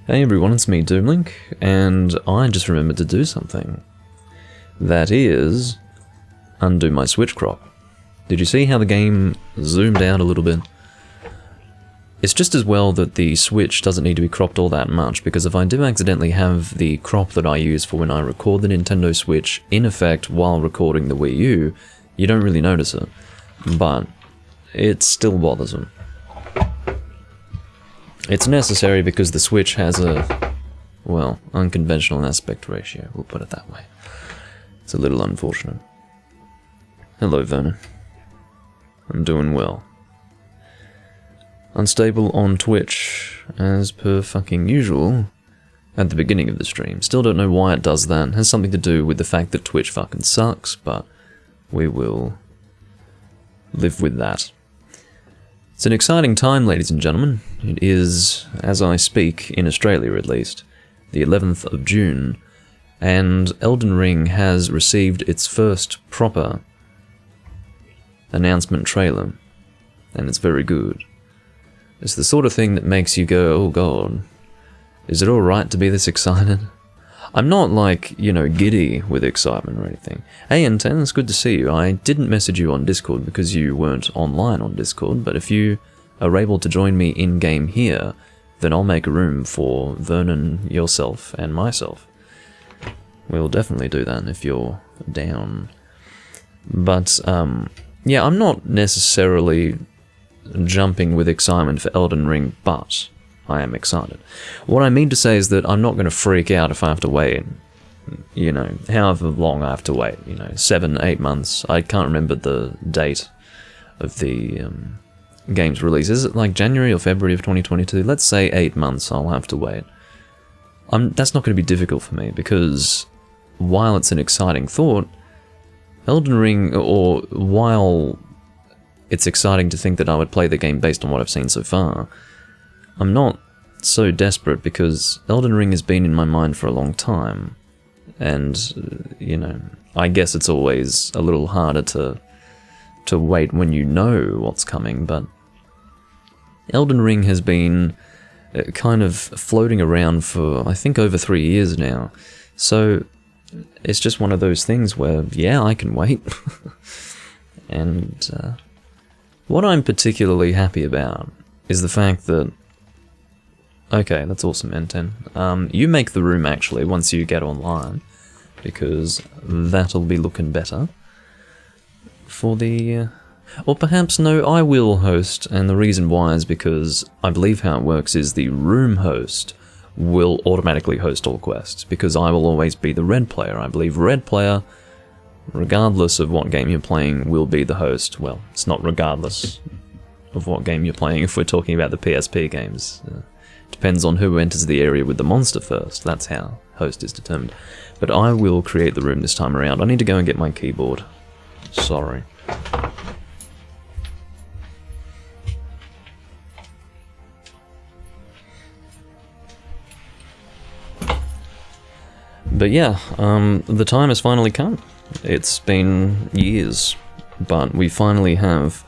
Hey everyone, it's me, Doomlink, and I just remembered to do something. That is, undo my switch crop. Did you see how the game zoomed out a little bit? It's just as well that the switch doesn't need to be cropped all that much, because if I do accidentally have the crop that I use for when I record the Nintendo Switch in effect while recording the Wii U, you don't really notice it. But it's still bothersome. It's necessary because the Switch has a, well, unconventional aspect ratio, we'll put it that way. It's a little unfortunate. Hello, Vernon. I'm doing well. Unstable on Twitch, as per fucking usual, at the beginning of the stream. Still don't know why it does that. It has something to do with the fact that Twitch fucking sucks, but we will live with that. It's an exciting time, ladies and gentlemen. It is, as I speak, in Australia at least, the 11th of June, and Elden Ring has received its first proper announcement trailer, and it's very good. It's the sort of thing that makes you go, oh god, is it alright to be this excited? I'm not like, you know, giddy with excitement or anything. Hey N10, it's good to see you. I didn't message you on Discord because you weren't online on Discord, but if you are able to join me in-game here, then I'll make a room for Vernon, yourself, and myself. We'll definitely do that if you're down. But, yeah, I'm not necessarily jumping with excitement for Elden Ring, but I am excited. What I mean to say is that I'm not going to freak out if I have to wait, you know, however long I have to wait, you know, 7, 8 months. I can't remember the date of the game's release. Is it like January or February of 2022? Let's say 8 months I'll have to wait. That's not going to be difficult for me, because while it's an exciting thought, Elden Ring, or while it's exciting to think that I would play the game based on what I've seen so far, I'm not so desperate because Elden Ring has been in my mind for a long time, and, you know, I guess it's always a little harder to wait when you know what's coming, but Elden Ring has been kind of floating around for, I think, over 3 years now, so it's just one of those things where, yeah, I can wait. And what I'm particularly happy about is the fact that, okay, that's awesome, N10. You make the room, actually, once you get online, because that'll be looking better for the... or perhaps, no, I will host, and the reason why is because I believe how it works is the room host will automatically host all quests, because I will always be the red player. I believe red player, regardless of what game you're playing, will be the host. Well, it's not regardless of what game you're playing if we're talking about the PSP games. Depends on who enters the area with the monster first. That's how host is determined. But I will create the room this time around. I need to go and get my keyboard. Sorry. But yeah, the time has finally come. It's been years, but we finally have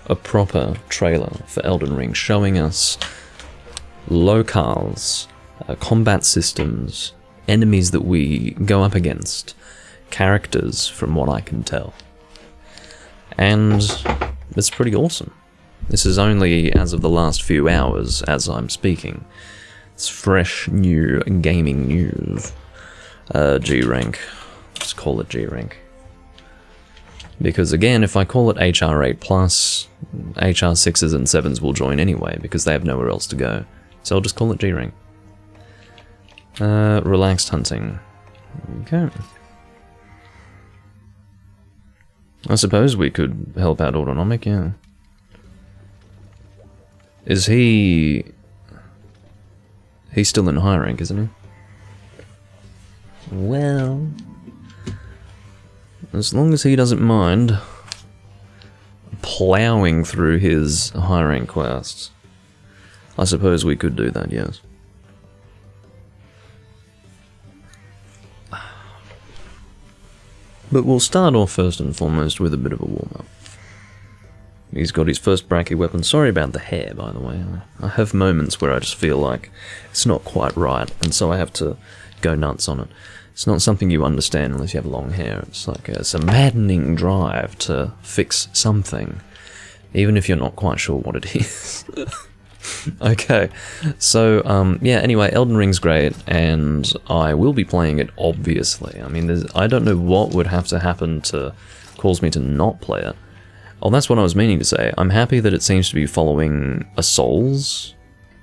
a proper trailer for Elden Ring showing us locales, combat systems, enemies that we go up against, characters from what I can tell. And it's pretty awesome. This is only as of the last few hours as I'm speaking. It's fresh, new gaming news. G-Rank. Let's call it G-Rank. Because again, if I call it HR8+, HR6s and 7s will join anyway, because they have nowhere else to go. So I'll just call it G-Rank. Relaxed hunting. Okay. I suppose we could help out Autonomic, yeah. Is he... He's still in high rank, isn't he? Well, as long as he doesn't mind plowing through his high rank quests, I suppose we could do that, yes. But we'll start off first and foremost with a bit of a warm-up. He's got his first Bracky weapon. Sorry about the hair, by the way. I have moments where I just feel like it's not quite right, and so I have to go nuts on it. It's not something you understand unless you have long hair. It's a maddening drive to fix something, even if you're not quite sure what it is. Okay, so, yeah, anyway, Elden Ring's great, and I will be playing it, obviously. I mean, I don't know what would have to happen to cause me to not play it. Oh, that's what I was meaning to say. I'm happy that it seems to be following a Souls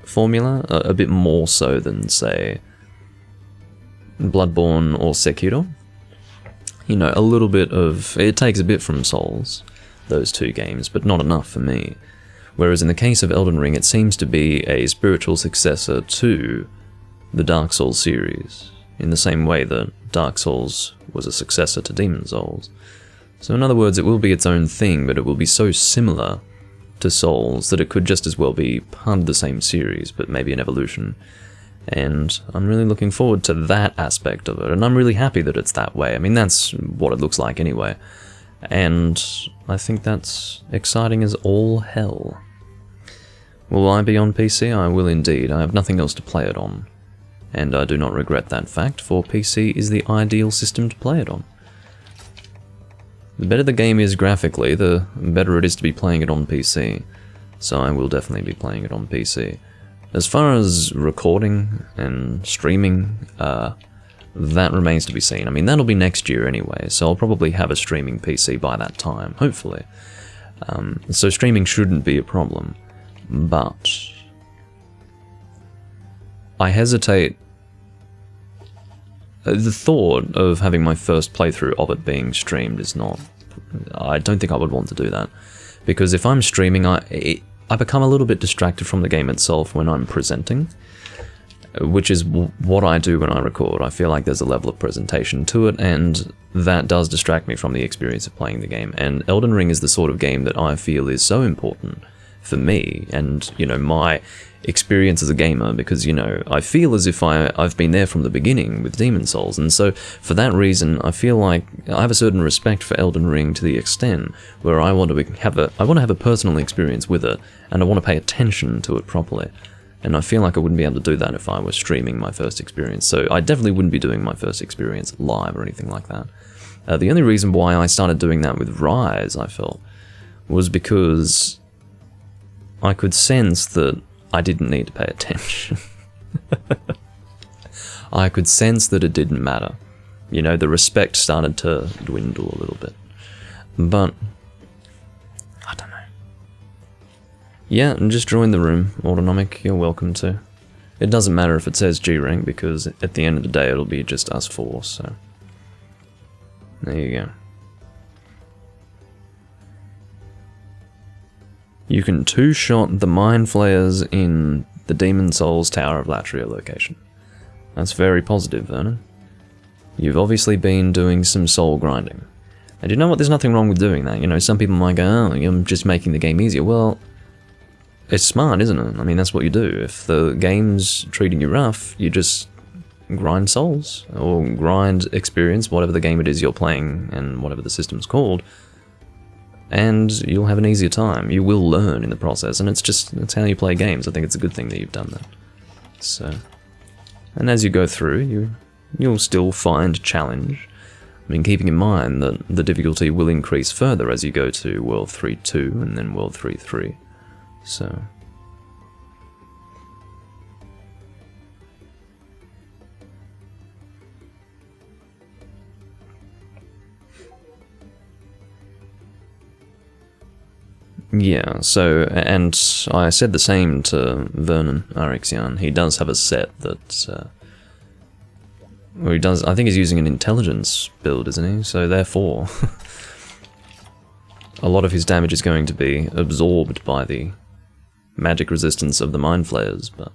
formula, a bit more so than, say, Bloodborne or Sekiro. You know, a little bit of... It takes a bit from Souls, those two games, but not enough for me. Whereas in the case of Elden Ring, it seems to be a spiritual successor to the Dark Souls series, in the same way that Dark Souls was a successor to Demon Souls. So in other words, it will be its own thing, but it will be so similar to Souls that it could just as well be part of the same series, but maybe an evolution. And I'm really looking forward to that aspect of it, and I'm really happy that it's that way. I mean, that's what it looks like anyway. And I think that's exciting as all hell. Will I be on PC? I will indeed. I have nothing else to play it on. And I do not regret that fact, for PC is the ideal system to play it on. The better the game is graphically, the better it is to be playing it on PC. So I will definitely be playing it on PC. As far as recording and streaming, that remains to be seen. I mean, that'll be next year anyway, so I'll probably have a streaming PC by that time, hopefully. So streaming shouldn't be a problem. But I hesitate. The thought of having my first playthrough of it being streamed is not... I don't think I would want to do that. Because if I'm streaming, I become a little bit distracted from the game itself when I'm presenting. Which is what I do when I record. I feel like there's a level of presentation to it, and that does distract me from the experience of playing the game. And Elden Ring is the sort of game that I feel is so important for me, and, you know, my experience as a gamer, because, you know, I feel as if I've been there from the beginning with Demon Souls, and so for that reason I feel like I have a certain respect for Elden Ring to the extent where I want to have a personal experience with it, and I want to pay attention to it properly. And I feel like I wouldn't be able to do that if I was streaming my first experience, so I definitely wouldn't be doing my first experience live or anything like that. The only reason why I started doing that with Rise, I felt, was because I could sense that I didn't need to pay attention. I could sense that it didn't matter. You know, the respect started to dwindle a little bit. But I don't know. Yeah, and just join the room, Autonomic, you're welcome to. It doesn't matter if it says G rank, because at the end of the day it'll be just us four, so there you go. You can two-shot the Mind Flayers in the Demon Souls Tower of Latria location. That's very positive, Vernon. You've obviously been doing some soul grinding. And you know what, there's nothing wrong with doing that. You know, some people might go, oh, I'm just making the game easier. Well, it's smart, isn't it? I mean, that's what you do. If the game's treating you rough, you just grind souls, or grind experience, whatever the game it is you're playing, and whatever the system's called, and you'll have an easier time. You will learn in the process, and it's how you play games. I think it's a good thing that you've done that. So, and as you go through, you'll still find challenge. I mean, keeping in mind that the difficulty will increase further as you go to World 3-2 and then World 3-3. So yeah, so, and I said the same to Vernon Arixian. He does have a set that, well, he does, I think he's using an intelligence build, isn't he? So therefore, a lot of his damage is going to be absorbed by the magic resistance of the Mind Flayers, but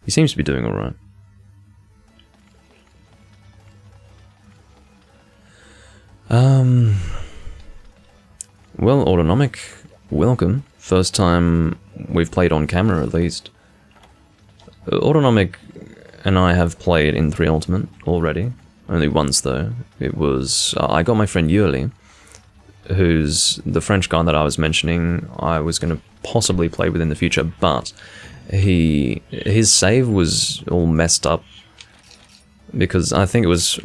he seems to be doing alright. Well, Autonomic, welcome. First time we've played on camera, at least. Autonomic and I have played in 3 Ultimate already. Only once, though. It was... I got my friend Yurli who's the French guy that I was mentioning, I was going to possibly play with in the future, but his save was all messed up because I think it was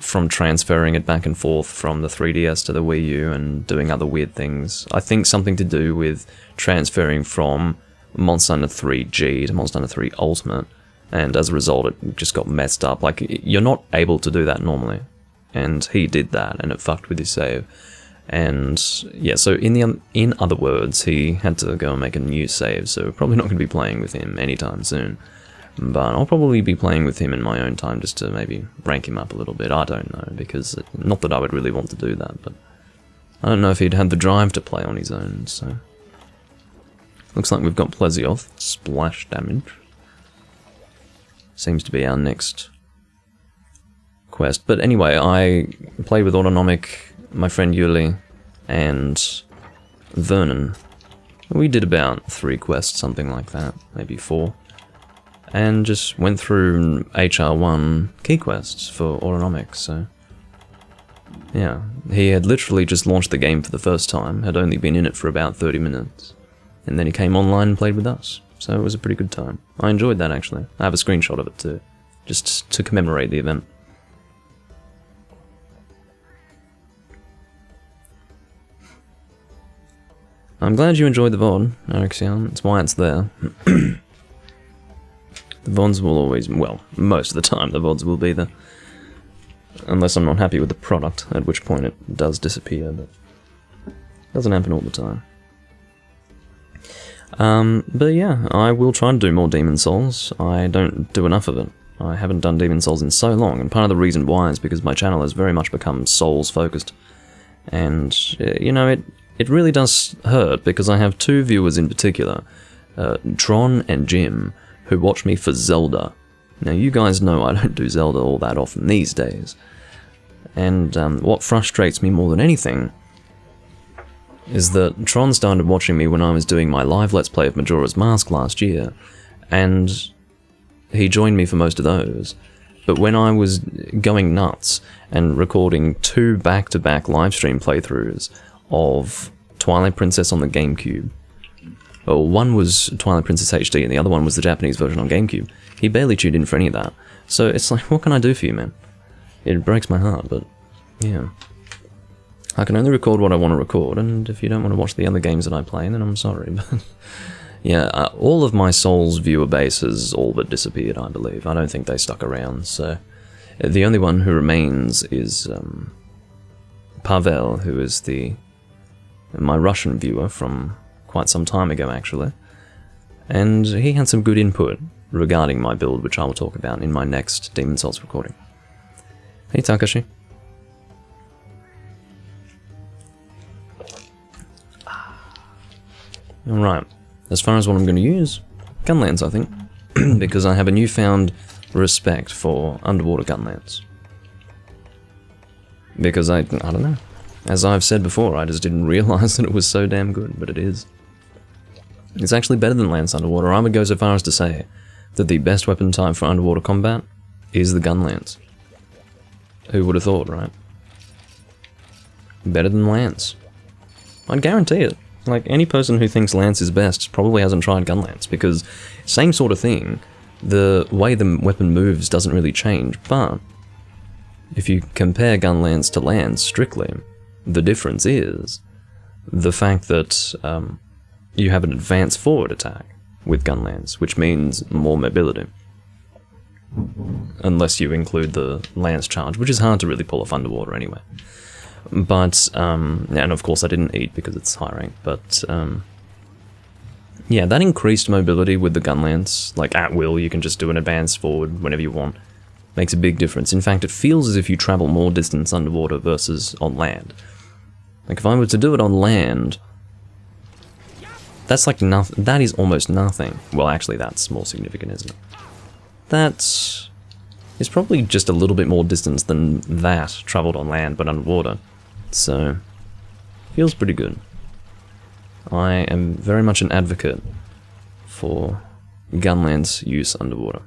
from transferring it back and forth from the 3DS to the Wii U and doing other weird things. I think something to do with transferring from Monster Hunter 3G to Monster Hunter 3 Ultimate, and as a result it just got messed up. Like, you're not able to do that normally, and he did that and it fucked with his save. And yeah, so in other words, he had to go and make a new save, so probably not going to be playing with him anytime soon. But I'll probably be playing with him in my own time just to maybe rank him up a little bit. I don't know, because not that I would really want to do that, but I don't know if he'd had the drive to play on his own, so... Looks like we've got Plesioth, splash damage. Seems to be our next quest. But anyway, I played with Autonomic, my friend Yuli, and Vernon. We did about 3 quests, something like that, maybe 4. And just went through HR1 key quests for Autonomic, so... Yeah, he had literally just launched the game for the first time, had only been in it for about 30 minutes. And then he came online and played with us, so it was a pretty good time. I enjoyed that, actually. I have a screenshot of it too, just to commemorate the event. I'm glad you enjoyed the VOD, Erixion. That's why it's there. The VODs will always... well, most of the time the VODs will be there. Unless I'm not happy with the product, at which point it does disappear, but... it doesn't happen all the time. But yeah, I will try to do more Demon Souls. I don't do enough of it. I haven't done Demon Souls in so long, and part of the reason why is because my channel has very much become Souls focused. And, you know, it really does hurt, because I have 2 viewers in particular, Tron and Jim, who watch me for Zelda. Now, you guys know I don't do Zelda all that often these days. And what frustrates me more than anything is that Tron started watching me when I was doing my live Let's Play of Majora's Mask last year, and he joined me for most of those. But when I was going nuts and recording 2 back-to-back livestream playthroughs of Twilight Princess on the GameCube, well, one was Twilight Princess HD and the other one was the Japanese version on GameCube, he barely tuned in for any of that. So it's like, what can I do for you, man? It breaks my heart, but yeah. I can only record what I want to record, and if you don't want to watch the other games that I play, then I'm sorry, but... yeah, all of my Souls viewer base has all but disappeared, I believe. I don't think they stuck around, so... the only one who remains is, Pavel, who is my Russian viewer from quite some time ago, actually. And he had some good input regarding my build, which I will talk about in my next Demon Souls recording. Hey, Takashi. Alright, as far as what I'm going to use, gunlance, I think, because I have a newfound respect for underwater gunlance. Because I don't know, as I've said before, I just didn't realise that it was so damn good, but it is. It's actually better than lance underwater. I would go so far as to say that the best weapon type for underwater combat is the gun lance. Who would have thought, right? Better than lance. I'd guarantee it. Like, any person who thinks lance is best probably hasn't tried gun lance, because same sort of thing, the way the weapon moves doesn't really change, but if you compare gun lance to lance strictly, the difference is the fact that you have an advanced forward attack with gun lance, which means more mobility. Unless you include the lance charge, which is hard to really pull off underwater anyway. But, and of course I didn't eat because it's high rank, but, yeah, that increased mobility with the gun lance, like at will, you can just do an advance forward whenever you want, makes a big difference. In fact, it feels as if you travel more distance underwater versus on land. Like, if I were to do it on land, that's like nothing, that is almost nothing. Well, actually, that's more significant, isn't it? That is probably just a little bit more distance than that traveled on land, but underwater. So, feels pretty good. I am very much an advocate for gun lance use underwater.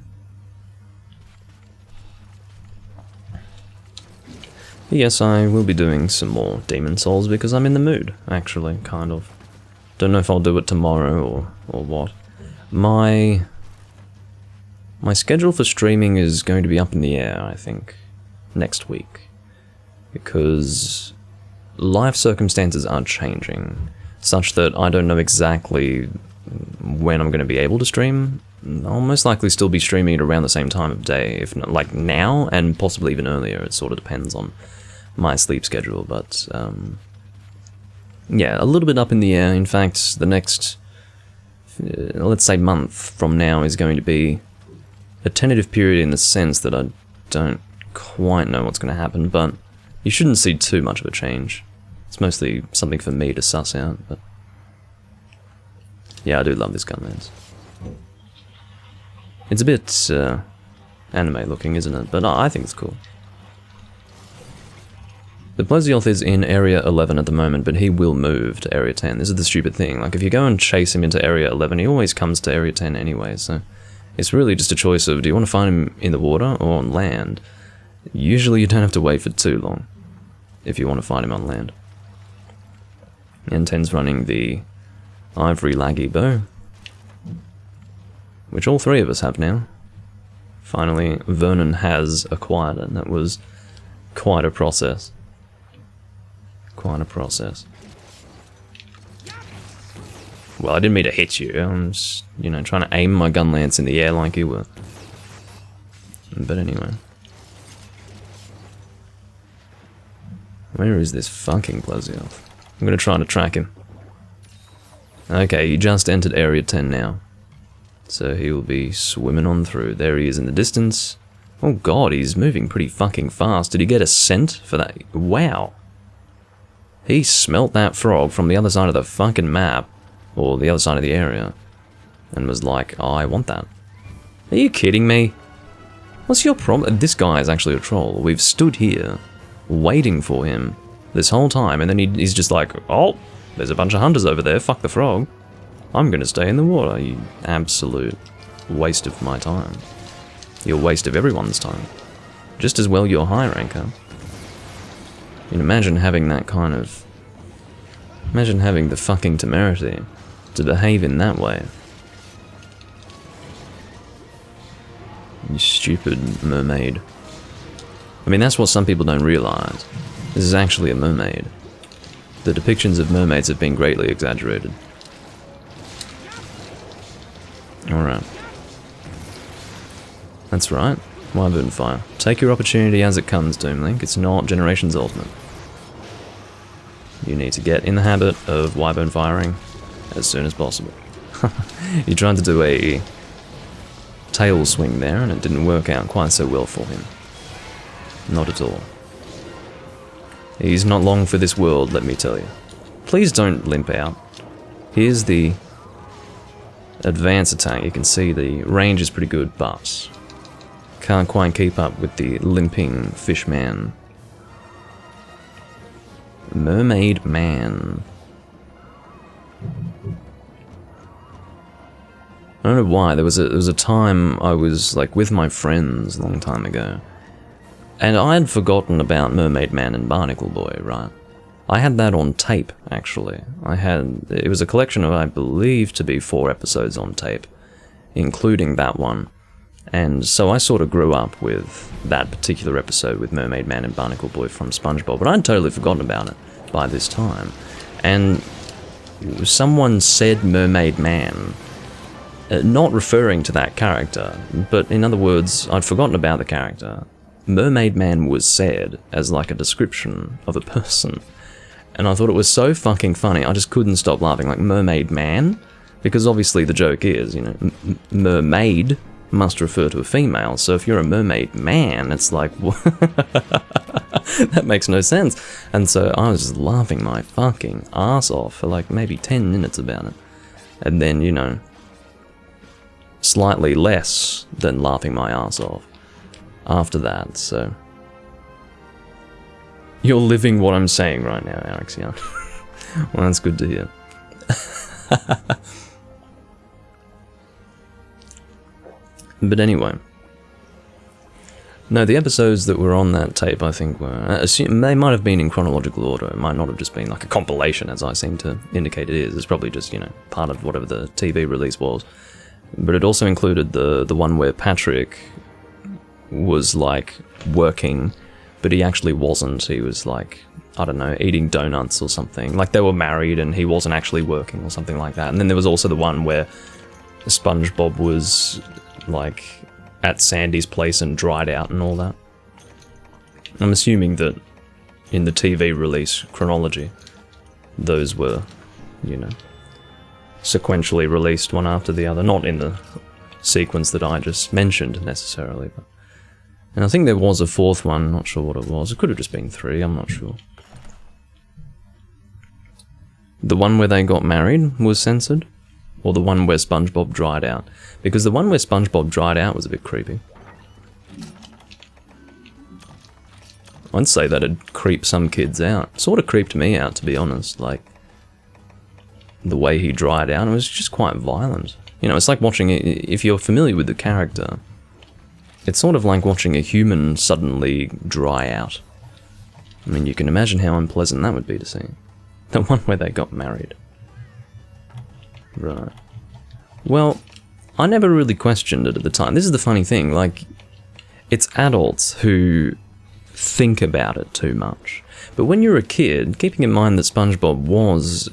Yes, I will be doing some more Demon Souls because I'm in the mood, actually, kind of. Don't know if I'll do it tomorrow or what. My schedule for streaming is going to be up in the air, I think, next week. Because life circumstances are changing, such that I don't know exactly when I'm going to be able to stream. I'll most likely still be streaming at around the same time of day, if not like now, and possibly even earlier. It sort of depends on my sleep schedule, but yeah, a little bit up in the air. In fact, the next, let's say, month from now is going to be a tentative period in the sense that I don't quite know what's going to happen, but you shouldn't see too much of a change. It's mostly something for me to suss out, but yeah, I do love this Gunlands. It's a bit anime looking, isn't it? But I think it's cool. The Plesioth is in Area 11 at the moment, but he will move to Area 10. This is the stupid thing. Like, if you go and chase him into Area 11, he always comes to Area 10 anyway, so it's really just a choice of, do you want to find him in the water or on land? Usually you don't have to wait for too long if you want to find him on land. And 10's running the Ivory Laggy bow, which all three of us have now. Finally, Vernon has acquired it. That was quite a process. Quite a process. Well, I didn't mean to hit you. I'm just, you know, trying to aim my gun lance in the air like you were. But anyway. Where is this fucking Plesioth? I'm gonna try to track him. Okay, you just entered Area 10 now. So he will be swimming on through. There he is in the distance. Oh god, he's moving pretty fucking fast. Did he get a scent for that? Wow. He smelt that frog from the other side of the fucking map. Or the other side of the area. And was like, oh, I want that. Are you kidding me? What's your problem? This guy is actually a troll. We've stood here, waiting for him this whole time, and then he's just like, oh, there's a bunch of hunters over there, fuck the frog. I'm gonna stay in the water, you absolute waste of my time. You're a waste of everyone's time. Just as well you're high ranker. You can imagine having that kind of... Imagine having the fucking temerity to behave in that way. You stupid mermaid. I mean, that's what some people don't realize. This is actually a mermaid. The depictions of mermaids have been greatly exaggerated. Alright. That's right. Wyvern Fire. Take your opportunity as it comes, Doomlink. It's not Generations Ultimate. You need to get in the habit of Wyvern Firing as soon as possible. You tried to do a tail swing there and it didn't work out quite so well for him. Not at all. He's not long for this world, let me tell you. Please don't limp out. Here's the advance attack. You can see the range is pretty good, but can't quite keep up with the limping fishman. Mermaid Man. I don't know why. There was a time I was like with my friends a long time ago, and I had forgotten about Mermaid Man and Barnacle Boy. Right? I had that on tape actually. It was a collection of, I believe, to be 4 episodes on tape, including that one. And so I sort of grew up with that particular episode with Mermaid Man and Barnacle Boy from SpongeBob, but I'd totally forgotten about it by this time. And someone said Mermaid Man, not referring to that character, but in other words, I'd forgotten about the character. Mermaid Man was said as like a description of a person. And I thought it was so fucking funny, I just couldn't stop laughing, like Mermaid Man? Because obviously the joke is, you know, mermaid must refer to a female, so if you're a mermaid man, it's like, that makes no sense. And so I was just laughing my fucking ass off for like maybe 10 minutes about it. And then, you know, slightly less than laughing my ass off after that, so... You're living what I'm saying right now, Alexion. Well, that's good to hear. But anyway, No, the episodes that were on that tape, I think, were... they might have been in chronological order. It might not have just been like a compilation, as I seem to indicate it is. It's probably just, part of whatever the TV release was. But it also included the one where Patrick was, like, working, but he actually wasn't. He was, like, I don't know, eating donuts or something. Like, they were married and he wasn't actually working or something like that. And then there was also the one where SpongeBob was, like... at Sandy's place and dried out and all that. I'm assuming that in the TV release chronology, those were, sequentially released one after the other. Not in the sequence that I just mentioned necessarily. But. And I think there was a fourth one, not sure what it was. It could have just been 3, I'm not sure. The one where they got married was censored? Or the one where SpongeBob dried out? Because the one where SpongeBob dried out was a bit creepy. I'd say that'd creep some kids out. It sort of creeped me out, to be honest. Like, the way he dried out, it was just quite violent. It's like watching it, if you're familiar with the character, it's sort of like watching a human suddenly dry out. I mean, you can imagine how unpleasant that would be to see. The one where they got married. Right. Well, I never really questioned it at the time. This is the funny thing, like, it's adults who think about it too much. But when you're a kid, keeping in mind that SpongeBob was,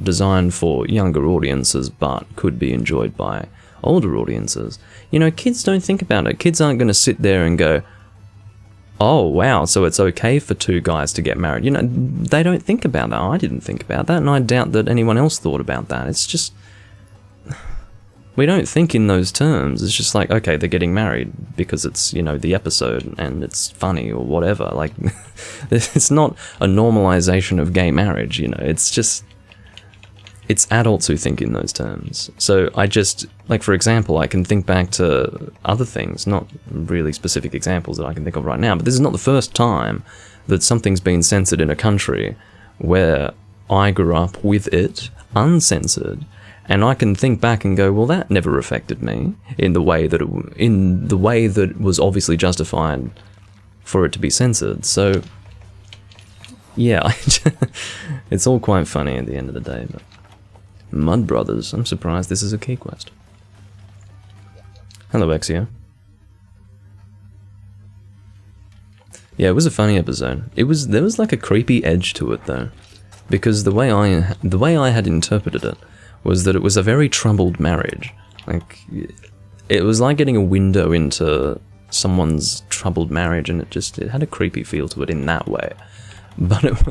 designed for younger audiences but could be enjoyed by older audiences, kids don't think about it. Kids aren't going to sit there and go, oh, wow, so it's okay for 2 guys to get married. They don't think about that. I didn't think about that, and I doubt that anyone else thought about that. It's just... we don't think in those terms. It's just like, okay, they're getting married because it's, the episode and it's funny or whatever. Like, it's not a normalization of gay marriage, It's just... it's adults who think in those terms. So I just, like, for example, I can think back to other things, not really specific examples that I can think of right now, but this is not the first time that something's been censored in a country where I grew up with it uncensored, and I can think back and go, well, that never affected me in the way that it was obviously justified for it to be censored. So, yeah, it's all quite funny at the end of the day, but... Mud Brothers, I'm surprised this is a key quest. Hello, Exio. Yeah, it was a funny episode. There was like a creepy edge to it though, because the way I had interpreted it was that it was a very troubled marriage. Like, it was like getting a window into someone's troubled marriage, and it had a creepy feel to it in that way. But it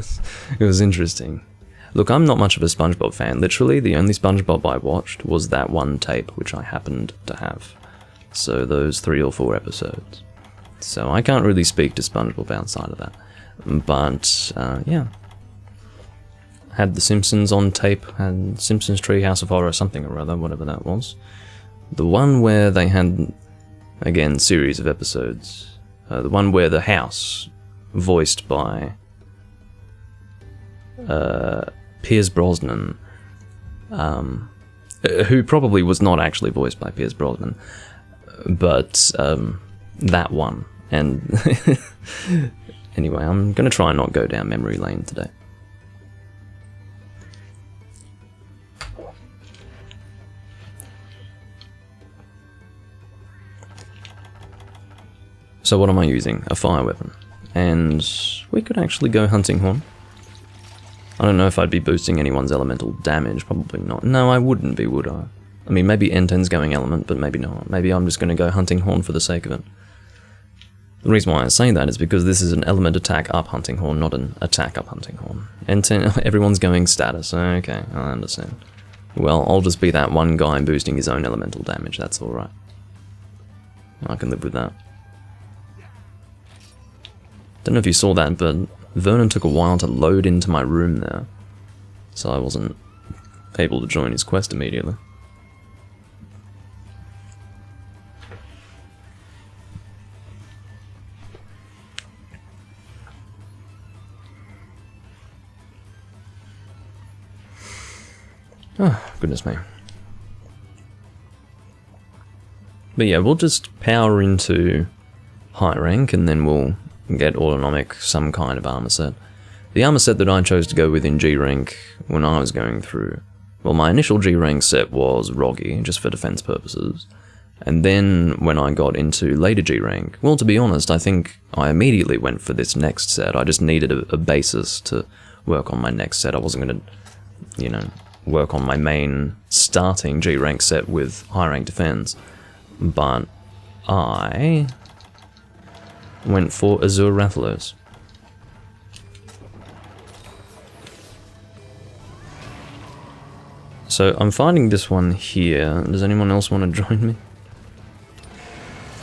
was interesting. Look, I'm not much of a SpongeBob fan. Literally, the only SpongeBob I watched was that one tape, which I happened to have. So those 3 or 4 episodes. So I can't really speak to SpongeBob outside of that. But, yeah. Had The Simpsons on tape, had Simpsons Treehouse of Horror, something or other, whatever that was. The one where they had, again, series of episodes. The one where the house, voiced by... Pierce Brosnan, who probably was not actually voiced by Pierce Brosnan, but that one. And anyway, I'm going to try and not go down memory lane today. So what am I using? A fire weapon. And we could actually go hunting horn. I don't know if I'd be boosting anyone's elemental damage, probably not. No, I wouldn't be, would I? I mean, maybe N10's going element, but maybe not. Maybe I'm just going to go hunting horn for the sake of it. The reason why I say that is because this is an element attack up hunting horn, not an attack up hunting horn. N10, everyone's going status. Okay, I understand. Well, I'll just be that one guy boosting his own elemental damage, that's alright. I can live with that. Don't know if you saw that, but Vernon took a while to load into my room there, so I wasn't able to join his quest immediately. Oh, goodness me. But yeah, we'll just power into high rank, and then we'll get Autonomic some kind of armor set. The armor set that I chose to go with in G rank when I was going through, well, my initial G rank set was Roggy, just for defense purposes. And then when I got into later G rank, well, to be honest, I think I immediately went for this next set. I just needed a basis to work on my next set. I wasn't going to, you know, work on my main starting G rank set with high rank defense. But I went for Azure Rathalos. So I'm finding this one here. Does anyone else want to join me?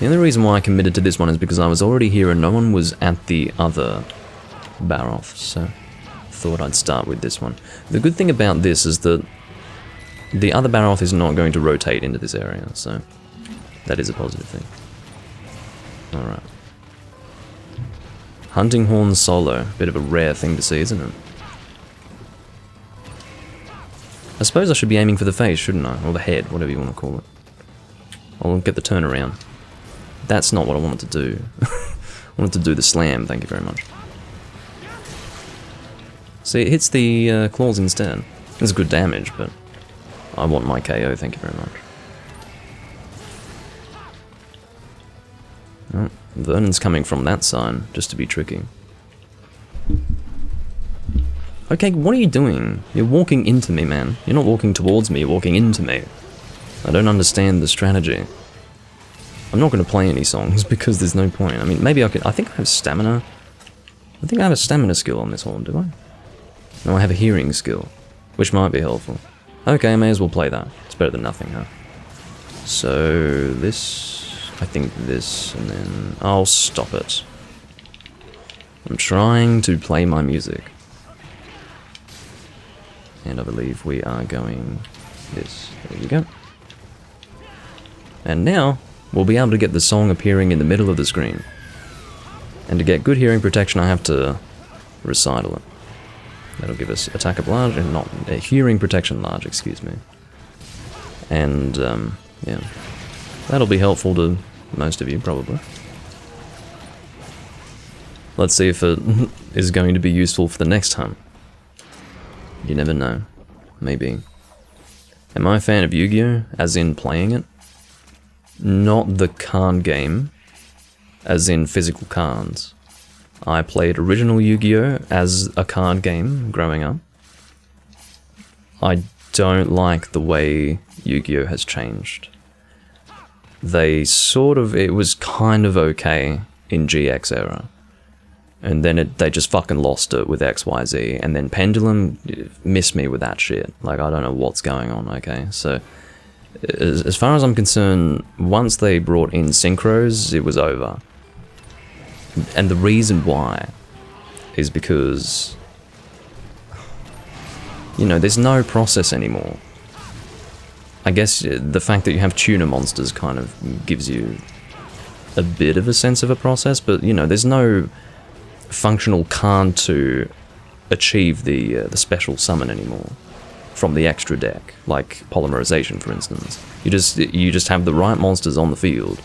The only reason why I committed to this one is because I was already here and no one was at the other Baroth, so thought I'd start with this one. The good thing about this is that the other Baroth is not going to rotate into this area, so that is a positive thing. Alright. Hunting Horn solo. Bit of a rare thing to see, isn't it? I suppose I should be aiming for the face, shouldn't I? Or the head, whatever you want to call it. I'll get the turnaround. That's not what I wanted to do. I wanted to do the slam, thank you very much. See, it hits the claws instead. It's good damage, but I want my KO, thank you very much. Oh, Vernon's coming from that side, just to be tricky. Okay, what are you doing? You're walking into me, man. You're not walking towards me, you're walking into me. I don't understand the strategy. I'm not going to play any songs because there's no point. I mean, maybe I could... I think I have stamina. I think I have a stamina skill on this horn, do I? No, I have a hearing skill, which might be helpful. Okay, I may as well play that. It's better than nothing, huh? So, this... I think this, and then... I'll stop it. I'm trying to play my music. And I believe we are going this. There you go. And now, we'll be able to get the song appearing in the middle of the screen. And to get good hearing protection, I have to recital it. That'll give us attack of large, and not hearing protection large, excuse me. And, yeah. That'll be helpful to most of you, probably. Let's see if it is going to be useful for the next hunt. You never know. Maybe. Am I a fan of Yu-Gi-Oh? As in playing it? Not the card game, as in physical cards. I played original Yu-Gi-Oh! As a card game growing up. I don't like the way Yu-Gi-Oh! Has changed. They sort of... It was kind of okay in GX era. And then they just fucking lost it with XYZ. And then Pendulum missed me with that shit. Like, I don't know what's going on, okay? So, as far as I'm concerned, once they brought in synchros, it was over. And the reason why is because, you know, there's no process anymore. I guess the fact that you have tuner monsters kind of gives you a bit of a sense of a process, but, you know, there's no functional card to achieve the special summon anymore from the extra deck, like polymerization, for instance. You just have the right monsters on the field,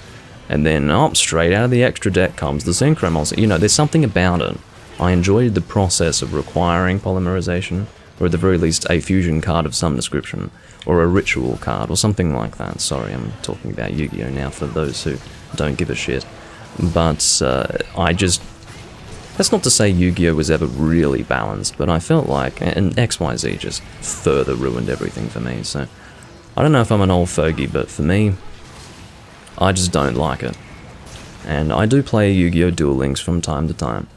and then straight out of the extra deck comes the synchro monster. You know, there's something about it. I enjoyed the process of requiring polymerization, or at the very least a fusion card of some description, or a ritual card, or something like that. Sorry, I'm talking about Yu-Gi-Oh! Now for those who don't give a shit. But I just... That's not to say Yu-Gi-Oh! Was ever really balanced, but I felt like... And XYZ just further ruined everything for me, so... I don't know if I'm an old fogey, but for me, I just don't like it. And I do play Yu-Gi-Oh! Duel Links from time to time.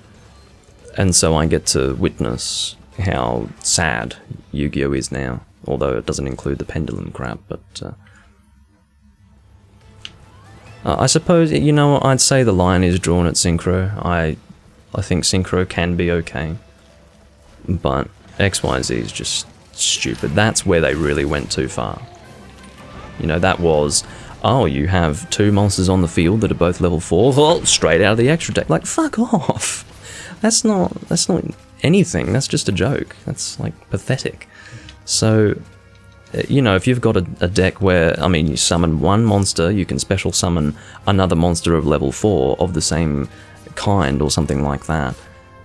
And so I get to witness how sad Yu-Gi-Oh! Is now. Although it doesn't include the pendulum crap, but... I suppose, you know, I'd say the line is drawn at Synchro. I think Synchro can be okay. But XYZ is just stupid. That's where they really went too far. You know, that was, oh, you have two monsters on the field that are both level 4, well, straight out of the extra deck. Like, fuck off. That's not anything. That's just a joke. That's, like, pathetic. So, You know, if you've got a deck where, I mean, you summon one monster, you can special summon another monster of level 4 of the same kind or something like that,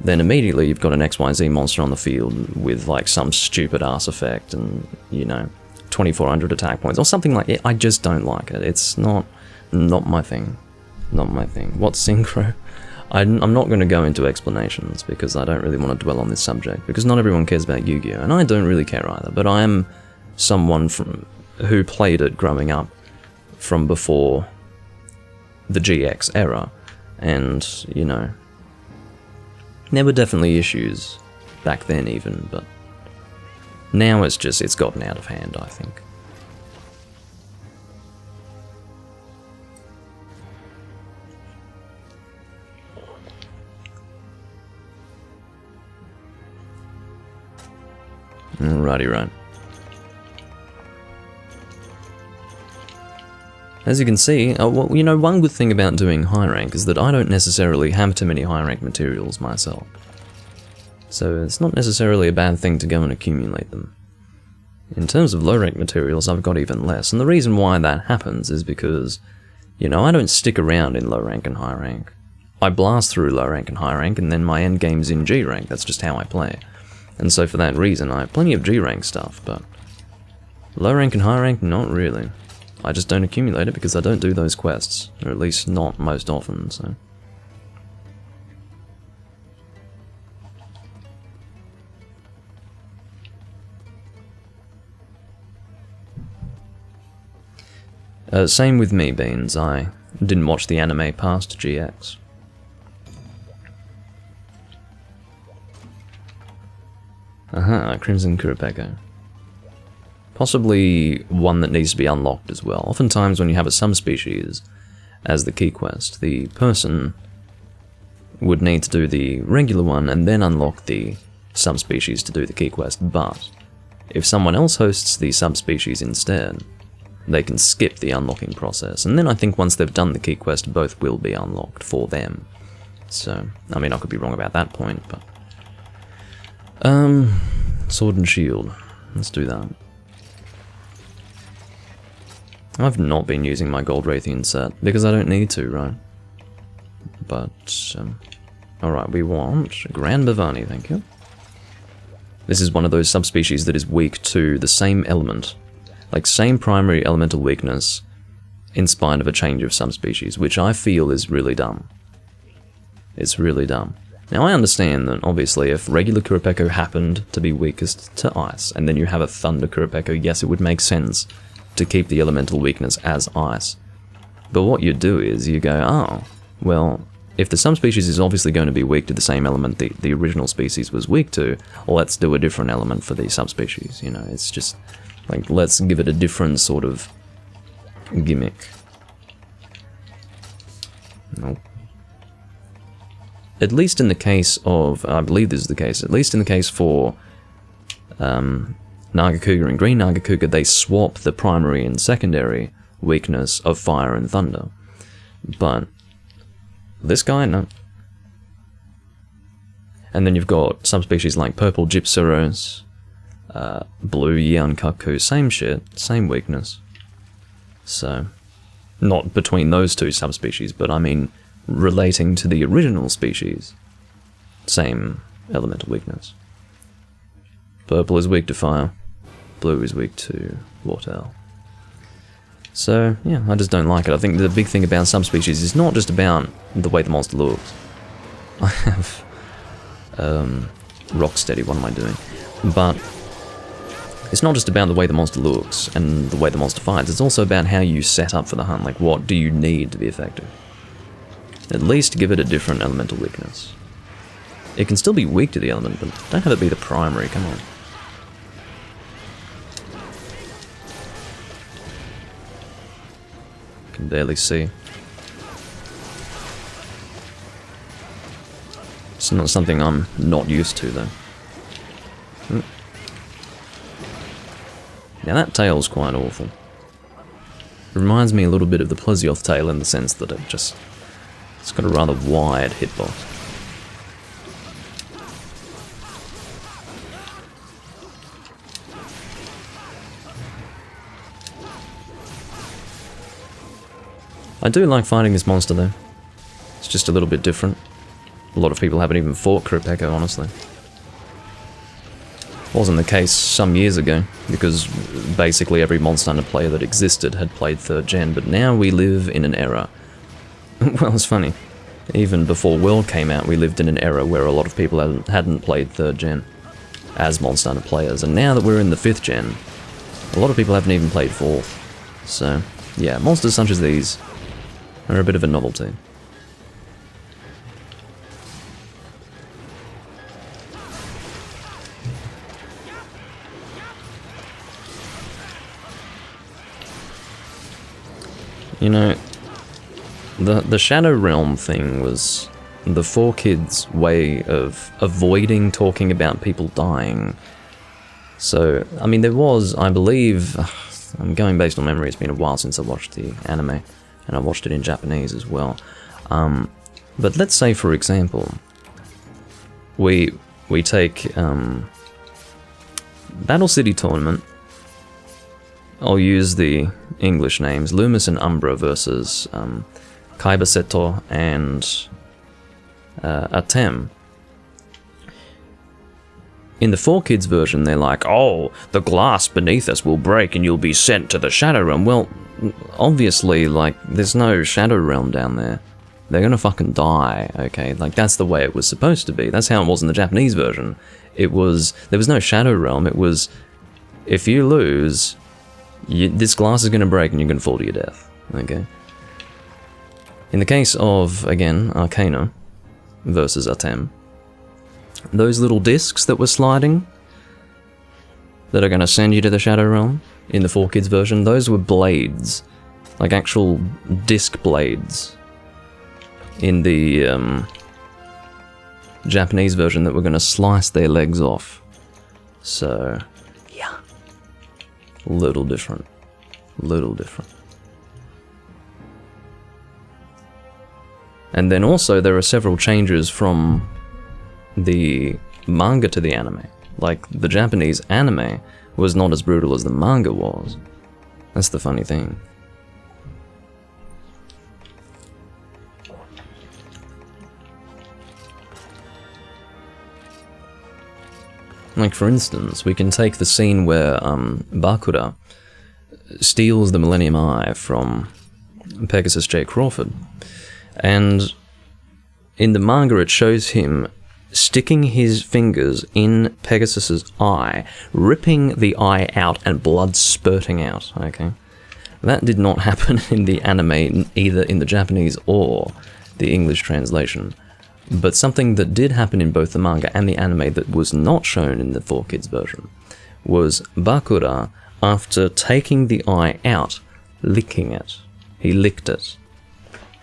then immediately you've got an XYZ monster on the field with like some stupid ass effect and, you know, 2400 attack points or something like it. I just don't like it. It's not my thing. Not my thing. What's synchro? I'm not going to go into explanations because I don't really want to dwell on this subject because not everyone cares about Yu-Gi-Oh! And I don't really care either, but I am someone who played it growing up from before the GX era, and, you know, there were definitely issues back then even, but now it's gotten out of hand, I think. Alrighty, right. As you can see, well, you know, one good thing about doing high rank is that I don't necessarily have too many high rank materials myself. So it's not necessarily a bad thing to go and accumulate them. In terms of low rank materials, I've got even less, and the reason why that happens is because, you know, I don't stick around in low rank and high rank. I blast through low rank and high rank, and then my end game's in G rank. That's just how I play. And so for that reason, I have plenty of G rank stuff, but low rank and high rank, not really. I just don't accumulate it because I don't do those quests, or at least not most often, so. Same with me, Beans. I didn't watch the anime past GX. Aha, Crimson Kurapeko. Possibly one that needs to be unlocked as well. Oftentimes when you have a subspecies as the key quest, the person would need to do the regular one and then unlock the subspecies to do the key quest, but if someone else hosts the subspecies instead, they can skip the unlocking process, and then I think once they've done the key quest, both will be unlocked for them. So, I mean, I could be wrong about that point, but... Sword and Shield. Let's do that. I've not been using my Gold Raytheon set, because I don't need to, right? But, alright, we want Grand Bhavani, thank you. This is one of those subspecies that is weak to the same element. Like, same primary elemental weakness, in spite of a change of subspecies, which I feel is really dumb. It's really dumb. Now, I understand that, obviously, if regular Kurapeko happened to be weakest to ice, and then you have a Thunder Kurapeko, yes, it would make sense to keep the elemental weakness as ice. But what you do is you go, oh, well, if the subspecies is obviously going to be weak to the same element the original species was weak to, let's do a different element for the subspecies, you know, it's just, like, let's give it a different sort of gimmick. Nope. At least in the case of, I believe this is the case, at least in the case for Nagakuga and Green Nagakuga, they swap the primary and secondary weakness of fire and thunder. But this guy, no. And then you've got subspecies like Purple Gypceros, Blue Yeonkaku, same shit, same weakness. So, not between those two subspecies, but I mean relating to the original species, same elemental weakness. Purple is weak to fire, blue is weak to water. So, yeah, I just don't like it. I think the big thing about subspecies is not just about the way the monster looks. I have Rocksteady, what am I doing? But it's not just about the way the monster looks and the way the monster fights, it's also about how you set up for the hunt, like what do you need to be effective. At least give it a different elemental weakness. It can still be weak to the element, but don't have it be the primary, come on. Can barely see. It's not something I'm not used to, though. Now that tail's quite awful. It reminds me a little bit of the Plesioth tail in the sense that it's got a rather wide hitbox. I do like fighting this monster though. It's just a little bit different. A lot of people haven't even fought Kripeko, honestly. Wasn't the case some years ago, because basically every Monster Hunter player that existed had played 3rd gen, but now we live in an era. Well, it's funny. Even before World came out, we lived in an era where a lot of people hadn't played 3rd gen as Monster Hunter players, and now that we're in the 5th gen, a lot of people haven't even played 4th. So, yeah, monsters such as these are a bit of a novelty. You know, the Shadow Realm thing was the 4Kids' way of avoiding talking about people dying. So, I mean, there was, I believe, I'm going based on memory, it's been a while since I watched the anime, and I watched it in Japanese as well. But let's say, for example, we take Battle City Tournament. I'll use the English names, Loomis and Umbra versus Kaiba Seto and Atem. In the 4Kids version, they're like, oh, the glass beneath us will break and you'll be sent to the Shadow Realm. Well, obviously, like, there's no Shadow Realm down there. They're gonna fucking die, okay? Like, that's the way it was supposed to be. That's how it was in the Japanese version. There was no Shadow Realm. It was, if you lose, this glass is gonna break and you're gonna fall to your death, okay? In the case of, again, Arcana versus Atem, those little discs that were sliding, that are gonna send you to the Shadow Realm, in the 4Kids version, those were blades. Like actual disc blades. In the Japanese version that were gonna slice their legs off. So, yeah. Little different. Little different. And then also there are several changes from the manga to the anime. Like, the Japanese anime was not as brutal as the manga was. That's the funny thing. Like, for instance, we can take the scene where Bakura steals the Millennium Eye from Pegasus J. Crawford. And in the manga it shows him sticking his fingers in Pegasus's eye, ripping the eye out and blood spurting out, okay? That did not happen in the anime, either in the Japanese or the English translation. But something that did happen in both the manga and the anime that was not shown in the 4Kids version was Bakura, after taking the eye out, licking it. He licked it.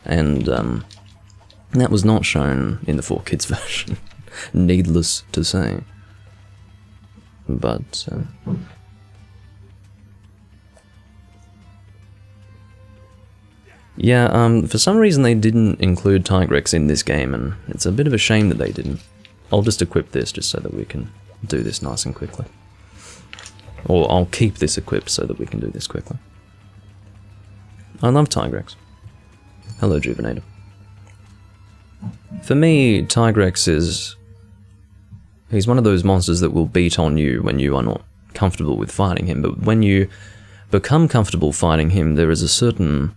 And that was not shown in the 4Kids version. Needless to say. But yeah, for some reason they didn't include Tigrex in this game, and it's a bit of a shame that they didn't. I'll just equip this just so that we can do this nice and quickly. Or I'll keep this equipped so that we can do this quickly. I love Tigrex. Hello, Juvenator. For me, Tigrex is... he's one of those monsters that will beat on you when you are not comfortable with fighting him, but when you become comfortable fighting him, there is a certain...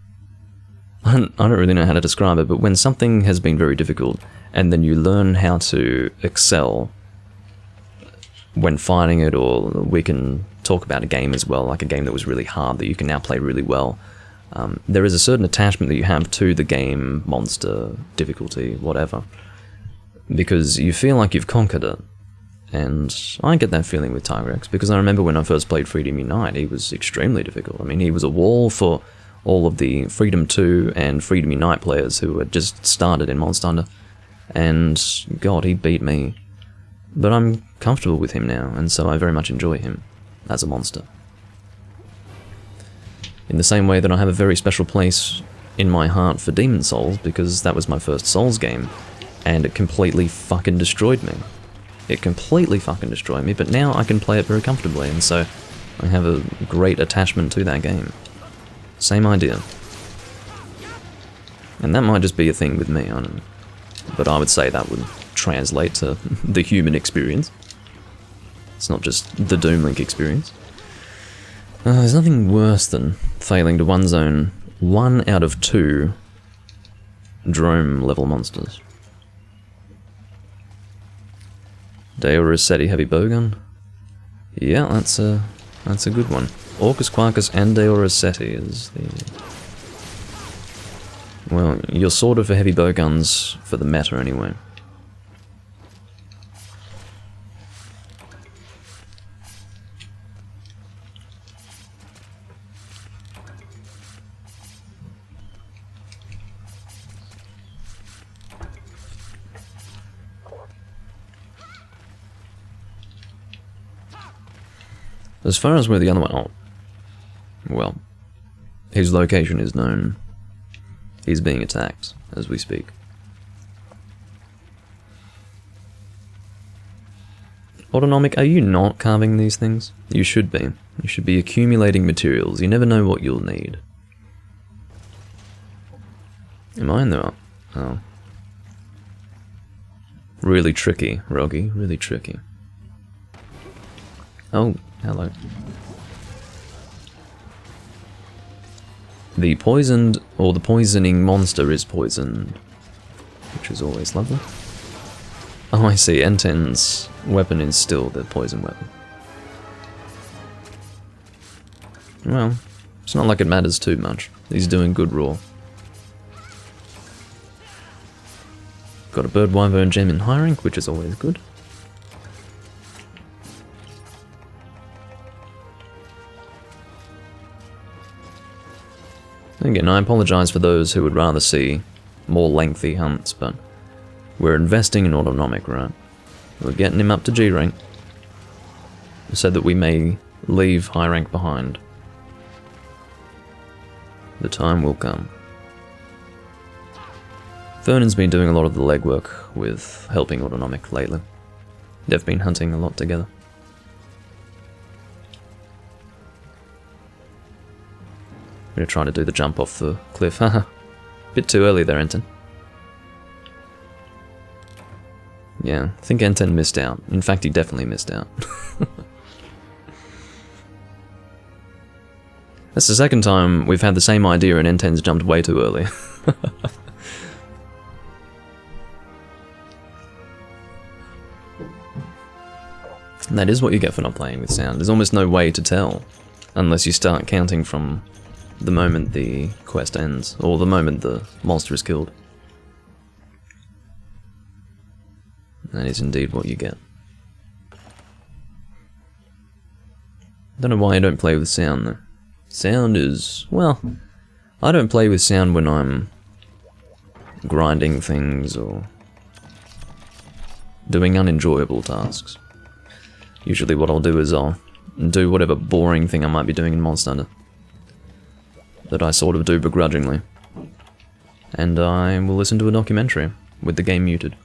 I don't really know how to describe it, but when something has been very difficult, and then you learn how to excel when fighting it, or we can talk about a game as well, like a game that was really hard that you can now play really well, there is a certain attachment that you have to the game, monster, difficulty, whatever, because you feel like you've conquered it. And I get that feeling with Tigrex, because I remember when I first played Freedom Unite, he was extremely difficult. I mean, he was a wall for all of the Freedom 2 and Freedom Unite players who had just started in Monster Hunter, and God, he beat me. But I'm comfortable with him now, and so I very much enjoy him as a monster. In the same way that I have a very special place in my heart for Demon Souls, because that was my first Souls game, and it completely fucking destroyed me. It completely fucking destroyed me, but now I can play it very comfortably, and so I have a great attachment to that game. Same idea. And that might just be a thing with me, I don't know. But I would say that would translate to the human experience. It's not just the Doom Link experience. There's nothing worse than failing to one zone 1 out of 2 drome level monsters. Deo Rossetti heavy bowgun. Yeah, that's a good one. Orcus Quarcus and Deo Rossetti is the... Well, you're sort of for heavy bowguns for the meta anyway. As far as where the other one... Oh. Well. His location is known. He's being attacked as we speak. Autonomic, are you not carving these things? You should be. You should be accumulating materials. You never know what you'll need. Am I in there? Oh. Really tricky, Roggy. Really tricky. Oh, hello. The poisoned, or the poisoning monster is poisoned, which is always lovely. Oh, I see, N10's weapon is still the poison weapon. Well, it's not like it matters too much. He's doing good raw. Got a bird wyvern gem in high rank, which is always good. Again, I apologise for those who would rather see more lengthy hunts, but we're investing in Autonomic, right? We're getting him up to G rank, so that we may leave high rank behind. The time will come. Vernon's been doing a lot of the legwork with helping Autonomic lately. They've been hunting a lot together. I'm gonna try to do the jump off the cliff. Haha. Bit too early there, Enten. Yeah, I think Enten missed out. In fact, he definitely missed out. That's the second time we've had the same idea and N10's jumped way too early. And that is what you get for not playing with sound. There's almost no way to tell, unless you start counting from the moment the quest ends, or the moment the monster is killed. That is indeed what you get. Don't know why I don't play with sound though. Sound is, well, I don't play with sound when I'm grinding things or doing unenjoyable tasks. Usually what I'll do is I'll do whatever boring thing I might be doing in Monster Hunter that I sort of do begrudgingly. And I will listen to a documentary with the game muted.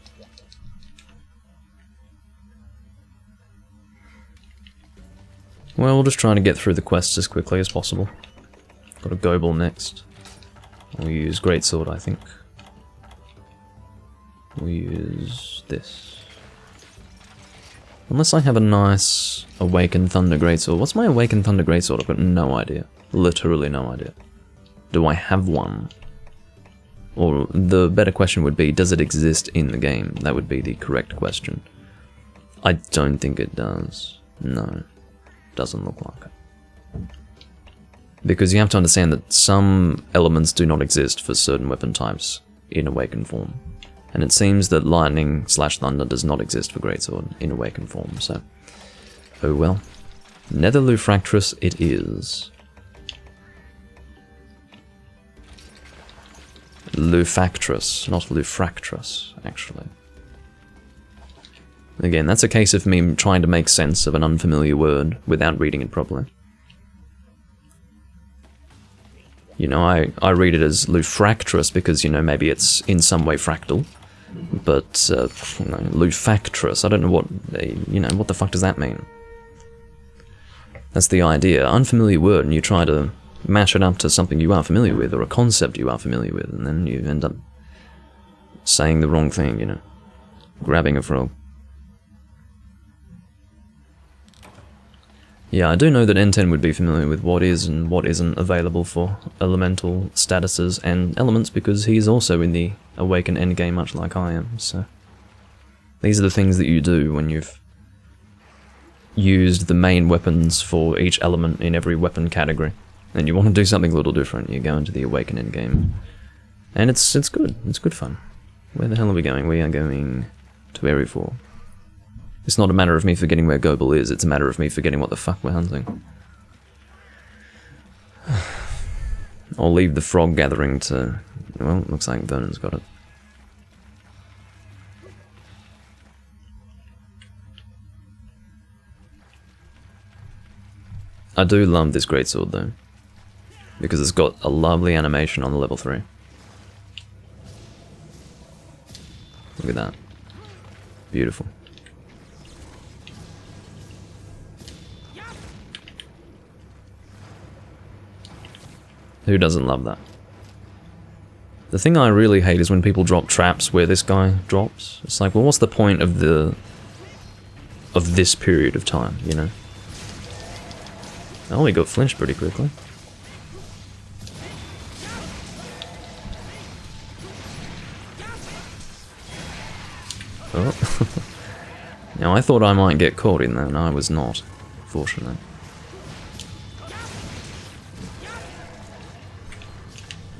Well, we'll just try to get through the quests as quickly as possible. Got a Gobel next. We'll use Greatsword, I think. We'll use this. Unless I have a nice Awakened Thunder Greatsword. What's my Awakened Thunder Greatsword? I've got no idea. Literally no idea. Do I have one? Or the better question would be, does it exist in the game? That would be the correct question. I don't think it does. No. Doesn't look like it. Because you have to understand that some elements do not exist for certain weapon types in Awakened form. And it seems that Lightning / Thunder does not exist for Greatsword in Awakened form, so... Oh well. Nether Lufractress it is. Lufactress, not Lufractress, actually. Again, that's a case of me trying to make sense of an unfamiliar word without reading it properly. You know, I read it as Lufractress because, you know, maybe it's in some way fractal. But, you know, Lufactress, I don't know what, you know, what the fuck does that mean? That's the idea. Unfamiliar word, and you try to mash it up to something you are familiar with, or a concept you are familiar with, and then you end up saying the wrong thing, you know. Grabbing a frog. Yeah, I do know that N10 would be familiar with what is and what isn't available for elemental statuses and elements, because he's also in the Awaken endgame much like I am, so... These are the things that you do when you've used the main weapons for each element in every weapon category. And you want to do something a little different, you go into the Awaken endgame. And it's good, it's good fun. Where the hell are we going? We are going to Area 4. It's not a matter of me forgetting where Goebel is, it's a matter of me forgetting what the fuck we're hunting. I'll leave the frog gathering to... Well, looks like Vernon's got it. I do love this greatsword though, because it's got a lovely animation on the level 3. Look at that. Beautiful. Who doesn't love that? The thing I really hate is when people drop traps where this guy drops. It's like, well, what's the point of this period of time, you know? Oh, he got flinched pretty quickly. Oh. Now, I thought I might get caught in that, and I was not, fortunately.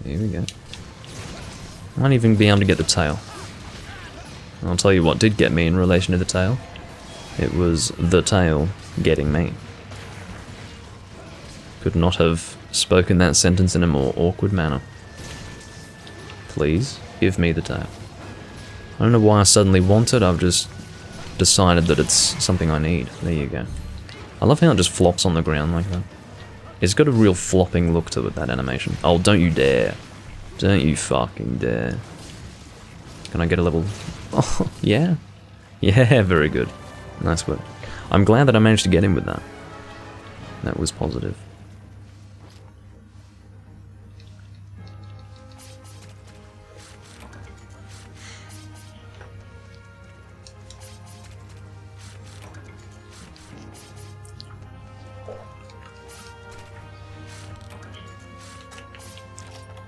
Here we go. Might even be able to get the tail. I'll tell you what did get me in relation to the tail. It was the tail getting me. Could not have spoken that sentence in a more awkward manner. Please, give me the tail. I don't know why I suddenly want it, I've just decided that it's something I need. There you go. I love how it just flops on the ground like that. It's got a real flopping look to it, that animation. Oh, don't you dare. Don't you fucking dare. Can I get a level... Oh, yeah. Yeah, very good. Nice work. I'm glad that I managed to get in with that. That was positive.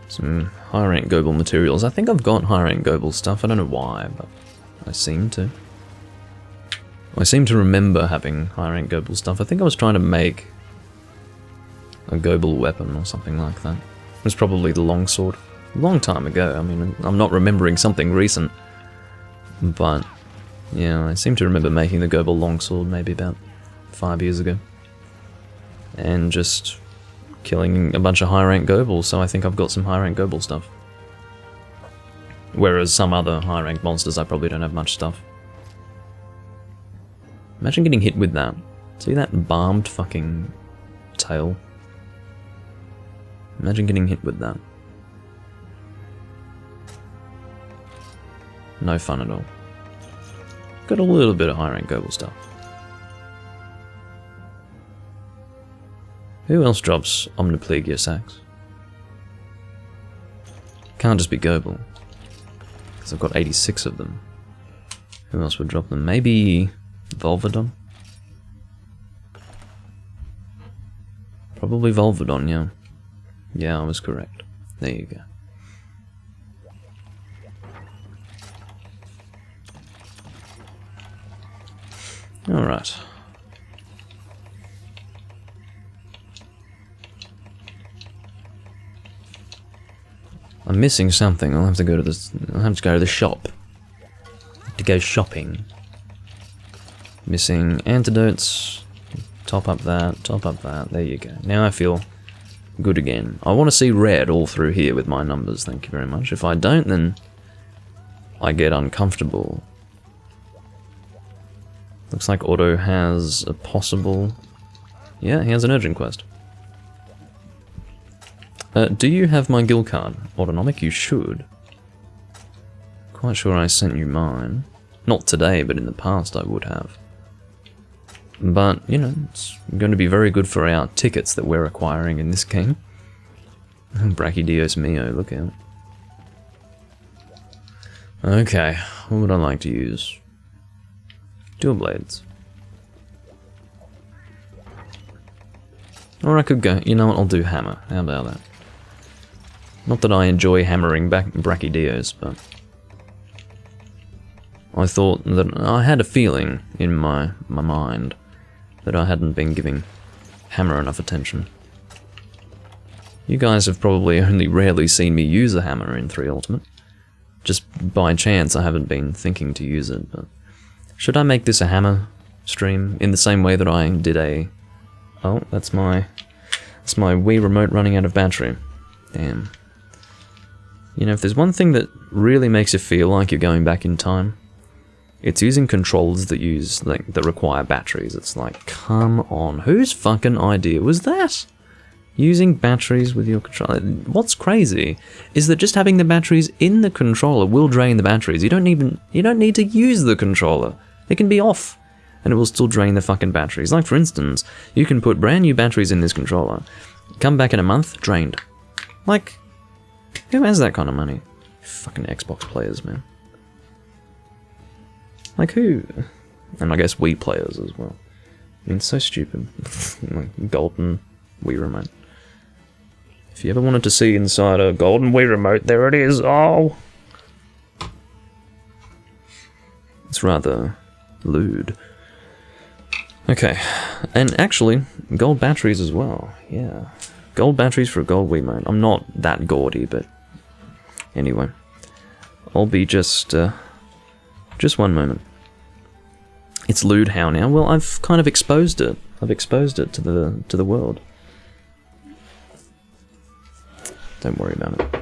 Some high rank Goebel materials. I think I've got high rank Goebel stuff. I don't know why, but I seem to. I seem to remember having high rank Goebel stuff. I think I was trying to make a Goebel weapon or something like that. It was probably the longsword. A long time ago. I mean, I'm not remembering something recent. But, yeah, I seem to remember making the Goebel longsword maybe about 5 years ago. And just killing a bunch of high-rank Goebel, so I think I've got some high-rank Goebel stuff. Whereas some other high-rank monsters, I probably don't have much stuff. Imagine getting hit with that. See that barbed fucking tail? Imagine getting hit with that. No fun at all. Got a little bit of high-rank Goebel stuff. Who else drops Omniplegia sacks? Can't just be Goebel, because I've got 86 of them. Who else would drop them? Maybe Volvodon? Probably Volvodon, yeah. Yeah, I was correct. There you go. Alright. I'm missing something. I'll have to go to this. I'll have to go to the shop. To go shopping. Missing antidotes. Top up that. Top up that. There you go. Now I feel good again. I want to see red all through here with my numbers. Thank you very much. If I don't, then I get uncomfortable. Looks like Otto has a possible... Yeah, he has an urgent quest. Do you have my guild card? Autonomic? You should. Quite sure I sent you mine. Not today, but in the past I would have. But, you know, it's going to be very good for our tickets that we're acquiring in this game. Brachydios mio, look out. Okay, what would I like to use? Dual blades. Or I could go, you know what, I'll do hammer. How about that? Not that I enjoy hammering back Brachydios, but I thought that I had a feeling in my mind that I hadn't been giving hammer enough attention. You guys have probably only rarely seen me use a hammer in 3 Ultimate. Just by chance I haven't been thinking to use it, but should I make this a hammer stream in the same way that I did a... Oh, that's my Wii remote running out of battery. Damn. You know, if there's one thing that really makes you feel like you're going back in time, it's using controllers that require batteries. It's like, come on, whose fucking idea was that? Using batteries with your controller. What's crazy is that just having the batteries in the controller will drain the batteries. You don't need to use the controller. It can be off, and it will still drain the fucking batteries. Like, for instance, you can put brand new batteries in this controller, come back in a month, drained. Like, who has that kind of money? Fucking Xbox players, man. Like, who? And I guess Wii players as well. I mean, so stupid. Like, golden Wii remote. If you ever wanted to see inside a golden Wii remote, there it is. Oh! It's rather lewd. Okay, and actually, gold batteries as well. Yeah, gold batteries for a gold Wiimote. I'm not that gaudy, but anyway, I'll be just one moment. It's lewd how now? Well, I've kind of exposed it. I've exposed it to the world. Don't worry about it.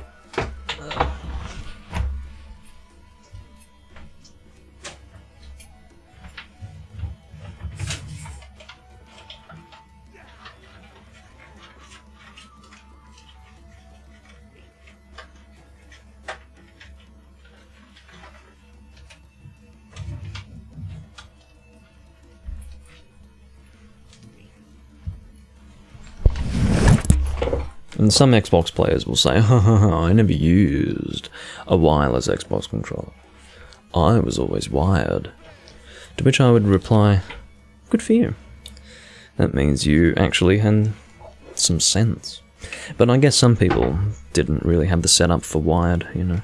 And some Xbox players will say, I never used a wireless Xbox controller. I was always wired. To which I would reply, good for you. That means you actually had some sense. But I guess some people didn't really have the setup for wired, you know.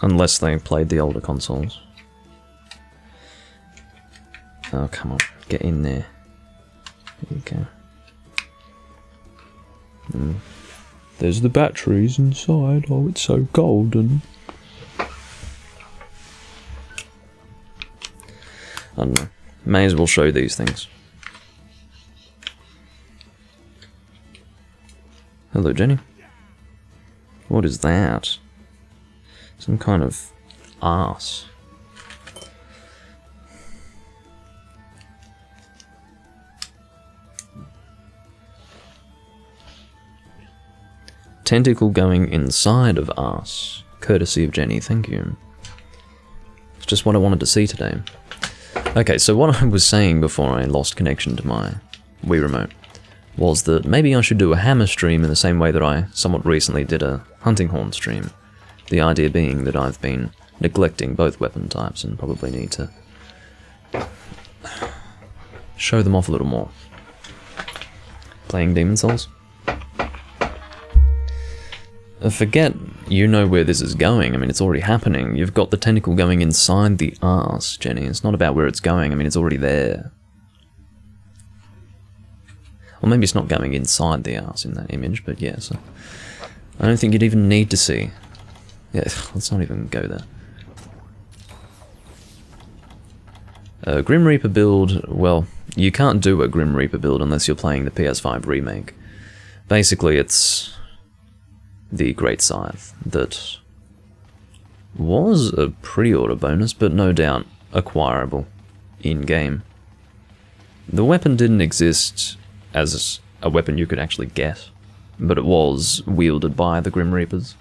Unless they played the older consoles. Oh, come on. Get in there. There you go. There's the batteries inside. Oh, it's so golden. I don't know. May as well show these things. Hello, Jenny. What is that? Some kind of arse. Tentacle going inside of arse. Courtesy of Jenny, thank you. It's just what I wanted to see today. Okay, so what I was saying before I lost connection to my Wii remote was that maybe I should do a hammer stream in the same way that I somewhat recently did a hunting horn stream. The idea being that I've been neglecting both weapon types and probably need to show them off a little more. Playing Demon Souls? Forget you know where this is going. I mean, it's already happening. You've got the tentacle going inside the arse, Jenny. It's not about where it's going. I mean, it's already there. Or maybe it's not going inside the arse in that image, but yeah, so I don't think you'd even need to see. Yeah, let's not even go there. Grim Reaper build, well, you can't do a Grim Reaper build unless you're playing the PS5 remake. Basically, it's the Great Scythe that was a pre-order bonus, but no doubt acquirable in-game. The weapon didn't exist as a weapon you could actually get, but it was wielded by the Grim Reapers.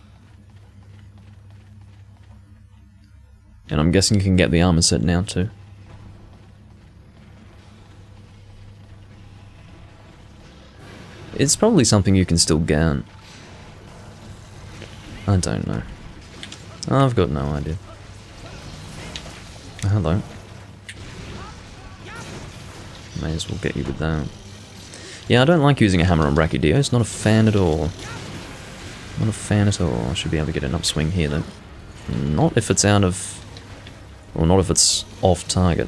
And I'm guessing you can get the armor set now too. It's probably something you can still get. I don't know. I've got no idea. Hello. May as well get you with that. Yeah, I don't like using a hammer on Brachydios. Not a fan at all. Not a fan at all. I should be able to get an upswing here, though. Not if it's out of... Or not if it's off target.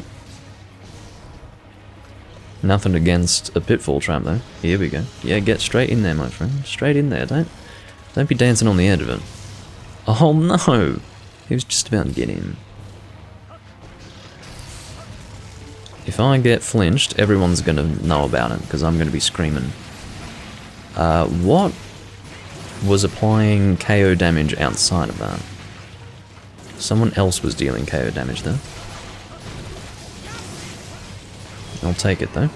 Nothing against a pitfall trap, though. Here we go. Yeah, get straight in there, my friend. Straight in there. Don't be dancing on the edge of it. Oh, no! He was just about to get in. If I get flinched, everyone's going to know about it, because I'm going to be screaming. What was applying KO damage outside of that? Someone else was dealing KO damage, though. I'll take it, though.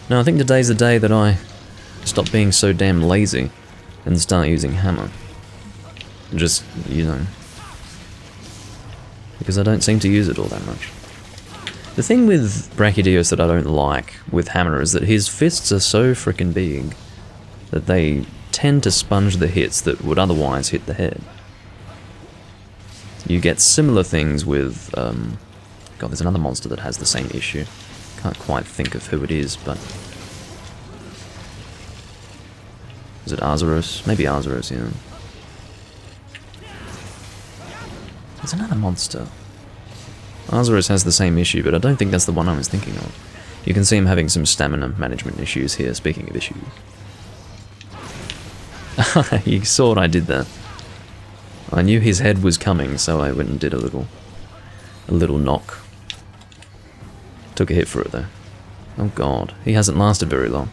No, I think today's the day that I stop being so damn lazy and start using hammer. Just, you know... because I don't seem to use it all that much. The thing with Brachydios that I don't like with hammer is that his fists are so freaking big that they tend to sponge the hits that would otherwise hit the head. You get similar things with... God, there's another monster that has the same issue. Can't quite think of who it is, but... Is it Arzuros? Maybe Arzuros, yeah. There's another monster. Arzuros has the same issue, but I don't think that's the one I was thinking of. You can see him having some stamina management issues here, speaking of issues. You saw what I did there. I knew his head was coming, so I went and did a little knock. Took a hit for it, though. Oh god, he hasn't lasted very long.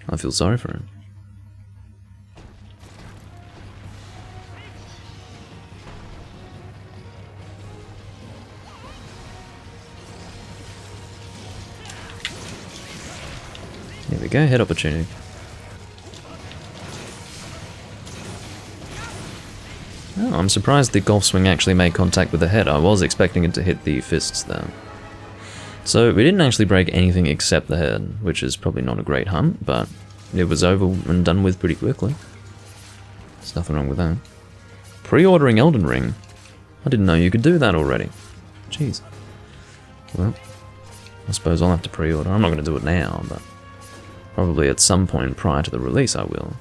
I feel sorry for him. Here we go, head opportunity. Oh, I'm surprised the golf swing actually made contact with the head. I was expecting it to hit the fists there. So we didn't actually break anything except the head, which is probably not a great hunt, but it was over and done with pretty quickly. There's nothing wrong with that. Pre-ordering Elden Ring? I didn't know you could do that already. Jeez. Well, I suppose I'll have to pre-order. I'm not going to do it now, but probably at some point prior to the release I will.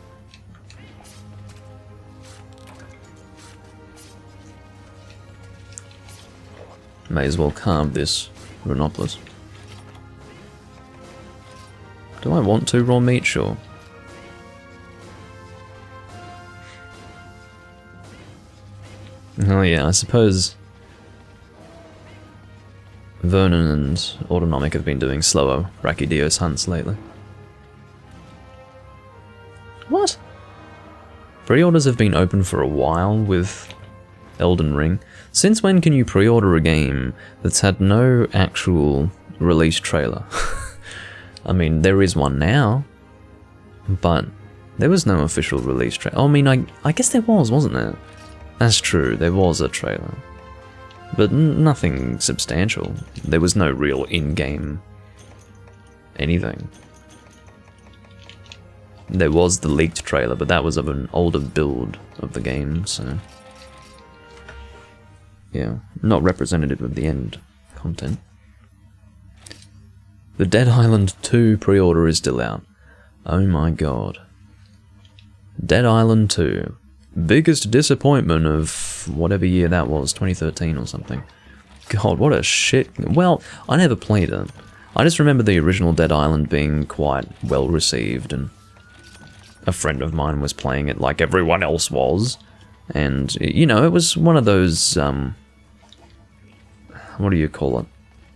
May as well carve this Rhinopolis. Do I want to raw meat? Sure. Oh yeah, I suppose Vernon and Autonomic have been doing slower Brachydios hunts lately. What? Pre-orders have been open for a while with Elden Ring. Since when can you pre-order a game that's had no actual release trailer? I mean, there is one now, but there was no official release trailer. I mean, I guess there was, wasn't there? That's true, there was a trailer. But nothing substantial. There was no real in-game anything. There was the leaked trailer, but that was of an older build of the game, so... yeah, not representative of the end content. The Dead Island 2 pre-order is still out. Oh my god. Dead Island 2. Biggest disappointment of whatever year that was, 2013 or something. God, what a shit... Well, I never played it. I just remember the original Dead Island being quite well received, and a friend of mine was playing it like everyone else was. And, you know, it was one of those, what do you call it?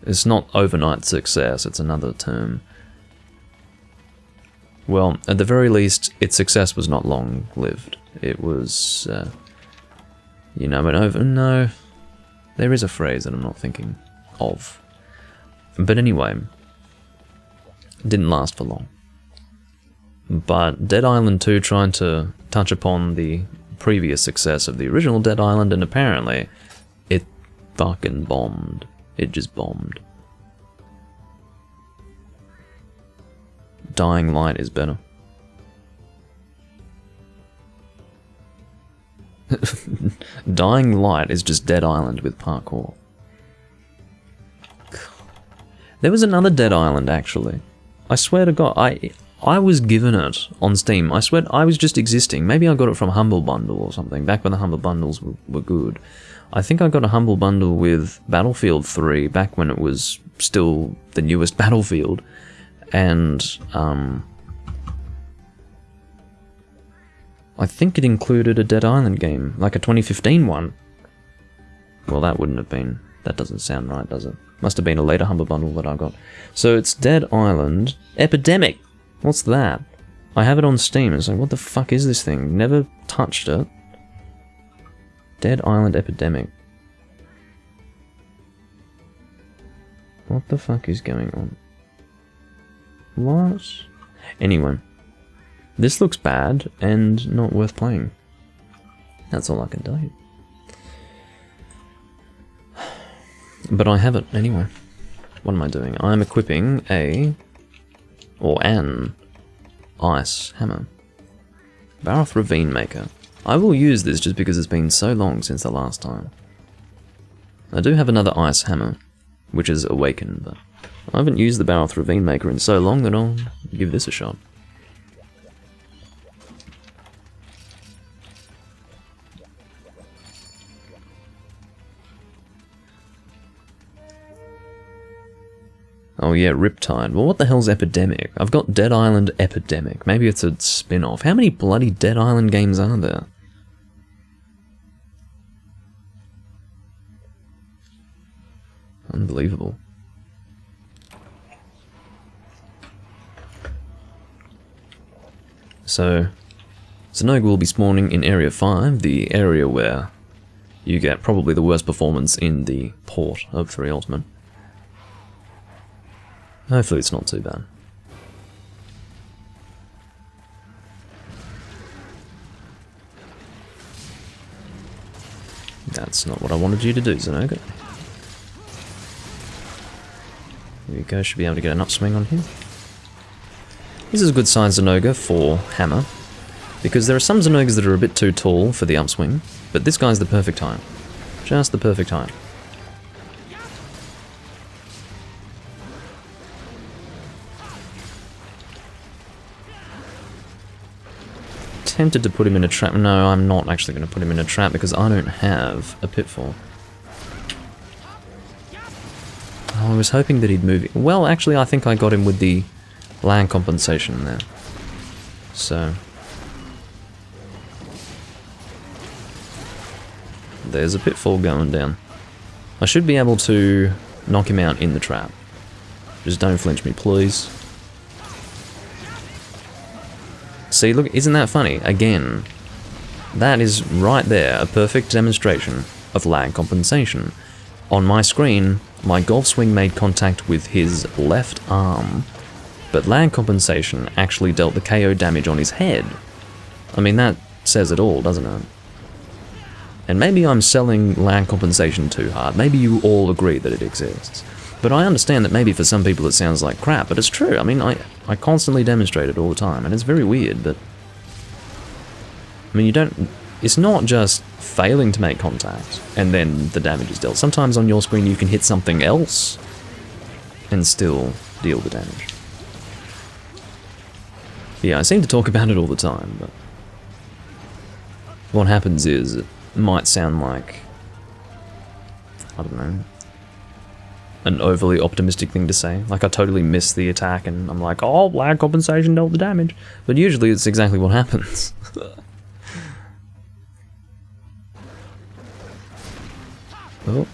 It's not overnight success, it's another term. Well, at the very least, its success was not long-lived. It was, you know, no, there is a phrase that I'm not thinking of. But anyway, it didn't last for long. But Dead Island 2 tried to touch upon the previous success of the original Dead Island, and apparently it fucking bombed. It just bombed. Dying Light is better. Dying Light is just Dead Island with parkour. There was another Dead Island, actually. I swear to God, I was given it on Steam. I swear, I was just existing. Maybe I got it from Humble Bundle or something, back when the Humble Bundles were good. I think I got a Humble Bundle with Battlefield 3, back when it was still the newest Battlefield. And, I think it included a Dead Island game, like a 2015 one. Well, that wouldn't have been... That doesn't sound right, does it? Must have been a later Humble Bundle that I got. So it's Dead Island Epidemic. What's that? I have it on Steam. It's like, what the fuck is this thing? Never touched it. Dead Island Epidemic. What the fuck is going on? What? Anyway. This looks bad and not worth playing. That's all I can tell you. But I have it anyway. What am I doing? I'm equipping an ice hammer. Baroth Ravine Maker. I will use this just because it's been so long since the last time. I do have another ice hammer, which is Awakened, but I haven't used the Baroth Ravine Maker in so long that I'll give this a shot. Oh yeah, Riptide. Well, what the hell's Epidemic? I've got Dead Island Epidemic. Maybe it's a spin-off. How many bloody Dead Island games are there? Unbelievable. So, Zenoga will be spawning in Area 5, the area where you get probably the worst performance in the port of 3 Ultimate. Hopefully it's not too bad. That's not what I wanted you to do, Zenoga. There you go, should be able to get an upswing on here. This is a good size Zenoga for hammer, because there are some Zenogas that are a bit too tall for the upswing, but this guy's the perfect height. Just the perfect height. Tempted to put him in a trap. No, I'm not actually going to put him in a trap because I don't have a pitfall. Oh, I was hoping that he'd move. Well, actually, I think I got him with the land compensation there. So there's a pitfall going down. I should be able to knock him out in the trap. Just don't flinch me, please. See, look, isn't that funny? Again, that is right there, a perfect demonstration of lag compensation. On my screen, my golf swing made contact with his left arm, but lag compensation actually dealt the KO damage on his head. I mean, that says it all, doesn't it? And maybe I'm selling lag compensation too hard. Maybe you all agree that it exists. But I understand that maybe for some people it sounds like crap, but it's true. I mean, I constantly demonstrate it all the time, and it's very weird, but... I mean, you don't... It's not just failing to make contact, and then the damage is dealt. Sometimes on your screen you can hit something else, and still deal the damage. Yeah, I seem to talk about it all the time, but... What happens is, it might sound like... I don't know... an overly optimistic thing to say. Like, I totally miss the attack and I'm like, oh, lag compensation dealt the damage. But usually it's exactly what happens. Oh.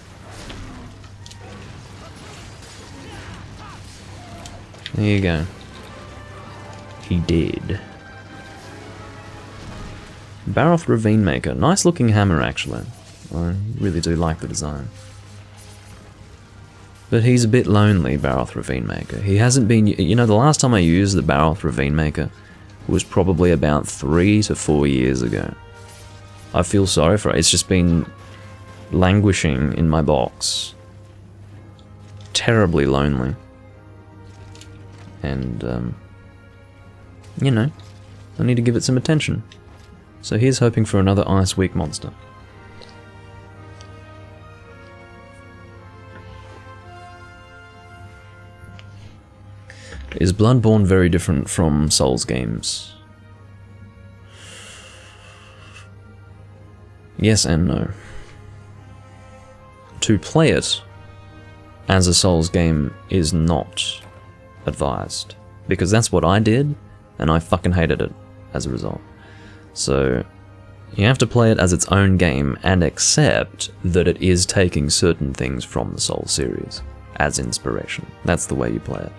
There you go. He did. Baroth Ravine Maker. Nice looking hammer, actually. I really do like the design. But he's a bit lonely, Baroth Ravine Maker. He hasn't been... You know, the last time I used the Baroth Ravine Maker was probably about 3 to 4 years ago. I feel sorry for it. It's just been languishing in my box terribly lonely. And, you know, I need to give it some attention. So here's hoping for another Ice Weak monster. Is Bloodborne very different from Souls games? Yes and no. To play it as a Souls game is not advised, because that's what I did, and I fucking hated it as a result. So you have to play it as its own game and accept that it is taking certain things from the Souls series as inspiration. That's the way you play it.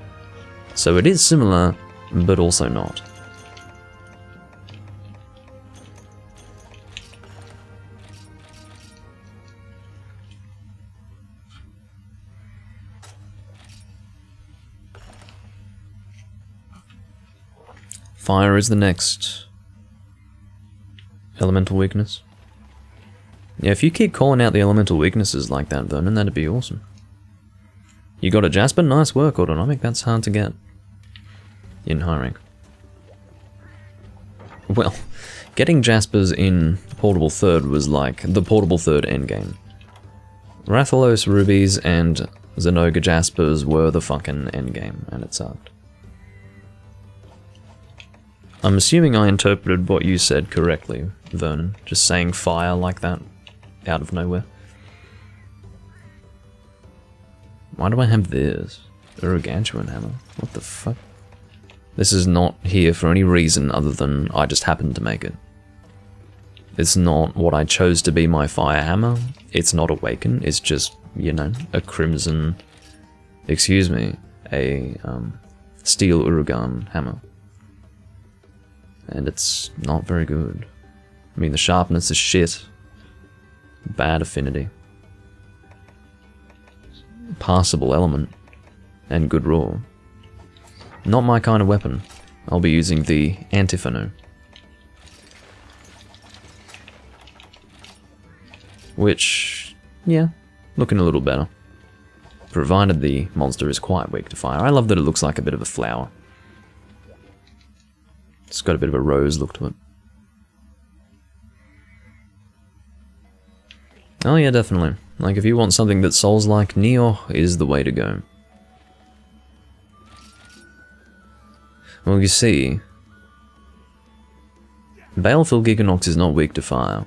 So it is similar, but also not. Fire is the next elemental weakness. Yeah, if you keep calling out the elemental weaknesses like that, Vernon, that'd be awesome. You got a Jasper? Nice work, Autonomic. That's hard to get in high rank. Well, getting Jaspers in Portable Third was like the Portable Third endgame. Rathalos Rubies and Zenoga Jaspers were the fucking endgame, and it sucked. I'm assuming I interpreted what you said correctly, Vernon. Just saying fire like that, out of nowhere. Why do I have this? A Gargantuan hammer? What the fuck? This is not here for any reason other than I just happened to make it. It's not what I chose to be my fire hammer. It's not Awaken. It's just, you know, a crimson... Excuse me. A steel Urugan hammer. And it's not very good. I mean, the sharpness is shit. Bad affinity. Passable element. And good raw. Not my kind of weapon. I'll be using the Antiphonu. Which, yeah, looking a little better. Provided the monster is quite weak to fire. I love that it looks like a bit of a flower. It's got a bit of a rose look to it. Oh yeah, definitely. Like, if you want something that's Souls-like, Neo is the way to go. Well, you see, Baleful Giganox is not weak to fire.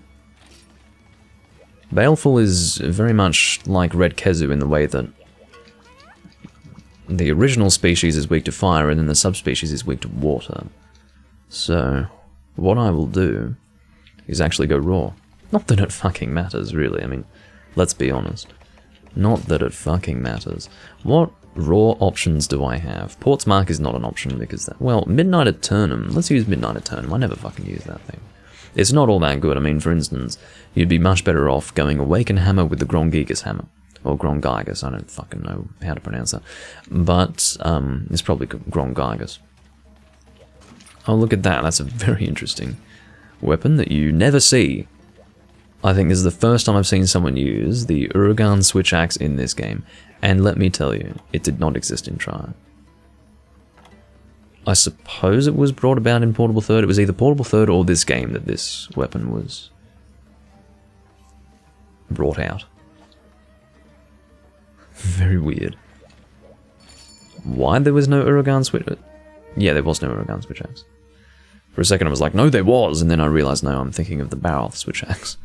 Baleful is very much like Red Kezu in the way that the original species is weak to fire and then the subspecies is weak to water. So, what I will do is actually go raw. Not that it fucking matters, really. I mean, let's be honest. Not that it fucking matters. What raw options do I have? Portsmark is not an option because that... Well, Midnight Eternum. Let's use Midnight Eternum. I never fucking use that thing. It's not all that good. I mean, for instance, you'd be much better off going Awaken Hammer with the Grongigas Hammer. Or Grongigas. I don't fucking know how to pronounce that. But, it's probably Grongigas. Oh, look at that. That's a very interesting weapon that you never see. I think this is the first time I've seen someone use the Urugan Switch Axe in this game. And let me tell you, it did not exist in Triad. I suppose it was brought about in Portable Third. It was either Portable Third or this game that this weapon was brought out. Very weird. Why there was no Urugan Switch... Yeah, there was no Urugan Switch Axe. For a second I was like, no, there was, and then I realized, no, I'm thinking of the Baroth Switch Axe.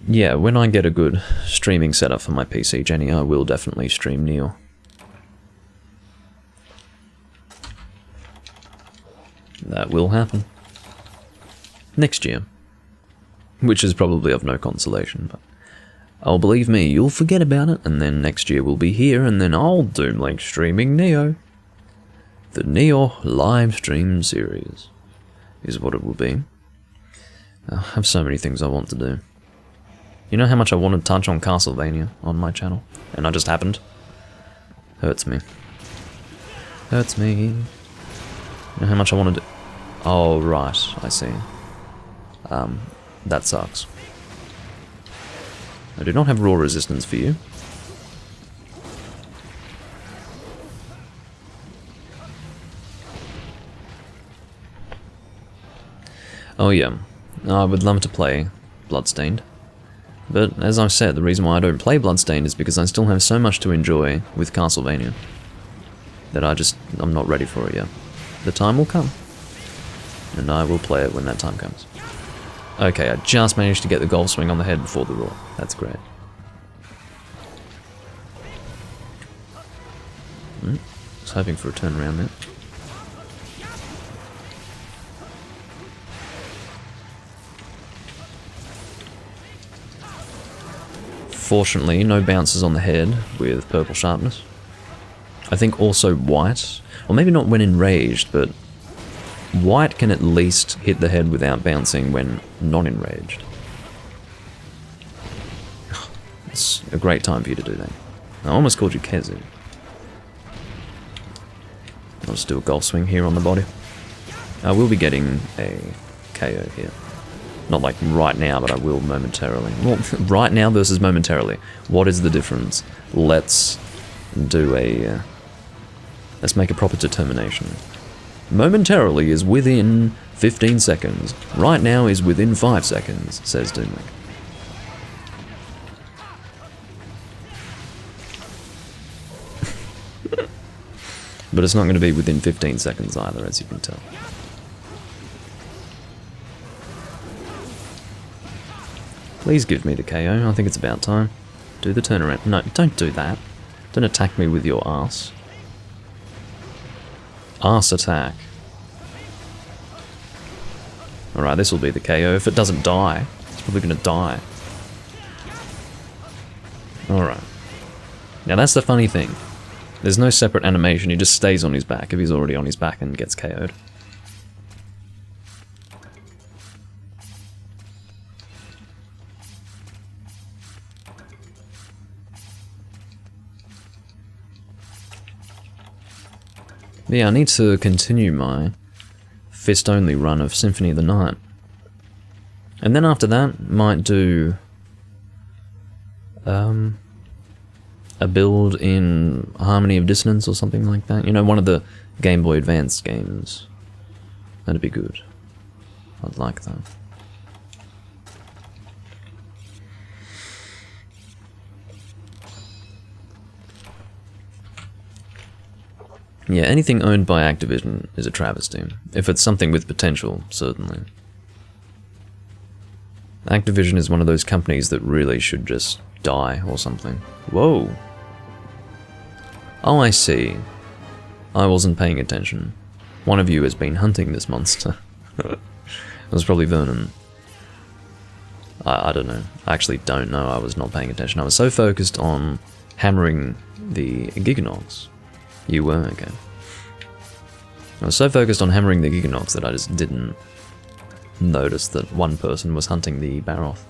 Yeah, when I get a good streaming setup for my PC, Jenny, I will definitely stream Neo. That will happen. Next year. Which is probably of no consolation, but... Oh, believe me, you'll forget about it, and then next year we'll be here, and then I'll do like streaming Neo. The Neo live stream series is what it will be. I have so many things I want to do. You know how much I want to touch on Castlevania on my channel, and I just happened? Hurts me. Hurts me. You know how much I want to do... Oh, right, I see. That sucks. I do not have raw resistance for you. Oh yeah, I would love to play Bloodstained. But as I've said, the reason why I don't play Bloodstained is because I still have so much to enjoy with Castlevania that I'm not ready for it yet. The time will come, and I will play it when that time comes. Okay, I just managed to get the golf swing on the head before the roar. That's great. I was hoping for a turnaround there. Fortunately, no bounces on the head with purple sharpness. I think also white, or maybe not when enraged, but white can at least hit the head without bouncing when not enraged. It's a great time for you to do that. I almost called you Kezu. I'll just do a golf swing here on the body. I will be getting a KO here. Not like right now, but I will momentarily. Well, right now versus momentarily. What is the difference? Let's do a... let's make a proper determination. Momentarily is within 15 seconds. Right now is within 5 seconds, says Doomlink. But it's not going to be within 15 seconds either, as you can tell. Please give me the KO, I think it's about time. Do the turnaround. No, don't do that. Don't attack me with your ass. Ass attack. Alright, this will be the KO. If it doesn't die, it's probably going to die. Alright. Now that's the funny thing. There's no separate animation, he just stays on his back if he's already on his back and gets KO'd. Yeah, I need to continue my fist-only run of Symphony of the Night. And then after that, might do a build in Harmony of Dissonance or something like that. You know, one of the Game Boy Advance games. That'd be good. I'd like that. Yeah, anything owned by Activision is a travesty. If it's something with potential, certainly. Activision is one of those companies that really should just die or something. Whoa! Oh, I see. I wasn't paying attention. One of you has been hunting this monster. It was probably Vernon. I don't know. I actually don't know. I was not paying attention. I was so focused on hammering the Giganogs. You were, okay. I was so focused on hammering the Giganogs that I just didn't notice that one person was hunting the Baroth.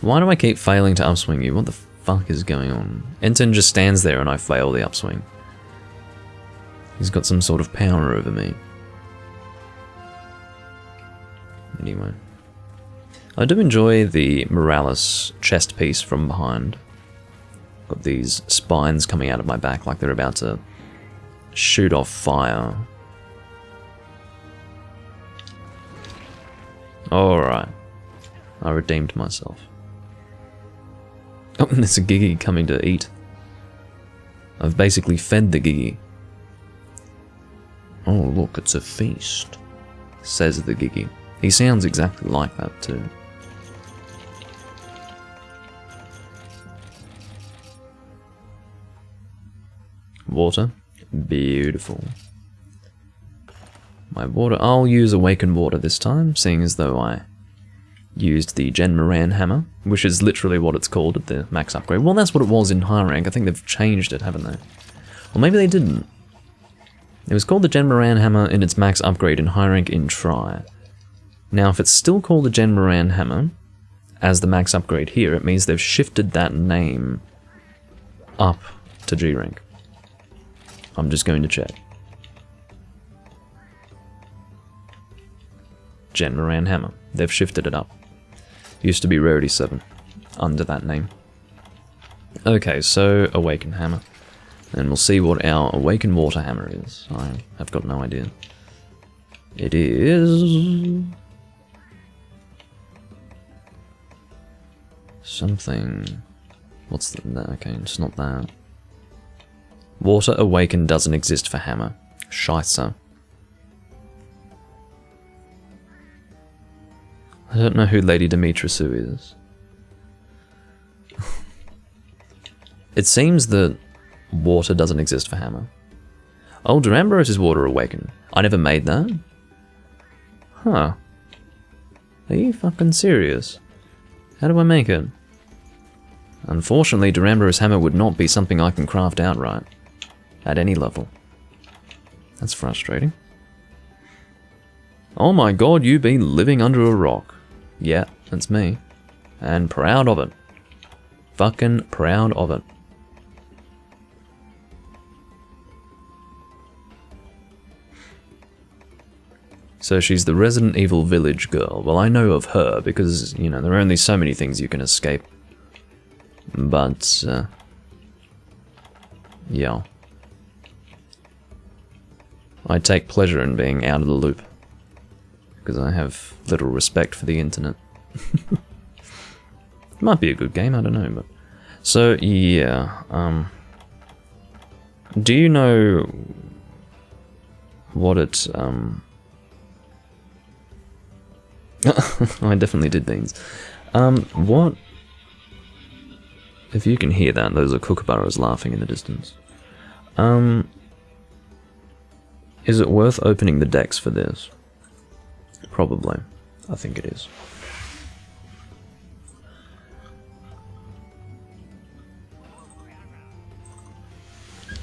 Why do I keep failing to upswing you? What the fuck is going on? Enton just stands there and I fail the upswing. He's got some sort of power over me. Anyway. I do enjoy the Morales chest piece from behind. Got these spines coming out of my back like they're about to shoot off fire. Alright. I redeemed myself. Oh, there's a Gigi coming to eat. I've basically fed the Gigi. Oh look, it's a feast, says the Gigi. He sounds exactly like that too. Water. Beautiful. My water. I'll use Awakened Water this time, seeing as though I used the Gen Moran hammer, which is literally what it's called at the max upgrade. Well, that's what it was in high rank. I think they've changed it, haven't they? Or maybe they didn't. It was called the Gen Moran hammer in its max upgrade in high rank in Tri. Now, if it's still called the Gen Moran hammer as the max upgrade here, it means they've shifted that name up to G rank. I'm just going to check. Gen Moran hammer. They've shifted it up. Used to be Rarity 7, under that name. Okay, so Awaken Hammer. And we'll see what our Awaken Water Hammer is. I have got no idea. It is... something... What's the... okay, it's not that. Water Awaken doesn't exist for hammer. Scheisse. I don't know who Lady Dimitrescu is. It seems that water doesn't exist for hammer. Oh, Duramboros is Water Awaken. I never made that? Huh. Are you fucking serious? How do I make it? Unfortunately, Duramboros hammer would not be something I can craft outright. At any level. That's frustrating. Oh my god, you been living under a rock. Yeah, that's me. And proud of it. Fucking proud of it. So she's the Resident Evil Village girl. Well, I know of her because, you know, there are only so many things you can escape. But, yeah. I take pleasure in being out of the loop. Because I have little respect for the internet. Might be a good game, I don't know, but... So, yeah, do you know what it, I definitely did beans. What... If you can hear that, those are kookaburras laughing in the distance. Is it worth opening the decks for this? Probably. I think it is.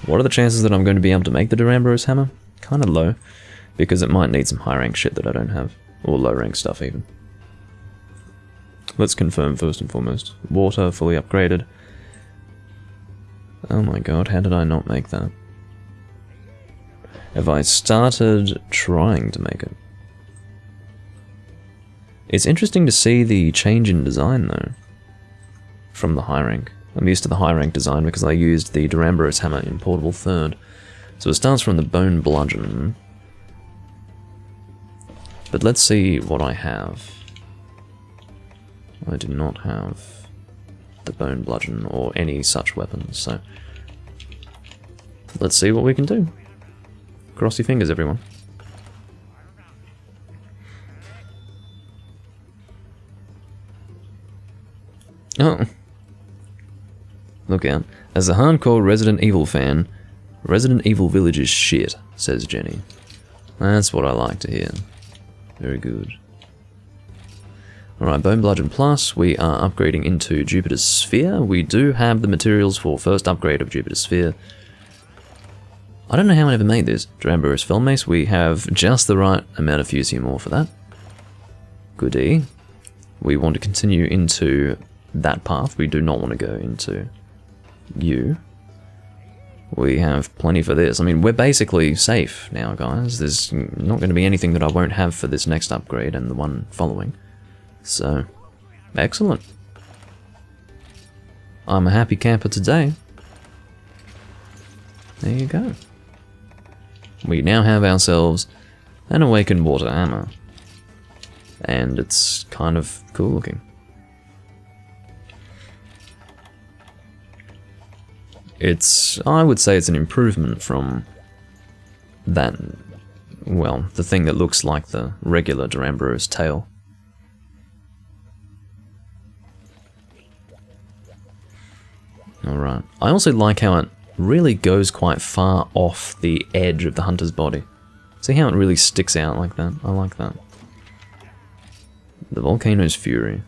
What are the chances that I'm going to be able to make the Duramboros hammer? Kind of low, because it might need some high rank shit that I don't have. Or low rank stuff even. Let's confirm first and foremost. Water, fully upgraded. Oh my god, how did I not make that? Have I started trying to make it? It's interesting to see the change in design though. From the high rank. I'm used to the high rank design because I used the Duramboros hammer in Portable Third. So it starts from the Bone Bludgeon. But let's see what I have. I do not have the Bone Bludgeon or any such weapons, so... Let's see what we can do. Cross your fingers, everyone. Oh. Look out. As a hardcore Resident Evil fan, Resident Evil Village is shit, says Jenny. That's what I like to hear. Very good. Alright, Bone Bludgeon Plus, we are upgrading into Jupiter's Sphere. We do have the materials for first upgrade of Jupiter's Sphere. I don't know how I ever made this. Duramboros Fell Mace, we have just the right amount of fusium ore for that. Goodie. We want to continue into that path. We do not want to go into U. We have plenty for this. I mean, we're basically safe now, guys. There's not going to be anything that I won't have for this next upgrade and the one following. So, excellent. I'm a happy camper today. There you go. We now have ourselves an Awakened Water Hammer. And it's kind of cool looking. I would say it's an improvement from that, well, the thing that looks like the regular Duramboros tail. Alright. I also like how it really goes quite far off the edge of the hunter's body. See how it really sticks out like that? I like that. The Volcano's Fury.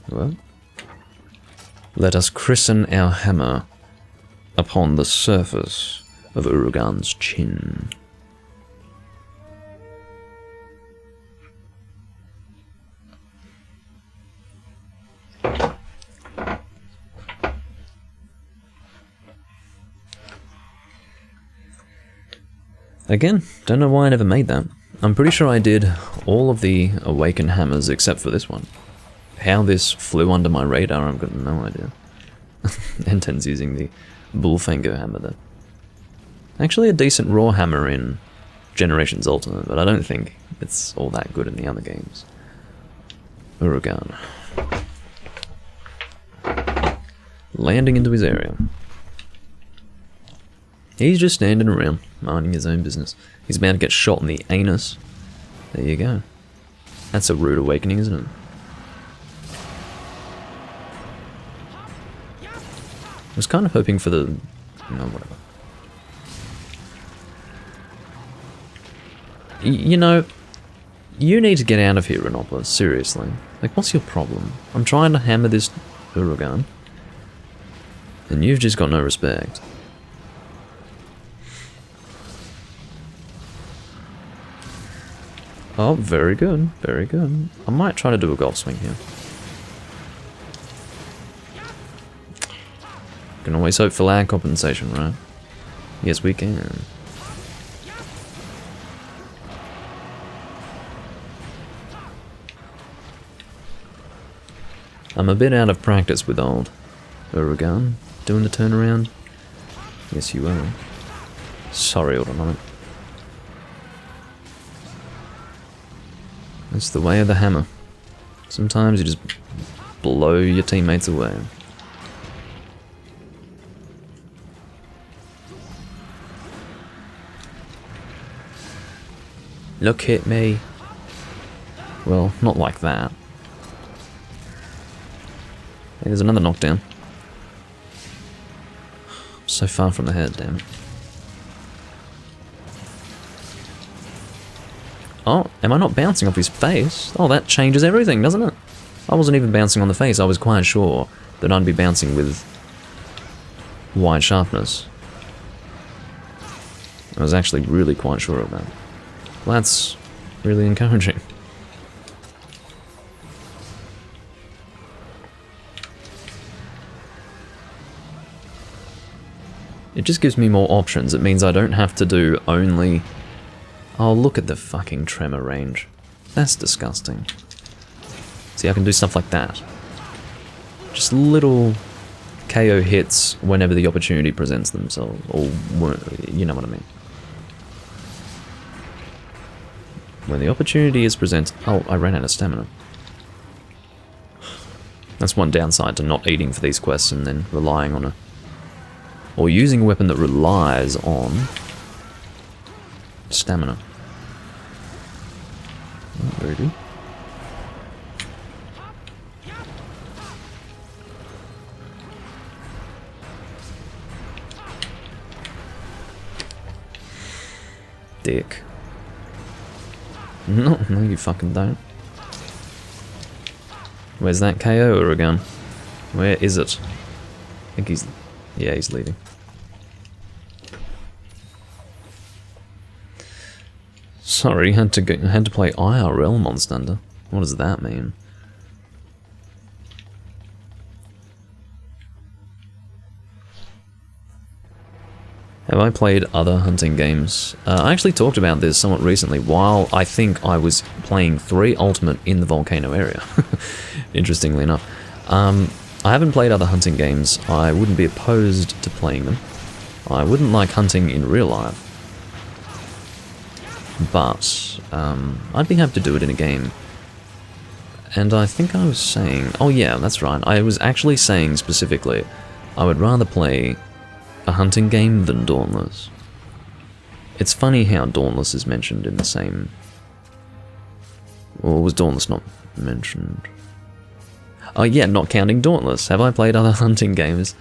Well, let us christen our hammer upon the surface of Urugan's chin. Again, don't know why I never made that. I'm pretty sure I did all of the Awakened hammers except for this one. How this flew under my radar, I've got no idea. N10's using the Bullfango hammer there. Actually a decent raw hammer in Generations Ultimate, but I don't think it's all that good in the other games. Uragan. Landing into his area. He's just standing around, minding his own business. He's about to get shot in the anus. There you go. That's a rude awakening, isn't it? I was kind of hoping for the... no, whatever. You know, you need to get out of here, Renopolis, seriously. Like, what's your problem? I'm trying to hammer this Uragan, and you've just got no respect. Oh, very good, very good. I might try to do a golf swing here. Can always hope for lag compensation, right? Yes, we can. I'm a bit out of practice with old Uragan. Doing the turnaround? Yes, you are. Sorry, Autonomic. It's the way of the hammer. Sometimes you just blow your teammates away. Look at me. Well, not like that. Hey, there's another knockdown. I'm so far from the head, damn it. Oh, am I not bouncing off his face? Oh, that changes everything, doesn't it? I wasn't even bouncing on the face. I was quite sure that I'd be bouncing with wide sharpness. I was actually really quite sure of that. Well, that's really encouraging. It just gives me more options. It means I don't have to do only... Oh, look at the fucking tremor range. That's disgusting. See, I can do stuff like that. Just little KO hits whenever the opportunity presents themselves. Or, you know what I mean. When the opportunity is presented... Oh, I ran out of stamina. That's one downside to not eating for these quests and then relying on a... or using a weapon that relies on stamina. Oh, very good. Dick. No, no you fucking don't. Where's that KO Uragan? Where is it? I think he's... yeah, he's leaving. Sorry, had to play IRL Monstander. What does that mean? Have I played other hunting games? I actually talked about this somewhat recently while I think I was playing 3 Ultimate in the volcano area. Interestingly enough. I haven't played other hunting games. I wouldn't be opposed to playing them. I wouldn't like hunting in real life. But I'd be happy to do it in a game. And I think I was saying... oh yeah, that's right. I was actually saying specifically I would rather play a hunting game than Dauntless. It's funny how Dauntless is mentioned in the same... or was Dauntless not mentioned? Oh yeah, not counting Dauntless. Have I played other hunting games?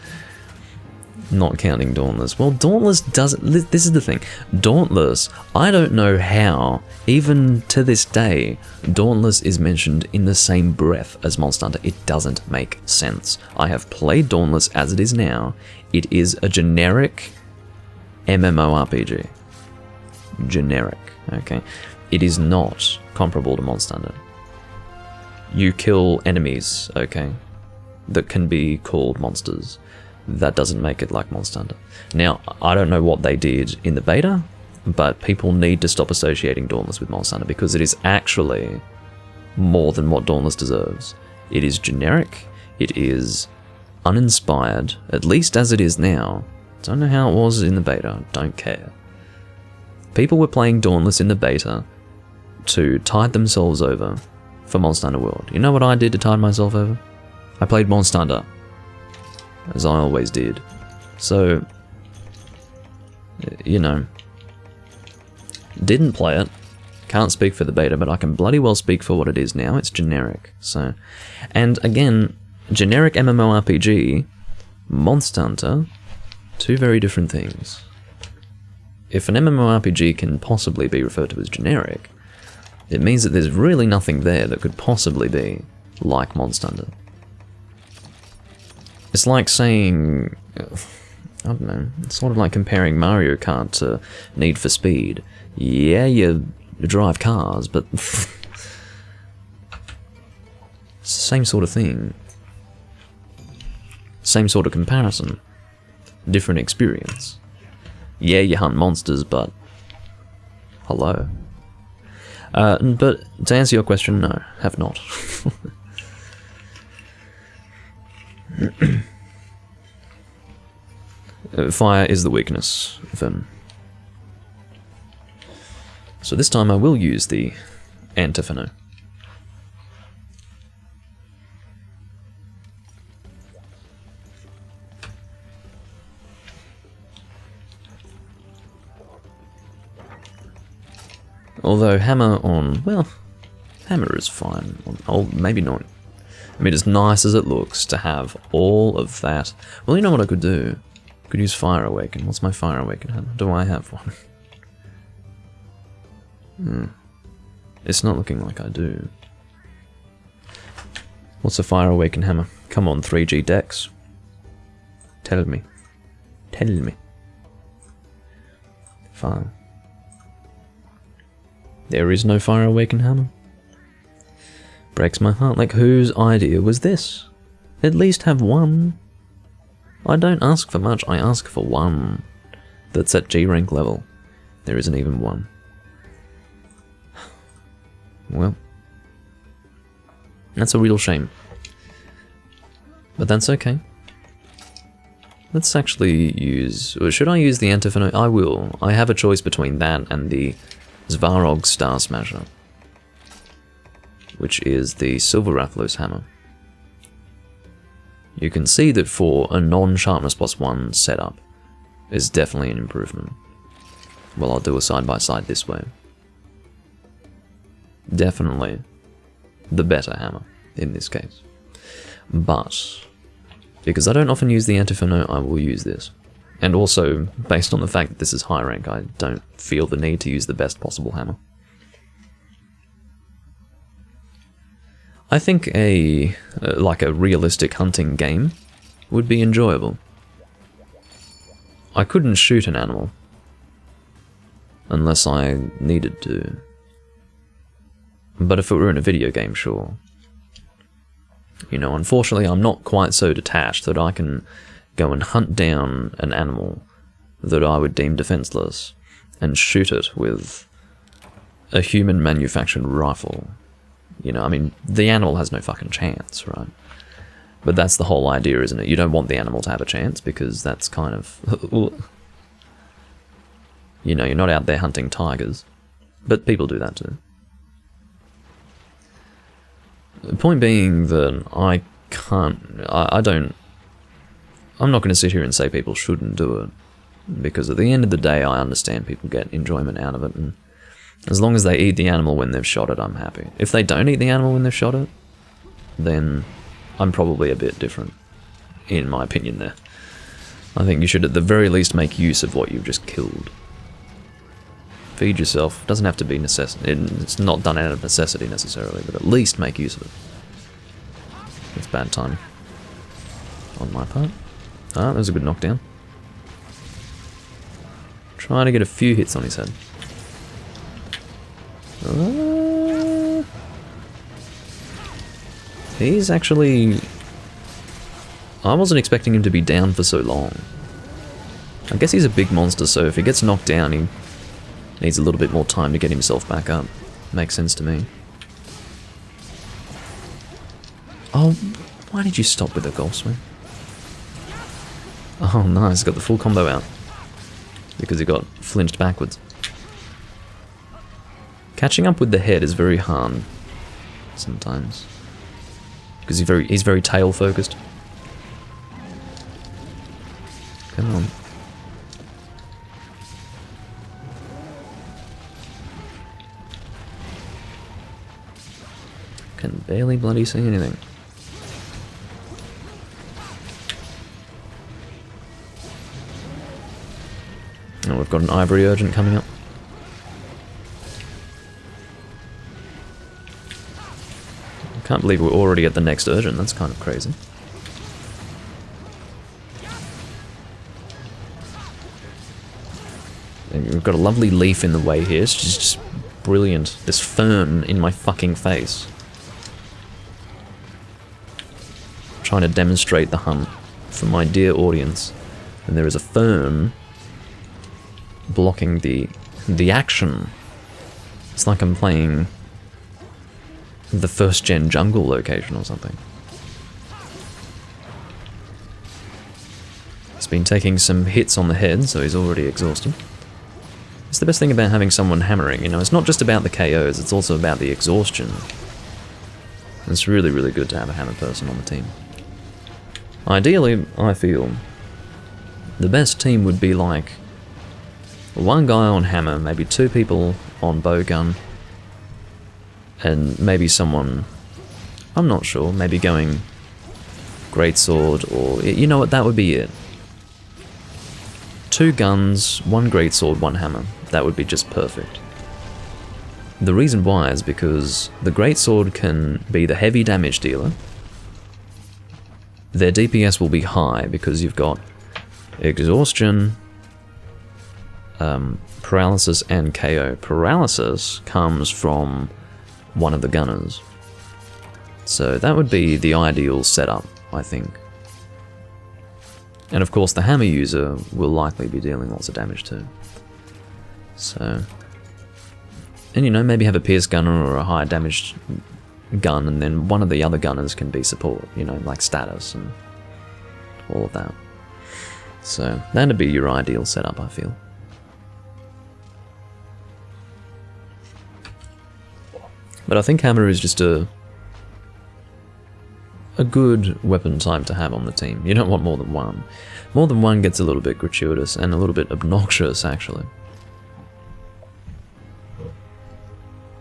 Not counting Dauntless. Well, Dauntless doesn't... this is the thing. Dauntless, I don't know how, even to this day, Dauntless is mentioned in the same breath as Monster Hunter. It doesn't make sense. I have played Dauntless as it is now. It is a generic MMORPG. Generic, okay? It is not comparable to Monster Hunter. You kill enemies, okay, that can be called monsters. That doesn't make it like Monster Hunter. Now, I don't know what they did in the beta. but people need to stop associating Dauntless with Monster Hunter because it is actually more than what Dauntless deserves. It is generic, it is uninspired, at least as it is now. Don't know how it was in the beta, don't care. People were playing Dauntless in the beta to tide themselves over for Monster Hunter World. You know what I did to tide myself over? I played Monster Hunter, as I always did. So, you know, didn't play it, can't speak for the beta, but I can bloody well speak for what it is now. It's generic. So, and again, generic MMORPG, Monster Hunter, two very different things. If an MMORPG can possibly be referred to as generic, it means that there's really nothing there that could possibly be like Monster Hunter. It's like saying, I don't know, it's sort of like comparing Mario Kart to Need for Speed. Yeah, you drive cars, but it's the same sort of thing. Same sort of comparison. Different experience. Yeah, you hunt monsters, but hello. But to answer your question, no, have not. Fire is the weakness, then. So this time I will use the Antiphano. Although hammer on, well, hammer is fine. Oh, maybe not. I mean, as nice as it looks to have all of that. Well, you know what I could do? I could use Fire Awaken. What's my Fire Awaken hammer? Do I have one? It's not looking like I do. What's a Fire Awaken hammer? Come on, 3G Dex. Tell me. Tell me. Fire. There is no Fire Awaken hammer. Breaks my heart. Like, whose idea was this? At least have one. I don't ask for much, I ask for one. That's at G rank level. There isn't even one. Well, that's a real shame. But that's okay. Let's actually use... Or should I use the Antiphano? I will. I have a choice between that and the Svarog Star Smasher, which is the Silver Rathalos hammer. You can see that for a non-sharpness +1 setup is definitely an improvement. Well, I'll do a side-by-side this way. Definitely the better hammer in this case. But, because I don't often use the Antiphano, I will use this. And also, based on the fact that this is high rank, I don't feel the need to use the best possible hammer. I think like a realistic hunting game would be enjoyable. I couldn't shoot an animal unless I needed to. But if it were in a video game, sure. You know, unfortunately I'm not quite so detached that I can go and hunt down an animal that I would deem defenseless and shoot it with a human manufactured rifle. You know, I mean, the animal has no fucking chance, right? But that's the whole idea, isn't it? You don't want the animal to have a chance because that's kind of... you know, you're not out there hunting tigers. But people do that too. The point being that I can't... I don't... I'm not going to sit here and say people shouldn't do it. Because at the end of the day, I understand people get enjoyment out of it, and as long as they eat the animal when they've shot it, I'm happy. If they don't eat the animal when they've shot it, then I'm probably a bit different, in my opinion there. I think you should at the very least make use of what you've just killed. Feed yourself. It doesn't have to be necessity. It's not done out of necessity necessarily, but at least make use of it. It's bad timing on my part. Ah, that was a good knockdown. Trying to get a few hits on his head. He's actually... I wasn't expecting him to be down for so long. I guess he's a big monster, so if he gets knocked down, he Needs a little bit more time to get himself back up. Makes sense to me. Oh, why did you stop with the golf swing? Oh, nice. Got the full combo out. Because he got flinched backwards. Catching up with the head is very hard. Sometimes. Because he's very tail focused. Come on. Can barely bloody see anything. Oh, we've got an ivory urgent coming up. I can't believe we're already at the next urgent, that's kind of crazy. And we've got a lovely leaf in the way here, it's just brilliant. This fern in my fucking face. Trying to demonstrate the hunt for my dear audience. And there is a fern blocking the action. It's like I'm playing the first gen jungle location or something. He's been taking some hits on the head, so he's already exhausted. It's the best thing about having someone hammering, you know, it's not just about the KOs, it's also about the exhaustion. It's really, really good to have a hammer person on the team. Ideally, I feel the best team would be like one guy on hammer, maybe two people on bowgun, and maybe someone, I'm not sure, maybe going greatsword, or, you know what, that would be it. Two guns, one greatsword, one hammer. That would be just perfect. The reason why is because the greatsword can be the heavy damage dealer. Their DPS will be high because you've got exhaustion, paralysis and KO. Paralysis comes from one of the gunners. So that would be the ideal setup, I think. And of course the hammer user will likely be dealing lots of damage too. So, and you know, maybe have a pierce gunner or a high damaged gun, and then one of the other gunners can be support, you know, like status and all of that. So that'd be your ideal setup, I feel. But I think hammer is just a good weapon type to have on the team. You don't want more than one. More than one gets a little bit gratuitous and a little bit obnoxious, actually.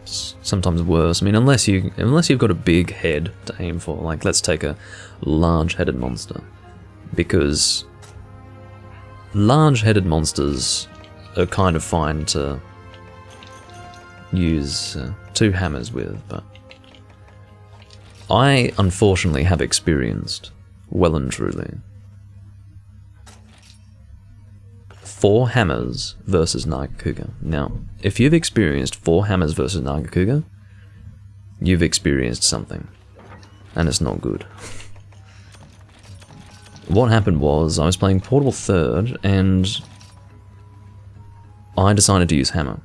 It's sometimes worse. I mean, unless you've got a big head to aim for. Like, let's take a large-headed monster, because large-headed monsters are kind of fine to use two hammers with, but I unfortunately have experienced, well and truly, 4 hammers versus Nagakuga. Now, if you've experienced 4 hammers versus Nagakuga, you've experienced something, and it's not good. What happened was, I was playing Portable Third, and I decided to use hammer.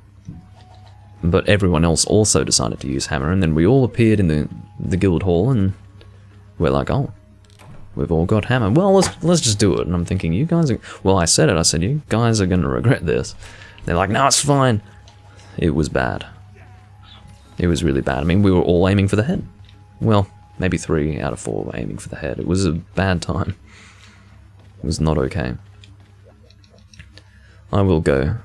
But everyone else also decided to use hammer, and then we all appeared in the guild hall, and we're like, oh, we've all got hammer. Well, let's just do it. And I'm thinking, you guys are... Well, I said, you guys are going to regret this. They're like, no, it's fine. It was bad. It was really bad. I mean, we were all aiming for the head. Well, maybe 3 out of 4 were aiming for the head. It was a bad time. It was not okay. I will go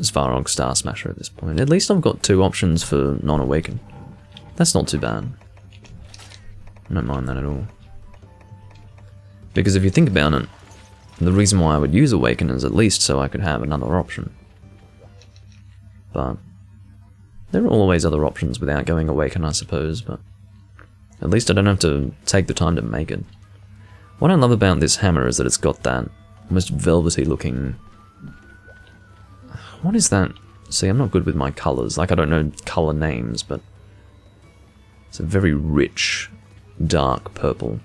Svarog Star Smasher at this point. At least I've got 2 options for non-awaken. That's not too bad. I don't mind that at all. Because if you think about it, the reason why I would use awaken is at least so I could have another option. But there are always other options without going awaken, I suppose, but at least I don't have to take the time to make it. What I love about this hammer is that it's got that almost velvety looking... What is that? See, I'm not good with my colours. Like, I don't know colour names, but it's a very rich, dark purple.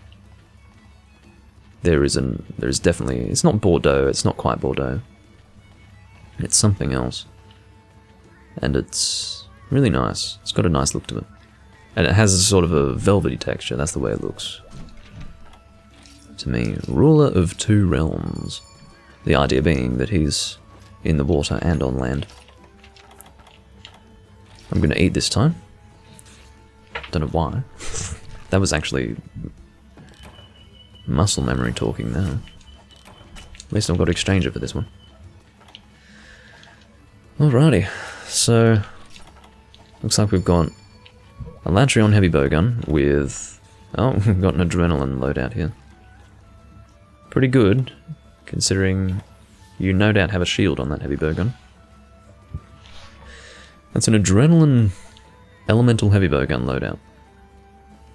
There's definitely... It's not Bordeaux, it's not quite Bordeaux. It's something else. and it's really nice. It's got a nice look to it. And it has a sort of a velvety texture, that's the way it looks. To me, ruler of 2 realms. The idea being that he's in the water and on land. I'm gonna eat this time. Don't know why. That was actually muscle memory talking there. At least I've got to exchange it for this one. Alrighty, so looks like we've got a Latreon heavy bowgun with... oh, we've got an adrenaline loadout here. Pretty good, considering you no doubt have a shield on that heavy bowgun. That's an adrenaline elemental heavy bowgun loadout.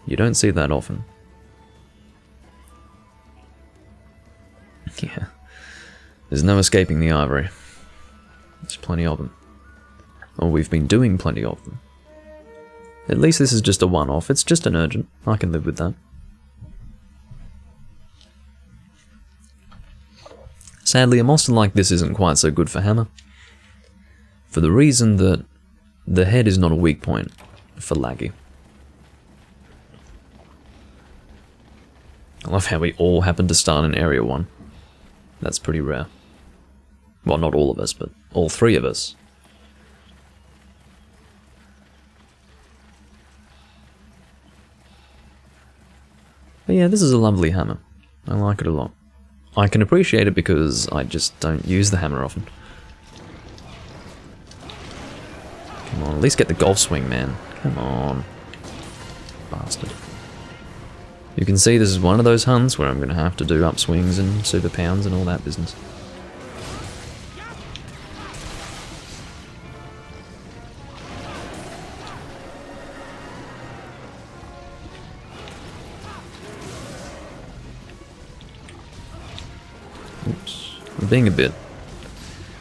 You don't see that often. Yeah. There's no escaping the ivory. There's plenty of them. Or we've been doing plenty of them. At least this is just a one-off. It's just an urgent. I can live with that. Sadly, a monster like this isn't quite so good for hammer. For the reason that the head is not a weak point for laggy. I love how we all happen to start in Area 1. That's pretty rare. Well, not all of us, but all 3 of us. But yeah, this is a lovely hammer. I like it a lot. I can appreciate it because I just don't use the hammer often. Come on, at least get the golf swing, man. Come on. Bastard. You can see this is one of those hunts where I'm going to have to do upswings and super pounds and all that business. Oops. I'm being a bit...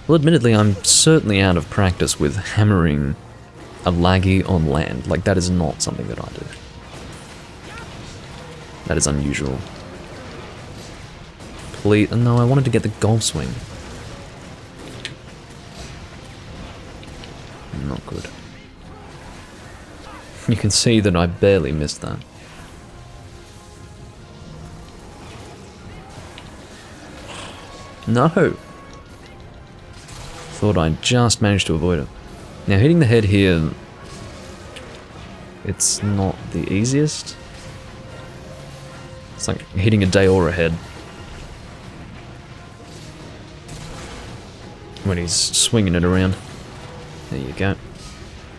well, admittedly, I'm certainly out of practice with hammering a laggy on land. Like, that is not something that I do. That is unusual. Please... no, I wanted to get the golf swing. Not good. You can see that I barely missed that. No! Thought I just managed to avoid it. Now, hitting the head here... it's not the easiest. It's like hitting a Daora head. When he's swinging it around. There you go.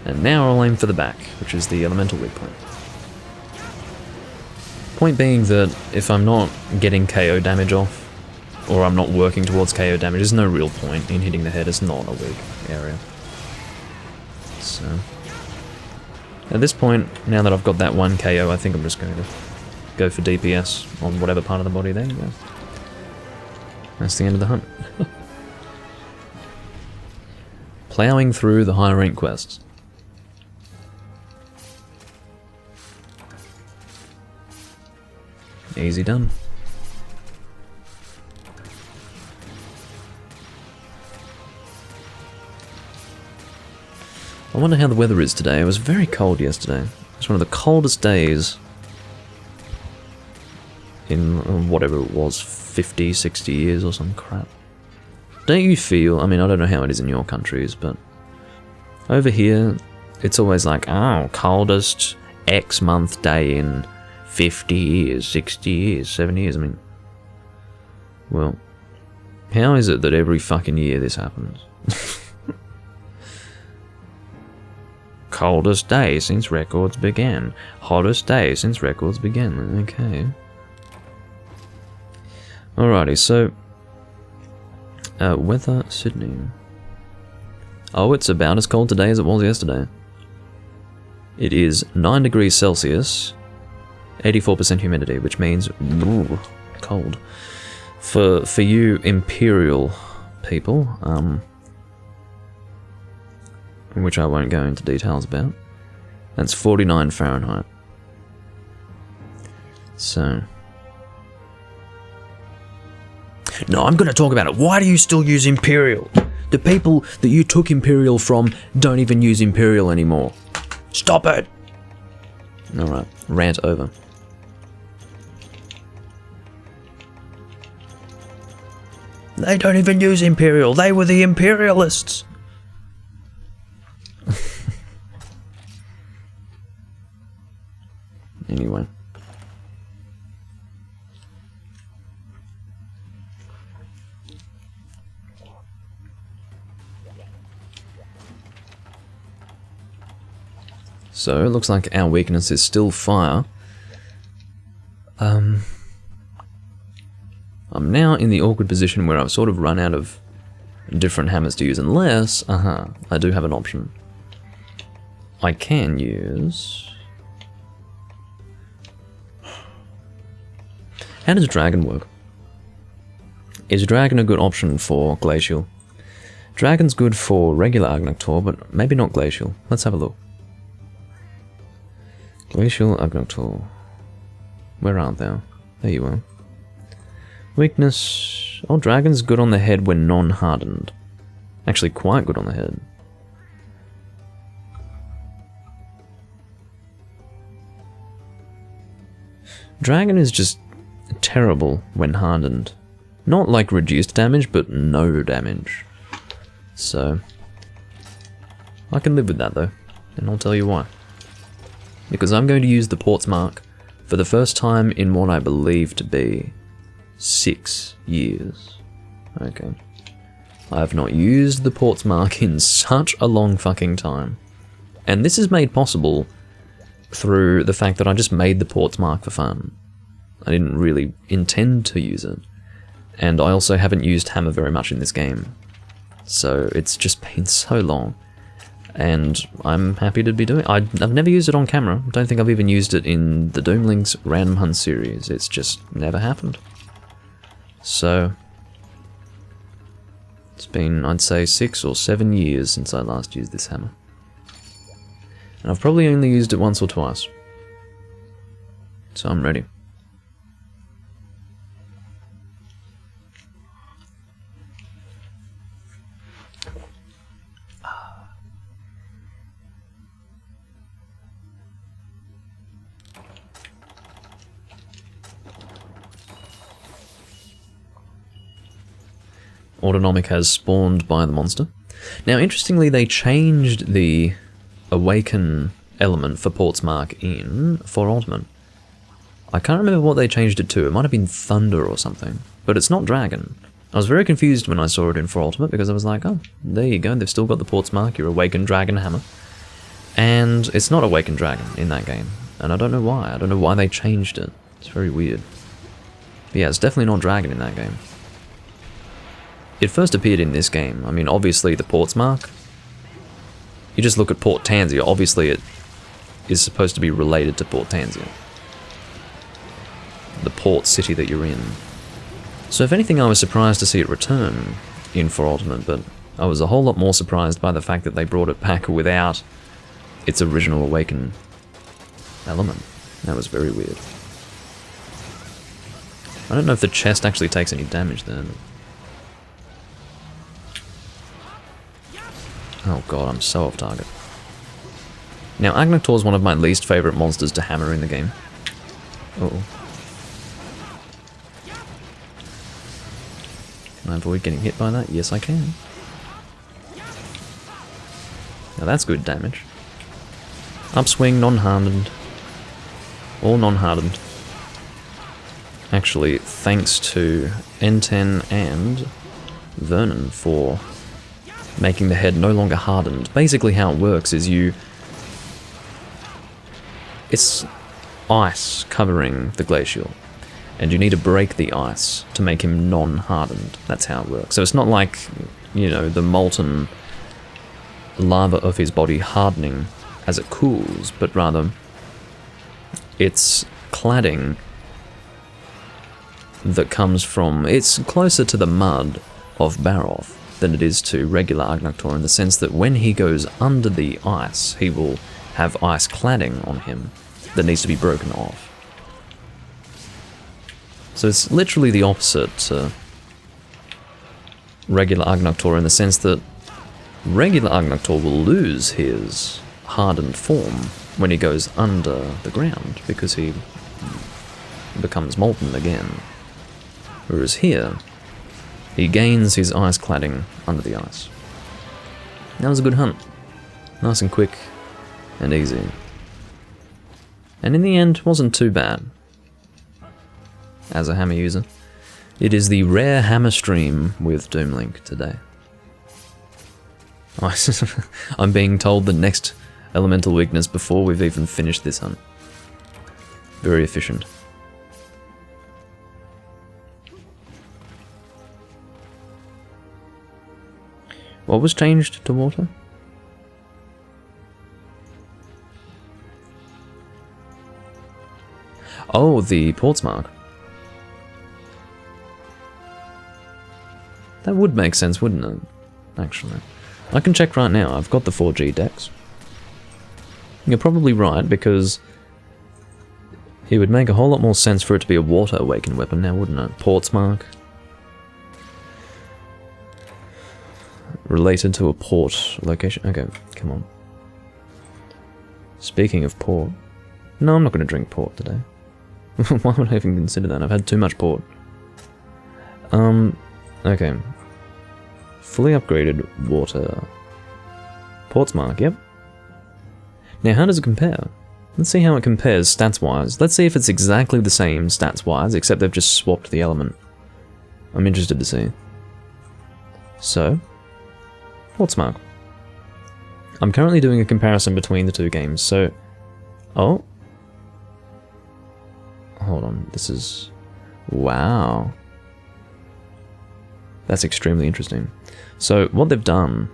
And now I'll aim for the back, which is the elemental weak point. Point being that if I'm not getting KO damage off, or I'm not working towards KO damage, there's no real point in hitting the head. It's not a weak area. So... at this point, now that I've got that 1 KO, I think I'm just going to go for DPS on whatever part of the body. There you go. That's the end of the hunt. Ploughing through the high rank quests. Easy done. I wonder how the weather is today. It was very cold yesterday. It was one of the coldest days in whatever it was, 50, 60 years or some crap. Don't you feel, I mean, I don't know how it is in your countries, but over here, it's always like, oh, coldest X month day in 50 years, 60 years, 70 years. I mean, well, how is it that every fucking year this happens? Coldest day since records began. Hottest day since records began. Okay. Alrighty, so... weather, Sydney. Oh, it's about as cold today as it was yesterday. It is 9 degrees Celsius, 84% humidity, which means... ooh, cold. For you Imperial people, which I won't go into details about, that's 49 Fahrenheit. So... no, I'm going to talk about it. Why do you still use Imperial? The people that you took Imperial from don't even use Imperial anymore. Stop it! Alright, rant over. They don't even use Imperial, they were the Imperialists! Anyway. So, it looks like our weakness is still fire. I'm now in the awkward position where I've sort of run out of different hammers to use, unless, I do have an option. I can use... How does Dragon work? Is Dragon a good option for Glacial? Dragon's good for regular Agnaktor, but maybe not Glacial. Let's have a look. Glacial Agnaktor. Where art thou? There you are. Weakness... Oh, Dragon's good on the head when non-hardened. Actually, quite good on the head. Dragon is just terrible when hardened. Not like reduced damage, but no damage. So... I can live with that though, and I'll tell you why. Because I'm going to use the Port's Mark for the first time in what I believe to be 6 years. Okay. I have not used the Port's Mark in such a long fucking time. And this is made possible through the fact that I just made the Port's Mark for fun. I didn't really intend to use it. And I also haven't used hammer very much in this game. So it's just been so long. And I'm happy to be doing it. I've never used it on camera. I don't think I've even used it in the Doomlings Random Hunt series. It's just never happened. So... It's been, I'd say, 6 or 7 years since I last used this hammer. And I've probably only used it once or twice. So I'm ready. Autonomic has spawned by the monster. Now, interestingly, they changed the Awaken element for Port's Mark in For Ultimate. I can't remember what they changed it to. It might have been Thunder or something. But it's not Dragon. I was very confused when I saw it in For Ultimate because I was like, oh, there you go. They've still got the Port's Mark, your Awaken Dragon hammer. And it's not Awaken Dragon in that game. And I don't know why. I don't know why they changed it. It's very weird. But yeah, it's definitely not Dragon in that game. It first appeared in this game. I mean, obviously the Port's Mark. You just look at Port Tanzia. Obviously it is supposed to be related to Port Tanzia. The port city that you're in. So if anything, I was surprised to see it return in For Ultimate, but I was a whole lot more surprised by the fact that they brought it back without its original Awaken element. That was very weird. I don't know if the chest actually takes any damage then. Oh god, I'm so off target. Now, Agnaktor is one of my least favourite monsters to hammer in the game. Uh-oh. Can I avoid getting hit by that? Yes, I can. Now that's good damage. Upswing, non-hardened. Or non-hardened. Actually, thanks to N10 and Vernon for making the head no longer hardened. Basically how it works is it's ice covering the glacial, and you need to break the ice to make him non-hardened. That's how it works. So it's not like, you know, the molten lava of his body hardening as it cools, but rather it's cladding that comes from... It's closer to the mud of Baroth than it is to regular Agnaktor, in the sense that when he goes under the ice, he will have ice cladding on him that needs to be broken off. So it's literally the opposite to regular Agnoctor in the sense that regular Agnoctor will lose his hardened form when he goes under the ground, because he becomes molten again. Whereas here, he gains his ice cladding under the ice. That was a good hunt. Nice and quick and easy. And in the end, wasn't too bad. As a hammer user. It is the rare hammer stream with Doomlink today. I'm being told the next elemental weakness before we've even finished this hunt. Very efficient. What was changed to water? Oh, the Portsmark. That would make sense, wouldn't it? Actually. I can check right now. I've got the 4G decks. You're probably right, because it would make a whole lot more sense for it to be a water awakened weapon now, wouldn't it? Portsmark. Related to a port location. Okay, come on. Speaking of port. No, I'm not going to drink port today. Why would I even consider that? I've had too much port. Okay. Fully upgraded water. Portsmark, yep. Now, how does it compare? Let's see how it compares stats-wise. Let's see if it's exactly the same stats-wise, except they've just swapped the element. I'm interested to see. So, Portsmark. I'm currently doing a comparison between the two games, so... Oh. Hold on, this is... Wow. That's extremely interesting. So, what they've done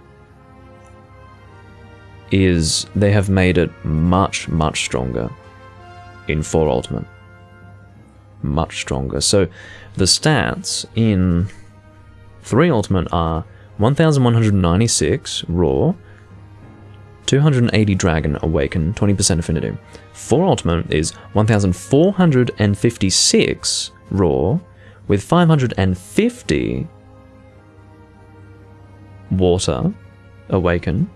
is they have made it much, much stronger in 4 Ultimate. Much stronger. So, the stats in 3 Ultimate are 1196 Raw, 280 Dragon Awaken, 20% Affinity. 4 Ultimate is 1456 Raw, with 550 Water Awaken.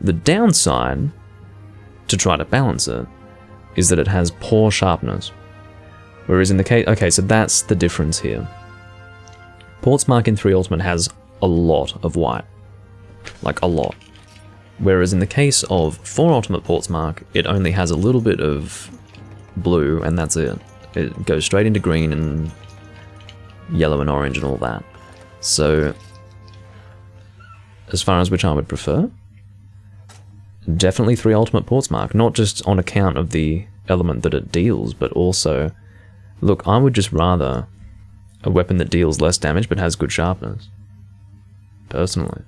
The downside, to try to balance it, is that it has poor sharpness. Whereas in the case... Okay, so that's the difference here. Portsmark in 3 Ultimate has a lot of white. Like, a lot. Whereas in the case of 4 Ultimate Portsmark, it only has a little bit of blue, and that's it. It goes straight into green and yellow and orange and all that. So, as far as which I would prefer, definitely 3 Ultimate Portsmark, not just on account of the element that it deals, but also, look, I would just rather a weapon that deals less damage but has good sharpness. Personally.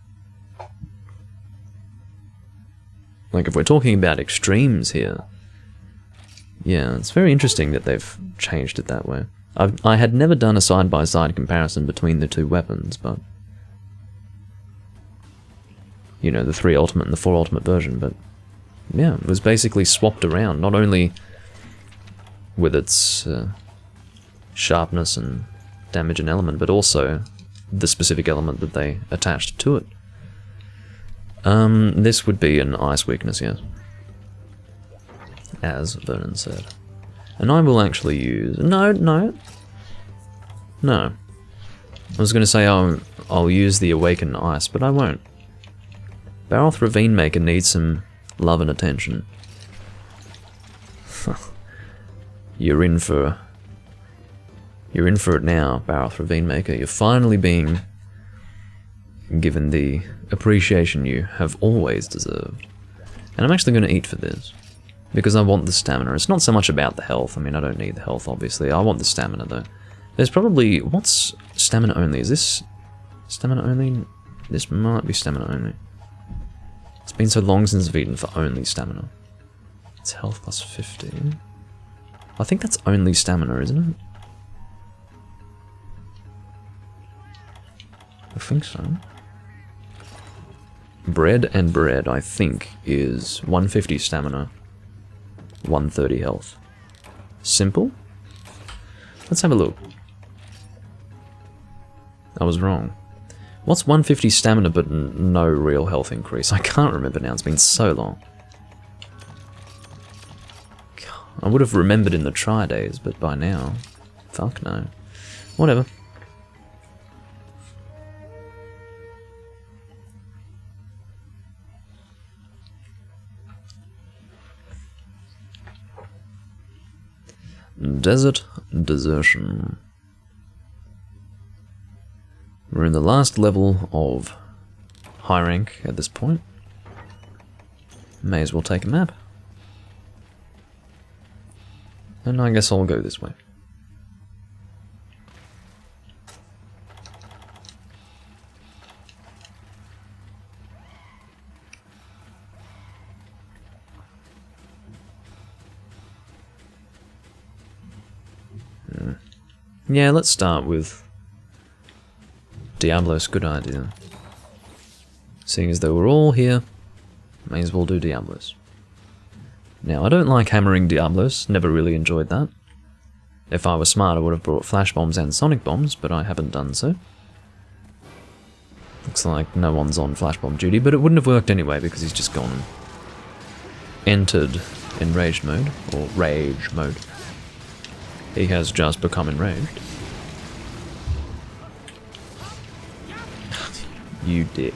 Like, if we're talking about extremes here, yeah, it's very interesting that they've changed it that way. I had never done a side-by-side comparison between the two weapons, but... You know, the 3 Ultimate and the 4 Ultimate version, but... Yeah, it was basically swapped around, not only with its sharpness and damage and element, but also the specific element that they attached to it. This would be an ice weakness, yes. As Vernon said. And I will actually use... No. I was going to say I'll use the Awakened Ice, but I won't. Baroth Ravine Maker needs some love and attention. You're in for it now, Baroth Ravine Maker. You're finally being given the appreciation you have always deserved. And I'm actually going to eat for this, because I want the stamina. It's not so much about the health. I mean, I don't need the health, obviously. I want the stamina, though. There's probably... What's stamina only? Is this stamina only? This might be stamina only. It's been so long since I've eaten for only stamina. It's health plus 50. I think that's only stamina, isn't it? I think so. Bread and bread, I think, is 150 stamina, 130 health. Simple? Let's have a look. I was wrong. What's 150 stamina but no real health increase? I can't remember now, it's been so long. I would have remembered in the try days, but by now, fuck no. Whatever. Desert desertion. We're in the last level of high rank at this point. May as well take a map. And I guess I'll go this way. Yeah, let's start with Diablos. Good idea. Seeing as though we're all here, may as well do Diablos. Now, I don't like hammering Diablos, never really enjoyed that. If I was smart, I would have brought flash bombs and sonic bombs, but I haven't done so. Looks like no one's on flash bomb duty, but it wouldn't have worked anyway because he's just gone and entered enraged mode, or rage mode. He has just become enraged. You dick.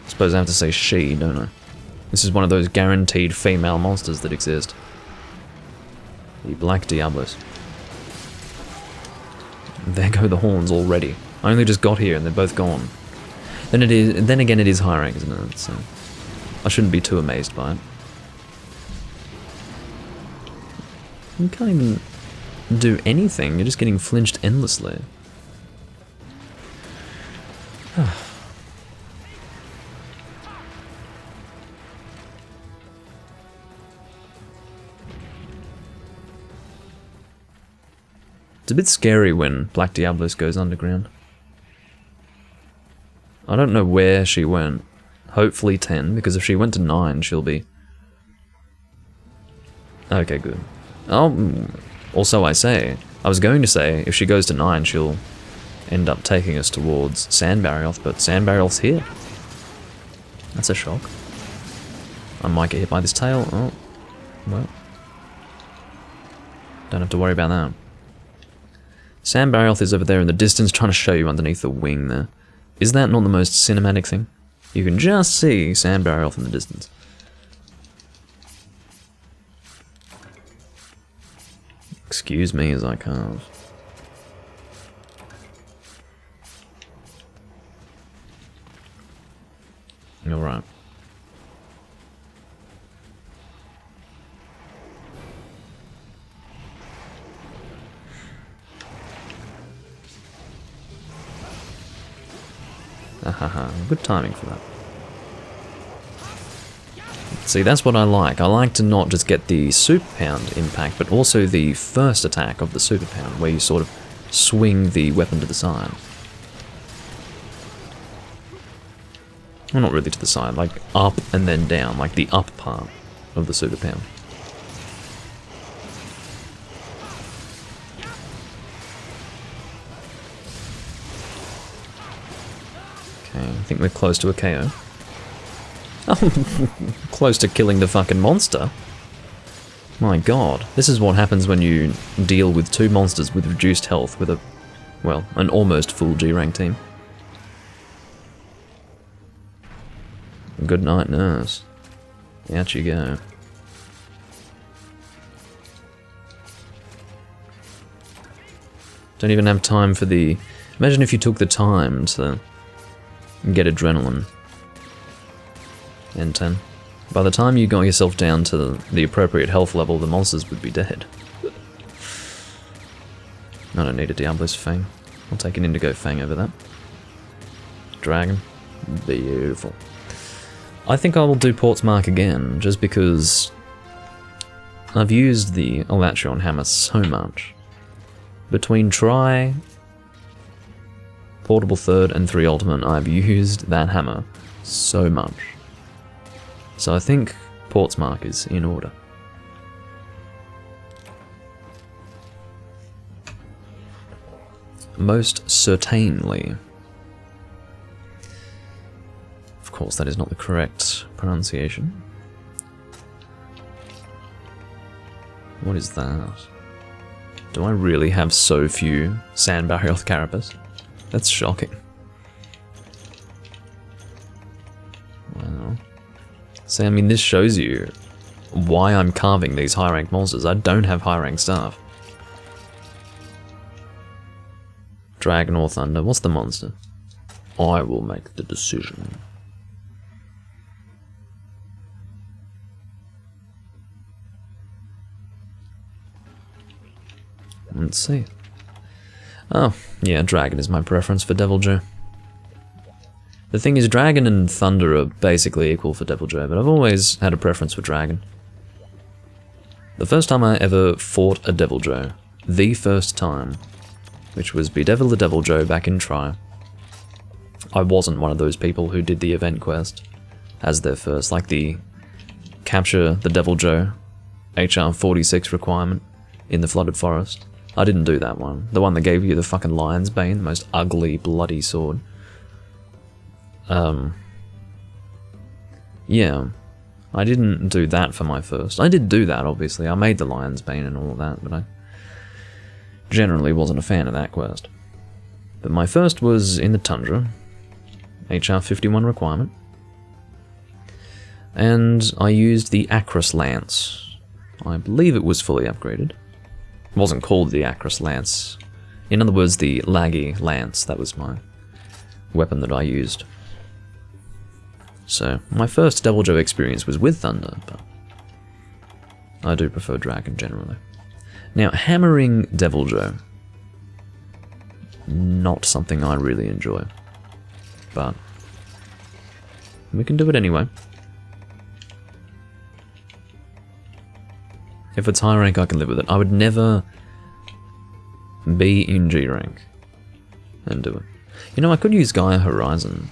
Suppose I have to say she, don't I? This is one of those guaranteed female monsters that exist. The Black Diablos. There go the horns already. I only just got here and they're both gone. Then again it is high rank, isn't it? So I shouldn't be too amazed by it. You can't even do anything, you're just getting flinched endlessly. It's a bit scary when Black Diablos goes underground. I don't know where she went. Hopefully 10, because if she went to 9, she'll be... Okay, good. Oh, also I was going to say, if she goes to 9, she'll end up taking us towards Sandbarrioth, but Sandbarrioth's here. That's a shock. I might get hit by this tail. Oh, well. Don't have to worry about that. Sandbarrioth is over there in the distance, trying to show you underneath the wing there. Is that not the most cinematic thing? You can just see Sandbarrioth in the distance. Excuse me as I carve. Alright. Ahaha, good timing for that. See, that's what I like. I like to not just get the super pound impact, but also the first attack of the super pound, where you sort of swing the weapon to the side. Well, not really to the side, like up and then down, like the up part of the super pound. Okay, I think we're close to a KO. Oh, close to killing the fucking monster. My god, this is what happens when you deal with two monsters with reduced health with a, well, an almost full G-rank team. Good night, nurse. Out you go. Don't even have time for the... Imagine if you took the time to get adrenaline. N10. By the time you got yourself down to the appropriate health level, the monsters would be dead. I don't need a Diablo's Fang. I'll take an Indigo Fang over that. Dragon. Beautiful. I think I will do Portsmark again, just because I've used the Elatreon Hammer so much. Between Try, Portable Third, and 3 Ultimate, I've used that hammer so much. So I think Portsmark is in order. most certainly. Of course, that is not the correct pronunciation. What is that? Do I really have so few sand barrier carapace? That's shocking. Wow. See, I mean, this shows you why I'm carving these high rank monsters. I don't have high rank stuff. Dragon or Thunder, what's the monster? I will make the decision. Let's see. Oh, yeah, Dragon is my preference for Deviljho. The thing is, Dragon and Thunder are basically equal for Deviljho, but I've always had a preference for Dragon. The first time I ever fought a Deviljho, the first time, which was Bedevil the Deviljho back in Tri, I wasn't one of those people who did the event quest as their first, like the capture the Deviljho HR 46 requirement in the Flooded Forest. I didn't do that one. The one that gave you the fucking Lion's Bane, the most ugly, bloody sword. Yeah. I didn't do that for my first. I did do that, obviously. I made the Lion's Bane and all that, but I generally wasn't a fan of that quest. But my first was in the Tundra. HR 51 requirement. And I used the Acros Lance. I believe it was fully upgraded. It wasn't called the Acros Lance. In other words, the Laggy Lance. That was my weapon that I used. So, my first Deviljho experience was with Thunder, but I do prefer Dragon generally. Now, hammering Deviljho. Not something I really enjoy. But we can do it anyway. If it's high rank, I can live with it. I would never be in G rank and do it. You know, I could use Gaia Horizon.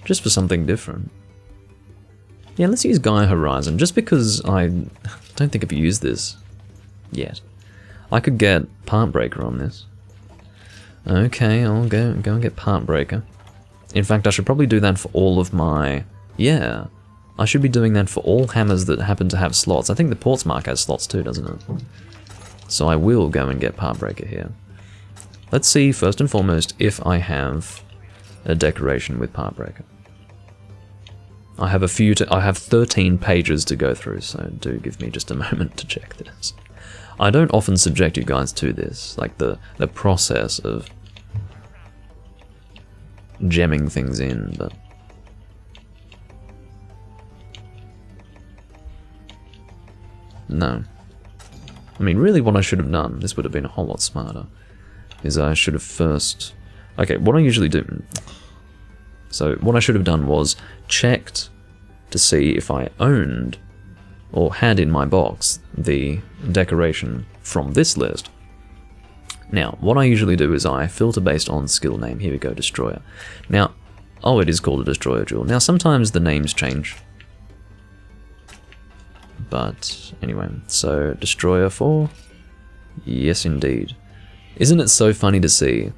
Just for something different. Yeah, let's use Gaia Horizon, just because I don't think I've used this yet. I could get Part Breaker on this. Okay, I'll go and get Part Breaker. In fact, I should probably do that for all of my... Yeah, I should be doing that for all hammers that happen to have slots. I think the Portsmark has slots too, doesn't it? So I will go and get Part Breaker here. Let's see, first and foremost, if I have a decoration with Part Breaker. I have I have 13 pages to go through, so do give me just a moment to check this. I don't often subject you guys to this, like the process of gemming things in, but no. I mean, really what I should have done, this would have been a whole lot smarter, is I should have first... Okay, what I usually do... So, what I should have done was checked to see if I owned or had in my box the decoration from this list. Now, what I usually do is I filter based on skill name. Here we go, Destroyer. Now, oh, it is called a Destroyer Jewel. Now, sometimes the names change. But, anyway, so Destroyer 4? Yes, indeed. Isn't it so funny to see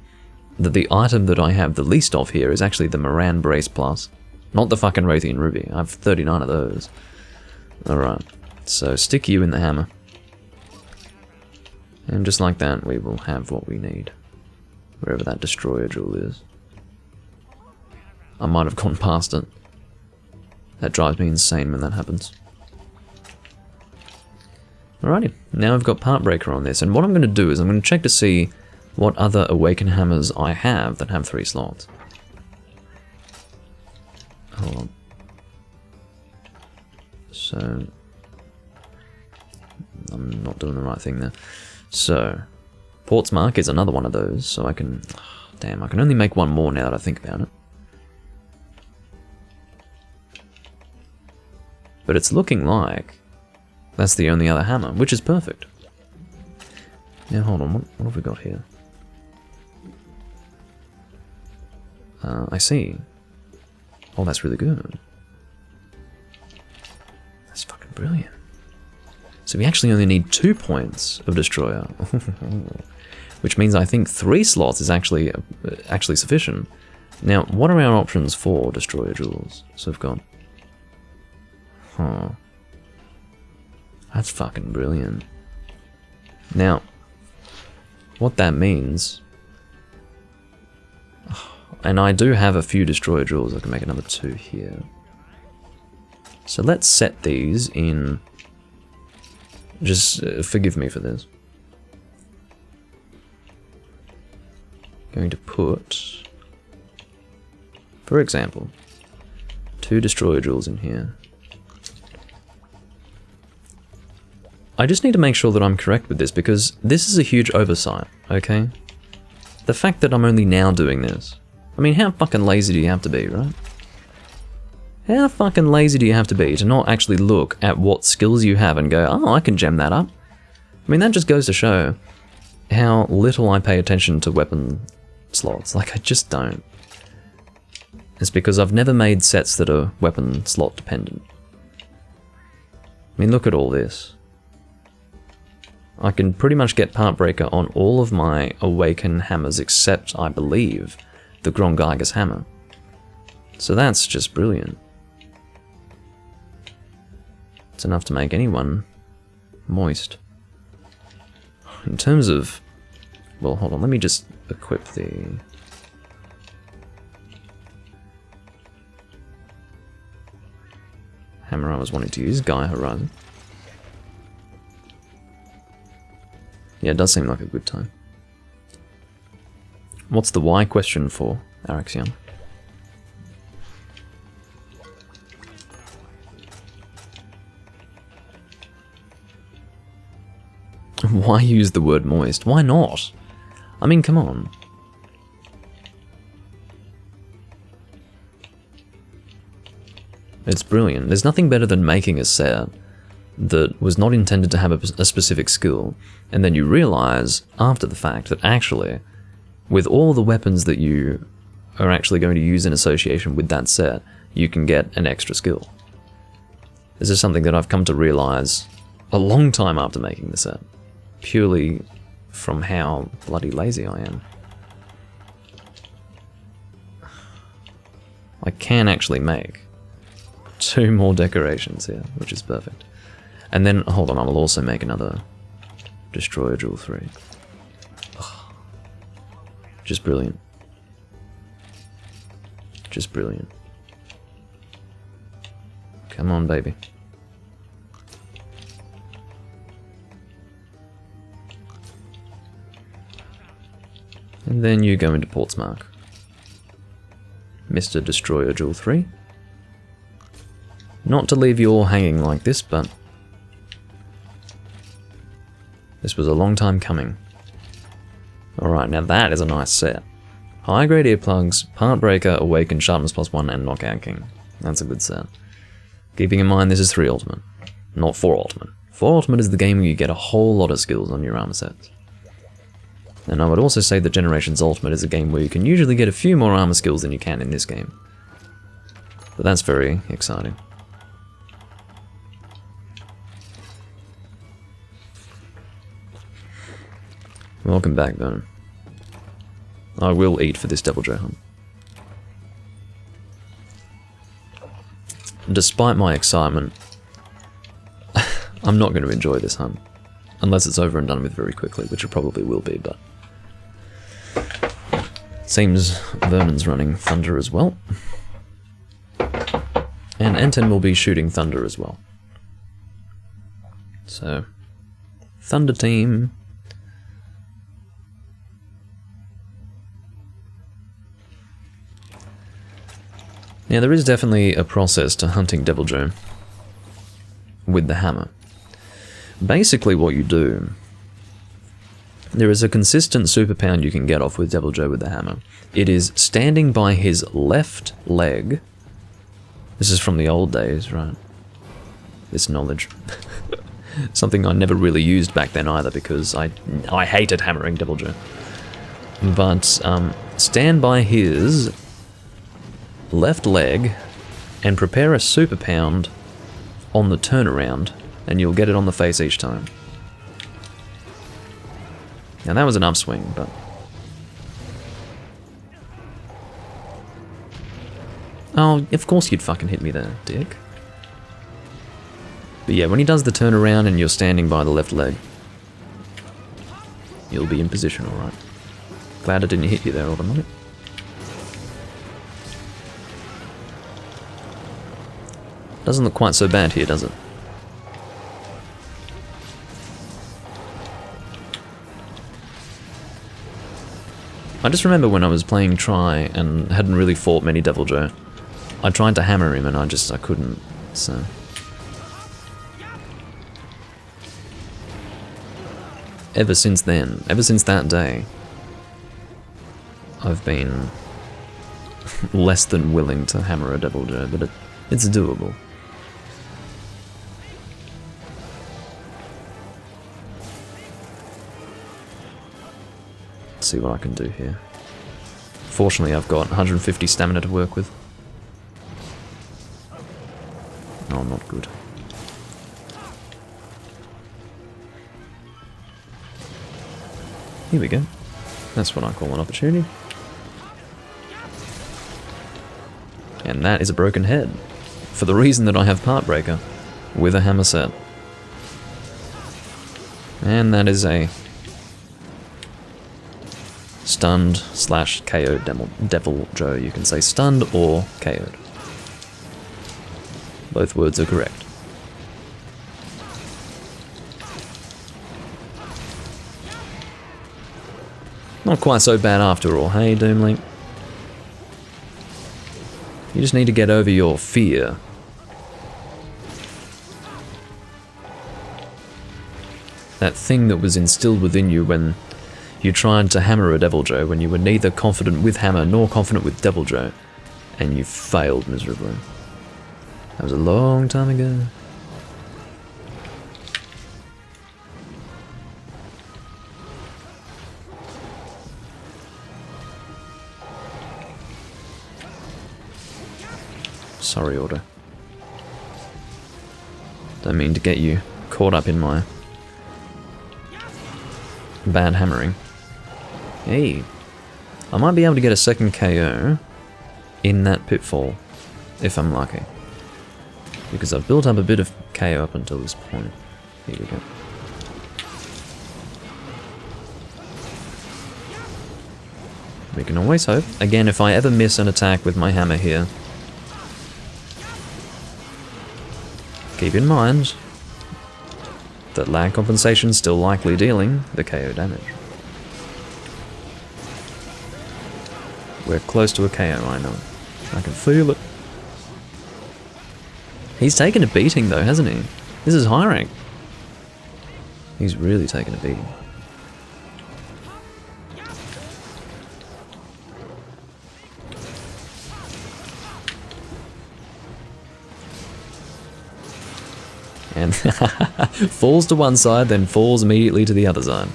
that the item that I have the least of here is actually the Moran Brace Plus, not the fucking Raytheon Ruby. I have 39 of those. Alright, so stick you in the hammer. And just like that, we will have what we need. Wherever that Destroyer Jewel is. I might have gone past it. That drives me insane when that happens. Alrighty, now I've got Part Breaker on this, and what I'm going to do is I'm going to check to see what other Awaken Hammers I have that have 3 slots. Hold on. So... I'm not doing the right thing there. So... Portsmark is another one of those, so I can... Damn, I can only make one more now that I think about it. But it's looking like that's the only other hammer, which is perfect. Now hold on, what have we got here? I see. Oh, that's really good. That's fucking brilliant. So we actually only need 2 points of Destroyer. which means I think 3 slots is actually sufficient. Now, what are our options for Destroyer Jewels? So we've got... Huh. That's fucking brilliant. Now, what that means... And I do have a few Destroyer Jewels. I can make another 2 here. So let's set these in... Just forgive me for this. Going to put... For example, 2 Destroyer Jewels in here. I just need to make sure that I'm correct with this, because this is a huge oversight, okay? The fact that I'm only now doing this. I mean, how fucking lazy do you have to be, right? How fucking lazy do you have to be to not actually look at what skills you have and go, oh, I can gem that up? I mean, that just goes to show how little I pay attention to weapon slots. Like, I just don't. It's because I've never made sets that are weapon slot dependent. I mean, look at all this. I can pretty much get Part Breaker on all of my Awaken hammers except, I believe, the Grongiger's hammer. So that's just brilliant. It's enough to make anyone moist. In terms of... Well, hold on, let me just equip the... hammer I was wanting to use, Gaia Horizon. Yeah, it does seem like a good time. What's the why question for Araxion? Why use the word moist? Why not? I mean, come on. It's brilliant. There's nothing better than making a set that was not intended to have a specific skill, and then you realize after the fact that actually, with all the weapons that you are actually going to use in association with that set, you can get an extra skill. This is something that I've come to realize a long time after making the set, purely from how bloody lazy I am. I can actually make 2 more decorations here, which is perfect. And then, hold on, I will also make another Destroyer Jewel 3. Ugh. Just brilliant. Just brilliant. Come on, baby. And then you go into Portsmouth. Mr. Destroyer Jewel 3. Not to leave you all hanging like this, but this was a long time coming. Alright, now that is a nice set. High grade earplugs, Part Breaker, Awaken, Sharpness +1, and Knockout King. That's a good set. Keeping in mind this is 3 Ultimate, not 4 Ultimate. 4 Ultimate is the game where you get a whole lot of skills on your armor sets. And I would also say that Generations Ultimate is a game where you can usually get a few more armor skills than you can in this game. But that's very exciting. Welcome back, Vernon. I will eat for this Devil Joe hunt. Despite my excitement, I'm not going to enjoy this hunt. Unless it's over and done with very quickly, which it probably will be, but... Seems Vernon's running Thunder as well. And Enten will be shooting Thunder as well. So, Thunder team... Now there is definitely a process to hunting Devil Joe with the hammer. Basically what you do, there is a consistent super pound you can get off with Devil Joe with the hammer. It is standing by his left leg. This is from the old days, right? This knowledge. Something I never really used back then either, because I hated hammering Devil Joe. But stand by his left leg and prepare a super pound on the turnaround, and you'll get it on the face each time. Now that was an upswing, but... Oh, of course you'd fucking hit me there, dick. But yeah, when he does the turnaround and you're standing by the left leg, you'll be in position, alright. Glad I didn't hit you there, Autonomic. Doesn't look quite so bad here, does it? I just remember when I was playing Try and hadn't really fought many Devil Joe, I tried to hammer him and I couldn't, so... Ever since then, ever since that day, I've been less than willing to hammer a Devil Joe, but it's doable. Let's see what I can do here. Fortunately, I've got 150 stamina to work with. Oh, not good. Here we go. That's what I call an opportunity. And that is a broken head. For the reason that I have Part Breaker with a hammer set. And that is a stunned slash KO'd Devil Joe. You can say stunned or KO'd. Both words are correct. Not quite so bad after all, hey Doomlink? You just need to get over your fear. That thing that was instilled within you when you tried to hammer a Devil Joe, when you were neither confident with hammer nor confident with Devil Joe, and you failed miserably. That was a long time ago. Sorry, Order. Don't mean to get you caught up in my bad hammering. Hey, I might be able to get a second KO in that pitfall, if I'm lucky. Because I've built up a bit of KO up until this point. Here we go. We can always hope. Again, if I ever miss an attack with my hammer here, keep in mind that lag compensation is still likely dealing the KO damage. We're close to a KO, I know. I can feel it. He's taken a beating though, hasn't he? This is high rank. He's really taken a beating. And falls to one side, then falls immediately to the other side.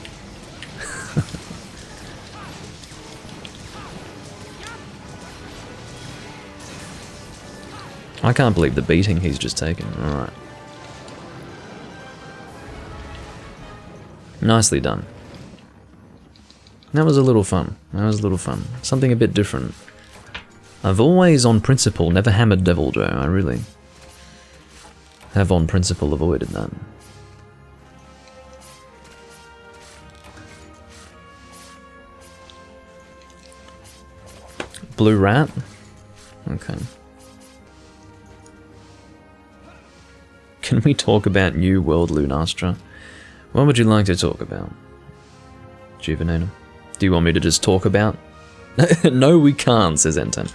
I can't believe the beating he's just taken. Alright. Nicely done. That was a little fun. That was a little fun. Something a bit different. I've always, on principle, never hammered Devil Joe. I really have, on principle, avoided that. Blue Rat? Okay. Can we talk about New World Lunastra? What would you like to talk about? Juvenator? Do you want me to just talk about? No, we can't, says Enten.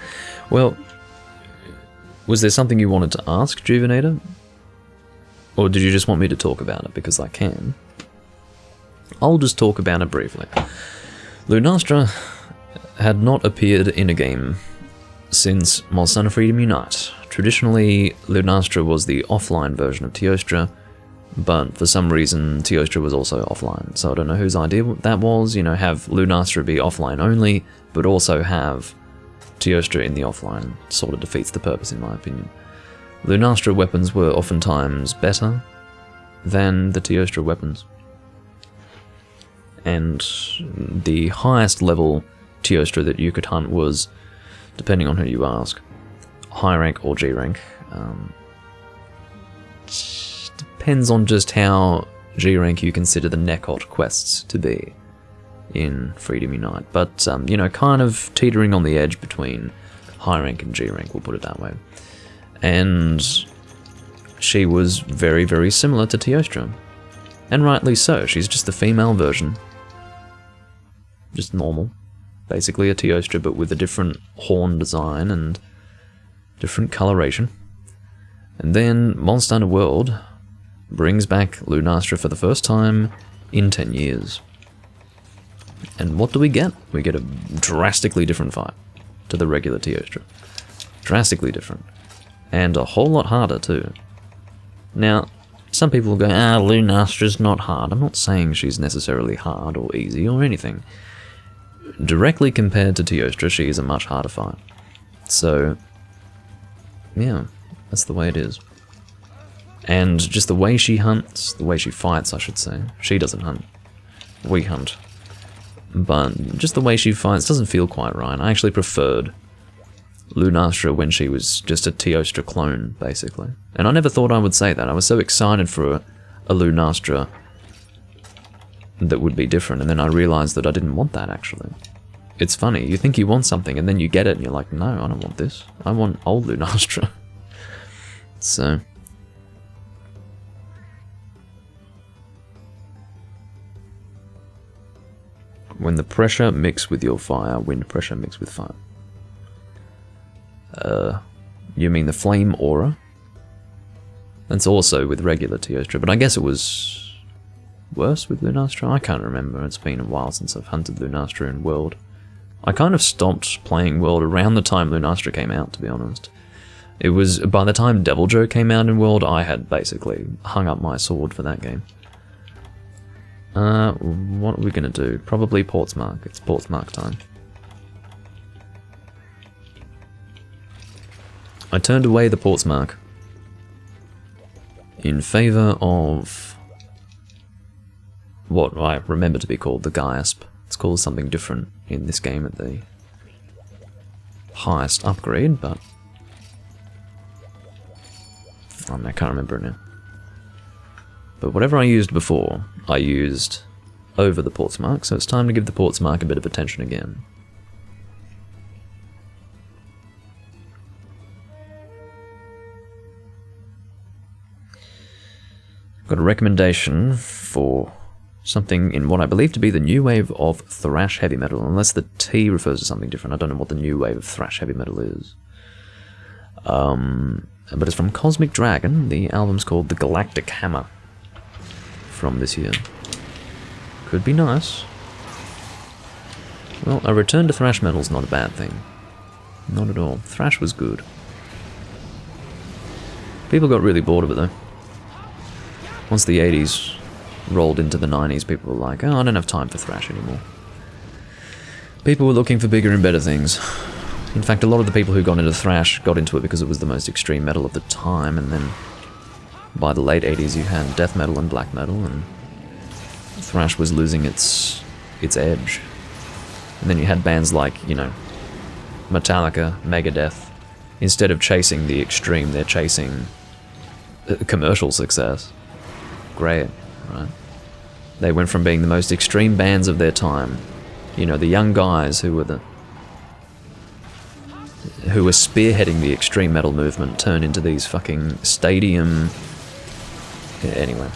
Well, was there something you wanted to ask, Juvenator? Or did you just want me to talk about it? Because I can. I'll just talk about it briefly. Lunastra had not appeared in a game since Monster Hunter Freedom Unite. Traditionally, Lunastra was the offline version of Teostra, but for some reason Teostra was also offline. So I don't know whose idea that was, you know, have Lunastra be offline only, but also have Teostra in the offline. Sort of defeats the purpose in my opinion. Lunastra weapons were oftentimes better than the Teostra weapons. and the highest level Teostra that you could hunt was, depending on who you ask, high rank or G rank. Depends on just how G rank you consider the Nekot quests to be in Freedom Unite, but you know, kind of teetering on the edge between high rank and G rank, we'll put it that way. And she was very, very similar to Teostra, and rightly so. She's just the female version, just normal, basically a Teostra, but with a different horn design and different coloration. And then Monster Hunter World brings back Lunastra for the first time in 10 years. And what do we get? We get a drastically different fight to the regular Teostra. Drastically different. And a whole lot harder too. Now, some people will go, Lunastra's not hard. I'm not saying she's necessarily hard or easy or anything. Directly compared to Teostra, she is a much harder fight. So, yeah, that's the way it is. And just the way she hunts, the way she fights, I should say. She doesn't hunt. We hunt. But just the way she fights doesn't feel quite right. I actually preferred Lunastra when she was just a Teostra clone, basically. And I never thought I would say that. I was so excited for a Lunastra that would be different, and then I realized that I didn't want that, actually. It's funny, you think you want something, and then you get it, and you're like, no, I don't want this. I want old Lunastra. So... when the pressure mix with your fire, wind pressure mix with fire. You mean the flame aura? That's also with regular Teostra, but I guess it was worse with Lunastra? I can't remember, it's been a while since I've hunted Lunastra in World. I kind of stopped playing World around the time Lunastra came out, to be honest. It was, by the time Deviljho came out in World, I had basically hung up my sword for that game. What are we gonna do? Probably Portsmark. It's Portsmark time. I turned away the Portsmark in favour of what I remember to be called the Gaisp. It's called something different in this game at the highest upgrade, but I can't remember it now. But whatever I used before, I used over the Portsmark, so it's time to give the Portsmark a bit of attention again. Got a recommendation for something in what I believe to be the new wave of thrash heavy metal, unless the T refers to something different. I don't know what the new wave of thrash heavy metal is. But it's from Cosmic Dragon. The album's called The Galactic Hammer, from this year. Could be nice. Well, a return to thrash metal's not a bad thing. Not at all. Thrash was good. People got really bored of it though. Once the 80s rolled into the 90s, people were like, oh, I don't have time for thrash anymore. People were looking for bigger and better things. In fact, a lot of the people who got into thrash got into it because it was the most extreme metal of the time, and then by the late 80s you had death metal and black metal, and thrash was losing its edge. And then you had bands like, you know, Metallica, Megadeth. Instead of chasing the extreme, they're chasing commercial success. Great, right? They went from being the most extreme bands of their time, you know, the young guys who were spearheading the extreme metal movement, turned into these fucking stadium... Anyway,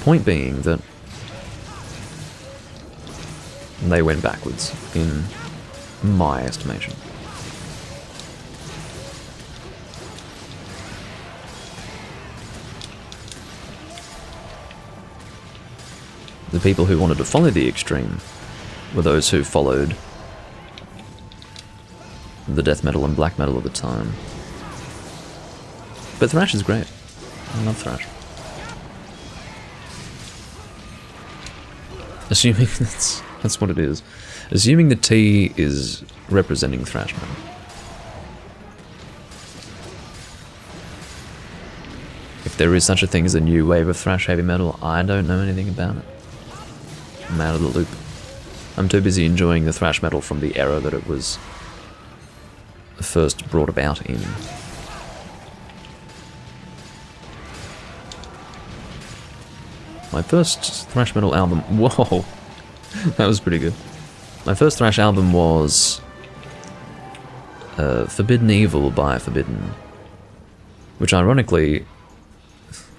point being that they went backwards, in my estimation. The people who wanted to follow the extreme were those who followed the death metal and black metal at the time. But thrash is great. I love thrash. Assuming that's what it is. Assuming the T is representing thrash metal. If there is such a thing as a new wave of thrash heavy metal, I don't know anything about it. I'm out of the loop. I'm too busy enjoying the thrash metal from the era that it was first brought about in. My first thrash metal album... Whoa! That was pretty good. My first thrash album was... Forbidden Evil by Forbidden. Which ironically...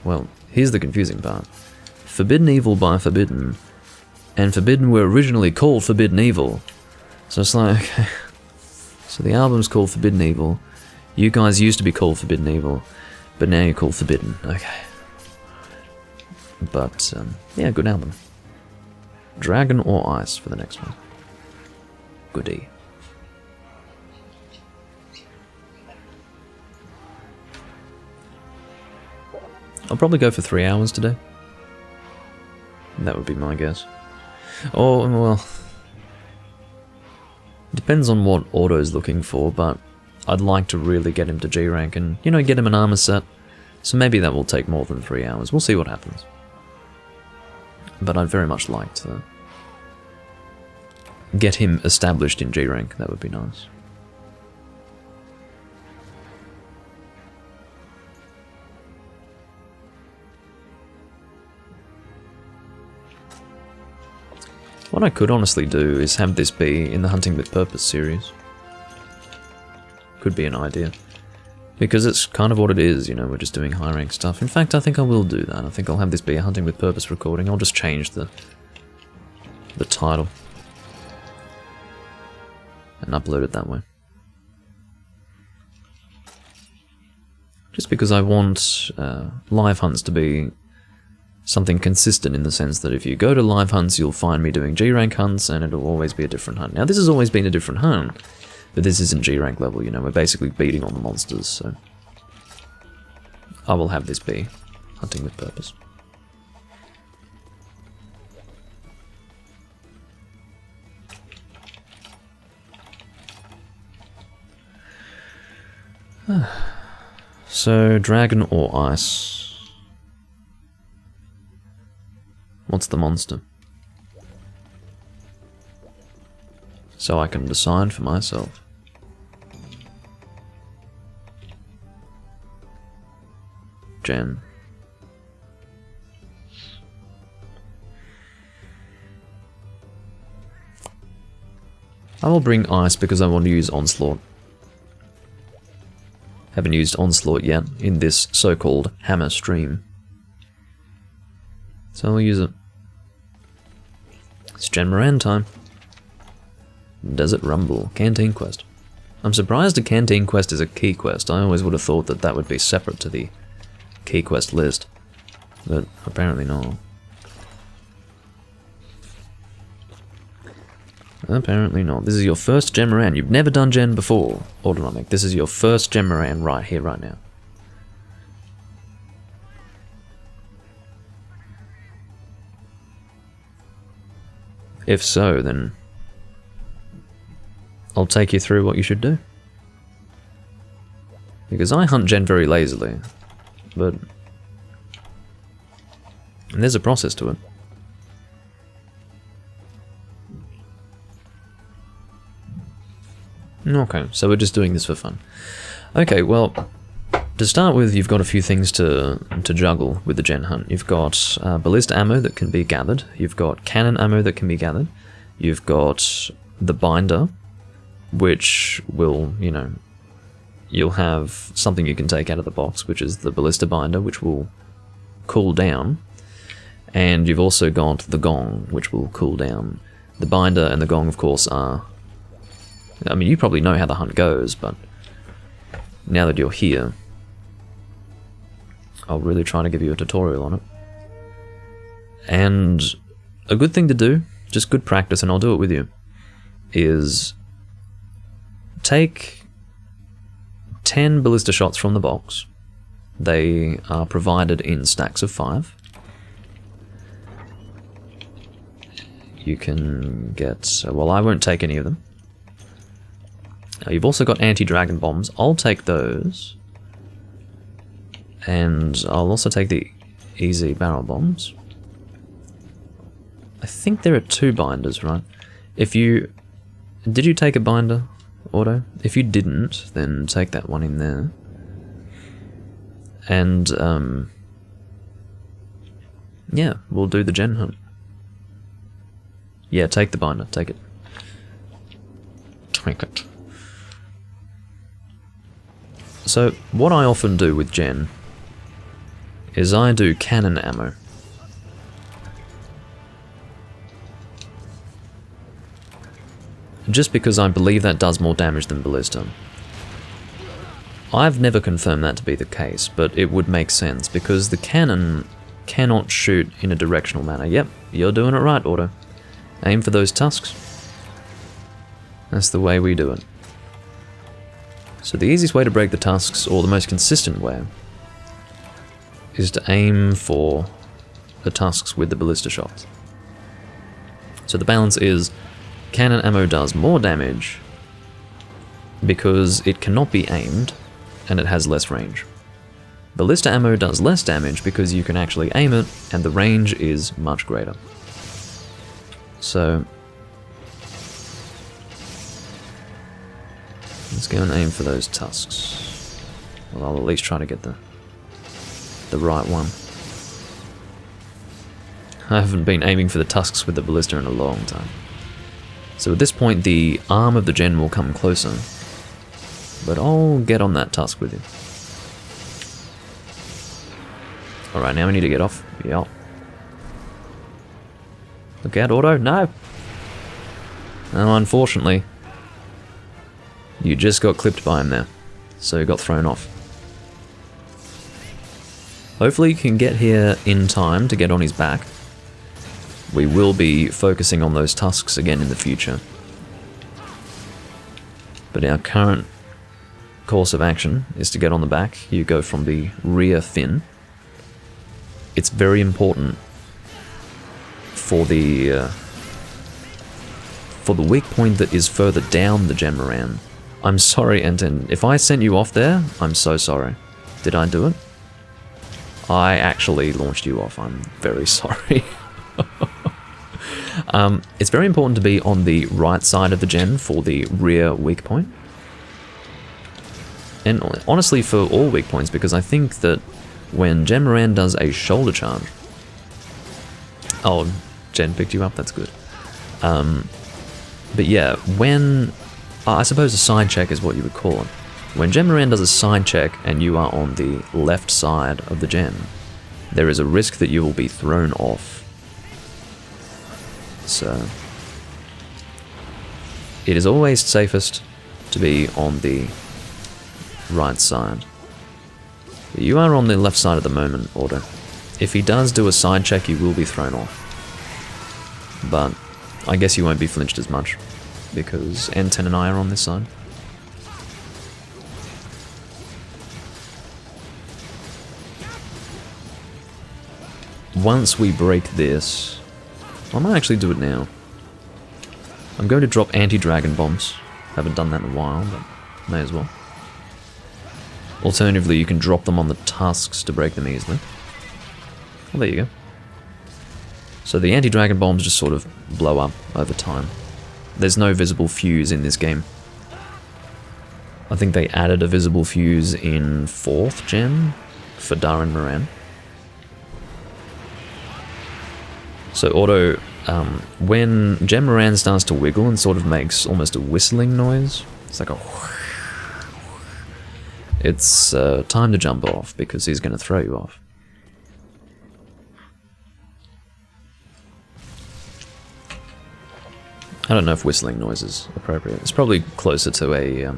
Well, here's the confusing part. Forbidden Evil by Forbidden, and Forbidden were originally called Forbidden Evil. So it's like, okay. So the album's called Forbidden Evil. You guys used to be called Forbidden Evil, but now you're called Forbidden. Okay. But, yeah, good album. Dragon or Ice for the next one. Goodie. I'll probably go for 3 hours today. That would be my guess. Or, well... Depends on what Auto's looking for, but I'd like to really get him to G rank and, you know, get him an armor set. So maybe that will take more than 3 hours. We'll see what happens. But I'd very much like to get him established in G rank. That would be nice. What I could honestly do is have this be in the Hunting with Purpose series. Could be an idea. Because it's kind of what it is, you know, we're just doing high rank stuff. In fact, I think I will do that. I think I'll have this be a Hunting with Purpose recording. I'll just change the title. And upload it that way. Just because I want live hunts to be something consistent in the sense that if you go to live hunts, you'll find me doing G-rank hunts, and it'll always be a different hunt. Now, this has always been a different hunt, but this isn't G-rank level, you know, we're basically beating on the monsters, so... I will have this be Hunting with Purpose. So, Dragon or Ice... What's the monster? So I can decide for myself. Gen. I will bring Ice because I want to use Onslaught. Haven't used Onslaught yet in this so-called Hammer stream. So I'll use it. It's Gen Moran time. Desert Rumble, Canteen Quest. I'm surprised a Canteen Quest is a key quest. I always would have thought that that would be separate to the key quest list. But apparently not. Apparently not. This is your first Gen Moran. You've never done Gen before, Autonomic. This is your first Gen Moran right here, right now. If so, then I'll take you through what you should do. Because I hunt Gen very lazily, but there's a process to it. Okay, so we're just doing this for fun. Okay, well, to start with, you've got a few things to juggle with the Gen Hunt. You've got ballista ammo that can be gathered. You've got cannon ammo that can be gathered. You've got the binder, which will, you know, you'll have something you can take out of the box, which is the ballista binder, which will cool down. And you've also got the gong, which will cool down. The binder and the gong, of course, are... I mean, you probably know how the hunt goes, but now that you're here, I'll really try to give you a tutorial on it. And a good thing to do, just good practice, and I'll do it with you, is take 10 ballista shots from the box. They are provided in stacks of 5. You can get... well, I won't take any of them. You've also got anti-dragon bombs. I'll take those. And I'll also take the easy barrel bombs. I think there are 2 binders, right? If you... Did you take a binder, Auto? If you didn't, then take that one in there. And, yeah, we'll do the gen hunt. Yeah, take the binder, take it. Take it. So, what I often do with gen is I do cannon ammo. Just because I believe that does more damage than ballista. I've never confirmed that to be the case, but it would make sense, because the cannon cannot shoot in a directional manner. Yep, you're doing it right, Auto. Aim for those tusks. That's the way we do it. So the easiest way to break the tusks, or the most consistent way, is to aim for the tusks with the ballista shots. So the balance is, cannon ammo does more damage because it cannot be aimed and it has less range. Ballista ammo does less damage because you can actually aim it and the range is much greater. So let's go and aim for those tusks. Well, I'll at least try to get the right one. I haven't been aiming for the tusks with the ballista in a long time. So at this point the arm of the gen will come closer, but I'll get on that tusk with you. Alright, now we need to get off. Yep. Look out, Auto. No! Oh, unfortunately, you just got clipped by him there, so you got thrown off. Hopefully you can get here in time to get on his back. We will be focusing on those tusks again in the future. But our current course of action is to get on the back. You go from the rear fin. It's very important for the weak point that is further down the Genmoran. I'm sorry, Enten. If I sent you off there, I'm so sorry. Did I do it? I actually launched you off. I'm very sorry. It's very important to be on the right side of the gen for the rear weak point. And honestly for all weak points, because I think that when Genmoran does a shoulder charge... Oh, Gen picked you up, that's good. But yeah, when... I suppose a side check is what you would call it. When Genmoran does a side check and you are on the left side of the gen, there is a risk that you will be thrown off. So it is always safest to be on the right side. But you are on the left side at the moment, Auto. If he does do a side check, you will be thrown off. But I guess you won't be flinched as much, because N10 and I are on this side. Once we break this... I might actually do it now. I'm going to drop anti-dragon bombs. Haven't done that in a while, but may as well. Alternatively, you can drop them on the tusks to break them easily. Well, there you go. So the anti-dragon bombs just sort of blow up over time. There's no visible fuse in this game. I think they added a visible fuse in 4th gen for Darren Moran. So Auto, when Genmoran starts to wiggle and sort of makes almost a whistling noise, it's like a... It's time to jump off, because he's going to throw you off. I don't know if whistling noise is appropriate. It's probably closer to a...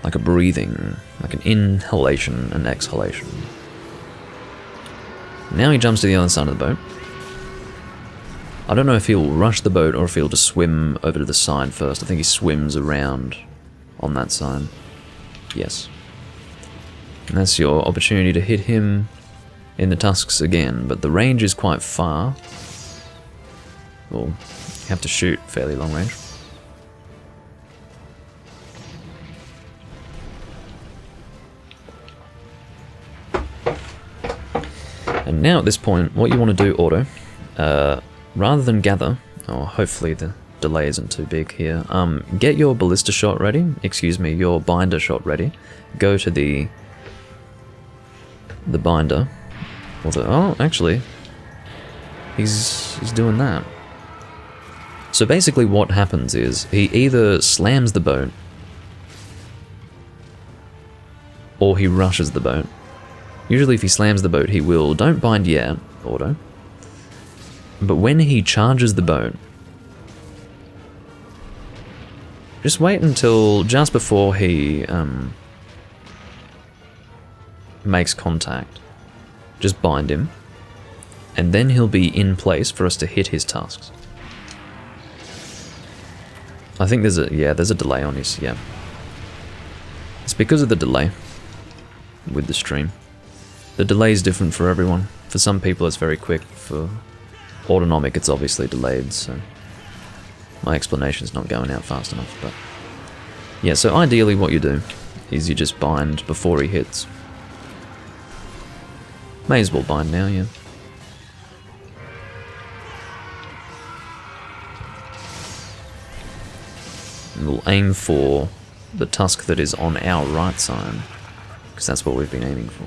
like a breathing, like an inhalation and exhalation. Now he jumps to the other side of the boat. I don't know if he'll rush the boat or if he'll just swim over to the side first. I think he swims around on that side. Yes. And that's your opportunity to hit him in the tusks again, but the range is quite far. Well, you have to shoot fairly long range. And now at this point, what you want to do, Auto, rather than gather, or hopefully the delay isn't too big here, get your ballista shot ready, excuse me, your binder shot ready, go to the binder, oh, actually, he's doing that. So basically what happens is, he either slams the boat, or he rushes the boat. Usually if he slams the boat, he will, don't bind yet, auto, but when he charges the boat, just wait until just before he makes contact. Just bind him, and then he'll be in place for us to hit his tusks. I think there's a delay on his, yeah. It's because of the delay with the stream. The delay is different for everyone. For some people it's very quick, for Autonomic it's obviously delayed, so my explanation's not going out fast enough, but yeah, so ideally what you do is you just bind before he hits. May as well bind now, yeah. And we'll aim for the tusk that is on our right side, because that's what we've been aiming for.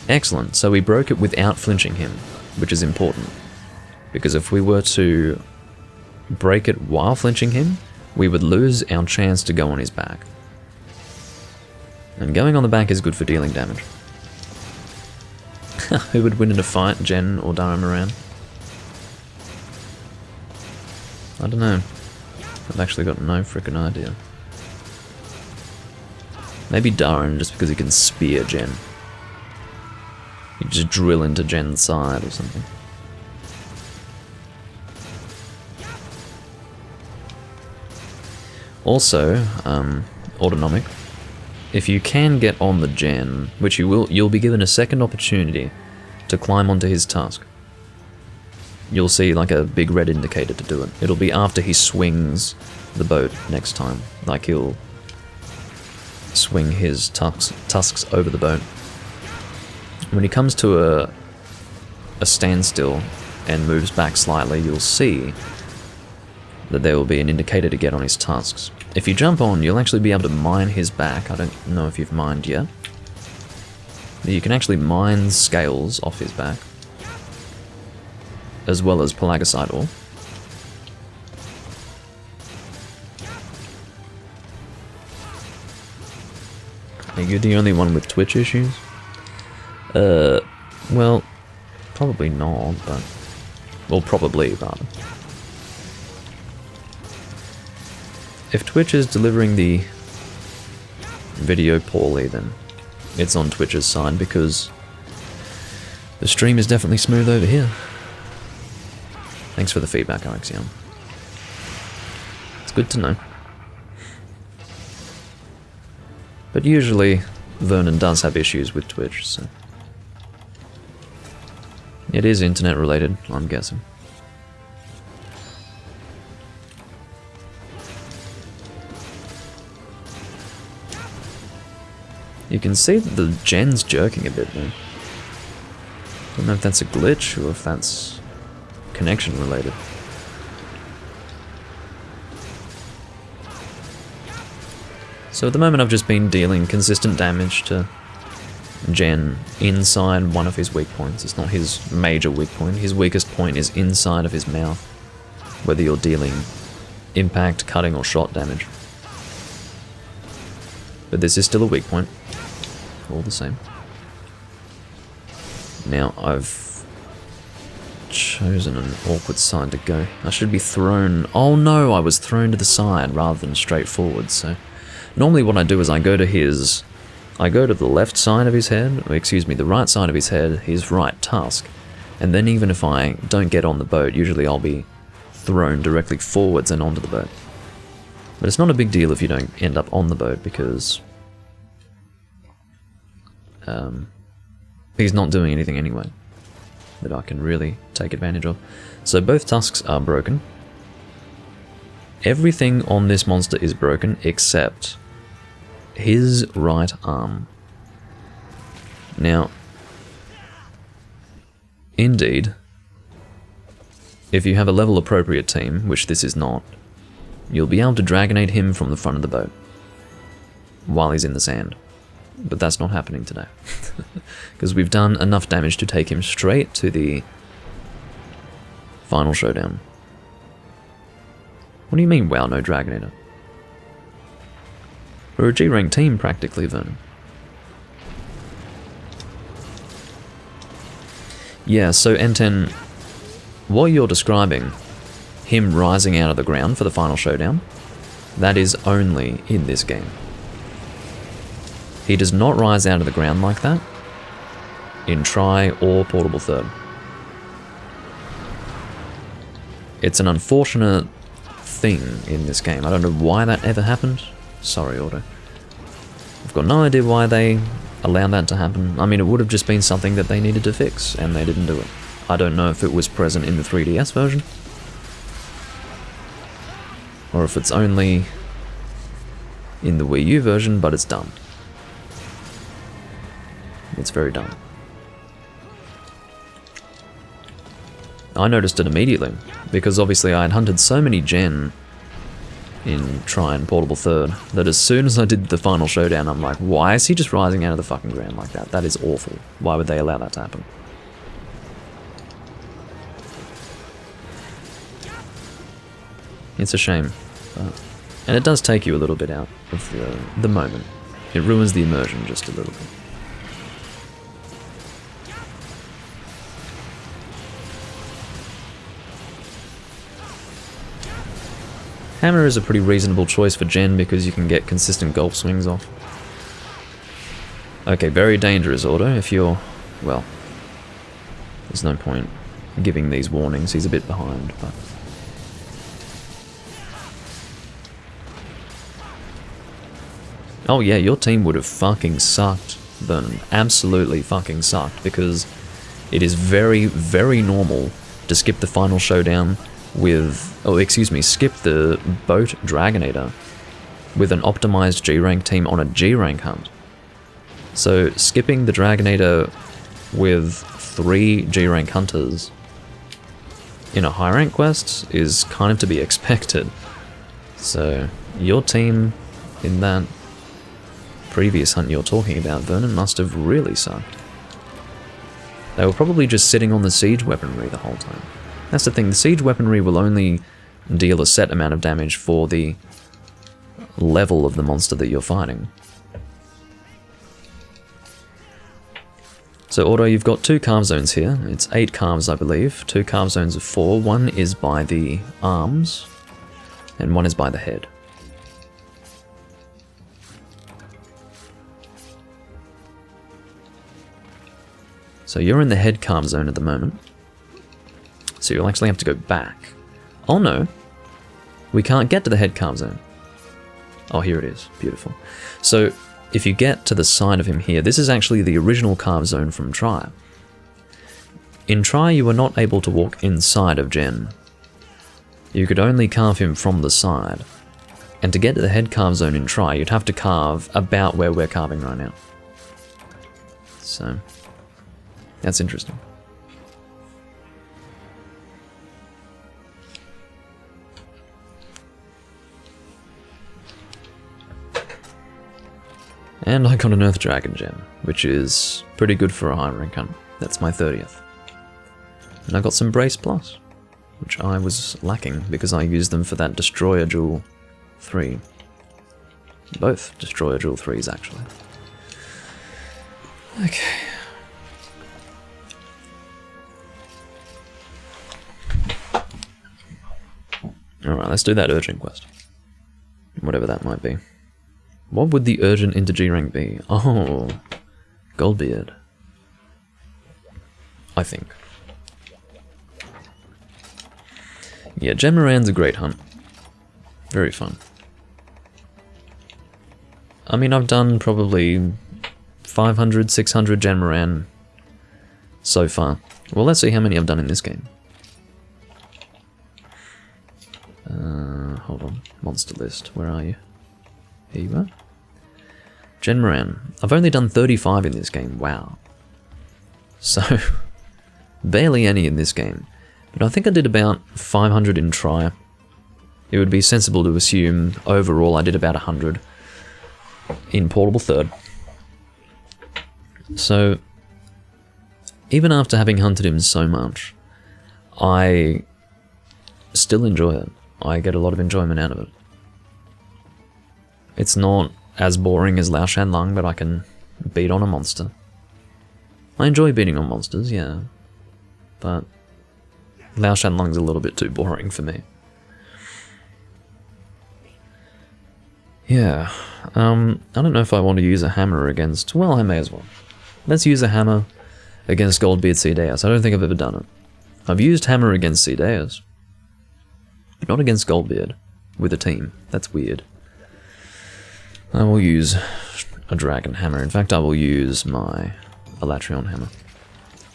Excellent, so we broke it without flinching him, which is important. Because if we were to break it while flinching him, we would lose our chance to go on his back. And going on the back is good for dealing damage. Who would win in a fight, Jen or Durham? I don't know. I've actually got no frickin' idea. Maybe Darren, just because he can spear Jen. You just drill into Jen's side or something. Also, Autonomic, if you can get on the Jen, which you will, you'll be given a second opportunity to climb onto his tusk. You'll see like a big red indicator to do it. It'll be after he swings the boat next time. Like he'll swing his tusks over the boat. When he comes to a standstill and moves back slightly, you'll see that there will be an indicator to get on his tusks. If you jump on, you'll actually be able to mine his back. I don't know if you've mined yet. You can actually mine scales off his back, as well as pelagisite ore. Are you the only one with Twitch issues? Well, probably not, but... Well, probably, rather. If Twitch is delivering the video poorly, then it's on Twitch's side, because the stream is definitely smooth over here. Thanks for the feedback, Alexion. It's good to know. But usually, Vernon does have issues with Twitch, so... It is internet related, I'm guessing. You can see that the gen's jerking a bit there. Don't know if that's a glitch or if that's connection related. So at the moment I've just been dealing consistent damage to Gen inside one of his weak points. It's not his major weak point. His weakest point is inside of his mouth, whether you're dealing impact, cutting, or shot damage. But this is still a weak point, all the same. Now I've chosen an awkward side to go. I should be thrown... Oh no, I was thrown to the side rather than straight forward, so... Normally what I do is I go to the left side of his head, or excuse me, the right side of his head, his right tusk, and then even if I don't get on the boat, usually I'll be thrown directly forwards and onto the boat. But it's not a big deal if you don't end up on the boat, because he's not doing anything anyway that I can really take advantage of. So both tusks are broken. Everything on this monster is broken except his right arm. Now, Indeed, if you have a level appropriate team, which this is not, you'll be able to Dragonade him from the front of the boat while he's in the sand. But that's not happening today. Because we've done enough damage to take him straight to the final showdown. What do you mean, wow, no Dragonator? We're a G-rank team practically, Vernon. Yeah, so N10, what you're describing, him rising out of the ground for the final showdown, that is only in this game. He does not rise out of the ground like that in Tri or Portable Third. It's an unfortunate thing in this game. I don't know why that ever happened. Sorry, Auto. I've got no idea why they allowed that to happen. I mean, it would have just been something that they needed to fix, and they didn't do it. I don't know if it was present in the 3DS version, or if it's only in the Wii U version, but it's dumb. It's very dumb. I noticed it immediately, because obviously I had hunted so many gen in Tri and Portable Third, that as soon as I did the final showdown, I'm like, why is he just rising out of the fucking ground like that? That is awful. Why would they allow that to happen? It's a shame. And it does take you a little bit out of the moment. It ruins the immersion just a little bit. Hammer is a pretty reasonable choice for Gen because you can get consistent golf swings off. Okay, very dangerous Auto if you're... well, there's no point giving these warnings, he's a bit behind, but... oh yeah, your team would have fucking sucked, Vernon. Absolutely fucking sucked, because it is very, very normal to skip the final showdown with, oh excuse me, skip the boat Dragonator with an optimized G-rank team on a G-rank hunt. So skipping the Dragonator with 3 G-rank hunters in a high rank quest is kind of to be expected. So your team in that previous hunt you're talking about, Vernon, must have really sucked. They were probably just sitting on the siege weaponry the whole time. That's the thing, the siege weaponry will only deal a set amount of damage for the level of the monster that you're fighting. So Auto, you've got 2 carve zones here. It's 8 carves, I believe. 2 carve zones of 4. One is by the arms, and one is by the head. So you're in the head carve zone at the moment. So you'll actually have to go back. Oh no, we can't get to the head carve zone. Oh, here it is. Beautiful. So if you get to the side of him here, this is actually the original carve zone from Tri. In Tri, you were not able to walk inside of Gen. You could only carve him from the side. And to get to the head carve zone in Tri, you'd have to carve about where we're carving right now. So that's interesting. And I got an Earth Dragon gem, which is pretty good for a high rank hunt. That's my 30th. And I got some Brace Plus, which I was lacking because I used them for that Destroyer Jewel 3. Both Destroyer Jewel 3s, actually. Okay. Alright, let's do that urgent quest. Whatever that might be. What would the urgent into G-rank be? Oh, Goldbeard. I think. Yeah, Genmoran's a great hunt. Very fun. I mean, I've done probably 500, 600 Genmoran so far. Well, let's see how many I've done in this game. Hold on. Monster list. Where are you? Here you are. Genmoran. I've only done 35 in this game. Wow. So, Barely any in this game. But I think I did about 500 in try. It would be sensible to assume overall I did about 100 in Portable Third. So, even after having hunted him so much, I still enjoy it. I get a lot of enjoyment out of it. It's not as boring as Lao Shan Lung, but I can beat on a monster. I enjoy beating on monsters, yeah. But Lao Shan Lung's a little bit too boring for me. Yeah, I don't know if I want to use a hammer against... Well, I may as well. Let's use a hammer against Goldbeard Ceadeus. I don't think I've ever done it. I've used hammer against Ceadeus, but not against Goldbeard with a team. That's weird. I will use a dragon hammer. In fact, I will use my Elatrion hammer.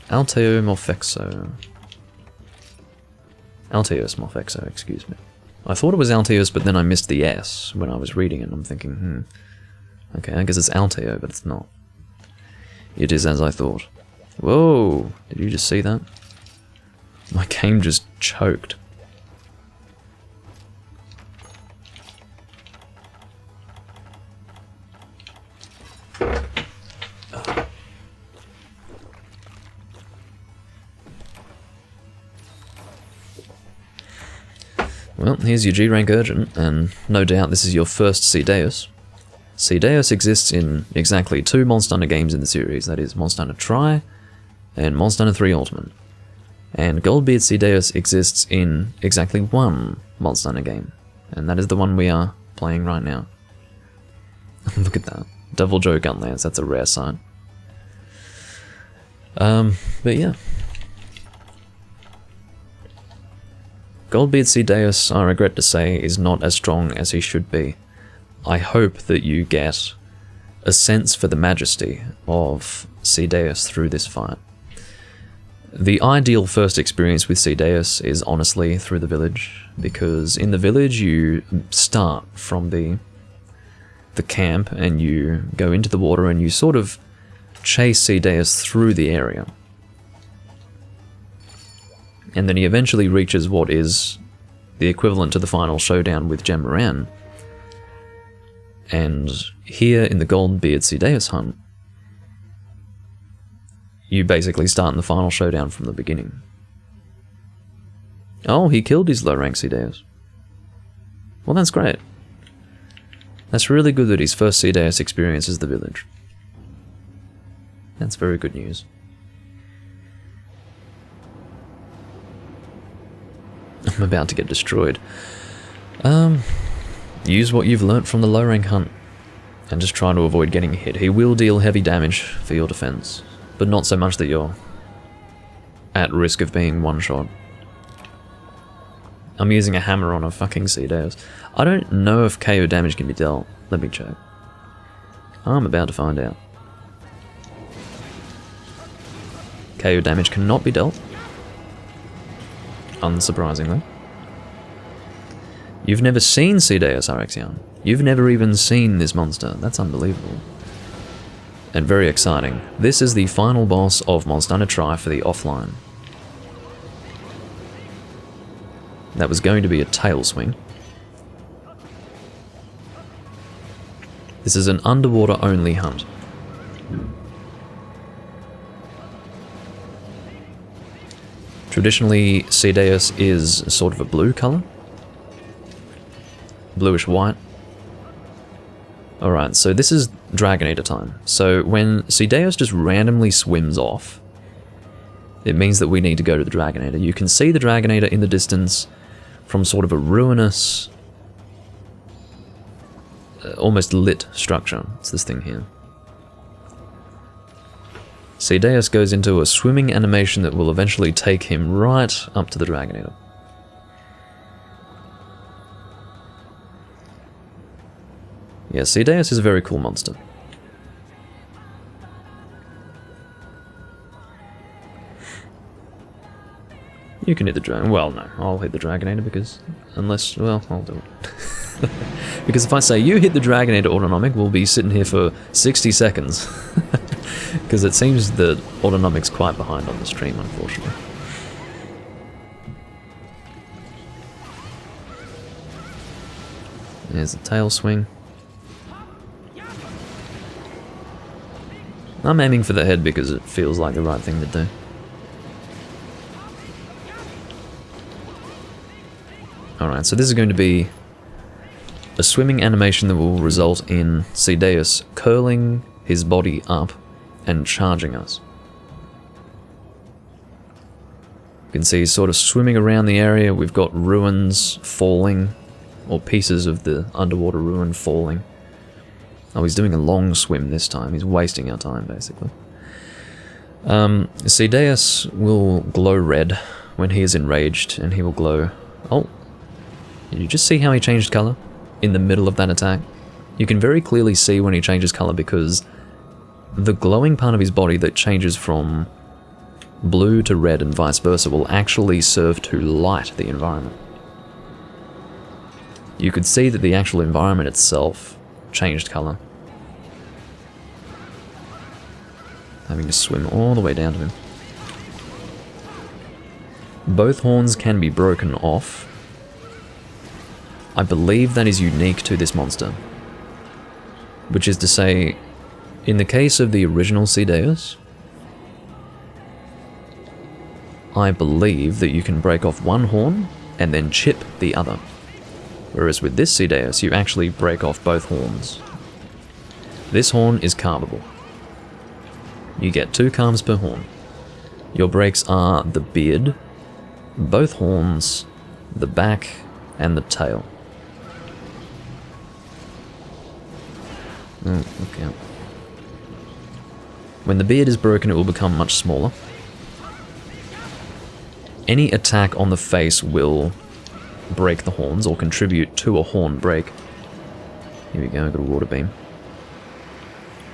Alteo Morphexo. Alteos Morphexo, excuse me. I thought it was Alteos, but then I missed the S when I was reading it. I'm thinking, okay, I guess it's Alteo, but it's not. It is as I thought. Whoa! Did you just see that? My game just choked. Well, here's your G-Rank Urgent, and no doubt this is your first Ceadeus. Ceadeus exists in exactly 2 Monster Hunter games in the series, that is Monster Hunter Tri and Monster Hunter 3 Ultimate. And Goldbeard Ceadeus exists in exactly 1 Monster Hunter game, and that is the one we are playing right now. Look at that. Devil Joe Gunlance, that's a rare sight. But yeah. Goldbeard Ceadeus, I regret to say, is not as strong as he should be. I hope that you get a sense for the majesty of Ceadeus through this fight. The ideal first experience with Ceadeus is honestly through the village, because in the village you start from the camp and you go into the water and you sort of chase Ceadeus through the area. And then he eventually reaches what is the equivalent to the final showdown with Gemmaran. And here in the Goldbeard Ceadeus hunt, you basically start in the final showdown from the beginning. Oh, he killed his low-rank Ceadeus. Well, that's great. That's really good that his first Ceadeus experience is the village. That's very good news. I'm about to get destroyed. Use what you've learnt from the low rank hunt and just try to avoid getting hit. He will deal heavy damage for your defense, but not so much that you're at risk of being one-shot. I'm using a hammer on a fucking Ceadeus. I don't know if KO damage can be dealt. Let me check. I'm about to find out. KO damage cannot be dealt. Unsurprisingly. You've never seen Ceadeus, Arexion. You've never even seen this monster. That's unbelievable. And very exciting. This is the final boss of Monster Hunter Tri for the offline. That was going to be a tail swing. This is an underwater only hunt. Traditionally, Ceadeus is sort of a blue colour. Bluish white. Alright, so this is Dragon Eater time. So when Ceadeus just randomly swims off, it means that we need to go to the Dragon Eater. You can see the Dragon Eater in the distance from sort of a ruinous, almost lit structure. It's this thing here. Ceadeus goes into a swimming animation that will eventually take him right up to the Dragon Eater. Yeah, Ceadeus is a very cool monster. You can hit the dragon. Well, no, I'll hit the Dragonator because, unless, well, I'll do it. Because if I say you hit the Dragonator Autonomic, we'll be sitting here for 60 seconds. Because it seems that Autonomic's quite behind on the stream, unfortunately. There's the tail swing. I'm aiming for the head because it feels like the right thing to do. Alright, so this is going to be a swimming animation that will result in Cedeus curling his body up and charging us. You can see he's sort of swimming around the area. We've got ruins falling, or pieces of the underwater ruin falling. Oh, he's doing a long swim this time. He's wasting our time, basically. Cedeus will glow red when he is enraged, and he will glow... Oh, did you just see how he changed colour in the middle of that attack? You can very clearly see when he changes colour because the glowing part of his body that changes from blue to red and vice versa will actually serve to light the environment. You could see that the actual environment itself changed colour. Having to swim all the way down to him. Both horns can be broken off. I believe that is unique to this monster. Which is to say, in the case of the original Cedeus, I believe that you can break off one horn and then chip the other. Whereas with this Cedeus, you actually break off both horns. This horn is carvable. You get 2 carves per horn. Your breaks are the beard, both horns, the back, and the tail. Oh, look out. When the beard is broken, it will become much smaller. Any attack on the face will break the horns or contribute to a horn break. Here we go, I've got a water beam.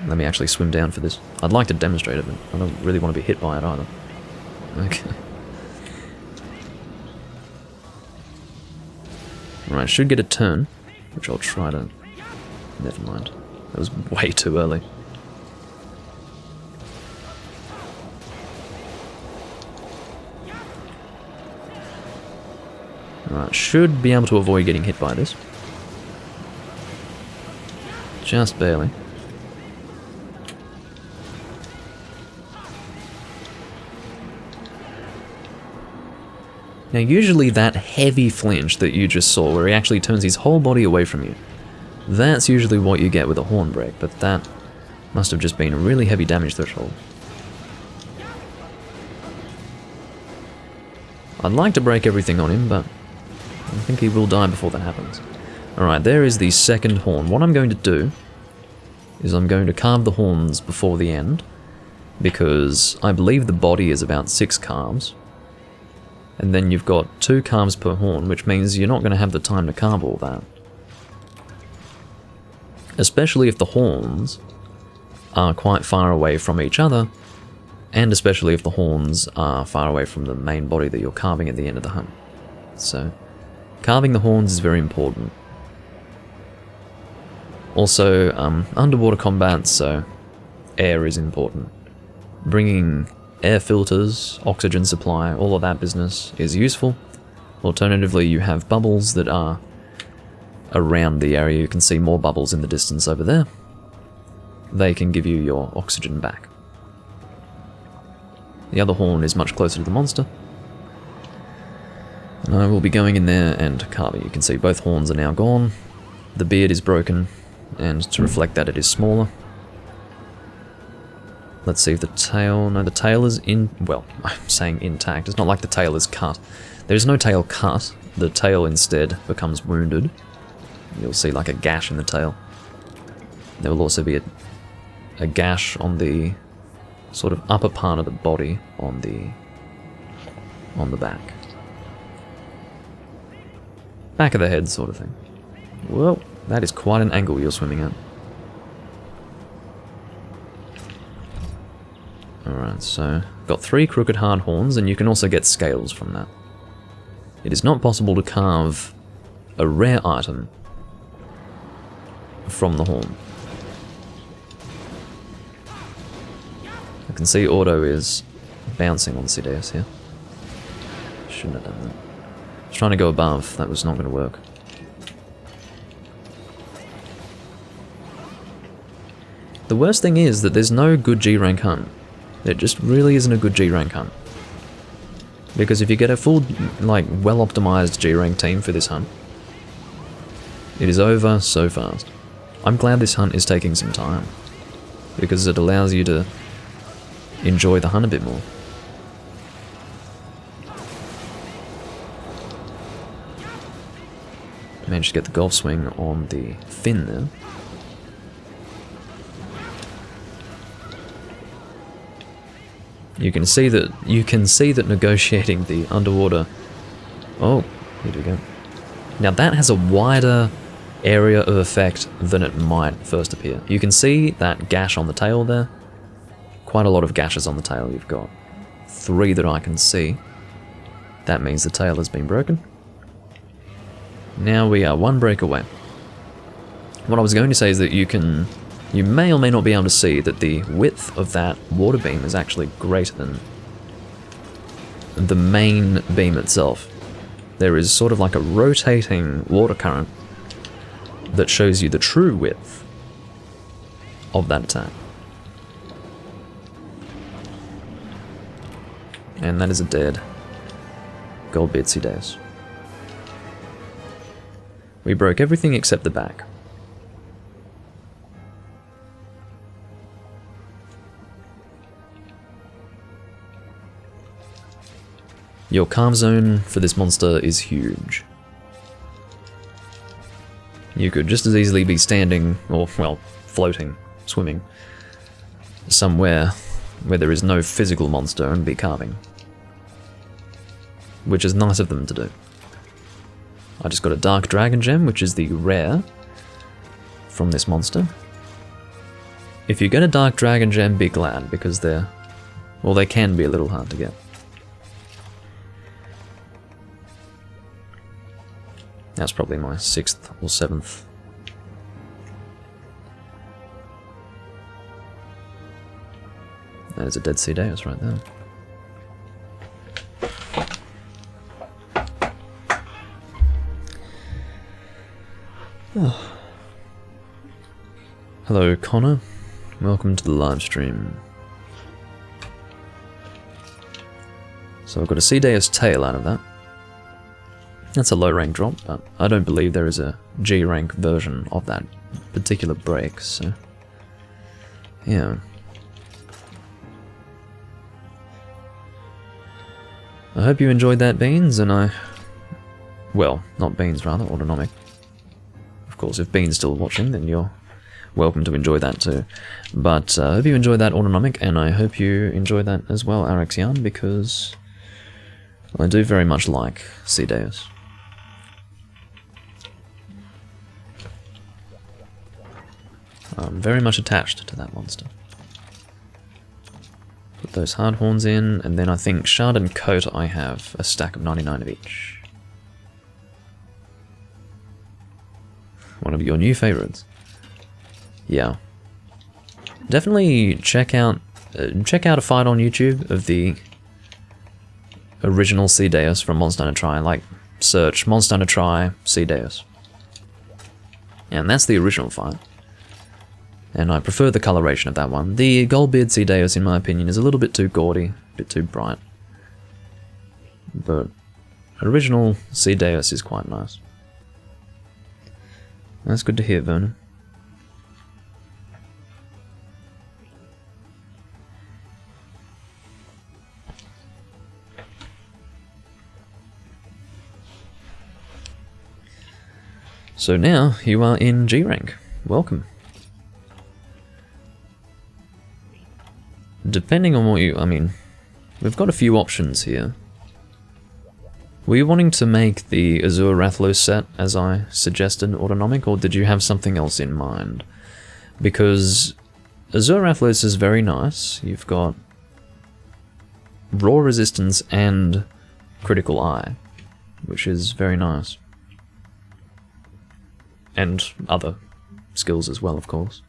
Let me actually swim down for this. I'd like to demonstrate it, but I don't really want to be hit by it either. Okay. Right, should get a turn, which I'll try to... Never mind. That was way too early. Alright, should be able to avoid getting hit by this. Just barely. Now usually that heavy flinch that you just saw, where he actually turns his whole body away from you, that's usually what you get with a horn break, but that must have just been a really heavy damage threshold. I'd like to break everything on him, but I think he will die before that happens. Alright, there is the second horn. What I'm going to do is I'm going to carve the horns before the end, because I believe the body is about 6 carves. And then you've got 2 carves per horn, which means you're not going to have the time to carve all that. Especially if the horns are quite far away from each other, and especially if the horns are far away from the main body that you're carving at the end of the hunt. So, carving the horns is very important. Also, underwater combat, so air is important. Bringing air filters, oxygen supply, all of that business is useful. Alternatively, you have bubbles that are around the area. You can see more bubbles in the distance over there. They can give you your oxygen back. The other horn is much closer to the monster. And I will be going in there and carving. You can see both horns are now gone. The beard is broken, and to reflect that it is smaller. Let's see if the tail... No, the tail is in... Well, I'm saying intact. It's not like the tail is cut. There's no tail cut. The tail instead becomes wounded. You'll see like a gash in the tail. There will also be a gash on the sort of upper part of the body on the back. Back of the head sort of thing. Whoa, that is quite an angle you're swimming at. Alright, so got 3 crooked hard horns, and you can also get scales from that. It is not possible to carve a rare item from the horn. can see auto is bouncing on CDS here. Shouldn't have done that. I was trying to go above, that was not going to work. The worst thing is that there's no good G-rank hunt. There just really isn't a good G-rank hunt. Because if you get a full, like, well-optimized G-rank team for this hunt, it is over so fast. I'm glad this hunt is taking some time, because it allows you to enjoy the hunt a bit more. Managed to get the golf swing on the fin there. You can see that negotiating the underwater. Oh, here we go. Now that has a wider area of effect than it might first appear. You can see that gash on the tail there. Quite a lot of gashes on the tail. You've got 3 that I can see. That means the tail has been broken. Now we are 1 break away. What I was going to say is that you may or may not be able to see that the width of that water beam is actually greater than the main beam itself. There is sort of like a rotating water current that shows you the true width of that attack. And that is a dead Goldbeard Ceadeus. We broke everything except the back. Your calm zone for this monster is huge. You could just as easily be standing, or, well, floating, swimming, somewhere where there is no physical monster and be carving. Which is nice of them to do. I just got a Dark Dragon Gem, which is the rare from this monster. If you get a Dark Dragon Gem, be glad, because they can be a little hard to get. That's probably my 6th or 7th. That is a dead Ceadeus right there. Oh. Hello, Connor. Welcome to the live stream. So I've got a Ceadeus tail out of that. That's a low rank drop, but I don't believe there is a G rank version of that particular break, so yeah. I hope you enjoyed that, Beans, and well, not Beans rather, Autonomic. Of course, if Bean's still watching, then you're welcome to enjoy that too. But I hope you enjoyed that, Autonomic, and I hope you enjoy that as well, Araxian, because I do very much like Ceadeus. I'm very much attached to that monster. Put those hard horns in, and then I think Shard and Coat I have a stack of 99 of each. One of your new favorites. Yeah. Definitely check out a fight on YouTube of the original Ceadeus from Monster Hunter Tri. Like, search Monster Hunter Tri Ceadeus. And that's the original fight. And I prefer the coloration of that one. The Goldbeard Ceadeus, in my opinion, is a little bit too gaudy, a bit too bright. But original Ceadeus is quite nice. That's good to hear, Vernon. So now you are in G rank. Welcome. Depending on what I mean, we've got a few options here. Were you wanting to make the Azure Rathalos set as I suggested, Autonomic, or did you have something else in mind? Because Azure Rathalos is very nice. You've got raw resistance and critical eye, which is very nice. And other skills as well, of course.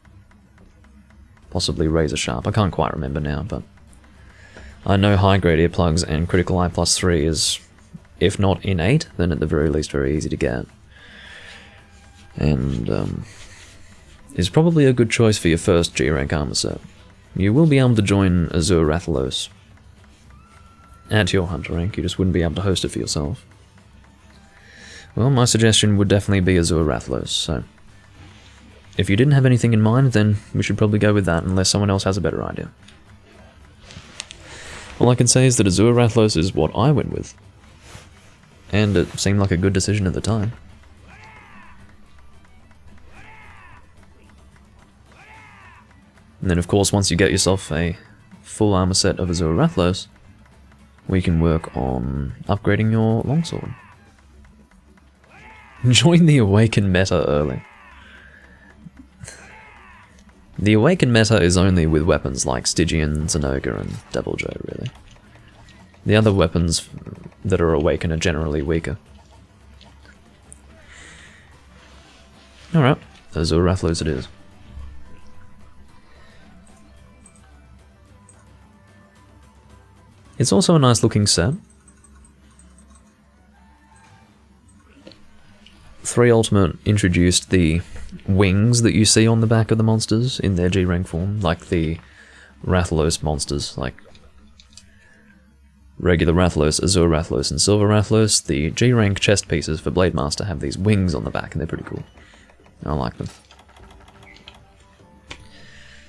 Possibly Razor Sharp. I can't quite remember now, but I know high-grade earplugs and critical eye plus 3 is, if not innate, then at the very least very easy to get. And is probably a good choice for your first G-rank armor set. You will be able to join Azure Rathalos at your hunter rank, you just wouldn't be able to host it for yourself. Well, my suggestion would definitely be Azure Rathalos, so if you didn't have anything in mind, then we should probably go with that, unless someone else has a better idea. All I can say is that Azure Rathalos is what I went with, and it seemed like a good decision at the time. And then of course, once you get yourself a full armor set of Azure Rathalos, we can work on upgrading your longsword. Join the Awaken meta early. The Awaken meta is only with weapons like Stygian, Zenogre, and Deviljay, really. The other weapons that are Awaken are generally weaker. Alright, Azure Rathalos it is. It's also a nice looking set. 3 Ultimate introduced the wings that you see on the back of the monsters in their G-rank form, like the Rathalos monsters, like regular Rathalos, Azure Rathalos, and Silver Rathalos. The G-rank chest pieces for Blade Master have these wings on the back, and they're pretty cool. I like them.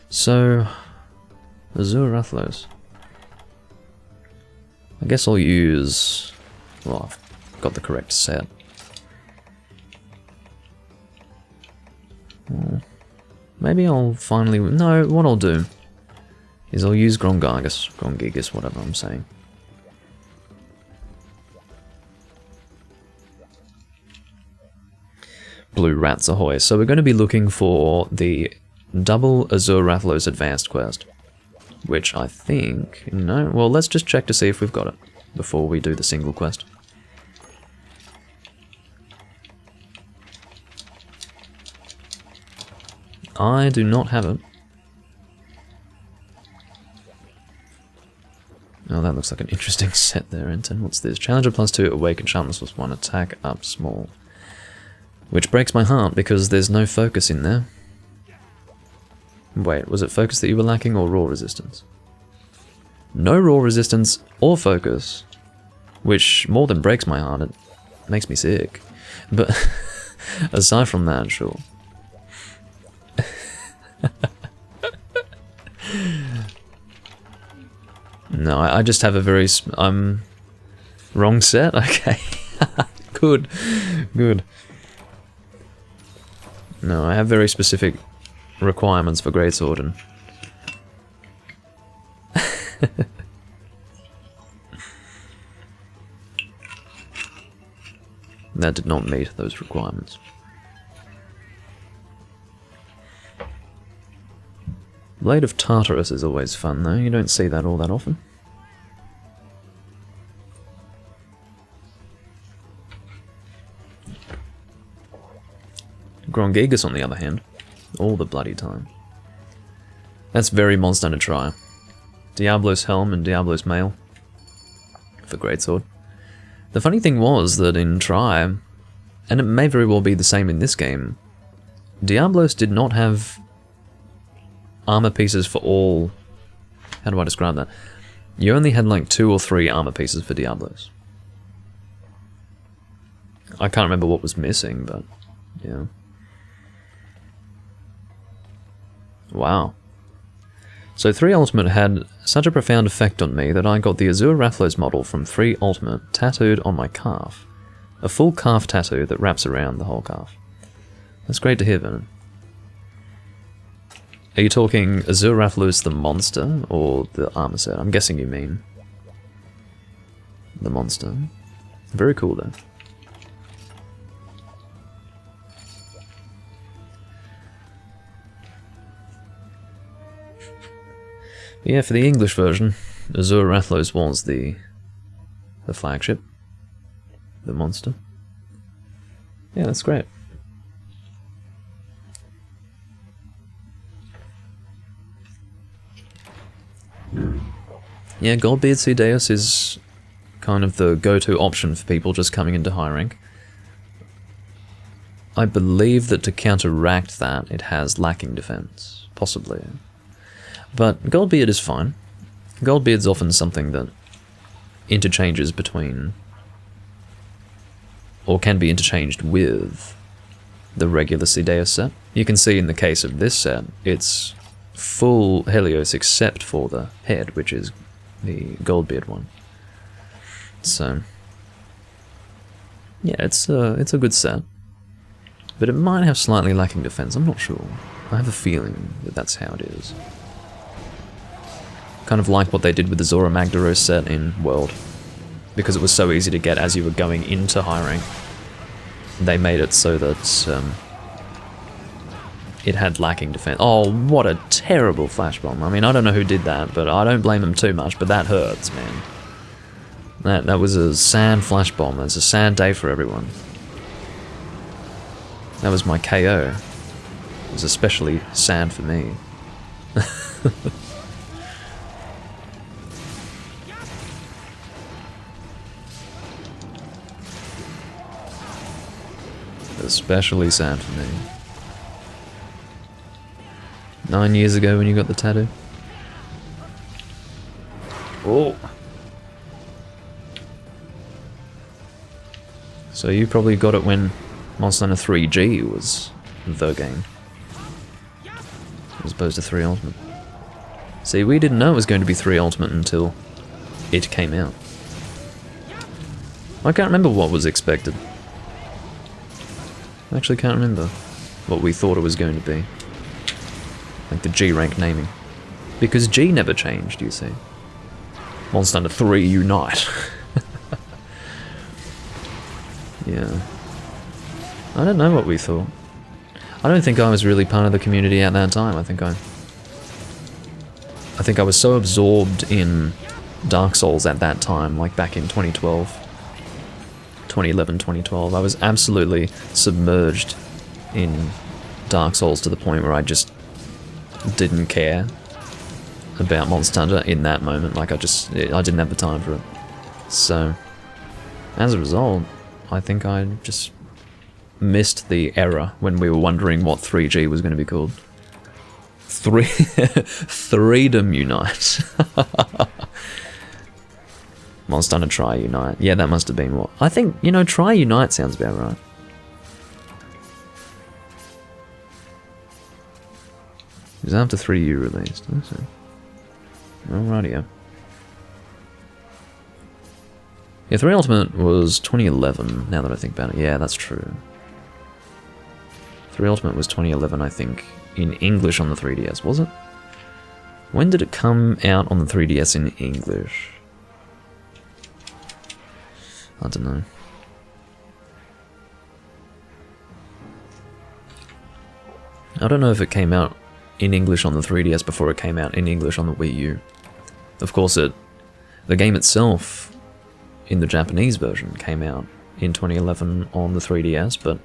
So, Azure Rathalos. I guess I'll use... well, I've got the correct set. Maybe I'll finally... no, what I'll do is I'll use Grongigus, whatever I'm saying. Blue Rats ahoy. So we're going to be looking for the double Azure Rathalos Advanced quest. Which I think... no, well let's just check to see if we've got it before we do the single quest. I do not have it. Oh, that looks like an interesting set there, Enten. What's this? Challenger plus 2, Awaken Sharpness plus 1, attack up small. Which breaks my heart because there's no focus in there. Wait, was it focus that you were lacking or raw resistance? No raw resistance or focus, which more than breaks my heart, it makes me sick. But aside from that, sure. No, I just have a very... wrong set? Okay. Good. Good. No, I have very specific requirements for Greatsword and... that did not meet those requirements. Blade of Tartarus is always fun though, you don't see that all that often. Grongigus on the other hand, all the bloody time. That's very Monster to try. Diablo's Helm and Diablo's Mail for Greatsword. The funny thing was that in Try, and it may very well be the same in this game, Diablos did not have armor pieces for all... how do I describe that? You only had like 2 or 3 armor pieces for Diablos. I can't remember what was missing, but yeah. Wow. So 3 Ultimate had such a profound effect on me that I got the Azure Rathalos model from 3 Ultimate tattooed on my calf. A full calf tattoo that wraps around the whole calf. That's great to hear, Vernon. Are you talking Azure Rathalos the monster, or the armor set? I'm guessing you mean the monster. Very cool though. But yeah, for the English version, Azure Rathalos was the flagship, the monster. Yeah, that's great. Yeah, Goldbeard Cedeus is kind of the go-to option for people just coming into high rank. I believe that to counteract that, it has lacking defense, possibly. But Goldbeard is fine. Goldbeard's often something that interchanges between, or can be interchanged with, the regular Cedeus set. You can see in the case of this set, it's full Helios except for the head, which is the Goldbeard one. So, yeah, it's a good set. But it might have slightly lacking defense, I'm not sure. I have a feeling that that's how it is. Kind of like what they did with the Zora Magdaros set in World. Because it was so easy to get as you were going into high rank. They made it so that it had lacking defense. Oh, what a terrible flash bomb. I mean, I don't know who did that, but I don't blame them too much, but that hurts, man. That was a sad flash bomb. It was a sad day for everyone. That was my KO. It was especially sad for me. Especially sad for me. 9 years ago when you got the tattoo. Oh. So you probably got it when Monster Hunter 3G was the game, as opposed to 3 Ultimate. See, we didn't know it was going to be 3 Ultimate until it came out. I can't remember what was expected. I actually can't remember what we thought it was going to be. Like the G rank naming. Because G never changed, you see. Monster Hunter 3 Unite. Yeah. I don't know what we thought. I don't think I was really part of the community at that time. I think I was so absorbed in Dark Souls at that time, like back in 2012. 2011, 2012. I was absolutely submerged in Dark Souls to the point where I just didn't care about Monster Hunter in that moment. Like I didn't have the time for it. So, as a result, I think I just missed the era when we were wondering what 3G was going to be called. Freedom Unite. Monster Hunter Tri Unite. Yeah, that must have been what. I think, you know, Tri Unite sounds about right. It was after 3U released. Alrighty. Yeah, 3 Ultimate was 2011, now that I think about it. Yeah, that's true. 3 Ultimate was 2011, I think, in English on the 3DS, was it? When did it come out on the 3DS in English? I don't know. I don't know if it came out in English on the 3DS before it came out in English on the Wii U. Of course, the game itself, in the Japanese version, came out in 2011 on the 3DS, but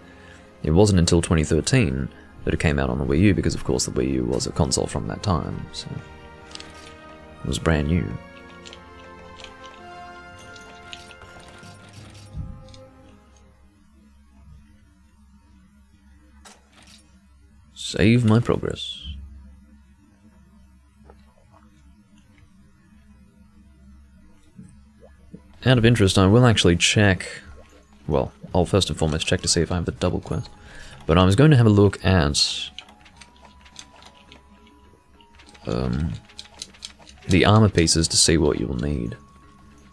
it wasn't until 2013 that it came out on the Wii U, because of course the Wii U was a console from that time, so it was brand new. Save my progress. Out of interest, I will actually check. Well, I'll first and foremost check to see if I have the double quest. But I was going to have a look at the armor pieces to see what you'll need.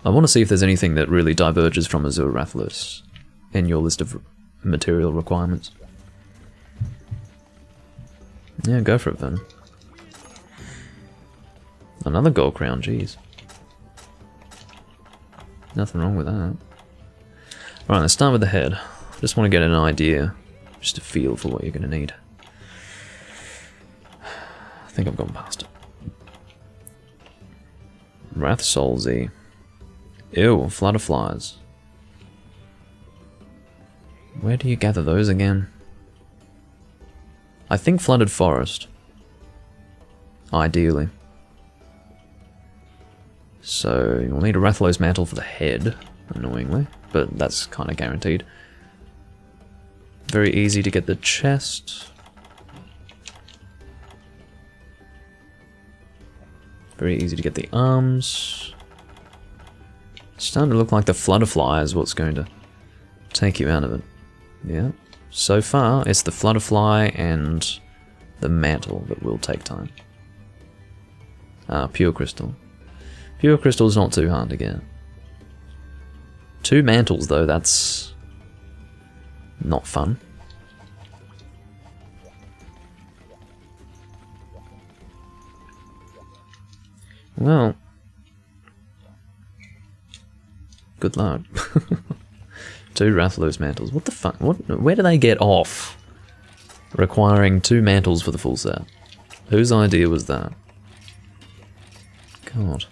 I want to see if there's anything that really diverges from Azure Rathalos in your list of material requirements. Yeah, go for it then. Another gold crown, jeez. Nothing wrong with that. Right, let's start with the head. Just want to get an idea, just a feel for what you're going to need. I think I've gone past it. Wrath Soulsy. Ew, Flutterflies. Where do you gather those again? I think Flooded Forest. Ideally. So you'll need a Rathalos mantle for the head, annoyingly, but that's kind of guaranteed. Very easy to get the chest. Very easy to get the arms. It's starting to look like the Flutterfly is what's going to take you out of it. Yeah. So far, it's the Flutterfly and the mantle that will take time. Pure Crystal. Pure Crystal's not too hard to get. 2 mantles though, that's not fun. Well, good luck. 2 Rathalos mantles. What the fuck? Where do they get off requiring 2 mantles for the full set? Whose idea was that? God.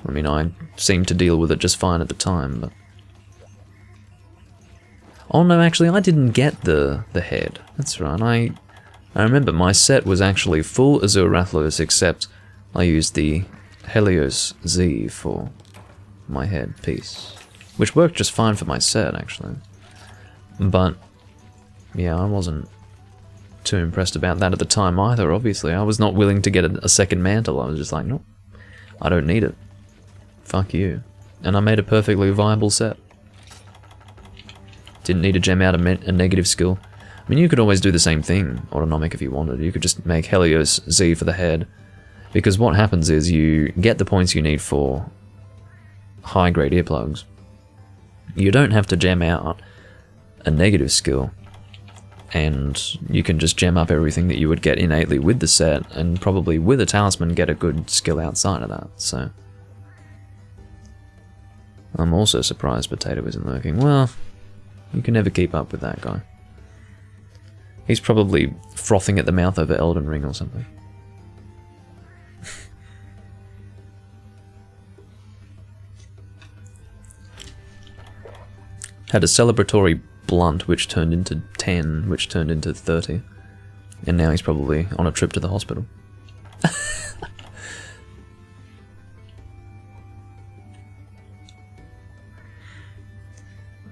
I mean, I seemed to deal with it just fine at the time, but... Oh no, actually, I didn't get the head. That's right, I remember my set was actually full Azure Rathalos, except I used the Helios Z for my head piece. Which worked just fine for my set, actually. But, yeah, I wasn't too impressed about that at the time either, obviously. I was not willing to get a second mantle. I was just like, nope, I don't need it. Fuck you. And I made a perfectly viable set. Didn't need to gem out a negative skill. I mean, you could always do the same thing, Autonomic, if you wanted. You could just make Helios Z for the head. Because what happens is you get the points you need for high-grade earplugs. You don't have to gem out a negative skill. And you can just gem up everything that you would get innately with the set, and probably with a talisman get a good skill outside of that, so... I'm also surprised Potato isn't lurking. Well, you can never keep up with that guy. He's probably frothing at the mouth over Elden Ring or something. Had a celebratory blunt which turned into 10, which turned into 30. And now he's probably on a trip to the hospital.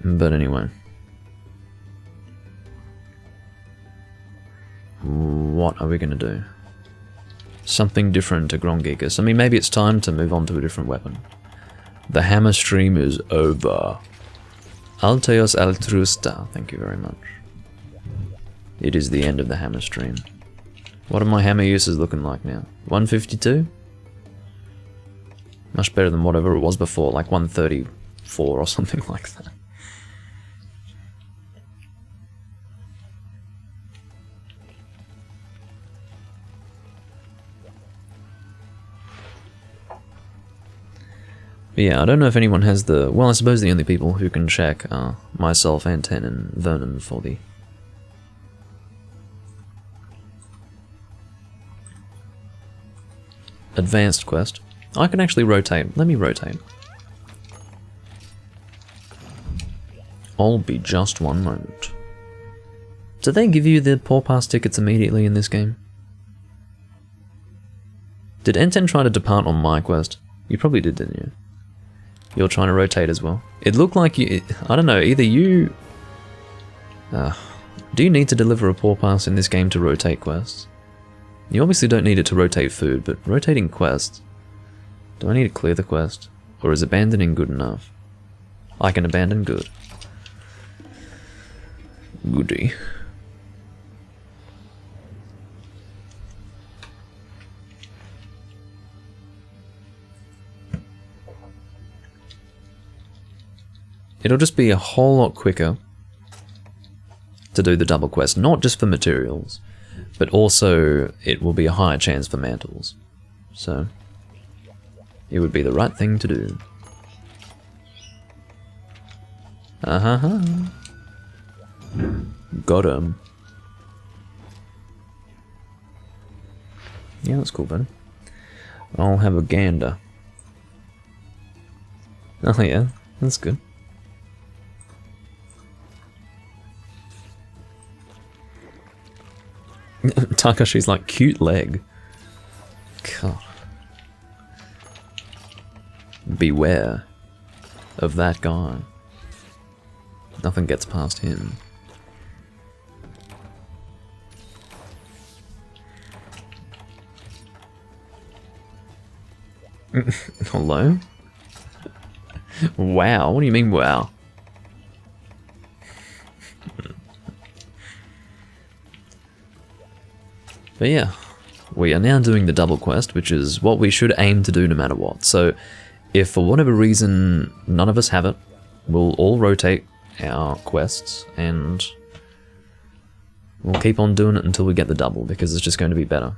But anyway. What are we going to do? Something different to Grongikas. I mean, maybe it's time to move on to a different weapon. The hammer stream is over. Alteos Altrusta, thank you very much. It is the end of the hammer stream. What are my hammer uses looking like now? 152? Much better than whatever it was before, like 134 or something like that. But yeah, I don't know if anyone has the... Well, I suppose the only people who can check are myself and Ten and Vernon for the... advanced quest. I can actually rotate. Let me rotate. I'll be just one moment. Do they give you the Paw Pass tickets immediately in this game? Did N10 try to depart on my quest? You probably did, didn't you? You're trying to rotate as well. It looked like you... I don't know, either you... do you need to deliver a Paw Pass in this game to rotate quests? You obviously don't need it to rotate food, but rotating quests... Do I need to clear the quest? Or is abandoning good enough? I can abandon good. Goody. It'll just be a whole lot quicker to do the double quest, not just for materials, but also it will be a higher chance for mantles. So, it would be the right thing to do. Got him. Yeah, that's cool, buddy. I'll have a gander. Oh yeah, that's good. Takashi's like, cute leg. God. beware of that guy. Nothing gets past him. Hello? Wow, what do you mean wow? But yeah, we are now doing the double quest, which is what we should aim to do no matter what. So if for whatever reason none of us have it, we'll all rotate our quests and we'll keep on doing it until we get the double, because it's just going to be better.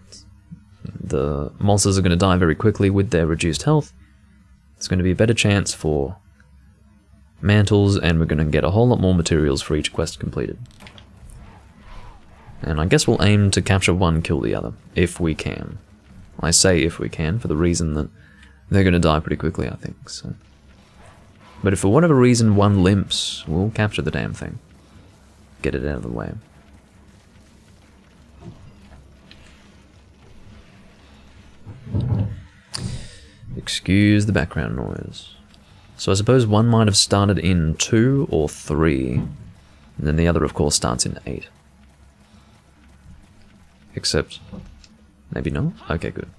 The monsters are going to die very quickly with their reduced health. It's going to be a better chance for mantles, and we're going to get a whole lot more materials for each quest completed. And I guess we'll aim to capture one, kill the other, if we can. I say if we can, for the reason that they're going to die pretty quickly, I think. So. But if for whatever reason one limps, we'll capture the damn thing. Get it out of the way. Excuse the background noise. So I suppose one might have started in 2 or 3, and then the other of course starts in 8. Except, maybe not? Okay, good.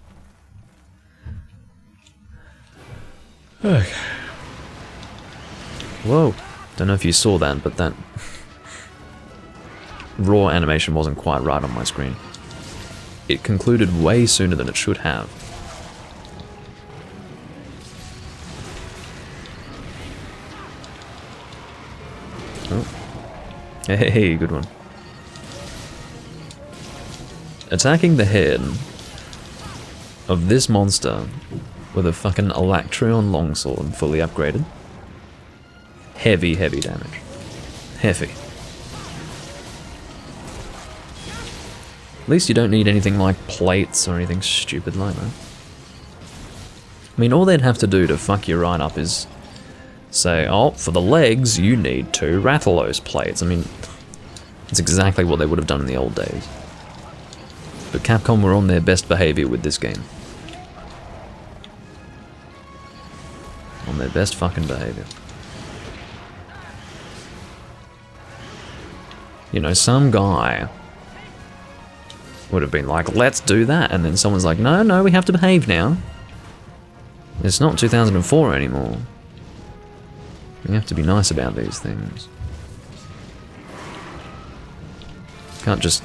Okay. Whoa, don't know if you saw that, but that raw animation wasn't quite right on my screen. It concluded way sooner than it should have. Oh. Hey, good one. Attacking the head of this monster with a fucking Electron longsword fully upgraded. Heavy, heavy damage. Heavy. At least you don't need anything like plates or anything stupid like that. I mean, all they'd have to do to fuck you right up is say, oh, for the legs, you need 2 Rathalos plates. I mean, that's exactly what they would have done in the old days. But Capcom were on their best behavior with this game. On their best fucking behavior. You know, some guy would have been like, let's do that, and then someone's like, no, no, we have to behave now. It's not 2004 anymore. We have to be nice about these things. Can't just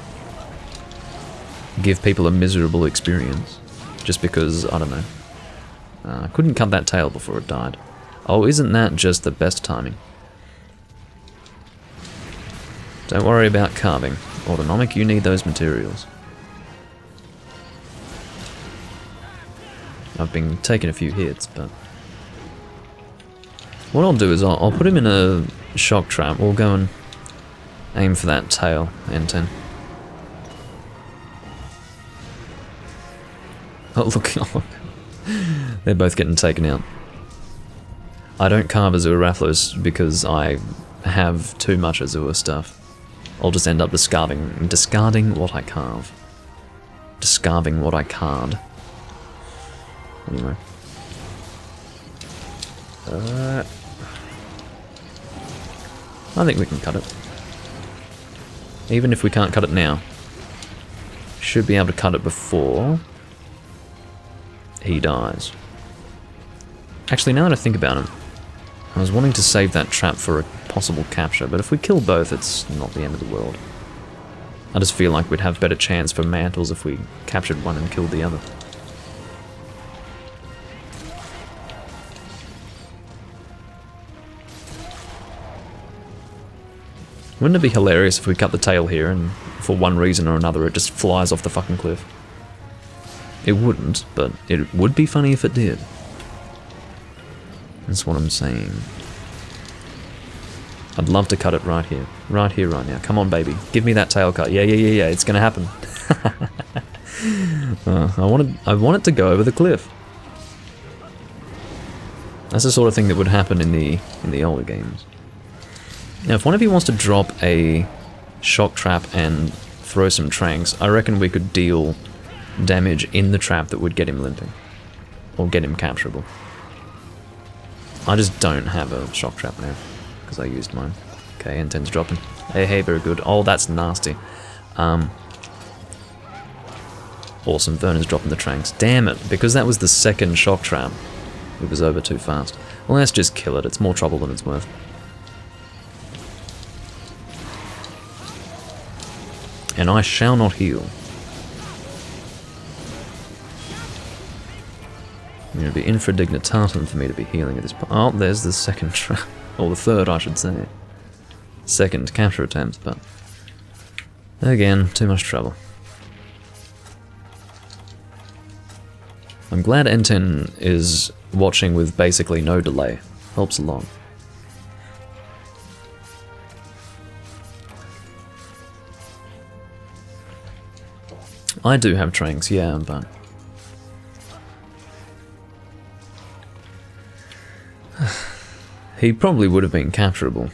give people a miserable experience just because, I don't know. I couldn't cut that tail before it died. Oh, isn't that just the best timing? Don't worry about carving. Autonomic, you need those materials. I've been taking a few hits, but... what I'll do is I'll put him in a shock trap. We'll go and aim for that tail, N10. Oh, look, oh, look. They're both getting taken out. I don't carve Azure Rathalos because I have too much Azure stuff. I'll just end up discarding what I carve. Discarding what I card. Anyway. I think we can cut it. Even if we can't cut it now. Should be able to cut it before he dies. Actually, now that I think about it, I was wanting to save that trap for a possible capture, but if we kill both, it's not the end of the world. I just feel like we'd have better chance for mantles if we captured one and killed the other. Wouldn't it be hilarious if we cut the tail here and for one reason or another it just flies off the fucking cliff? It wouldn't, but it would be funny if it did. That's what I'm saying. I'd love to cut it right here. Right here, right now. Come on, baby. Give me that tail cut. Yeah, it's gonna happen. I want it to go over the cliff. That's the sort of thing that would happen in the older games. Now, if one of you wants to drop a shock trap and throw some tranks, I reckon we could deal damage in the trap that would get him limping. Or get him capturable. I just don't have a shock trap now, because I used mine. Okay, N10's dropping. Hey, very good. Oh, that's nasty. Awesome, Vernon's dropping the tranks. Damn it, because that was the second shock trap, it was over too fast. Well, let's just kill it. It's more trouble than it's worth. And I shall not heal. It would be infradignitatum for me to be healing at this point. Oh, there's the second trap. Or the third, I should say. Second capture attempt, but... again, too much trouble. I'm glad N10 is watching with basically no delay. Helps a lot. I do have tranks, yeah, but... he probably would have been capturable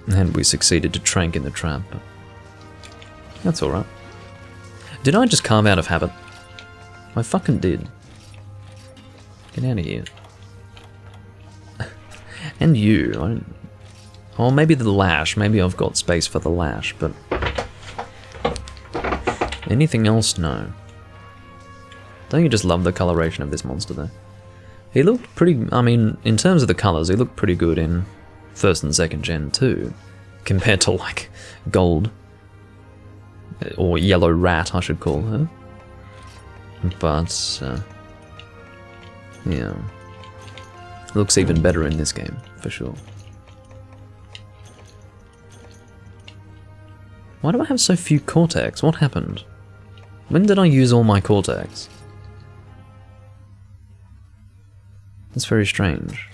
had we succeeded to trank in the trap, but... that's alright. Did I just carve out of habit? I fucking did. Get out of here. And you, I don't... oh, maybe the lash. Maybe I've got space for the lash, but... anything else? No. Don't you just love the coloration of this monster, though? He looked pretty... I mean, in terms of the colours, he looked pretty good in 1st and 2nd gen, too. Compared to, like, gold. Or yellow rat, I should call her. But, yeah. Looks even better in this game, for sure. Why do I have so few cortex? What happened? When did I use all my cortex? That's very strange.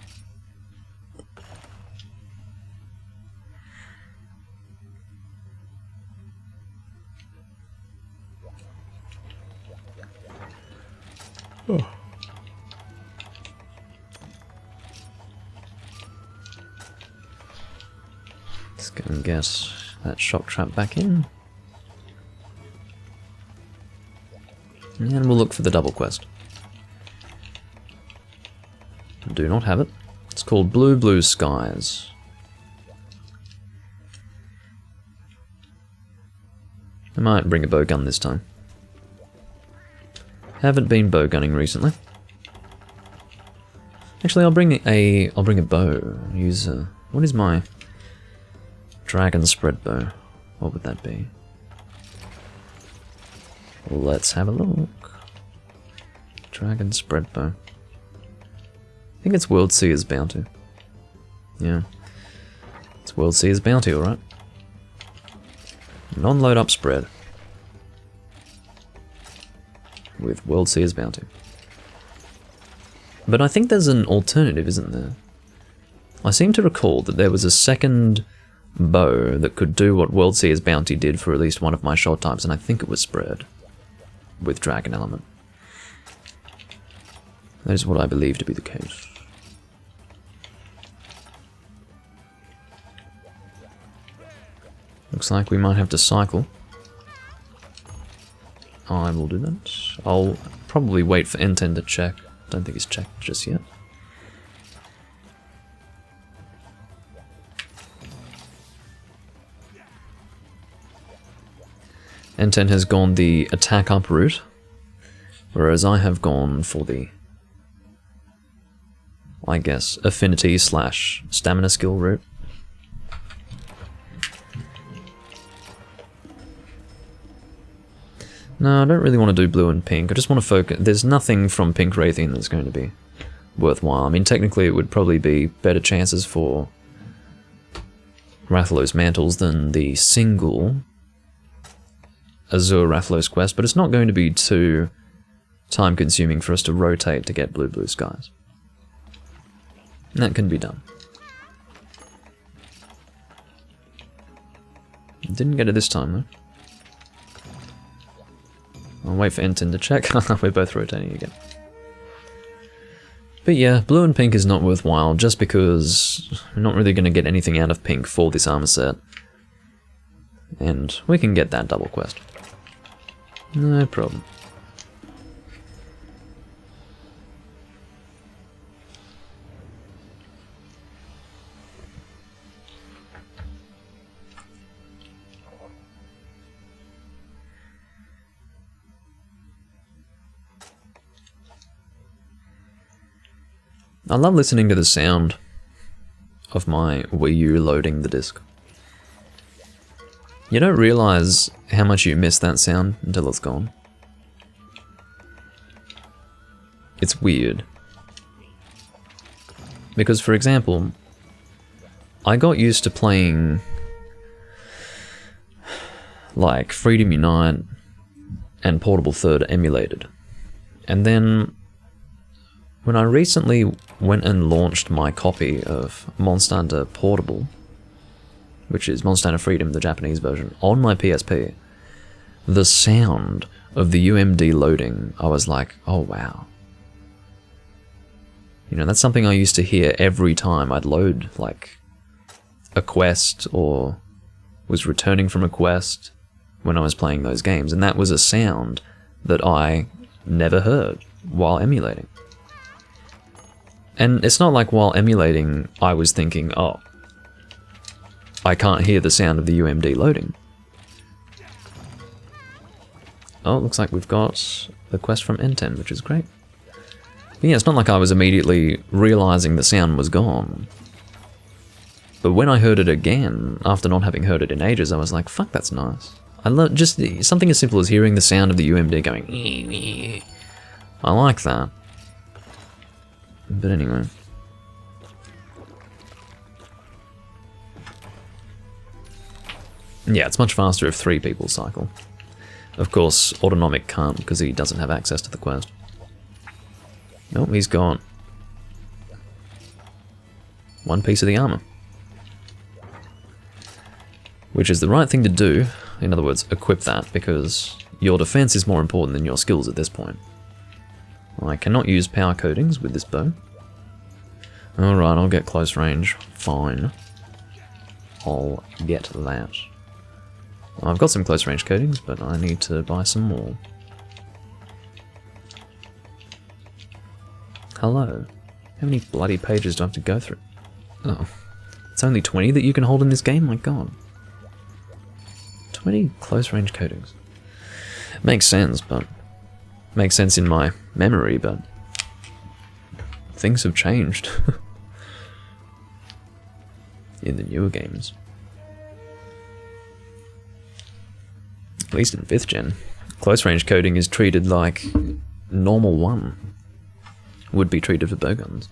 Oh. Let's go and get that shock trap back in. And we'll look for the double quest. Do not have it. It's called Blue Skies. I might bring a bow gun this time. Haven't been bow gunning recently. Actually, I'll bring a bow. Use what is my dragon spread bow? What would that be? Let's have a look. Dragon spread bow. I think it's World Seer's Bounty. Yeah. It's World Seer's Bounty, alright. Non-load up spread. With World Seer's Bounty. But I think there's an alternative, isn't there? I seem to recall that there was a second bow that could do what World Seer's Bounty did for at least one of my shot types, and I think it was spread. With Dragon Element. That is what I believe to be the case. Looks like we might have to cycle. I will do that. I'll probably wait for N10 to check. Don't think he's checked just yet. N10 has gone the attack up route, whereas I have gone for the, I guess, affinity / stamina skill route. No, I don't really want to do blue and pink. I just want to focus. There's nothing from Pink Wraithian that's going to be worthwhile. I mean, technically it would probably be better chances for Rathalos Mantles than the single Azure Rathalos quest, but it's not going to be too time-consuming for us to rotate to get blue skies. And that can be done. Didn't get it this time, though. I'll wait for N10 to check. We're both rotating again. But yeah, blue and pink is not worthwhile, just because we're not really going to get anything out of pink for this armor set. And we can get that double quest. No problem. I love listening to the sound of my Wii U loading the disc. You don't realize how much you miss that sound until it's gone. It's weird. Because, for example, I got used to playing like Freedom Unite and Portable Third emulated. And then when I recently went and launched my copy of Monster Hunter Portable, which is Monster Hunter Freedom, the Japanese version, on my PSP, the sound of the UMD loading, I was like, oh wow. You know, that's something I used to hear every time I'd load, like, a quest or was returning from a quest when I was playing those games, and that was a sound that I never heard while emulating. And it's not like while emulating I was thinking, oh, I can't hear the sound of the UMD loading. Oh, looks like we've got the quest from N10, which is great. But yeah, it's not like I was immediately realizing the sound was gone. But when I heard it again, after not having heard it in ages, I was like, fuck, that's nice. I love just something as simple as hearing the sound of the UMD going. I like that. But anyway. Yeah, it's much faster if 3 people cycle. Of course, Autonomic can't because he doesn't have access to the quest. Oh, he's gone. One piece of the armour. Which is the right thing to do. In other words, equip that, because your defense is more important than your skills at this point. I cannot use power coatings with this bow. Alright, I'll get close range. Fine. I'll get that. I've got some close range coatings, but I need to buy some more. Hello. How many bloody pages do I have to go through? Oh. It's only 20 that you can hold in this game? My god. 20 close range coatings. Makes sense, but... Makes sense in my memory, but... Things have changed. In the newer games. At least in 5th gen. Close range coating is treated like normal 1 would be treated for bowguns.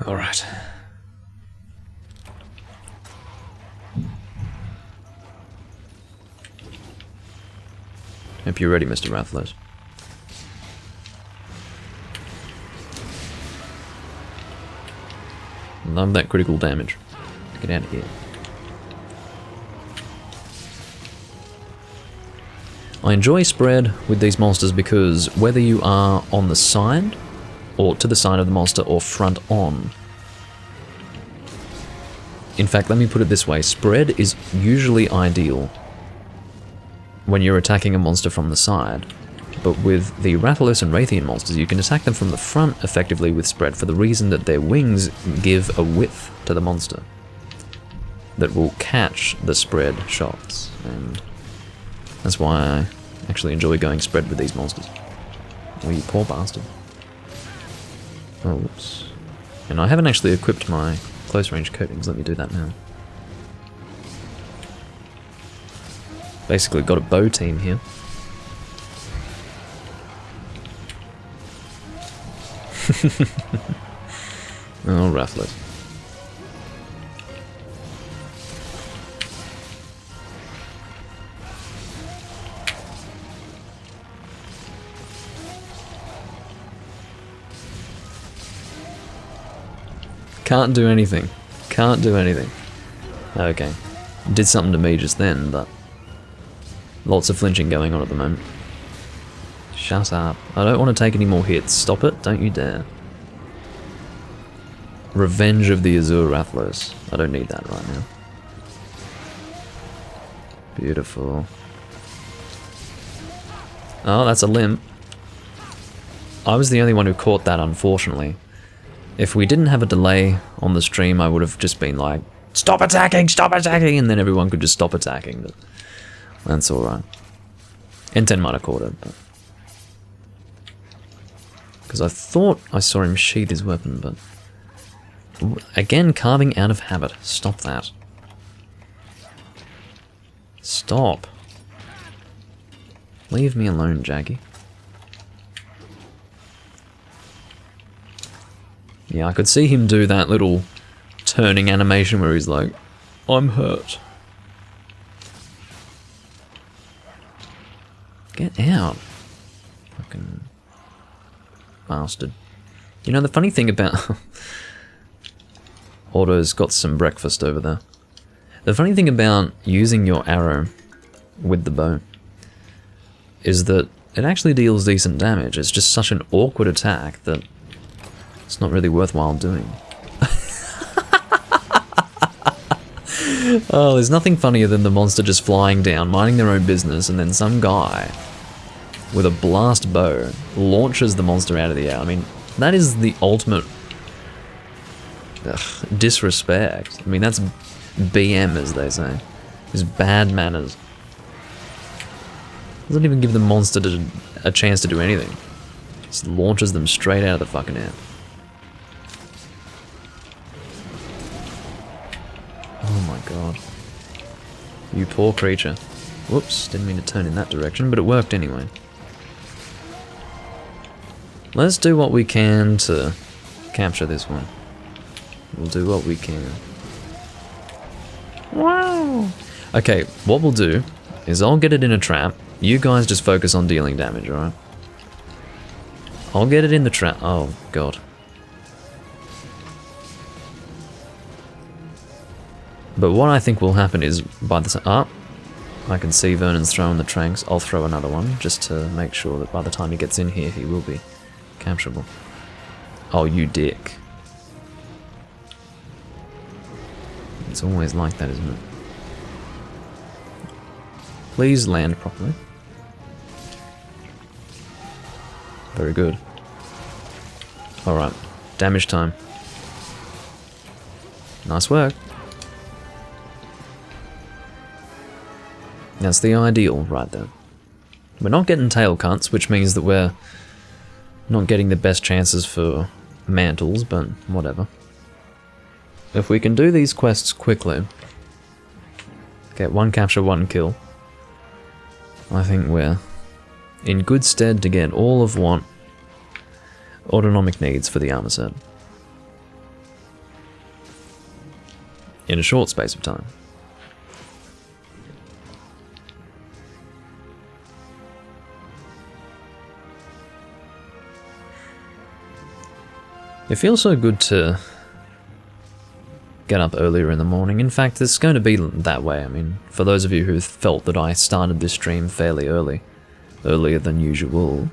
Alright. Hope you're ready, Mr. Rathlos. Love that critical damage. Get out of here. I enjoy spread with these monsters because whether you are on the side, or to the side of the monster, or front on. In fact, let me put it this way, spread is usually ideal when you're attacking a monster from the side. But with the Rathalos and Raytheon monsters, you can attack them from the front effectively with spread for the reason that their wings give a width to the monster that will catch the spread shots, and that's why I actually enjoy going spread with these monsters. Oh, you poor bastard. Oh, whoops. And I haven't actually equipped my close range coatings, let me do that now. Basically got a bow team here. Oh, Rathlet. Can't do anything. Can't do anything. Okay. Did something to me just then, but... Lots of flinching going on at the moment. Shut up. I don't want to take any more hits. Stop it. Don't you dare. Revenge of the Azure Rathlos. I don't need that right now. Beautiful. Oh, that's a limp. I was the only one who caught that, unfortunately. If we didn't have a delay on the stream, I would have just been like, stop attacking, and then everyone could just stop attacking. But that's alright. N10 might have caught it, but... Because I thought I saw him sheath his weapon, but... Again, carving out of habit. Stop that. Stop. Leave me alone, Jaggy. Yeah, I could see him do that little turning animation where he's like, I'm hurt. Get out. Fucking bastard. You know, the funny thing about... Auto's got some breakfast over there. The funny thing about using your arrow with the bow is that it actually deals decent damage. It's just such an awkward attack that it's not really worthwhile doing. Oh, there's nothing funnier than the monster just flying down, minding their own business, and then some guy with a blast bow launches the monster out of the air. I mean, that is the ultimate disrespect. I mean, that's BM, as they say. It's bad manners. Doesn't even give the monster a chance to do anything. Just launches them straight out of the fucking air. Oh my god. You poor creature. Whoops, didn't mean to turn in that direction, but it worked anyway. Let's do what we can to capture this one. We'll do what we can. Wow! Okay, what we'll do is I'll get it in a trap. You guys just focus on dealing damage, alright? I'll get it in the trap. Oh, god. But what I think will happen is, by the time... Ah! I can see Vernon's throwing the tranks. I'll throw another one, just to make sure that by the time he gets in here, he will be capturable. Oh, you dick. It's always like that, isn't it? Please land properly. Very good. Alright, damage time. Nice work. That's the ideal right there. We're not getting tail cuts, which means that we're not getting the best chances for mantles, but whatever. If we can do these quests quickly, get one capture, one kill, I think we're in good stead to get all of what Autonomic needs for the armor set. In a short space of time. It feels so good to get up earlier in the morning. In fact, it's going to be that way. I mean, for those of you who felt that I started this stream fairly early, earlier than usual,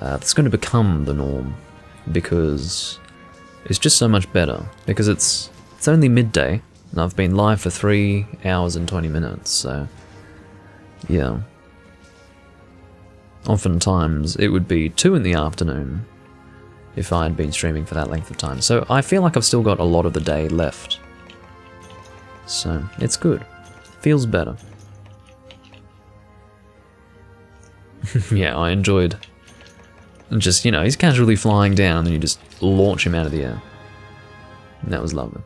it's going to become the norm, because it's just so much better. Because it's only midday, and I've been live for 3 hours and 20 minutes, so yeah. Oftentimes, it would be 2 in the afternoon if I had been streaming for that length of time. So I feel like I've still got a lot of the day left. So it's good. Feels better. Yeah, I enjoyed just, you know, he's casually flying down and you just launch him out of the air. And that was lovely.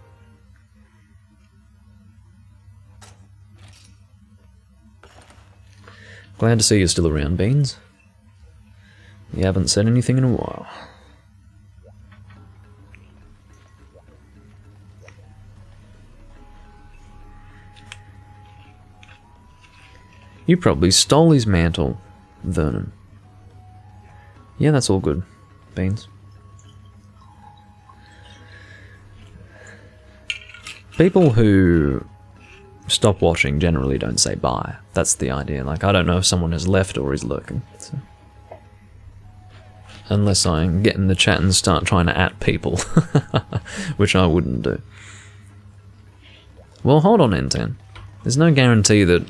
Glad to see you're still around, Beans. You haven't said anything in a while. You probably stole his mantle, Vernon. Yeah, that's all good, Beans. People who stop watching generally don't say bye. That's the idea. Like, I don't know if someone has left or is lurking. So. Unless I get in the chat and start trying to at people. Which I wouldn't do. Well, hold on, N10. There's no guarantee that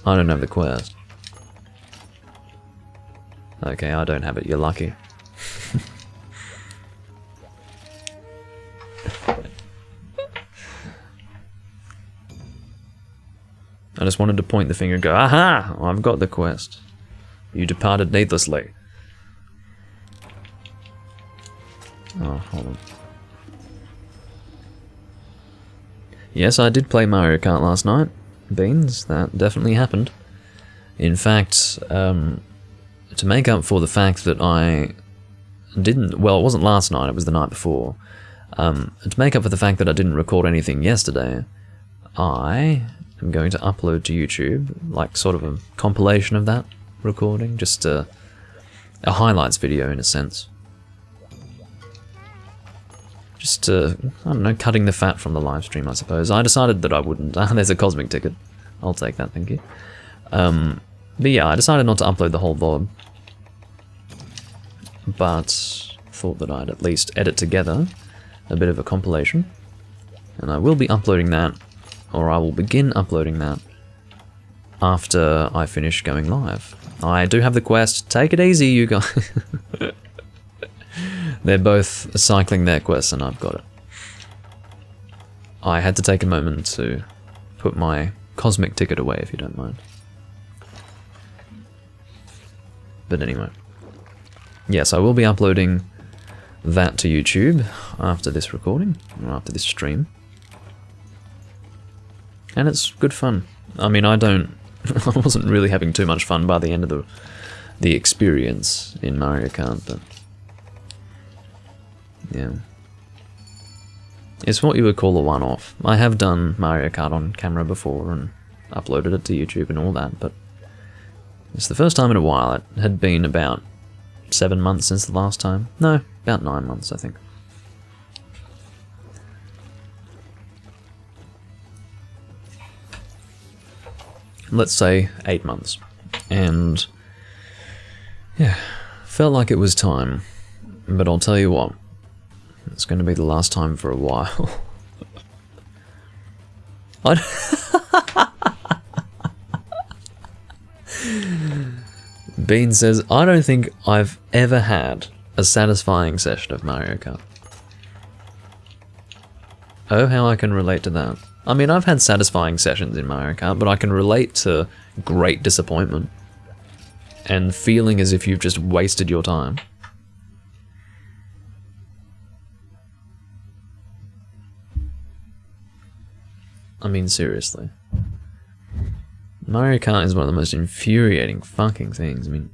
I don't have the quest. Okay, I don't have it. You're lucky. I just wanted to point the finger and go, aha! I've got the quest. You departed needlessly. Oh, hold on. Yes, I did play Mario Kart last night. Beans, that definitely happened. In fact, to make up for the fact that I didn't... Well, it wasn't last night, it was the night before. To make up for the fact that I didn't record anything yesterday, I am going to upload to YouTube, like sort of a compilation of that recording, just a highlights video in a sense. Just, I don't know, cutting the fat from the live stream, I suppose. I decided that I wouldn't. There's a cosmic ticket. I'll take that, thank you. But yeah, I decided not to upload the whole VOD. But thought that I'd at least edit together a bit of a compilation. And I will be uploading that, or I will begin uploading that, after I finish going live. I do have the quest. Take it easy, you guys. They're both cycling their quests and I've got it. I had to take a moment to put my cosmic ticket away, if you don't mind. But anyway. Yes, I will be uploading that to YouTube after this recording, or after this stream. And it's good fun. I mean, I wasn't really having too much fun by the end of the experience in Mario Kart, but... yeah. It's what you would call a one-off. I have done Mario Kart on camera before and uploaded it to YouTube and all that, but it's the first time in a while. It had been about 7 months since the last time. No, about 9 months, I think. Let's say 8 months. And yeah, felt like it was time. But I'll tell you what, it's going to be the last time for a while. Bean says, I don't think I've ever had a satisfying session of Mario Kart. Oh, how I can relate to that. I mean, I've had satisfying sessions in Mario Kart, but I can relate to great disappointment and feeling as if you've just wasted your time. I mean, seriously. Mario Kart is one of the most infuriating fucking things. I mean...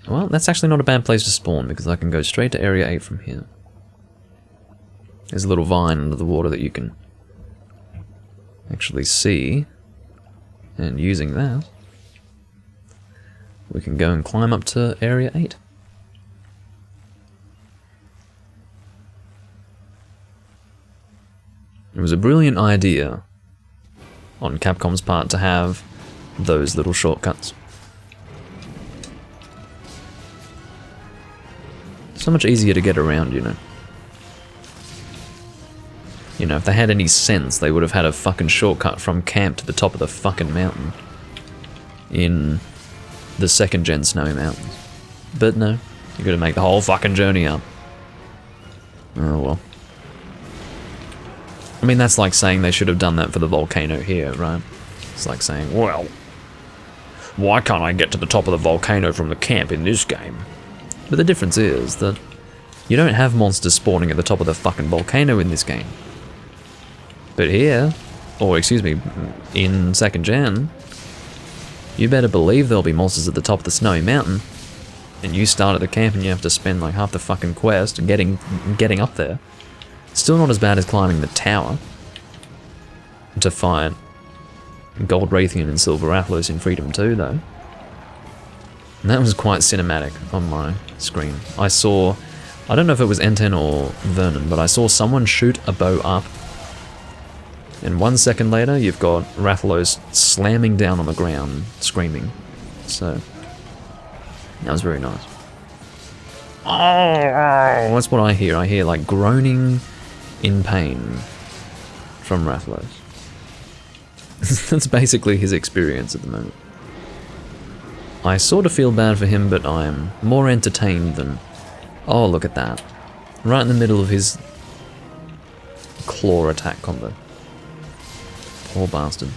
well, that's actually not a bad place to spawn, because I can go straight to Area 8 from here. There's a little vine under the water that you can actually see. And using that, we can go and climb up to Area 8. It was a brilliant idea on Capcom's part to have those little shortcuts. So much easier to get around, you know. You know, if they had any sense, they would have had a fucking shortcut from camp to the top of the fucking mountain in the second-gen Snowy Mountains. But no, you gotta make the whole fucking journey up. Oh well. I mean, that's like saying they should have done that for the volcano here, right? It's like saying, well, why can't I get to the top of the volcano from the camp in this game? But the difference is that you don't have monsters spawning at the top of the fucking volcano in this game. But here, or excuse me, in second gen, you better believe there'll be monsters at the top of the Snowy Mountain, and you start at the camp and you have to spend like half the fucking quest getting up there. Still not as bad as climbing the tower to fight Gold Raytheon and Silver Athlos in Freedom 2, though. And that was quite cinematic on my screen. I saw, I don't know if it was Enten or Vernon, but I saw someone shoot a bow up, and 1 second later you've got Rathalos slamming down on the ground, screaming. So, that was very nice. Oh, that's what I hear. I hear like groaning in pain from Rathalos. That's basically his experience at the moment. I sort of feel bad for him, but I'm more entertained than... oh, look at that. Right in the middle of his claw attack combo. Poor bastard.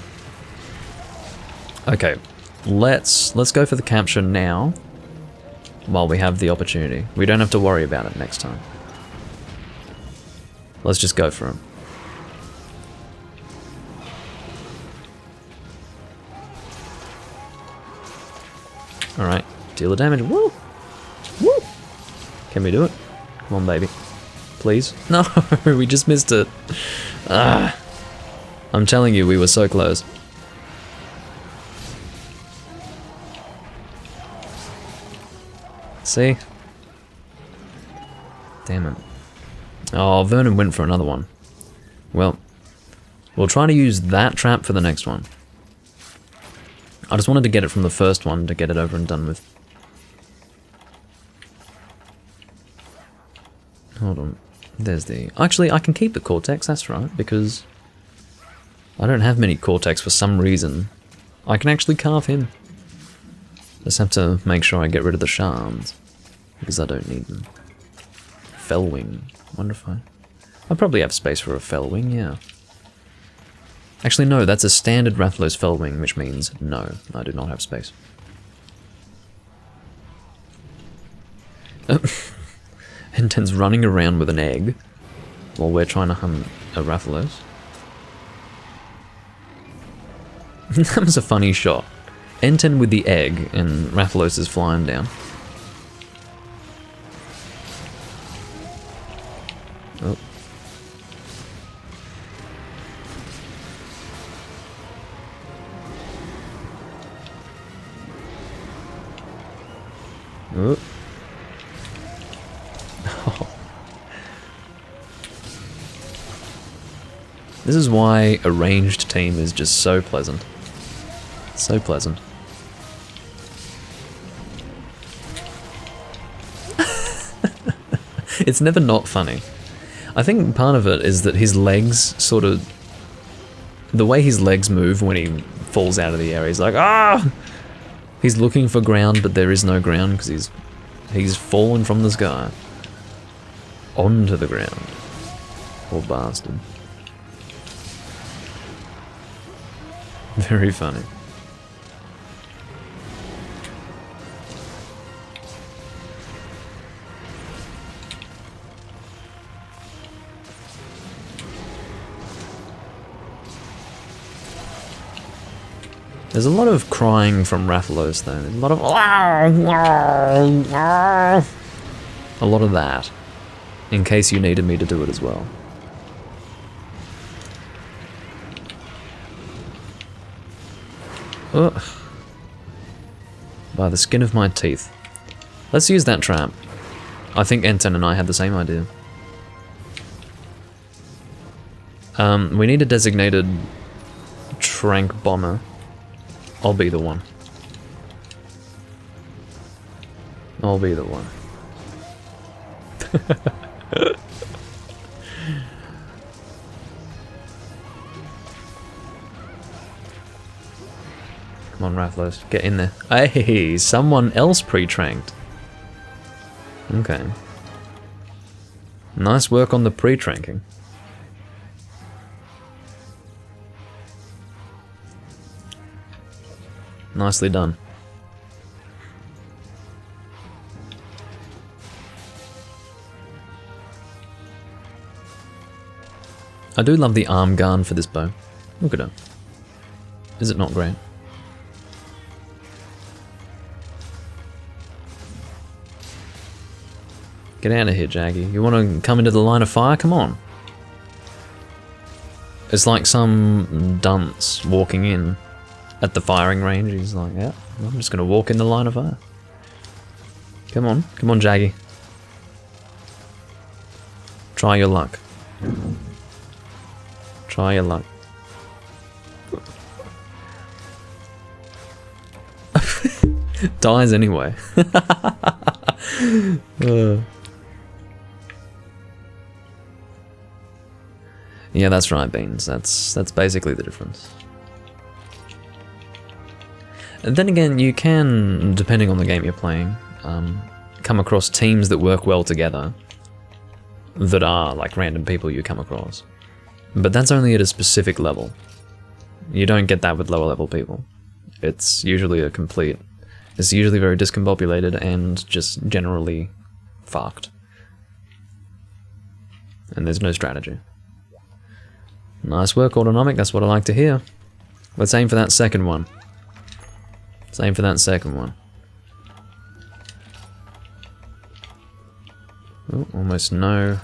Okay, let's go for the capture now. while we have the opportunity. We don't have to worry about it next time. Let's just go for him. Alright, deal the damage. Woo! Woo! Can we do it? Come on, baby. Please? No, we just missed it. Ah. I'm telling you, we were so close. See? Damn it. Oh, Vernon went for another one. Well, we'll try to use that trap for the next one. I just wanted to get it from the first one to get it over and done with. Hold on. There's the... Actually, I can keep the Cortex, that's right, because I don't have many Cortex for some reason. I can actually carve him. Just have to make sure I get rid of the shards, because I don't need them. Fellwing. Wonder if I probably have space for a Fellwing, yeah. Actually, no, that's a standard Rathalos Fellwing, which means no, I do not have space. Enten's running around with an egg while we're trying to hunt a Rathalos. That was a funny shot. Enten with the egg and Rathalos is flying down. Oh. Oh. This is why a ranged team is just so pleasant. So pleasant. It's never not funny. I think part of it is that his legs sort of... The way his legs move when he falls out of the air, he's like, ah! He's looking for ground, but there is no ground because he's fallen from the sky. Onto the ground. Poor bastard. Very funny. There's a lot of crying from Rathalos though. There's a lot of a lot of that. In case you needed me to do it as well. Ugh. By the skin of my teeth. Let's use that trap. I think Enten and I had the same idea. We need a designated Trank Bomber. I'll be the one. I'll be the one. Come on, Rathalos, get in there. Hey, someone else pre-tranked. Okay. Nice work on the pre-tranking. Nicely done. I do love the arm gun for this bow. Look at it. Is it not great? Get out of here, Jaggy. You want to come into the line of fire? Come on. It's like some dunce walking in at the firing range. He's like, yeah, I'm just going to walk in the line of fire. Come on, Jaggy. Try your luck. Try your luck. Dies anyway. Yeah, that's right, Beans. That's basically the difference. And then again, you can, depending on the game you're playing, come across teams that work well together that are like random people you come across. But that's only at a specific level. You don't get that with lower level people. It's usually a complete It's usually very discombobulated and just generally fucked. And there's no strategy. Nice work, Autonomic, that's what I like to hear. Let's aim for that second one. Let's aim for that second one. Oh, almost no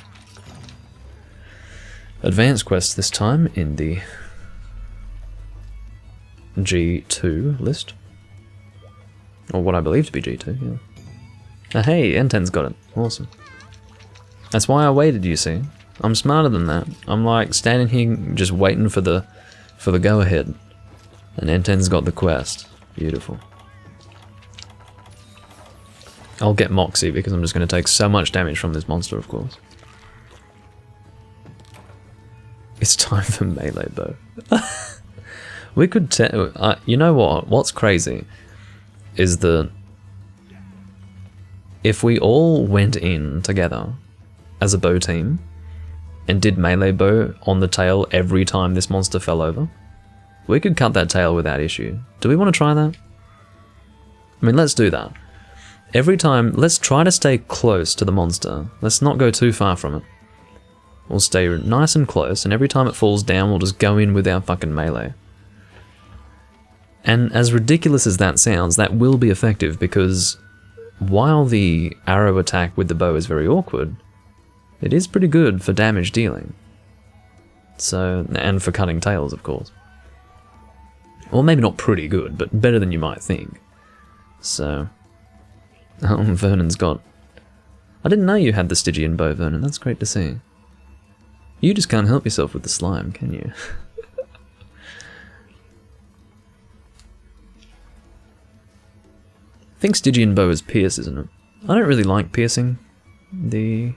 advanced quests this time in the G2 list. Or what I believe to be G2, yeah. Oh, hey, N10's got it. Awesome. That's why I waited, you see. I'm smarter than that. I'm like standing here just waiting for the go-ahead. And N10's got the quest. Beautiful. I'll get Moxie because I'm just going to take so much damage from this monster, of course. It's time for melee bow. We could you know what? What's crazy is that if we all went in together as a bow team and did melee bow on the tail every time this monster fell over, we could cut that tail without issue. Do we want to try that? I mean, let's do that. Every time, let's try to stay close to the monster. Let's not go too far from it. We'll stay nice and close, and every time it falls down, we'll just go in with our fucking melee. And as ridiculous as that sounds, that will be effective because while the arrow attack with the bow is very awkward, it is pretty good for damage dealing. So, and for cutting tails, of course. Or maybe not pretty good, but better than you might think. So, oh, Vernon's got... I didn't know you had the Stygian bow, Vernon. That's great to see. You just can't help yourself with the slime, can you? I think Stygian bow is pierce, isn't it? I don't really like piercing the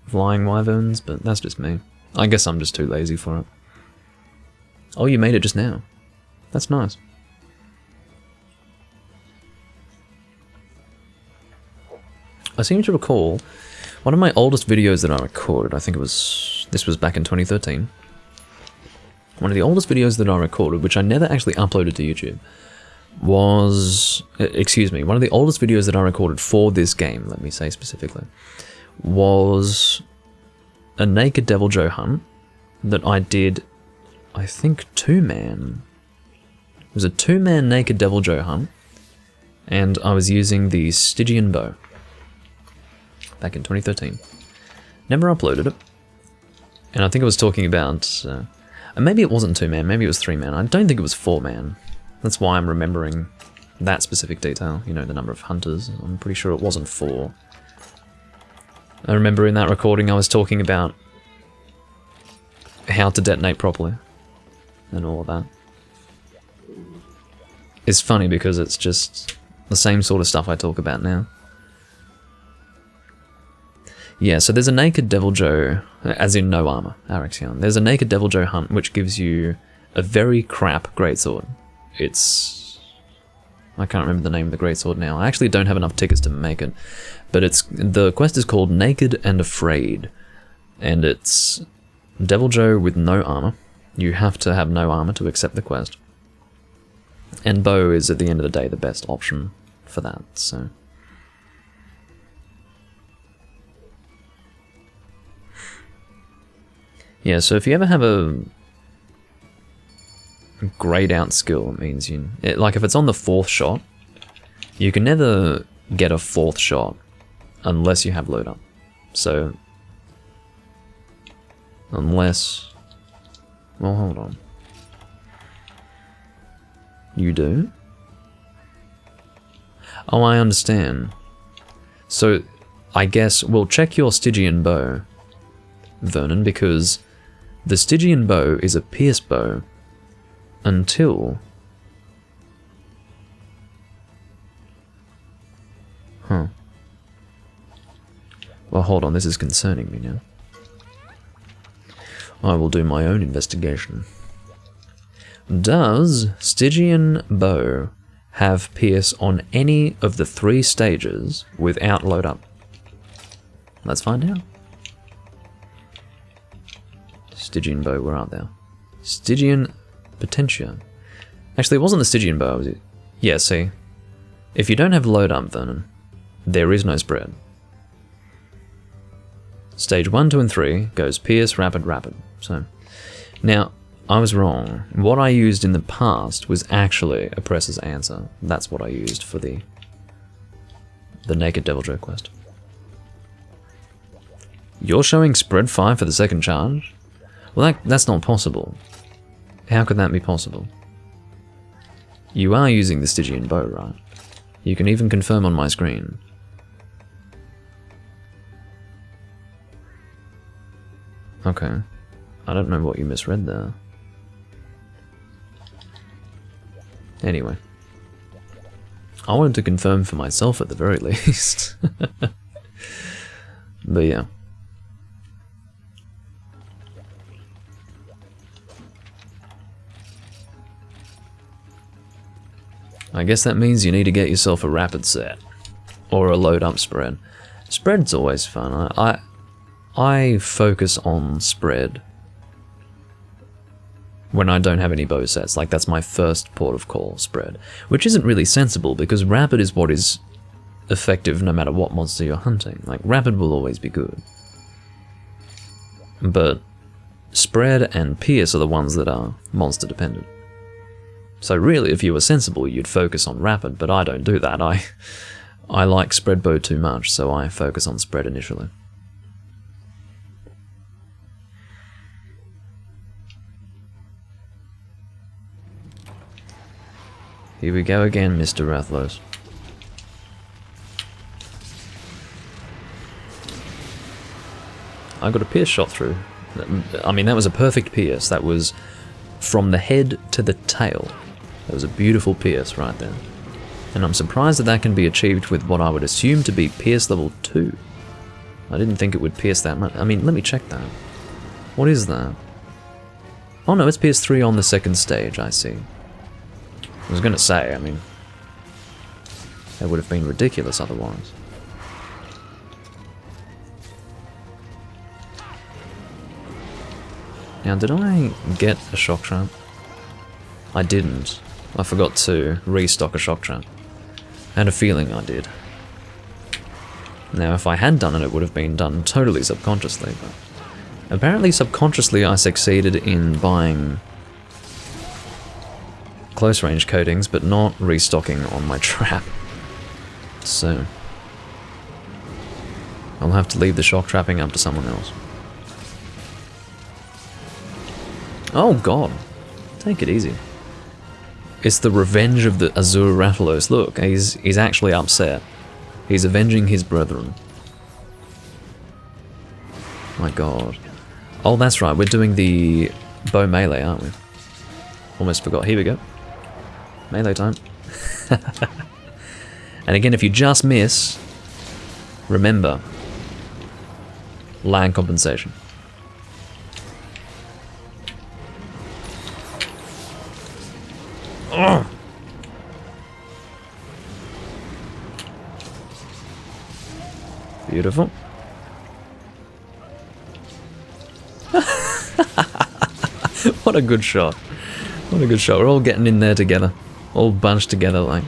flying wyverns, but that's just me. I guess I'm just too lazy for it. Oh, you made it just now. That's nice. I seem to recall one of my oldest videos that I recorded, I think this was back in 2013. One of the oldest videos that I recorded, which I never actually uploaded to YouTube, was, one of the oldest videos that I recorded for this game, let me say specifically, was a Naked Devil Joe hunt that I did, I think, 2-man. It was a 2-man Naked Devil Joe hunt, and I was using the Stygian bow back in 2013. Never uploaded it, and I think I was talking about, and maybe it wasn't 2-man, maybe it was 3-man. I don't think it was 4-man. That's why I'm remembering that specific detail, you know, the number of hunters. I'm pretty sure it wasn't 4. I remember in that recording I was talking about how to detonate properly and all of that. It's funny because it's just the same sort of stuff I talk about now. Yeah, so there's a Naked Devil Joe, as in no armor, Arexion. There's a Naked Devil Joe hunt which gives you a very crap greatsword. It's... I can't remember the name of the greatsword now. I actually don't have enough tickets to make it. But the quest is called Naked and Afraid. And it's Devil Joe with no armor. You have to have no armor to accept the quest. And bow is, at the end of the day, the best option for that, so... Yeah, so if you ever have a grayed out skill, it means like if it's on the 4th shot, you can never get a 4th shot unless you have load up. So, unless, well, hold on. You do? Oh, I understand. So, I guess we'll check your Stygian bow, Vernon, because the Stygian bow is a pierce bow until... Huh. Well, hold on, this is concerning me now. I will do my own investigation. Does Stygian bow have pierce on any of the 3 stages without load up? Let's find out. Stygian bow, where art thou? Stygian Potentia. Actually, it wasn't the Stygian bow, was it? Yeah, see. If you don't have load up, then there is no spread. Stage 1, 2, and 3 goes pierce, rapid, rapid. So, now, I was wrong. What I used in the past was actually Oppressor's Answer. That's what I used for the Naked Devil Joke quest. You're showing spread 5 for the second charge? Well, that's not possible. How could that be possible? You are using the Stygian bow, right? You can even confirm on my screen. Okay. I don't know what you misread there. Anyway. I wanted to confirm for myself at the very least. But yeah. I guess that means you need to get yourself a rapid set. Or a load up spread. Spread's always fun. I focus on spread when I don't have any bow sets. Like, that's my first port of call, spread. Which isn't really sensible, because rapid is what is effective no matter what monster you're hunting. Like, rapid will always be good. But spread and pierce are the ones that are monster dependent. So really, if you were sensible, you'd focus on rapid, but I don't do that. I like spread bow too much, so I focus on spread initially. Here we go again, Mr. Rathalos. I got a pierce shot through. I mean, that was a perfect pierce. That was from the head to the tail. That was a beautiful pierce right there. And I'm surprised that that can be achieved with what I would assume to be pierce level 2. I didn't think it would pierce that much. I mean, let me check that. What is that? Oh no, it's pierce 3 on the second stage, I see. I was gonna say, I mean, that would have been ridiculous otherwise. Now, did I get a shock trap? I didn't. I forgot to restock a shock trap. I had a feeling I did. Now, if I had done it, it would have been done totally subconsciously, but apparently subconsciously I succeeded in buying close range coatings, but not restocking on my trap. So I'll have to leave the shock trapping up to someone else. Oh god, take it easy. It's the revenge of the Azure Rathalos. Look, he's actually upset. He's avenging his brethren. My god. Oh, that's right, we're doing the bow melee, aren't we? Almost forgot. Here we go. Melee time. And again, if you just miss, remember, lag compensation. Oh. Beautiful. What a good shot. What a good shot. We're all getting in there together. All bunched together like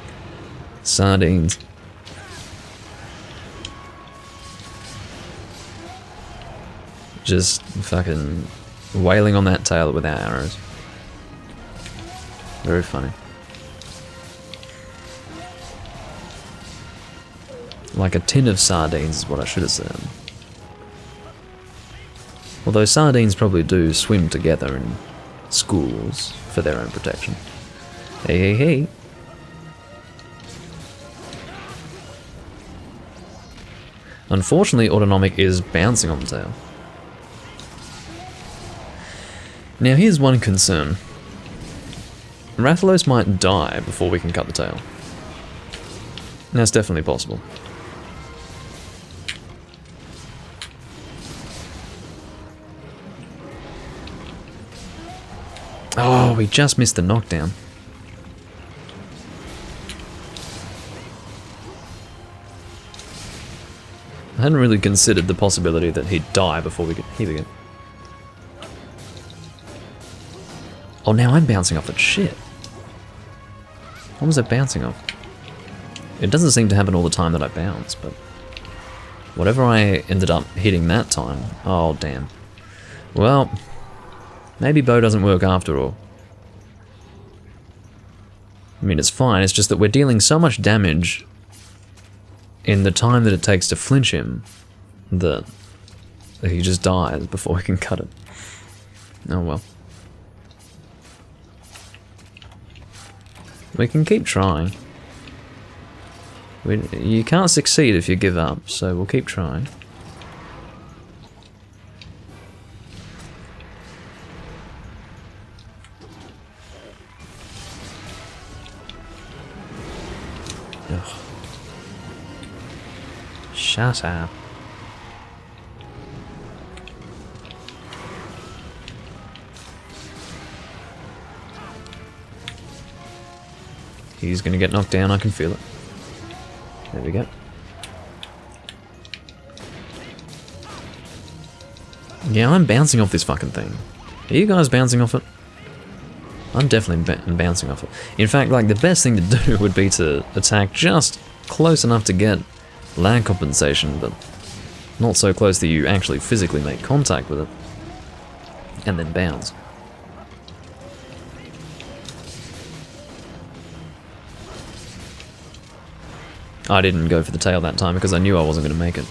sardines. Just fucking wailing on that tail with our arrows. Very funny. Like a tin of sardines is what I should have said. Although sardines probably do swim together in schools for their own protection. Hey, hey, hey. Unfortunately, Autonomic is bouncing on the tail. Now here's one concern. Rathalos might die before we can cut the tail. That's definitely possible. Oh, we just missed the knockdown. I hadn't really considered the possibility that he'd die before we could... Here we go. Oh, now I'm bouncing off it. Shit. What was it bouncing off? It doesn't seem to happen all the time that I bounce, but whatever I ended up hitting that time, oh damn. Well, maybe bow doesn't work after all. I mean, it's fine, it's just that we're dealing so much damage in the time that it takes to flinch him that he just dies before we can cut it. Oh well. We can keep trying. You can't succeed if you give up, so we'll keep trying. Ugh. Shut up. He's gonna get knocked down, I can feel it. There we go. Yeah, I'm bouncing off this fucking thing. Are you guys bouncing off it? I'm definitely bouncing off it. In fact, like, the best thing to do would be to attack just close enough to get lag compensation, but not so close that you actually physically make contact with it. And then bounce. I didn't go for the tail that time because I knew I wasn't going to make it.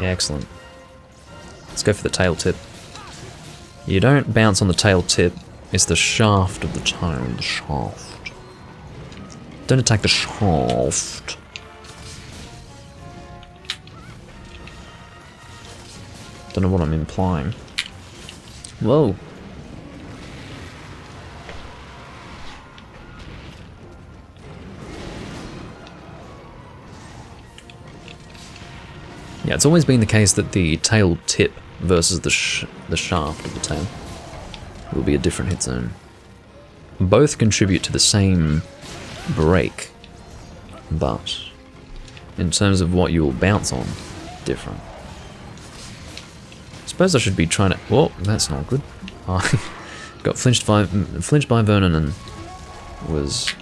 Yeah, excellent. Let's go for the tail tip. You don't bounce on the tail tip, it's the shaft of the tail, the shaft. Don't attack the shaft. Don't know what I'm implying. Whoa. Yeah, it's always been the case that the tail tip versus the shaft of the tail will be a different hit zone. Both contribute to the same break, but in terms of what you'll bounce on, different. Suppose I should be trying to... Whoa, that's not good. I got flinched by Vernon and was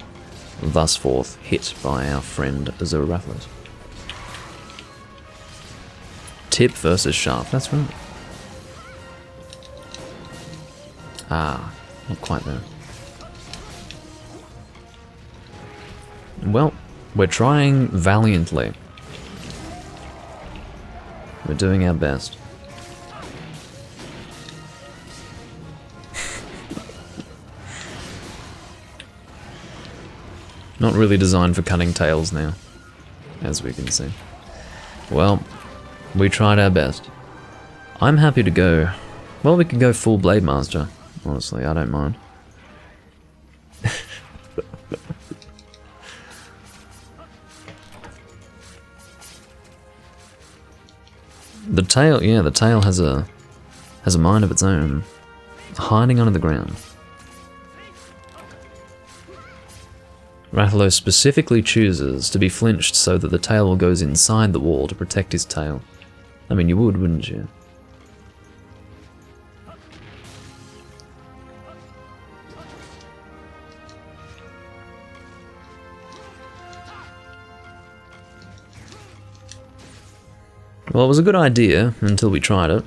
thus forth hit by our friend Azuraphos. Tip versus shaft, that's right. Ah, not quite there. Well, we're trying valiantly. We're doing our best. Not really designed for cutting tails now, as we can see. Well, we tried our best. I'm happy to go... Well, we could go full Blade Master. Honestly, I don't mind. The tail, yeah, the tail has a mind of its own, hiding under the ground. Rathalos specifically chooses to be flinched so that the tail goes inside the wall to protect his tail. I mean, you would, wouldn't you? Well, it was a good idea until we tried it.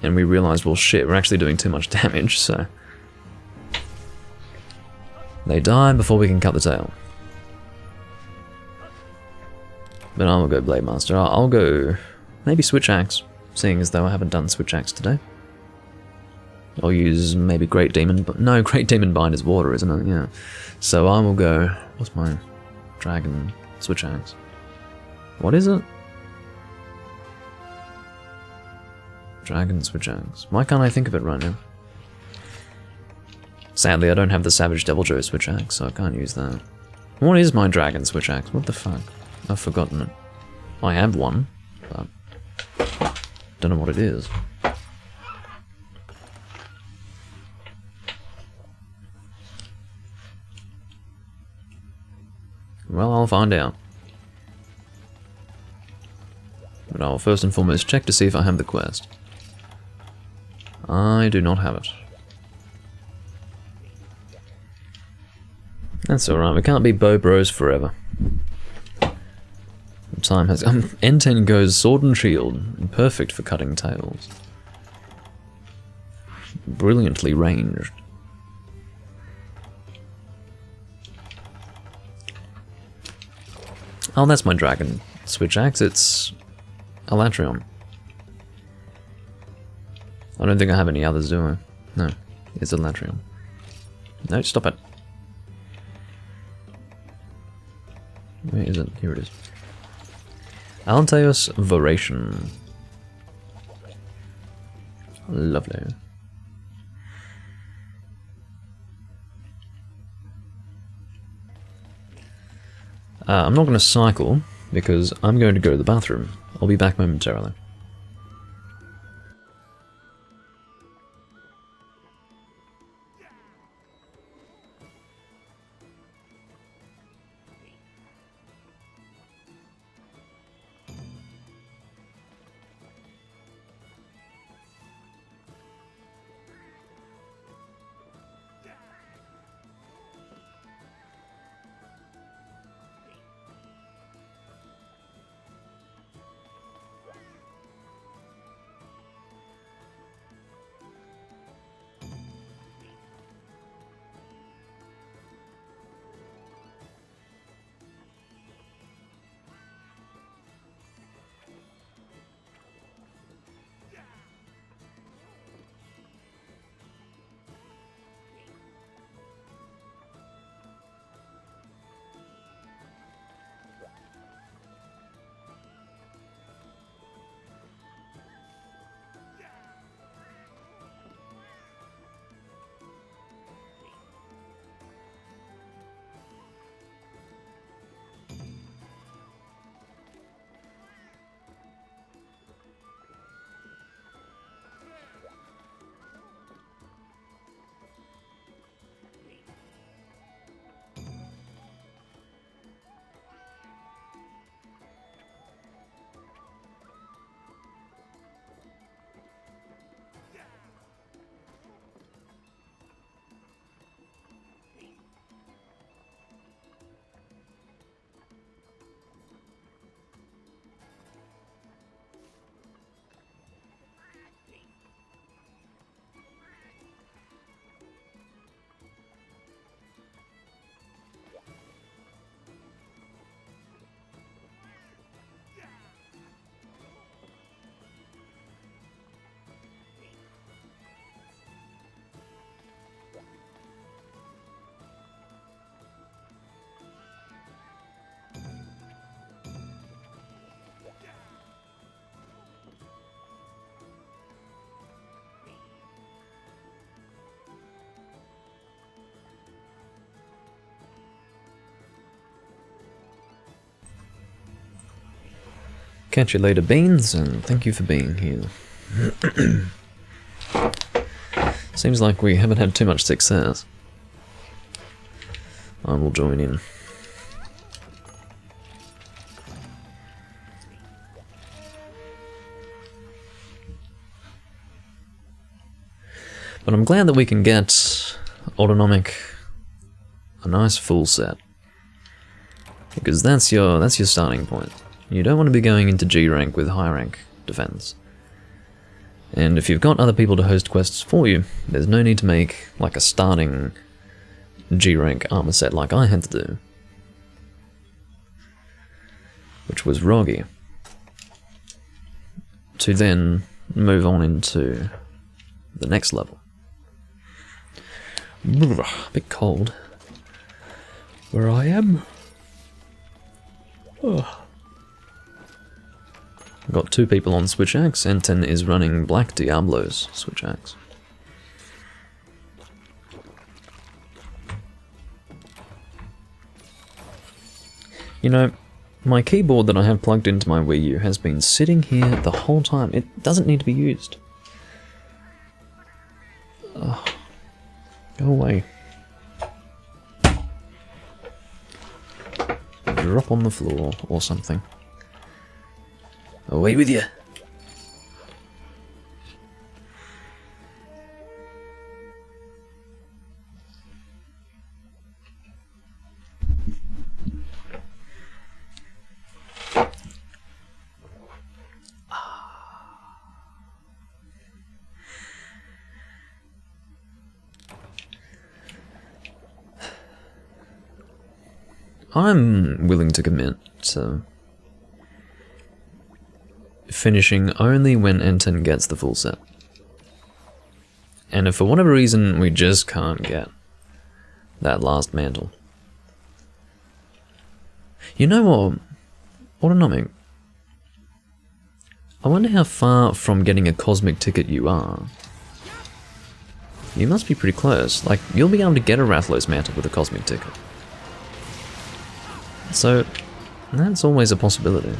And we realized, well shit, we're actually doing too much damage, so... They die before we can cut the tail. But I will go Blade Master. I'll go... maybe Switch Axe, seeing as though I haven't done Switch Axe today. I'll use maybe Great Demon... but no, Great Demon Bind is water, isn't it? Yeah. So I will go... what's my Dragon Switch Axe? What is it? Dragon Switch Axe. Why can't I think of it right now? Sadly, I don't have the Savage Devil Joe Switch Axe, so I can't use that. What is my Dragon Switch Axe? What the fuck? I've forgotten it. I have one, but... don't know what it is. Well, I'll find out. But I'll first and foremost check to see if I have the quest. I do not have it. That's alright, we can't be bow bros forever. Time has... N10 goes sword and shield, perfect for cutting tails. Brilliantly ranged. Oh, that's my dragon switch axe, it's Elatrion. I don't think I have any others, do I? No, it's Elatrion. No, stop it. Where is it? Here it is. Alteos Voration. Lovely. I'm not going to cycle, because I'm going to go to the bathroom. I'll be back momentarily. Catch you later, Beans, and thank you for being here. Seems like we haven't had too much success. I will join in. But I'm glad that we can get Autonomic a nice full set. Because that's your starting point. You don't want to be going into G rank with high rank defense. And if you've got other people to host quests for you, there's no need to make like a starting G rank armor set like I had to do. Which was Roggy. To then move on into the next level. A bit cold where I am. Oh. Got two people on Switch Axe, N10 is running Black Diablo's Switch Axe. You know, my keyboard that I have plugged into my Wii U has been sitting here the whole time. It doesn't need to be used. Ugh. Go away. Drop on the floor or something. Away with you. I'm willing to commit to finishing only when N10 gets the full set. And if for whatever reason we just can't get that last mantle. You know what? Autonomic. I wonder how far from getting a cosmic ticket you are. You must be pretty close. Like, you'll be able to get a Rathalos mantle with a cosmic ticket. So, that's always a possibility.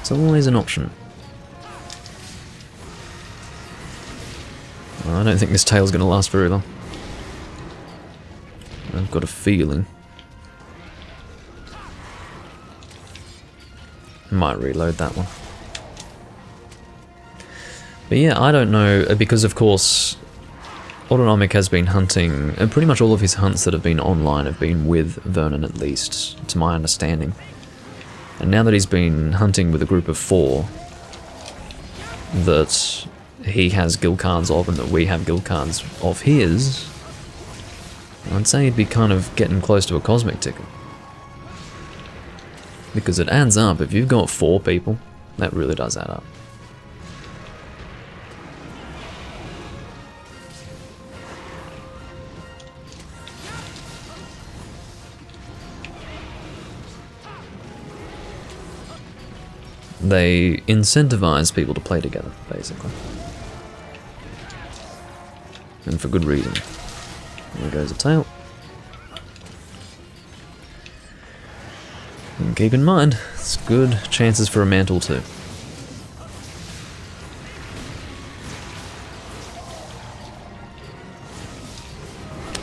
It's always an option. I don't think this tail's going to last very long. I've got a feeling. Might reload that one. But yeah, I don't know, because of course Autonomic has been hunting, and pretty much all of his hunts that have been online have been with Vernon, at least, to my understanding. And now that he's been hunting with a group of 4 that he has guild cards of and that we have guild cards of his, I'd say he'd be kind of getting close to a cosmic ticket. Because it adds up. If you've got 4 people, that really does add up. They incentivize people to play together, basically. And for good reason. There goes a tail. And keep in mind, it's good chances for a mantle too.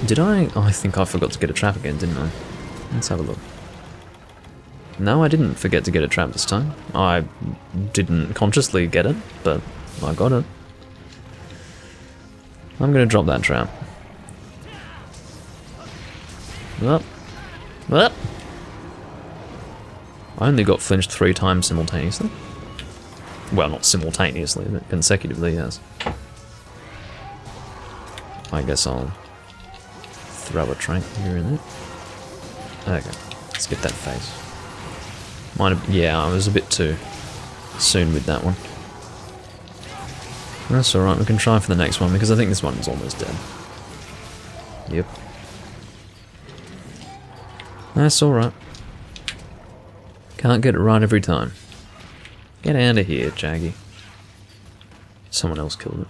Did I? Oh, I think I forgot to get a trap again, didn't I? Let's have a look. No, I didn't forget to get a trap this time. I didn't consciously get it, but I got it. I'm gonna drop that trap. Up. Up. I only got flinched 3 times simultaneously. Well, not simultaneously, but consecutively, yes. I guess I'll throw a trank here and there. Okay, let's get that face. Yeah, I was a bit too soon with that one. That's alright, we can try for the next one, because I think this one is almost dead. Yep. That's alright. Can't get it right every time. Get out of here, Jaggy. Someone else killed it.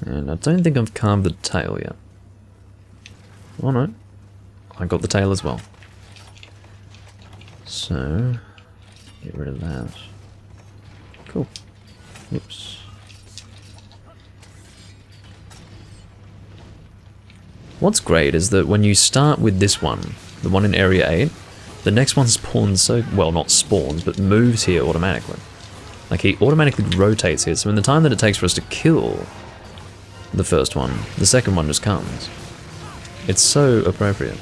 And I don't think I've carved the tail yet. Oh no, I got the tail as well. So, get rid of that. Cool. Oops. What's great is that when you start with this one, the one in Area 8, the next one spawns so, well, not spawns, but moves here automatically. Like, he automatically rotates here, so in the time that it takes for us to kill the first one, the second one just comes. It's so appropriate.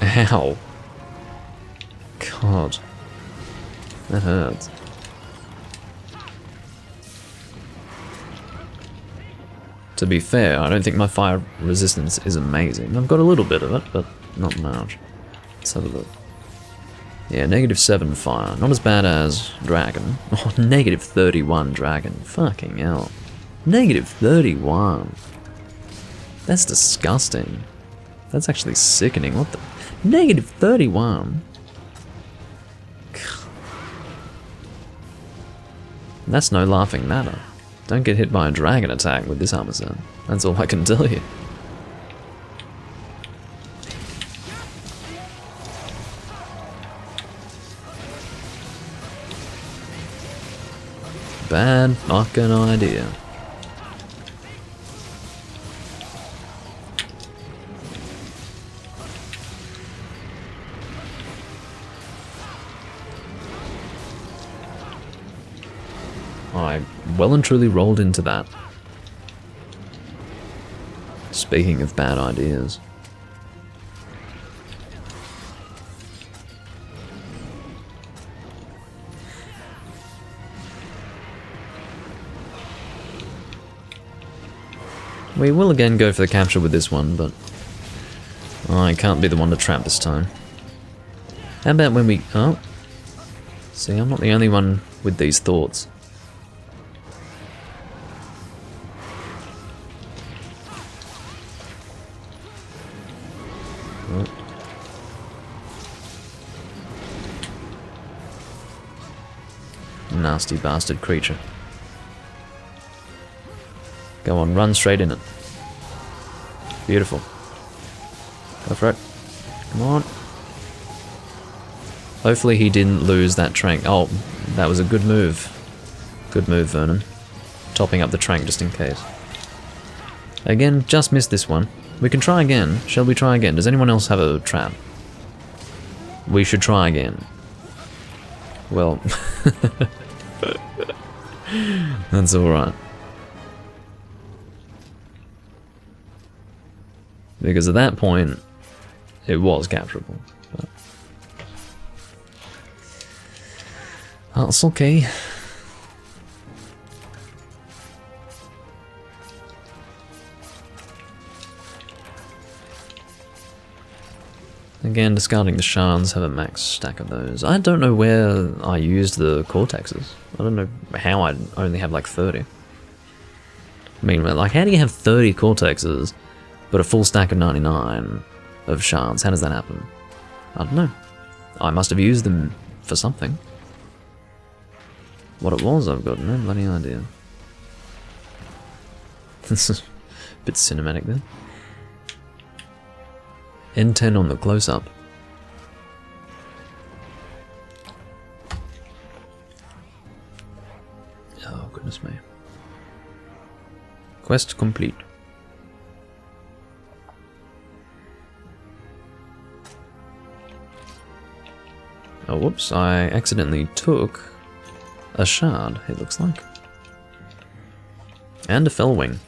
Ow. God. That hurts. To be fair, I don't think my fire resistance is amazing. I've got a little bit of it, but not much. Let's have a look. Yeah, -7 fire. Not as bad as dragon. Oh, -31 dragon. Fucking hell. -31. That's disgusting. That's actually sickening. What the? -31? That's no laughing matter. Don't get hit by a dragon attack with this armor set. That's all I can tell you. Bad fucking idea. I well and truly rolled into that. Speaking of bad ideas. We will again go for the capture with this one, but I can't be the one to trap this time. How about when we... Oh. See, I'm not the only one with these thoughts. Oh. Nasty bastard creature. Go on, run straight in it. Beautiful. Go for it. Come on. Hopefully he didn't lose that trank. Oh, that was a good move. Good move, Vernon. Topping up the trank just in case. Again, just missed this one. We can try again. Shall we try again? Does anyone else have a trap? We should try again. Well... That's alright. Because at that point, it was capturable. But that's okay. Again, discarding the shards, have a max stack of those. I don't know where I used the cortexes. I don't know how I only have like 30. I mean, like, how do you have 30 cortexes but a full stack of 99 of shards? How does that happen? I don't know. I must have used them for something. What it was, I've got no bloody idea. This is a bit cinematic then. N10 on the close-up. Oh, goodness me. Quest complete. Oh, whoops, I accidentally took a shard, it looks like. And a fell wing.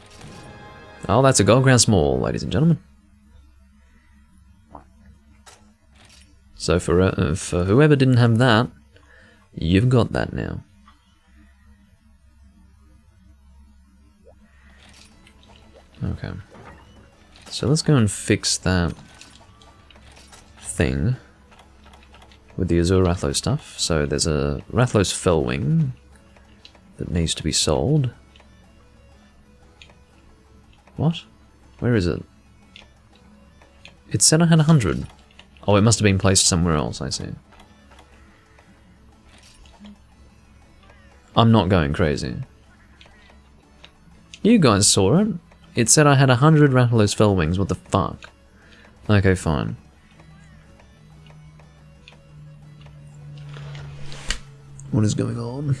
Oh, that's a gold ground small, ladies and gentlemen. So for whoever didn't have that, you've got that now. Okay. So let's go and fix that thing with the Azure Rathlos stuff. So there's a Rathlos Fellwing that needs to be sold. What? Where is it? It said I had 100. Oh, it must have been placed somewhere else, I see. I'm not going crazy. You guys saw it. It said I had 100 Rathlos Fellwings, what the fuck? Okay, fine. What is going on?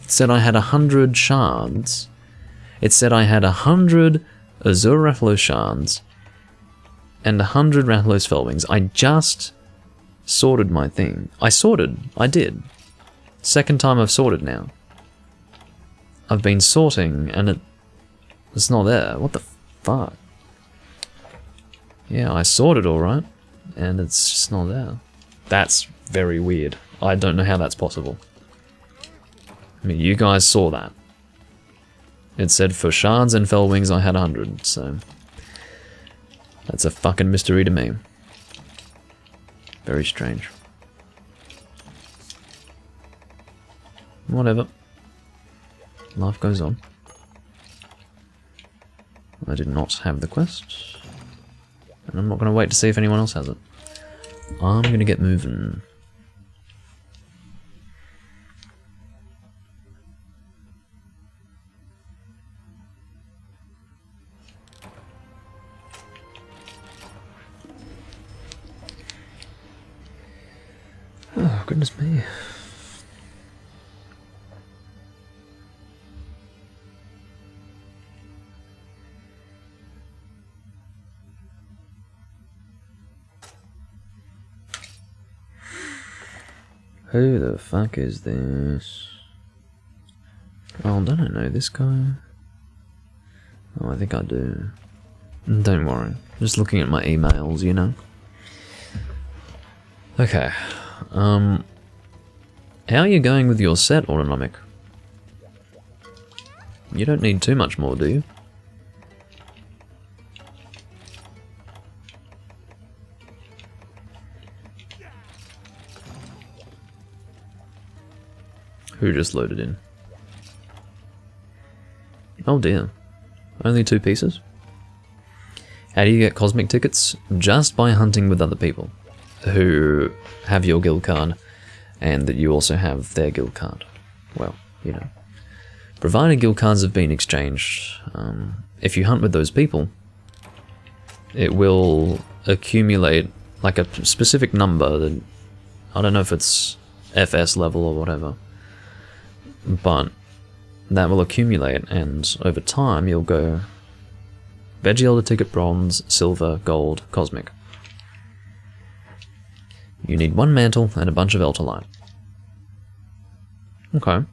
It said I had 100 shards. It said I had 100 Azure Rathlos shards and 100 Rathlos Fellwings. I just sorted my thing. I sorted. I did. Second time I've sorted now. I've been sorting and it's not there. What the fuck? Yeah, I sorted alright. And it's just not there. That's very weird. I don't know how that's possible. I mean, you guys saw that. It said for shards and fellwings I had 100, so... That's a fucking mystery to me. Very strange. Whatever. Life goes on. I did not have the quest. And I'm not going to wait to see if anyone else has it. I'm going to get moving. goodness me. Who the fuck is this? Oh, don't I know this guy? Oh, I think I do. Don't worry. Just looking at my emails, you know. Okay. How are you going with your set, Autonomic? You don't need too much more, do you? Who just loaded in? Oh dear. Only 2 pieces? How do you get cosmic tickets? Just by hunting with other people who have your guild card and that you also have their guild card. Well, you know. Provided guild cards have been exchanged, if you hunt with those people, it will accumulate like a specific number that, I don't know if it's FS level or whatever, but that will accumulate, and over time you'll go Veggie Elder ticket, bronze, silver, gold, cosmic. You need 1 mantle and a bunch of Elder Light. Okay.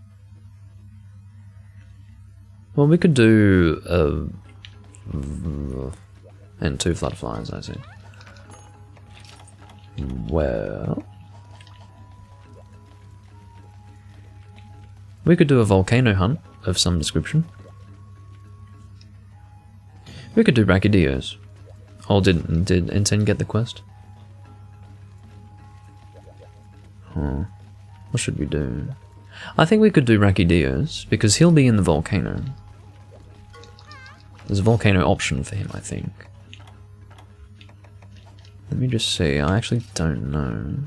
Well, we could do and 2 Flutterflies, I see. Well, we could do a volcano hunt of some description. We could do Brachydios. Oh, did N10 get the quest? Huh. What should we do? I think we could do Brachydios, because he'll be in the volcano. There's a volcano option for him, I think. Let me just see, I actually don't know.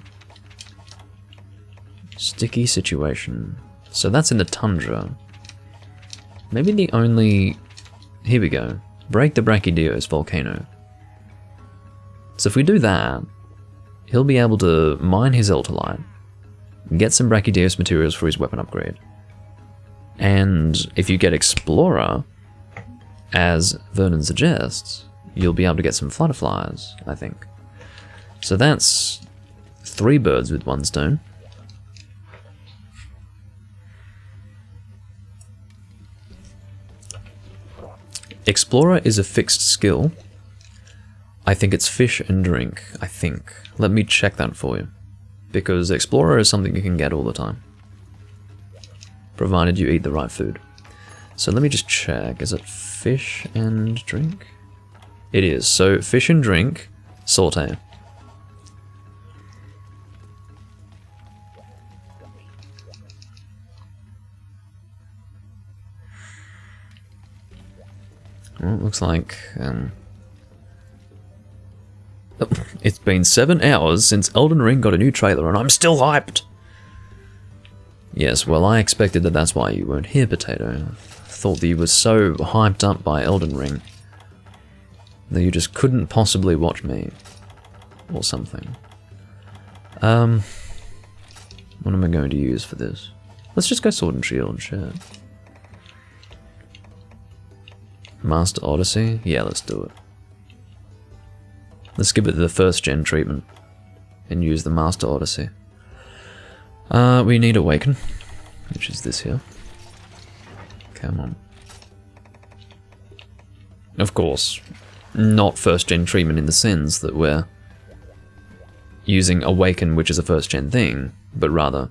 Sticky situation. So that's in the tundra. Maybe the only... Here we go. Break the Brachydios volcano. So if we do that, he'll be able to mine his Elderlight, get some Brachydios materials for his weapon upgrade. And if you get Explorer, as Vernon suggests, you'll be able to get some Flutterflies, I think. So that's 3 birds with 1 stone. Explorer is a fixed skill. I think it's fish and drink, I think. Let me check that for you. Because Explorer is something you can get all the time. Provided you eat the right food. So let me just check. Is it fish and drink? It is. So fish and drink, saute. Well, it looks like it's been 7 hours since Elden Ring got a new trailer and I'm still hyped! Yes, well I expected that that's why you weren't here, Potato. Thought that you were so hyped up by Elden Ring that you just couldn't possibly watch me. Or something. What am I going to use for this? Let's just go Sword and Shield, shit. Master Odyssey? Yeah, let's do it. Let's give it the 1st gen treatment and use the Master Odyssey. We need Awaken, which is this here. Come on. Of course, not 1st gen treatment in the sense that we're using Awaken, which is a 1st gen thing, but rather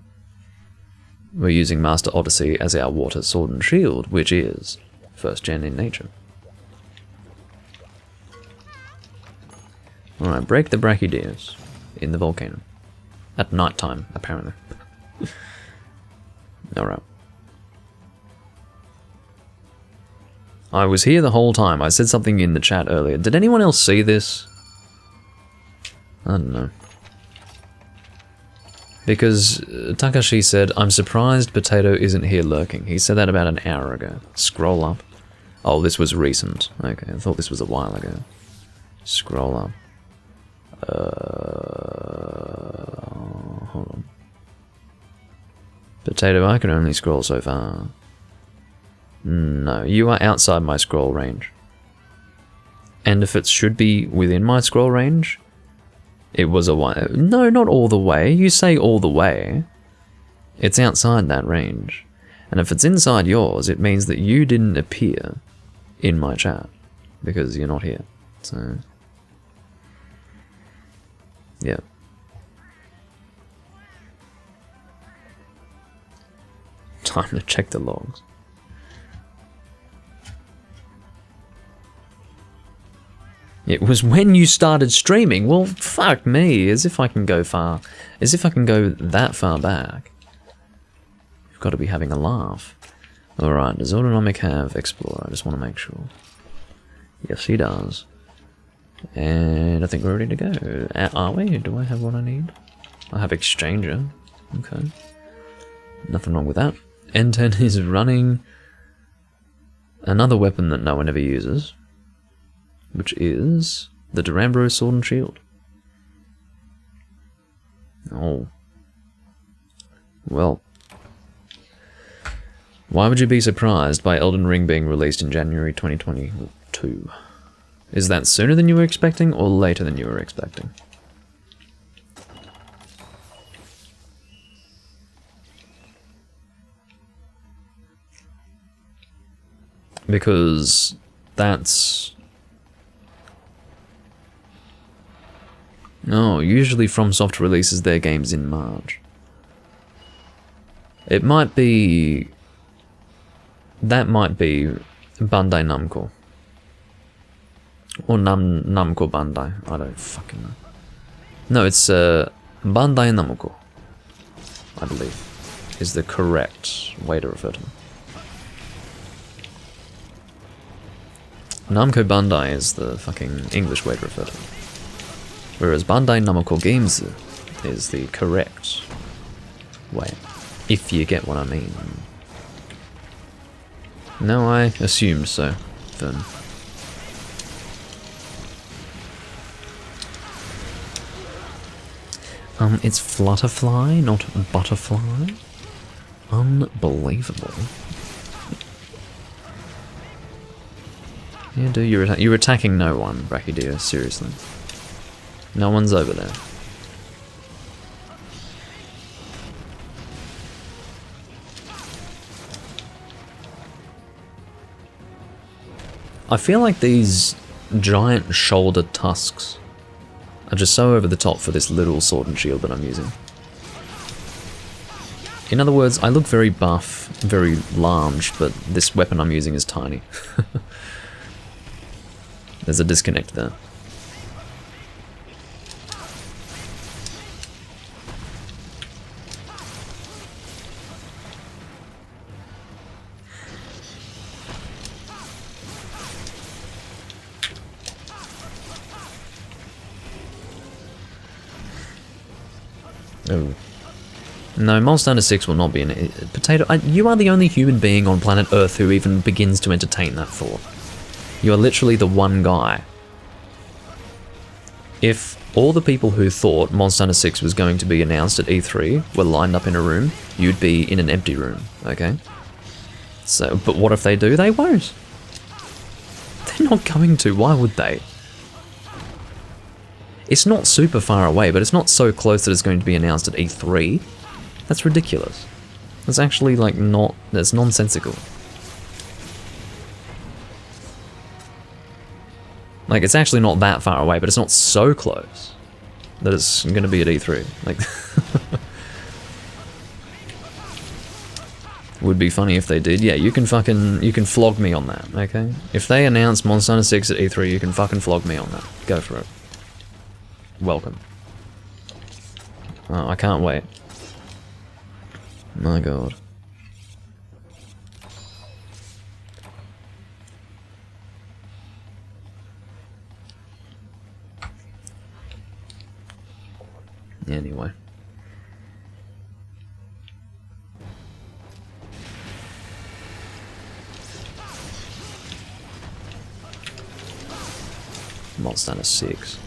we're using Master Odyssey as our water sword and shield, which is 1st gen in nature. Alright, break the Brachydios in the volcano. At night time, apparently. Alright. I was here the whole time. I said something in the chat earlier. Did anyone else see this? I don't know. Because Takashi said, I'm surprised Potato isn't here lurking. He said that about an hour ago. Scroll up. Oh, this was recent. Okay, I thought this was a while ago. Scroll up. Hold on. Potato, I can only scroll so far. No, you are outside my scroll range. And if it should be within my scroll range, it was a way. No, not all the way. You say all the way. It's outside that range. And if it's inside yours, it means that you didn't appear in my chat. Because you're not here. So, yeah. Time to check the logs. It was when you started streaming. Well, fuck me. As if I can go far. As if I can go that far back. You've got to be having a laugh. Alright, does Autonomic have Explorer? I just want to make sure. Yes, he does. And I think we're ready to go. Are we? Do I have what I need? I have Exchanger. Okay. Nothing wrong with that. N10 is running another weapon that no one ever uses, which is the Durambro Sword and Shield. Oh. Well. Why would you be surprised by Elden Ring being released in January 2022? Is that sooner than you were expecting or later than you were expecting? Because that's... No, usually FromSoft releases their games in March. It might be... That might be Bandai Namco. Or Namco Bandai. I don't fucking know. No, it's Bandai Namco, I believe, is the correct way to refer to them. Namco Bandai is the fucking English way to refer to them. Whereas Bandai Namco Games is the correct way. If you get what I mean. No, I assumed so, then. It's Flutterfly, not Butterfly. Unbelievable. Yeah, dude, you're attacking no one, Brachydia, seriously. No one's over there. I feel like these giant shoulder tusks are just so over the top for this little sword and shield that I'm using. In other words, I look very buff, very large, but this weapon I'm using is tiny. There's a disconnect there. Oh. No, Monster Hunter 6 will not be in it. Potato, you are the only human being on planet Earth who even begins to entertain that thought. You are literally the one guy. If all the people who thought Monster Hunter 6 was going to be announced at E3 were lined up in a room, you'd be in an empty room, okay? So, but what if they do? They won't. They're not going to, why would they? It's not super far away, but it's not so close that it's going to be announced at E3. That's ridiculous. That's actually, like, not... That's nonsensical. Like, it's actually not that far away, but it's not so close that it's going to be at E3. Like... Would be funny if they did. Yeah, you can flog me on that, okay? If they announce Monster Hunter 6 at E3, you can fucking flog me on that. Go for it. Welcome. Oh, I can't wait. My god. Anyway. Monster Hunter 6.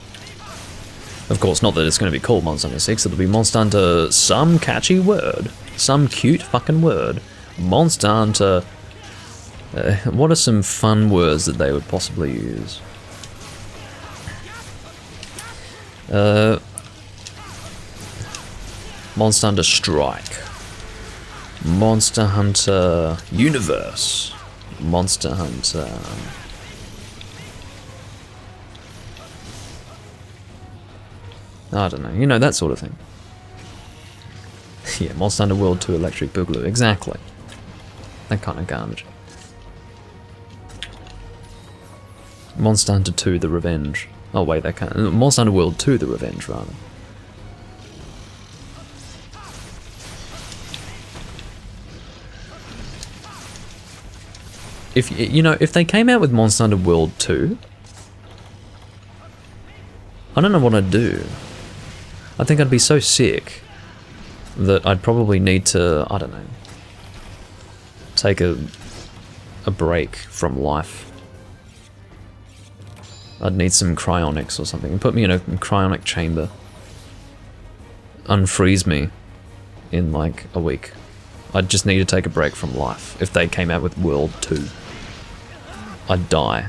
Of course, not that it's going to be called Monster Hunter 6, it'll be Monster Hunter some catchy word. Some cute fucking word. Monster Hunter. What are some fun words that they would possibly use? Monster Hunter Strike. Monster Hunter Universe. Monster Hunter... I don't know, you know, that sort of thing. Yeah, Monster Hunter World 2 Electric Boogaloo, exactly. That kind of garbage. Monster Hunter 2 The Revenge. Oh wait, that can't... Monster Hunter World 2 The Revenge, rather. If, you know, if they came out with Monster Hunter World 2, I don't know what I'd do. I think I'd be so sick that I'd probably need to, I don't know, take a break from life. I'd need some cryonics or something. Put me in a cryonic chamber. Unfreeze me in like a week. I'd just need to take a break from life. If they came out with World 2, I'd die.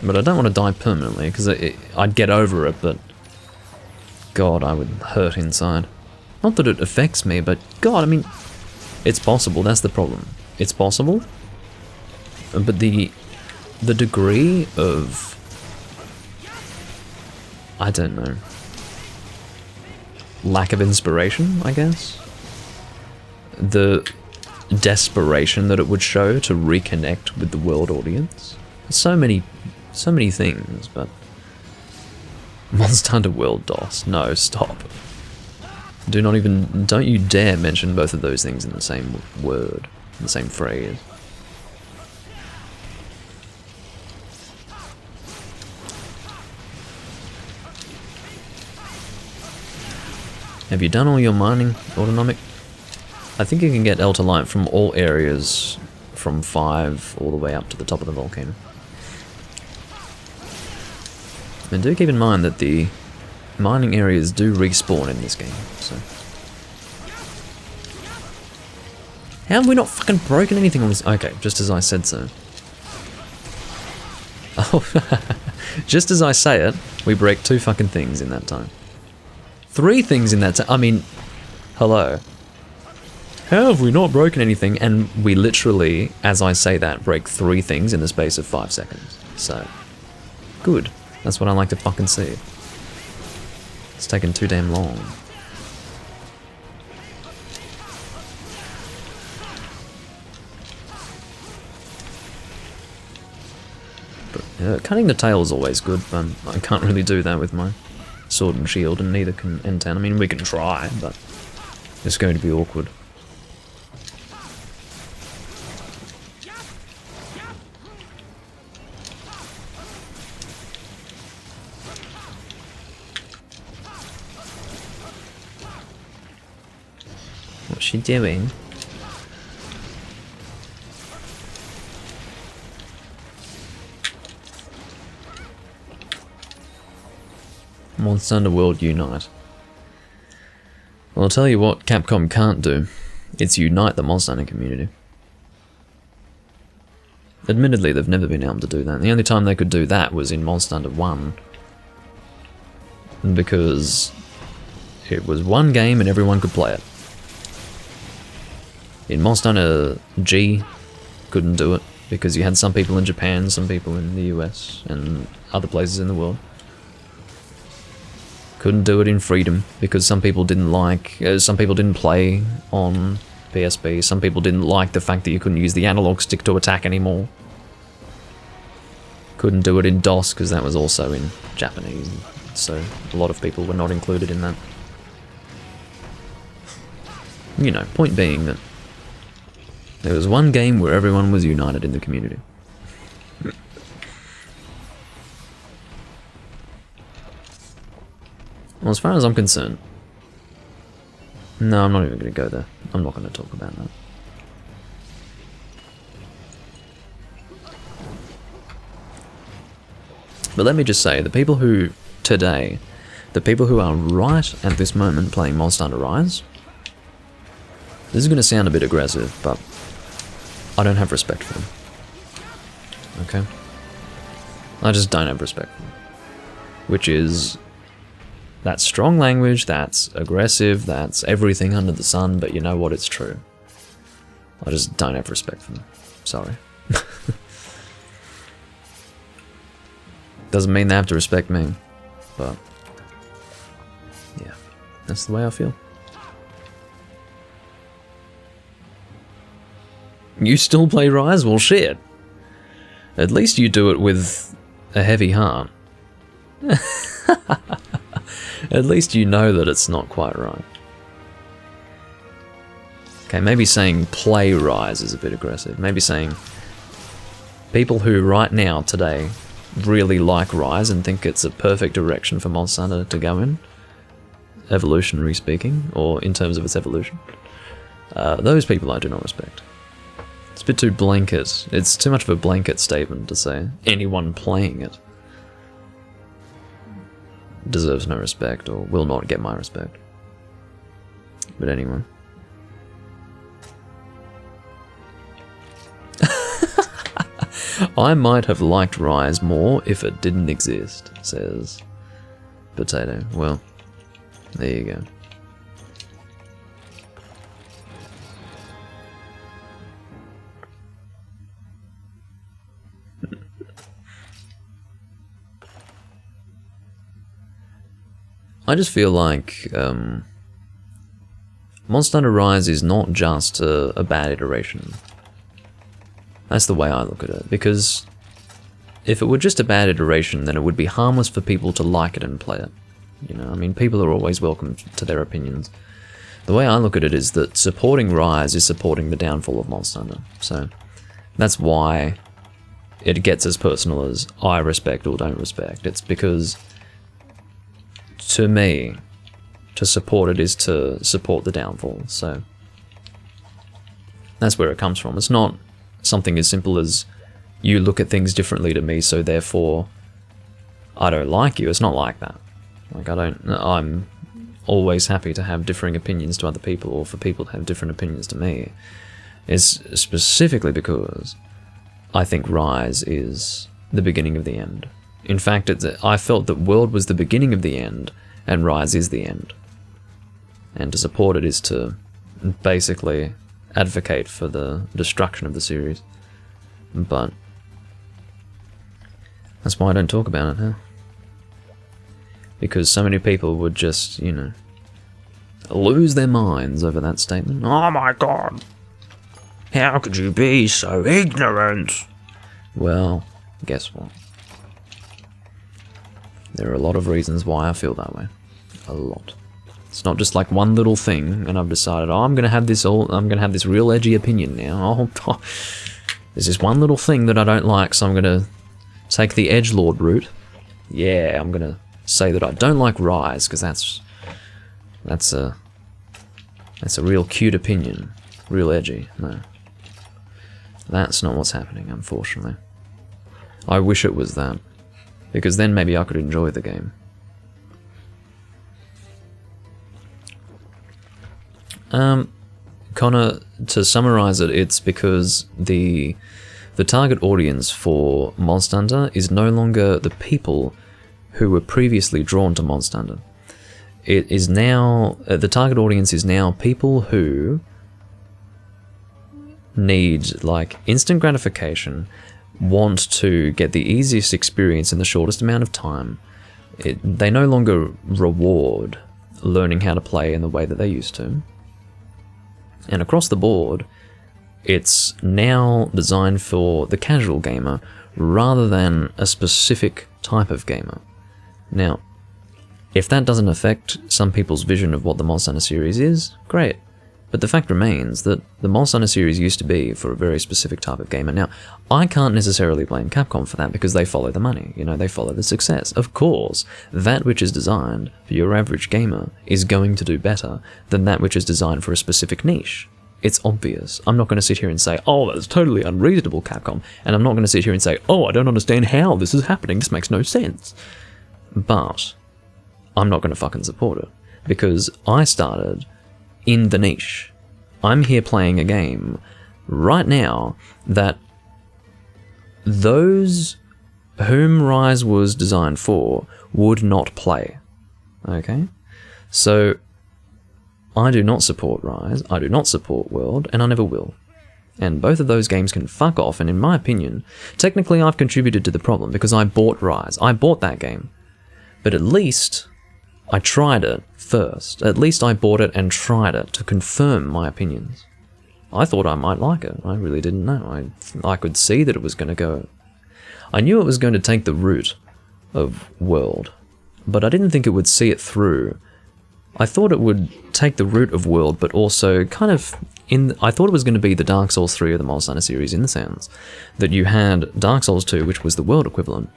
But I don't want to die permanently, because I'd get over it, but... God, I would hurt inside. Not that it affects me, but God, I mean... It's possible, that's the problem. It's possible, but the degree of... I don't know... lack of inspiration, I guess? The desperation that it would show to reconnect with the world audience. So many things, but... Monster Hunter World DOS. No, stop. Don't you dare mention both of those things in the same word, in the same phrase. Have you done all your mining, Autonomic? I think you can get Eltalite from all areas from 5 all the way up to the top of the volcano. And do keep in mind that the mining areas do respawn in this game, so... How have we not fucking broken anything on this? Okay, just as I said so. Oh, just as I say it, we break 2 fucking things in that time. 3 things in that time. I mean, hello. How have we not broken anything? And we literally, as I say that, break 3 things in the space of 5 seconds. So, good. That's what I like to fucking see. It's taken too damn long. But, cutting the tail is always good, but I can't really do that with my sword and shield, and neither can N10. I mean, we can try, but it's going to be awkward. What's she doing? Monster Hunter World Unite. Well, I'll tell you what Capcom can't do. It's unite the Monster Hunter community. Admittedly, they've never been able to do that. The only time they could do that was in Monster Hunter 1. Because it was one game and everyone could play it. In Monster Hunter G, couldn't do it, because you had some people in Japan, some people in the US, and other places in the world. Couldn't do it in Freedom, because some people didn't play on PSP, some people didn't like the fact that you couldn't use the analog stick to attack anymore. Couldn't do it in DOS, because that was also in Japanese, so a lot of people were not included in that. You know, point being that there was one game where everyone was united in the community. Well, as far as I'm concerned... No, I'm not even going to go there. I'm not going to talk about that. But let me just say, the people who, today, the people who are right at this moment playing Monster Hunter Rise, This is going to sound a bit aggressive, but I don't have respect for them. Okay? I just don't have respect for them. Which is... that's strong language, that's aggressive, that's everything under the sun, but you know what, it's true. I just don't have respect for them. Sorry. Doesn't mean they have to respect me, but... yeah, that's the way I feel. You still play Rise? Well, shit. At least you do it with a heavy heart. At least you know that it's not quite right. Okay, maybe saying play Rise is a bit aggressive. Maybe saying people who right now, today, really like Rise and think it's a perfect direction for Monster Hunter to go in, evolutionary speaking, or in terms of its evolution, those people I do not respect. It's a bit too blanket. It's too much of a blanket statement to say anyone playing it deserves no respect or will not get my respect. But anyway. I might have liked Rise more if it didn't exist, says Potato. Well, there you go. I just feel like Monster Hunter Rise is not just a bad iteration. That's the way I look at it, because if it were just a bad iteration, then it would be harmless for people to like it and play it. You know, I mean, people are always welcome to their opinions. The way I look at it is that supporting Rise is supporting the downfall of Monster Hunter. So that's why it gets as personal as I respect or don't respect. It's because, to me, to support it is to support the downfall. So that's where it comes from. It's not something as simple as you look at things differently to me, so therefore I don't like you. It's not like that. Like, I'm always happy to have differing opinions to other people, or for people to have different opinions to me. It's specifically because I think Rise is the beginning of the end. In fact, I felt that World was the beginning of the end, and Rise is the end. And to support it is to basically advocate for the destruction of the series. But that's why I don't talk about it, huh? Because so many people would just, you know, lose their minds over that statement. Oh my god! How could you be so ignorant? Well, guess what? There are a lot of reasons why I feel that way. A lot. It's not just like one little thing, and I've decided, oh, I'm gonna have this real edgy opinion now. Oh, there's this one little thing that I don't like, so I'm gonna take the edgelord route. Yeah, I'm gonna say that I don't like Rise, because that's a real cute opinion. Real edgy. No. That's not what's happening, unfortunately. I wish it was that, because then maybe I could enjoy the game. Connor, to summarize it, it's because the target audience for Monster Hunter is no longer the people who were previously drawn to Monster Hunter. It is now, the target audience is now people who need, like, instant gratification, want to get the easiest experience in the shortest amount of time. They no longer reward learning how to play in the way that they used to. And across the board, it's now designed for the casual gamer rather than a specific type of gamer. Now, if that doesn't affect some people's vision of what the Monster Hunter series is, great. But the fact remains that the Monster Hunter series used to be for a very specific type of gamer. Now, I can't necessarily blame Capcom for that, because they follow the money, you know, they follow the success. Of course, that which is designed for your average gamer is going to do better than that which is designed for a specific niche. It's obvious. I'm not going to sit here and say, oh, that's totally unreasonable, Capcom, and I'm not going to sit here and say, oh, I don't understand how this is happening, this makes no sense. But I'm not going to fucking support it, because I started in the niche. I'm here playing a game right now that those whom Rise was designed for would not play. Okay? So, I do not support Rise, I do not support World, and I never will. And both of those games can fuck off, and in my opinion, technically I've contributed to the problem because I bought Rise. I bought that game. But at least I tried it first. At least I bought it and tried it to confirm my opinions. I thought I might like it. I really didn't know. I could see that it was going to go... I knew it was going to take the route of World, but I didn't think it would see it through. I thought it would take the route of World, but also kind of... I thought it was going to be the Dark Souls 3 of the Monster Hunter series in the sense that you had Dark Souls 2, which was the World equivalent,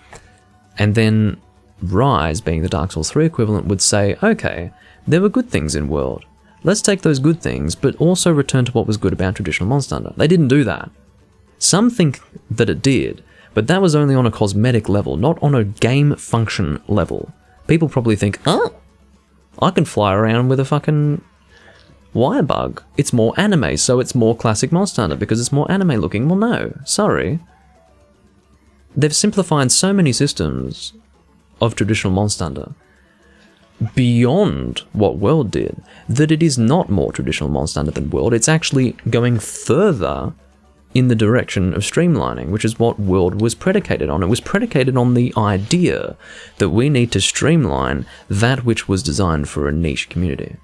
and then Rise, being the Dark Souls 3 equivalent, would say, okay, there were good things in World. Let's take those good things, but also return to what was good about traditional Monster Hunter. They didn't do that. Some think that it did, but that was only on a cosmetic level, not on a game function level. People probably think, oh, I can fly around with a fucking wire bug. It's more anime, so it's more classic Monster Hunter because it's more anime looking. Well, no, sorry. They've simplified so many systems of traditional Monster Hunter beyond what World did, that it is not more traditional Monster Hunter than World. It's actually going further in the direction of streamlining, which is what World was predicated on. It was predicated on the idea that we need to streamline that which was designed for a niche community,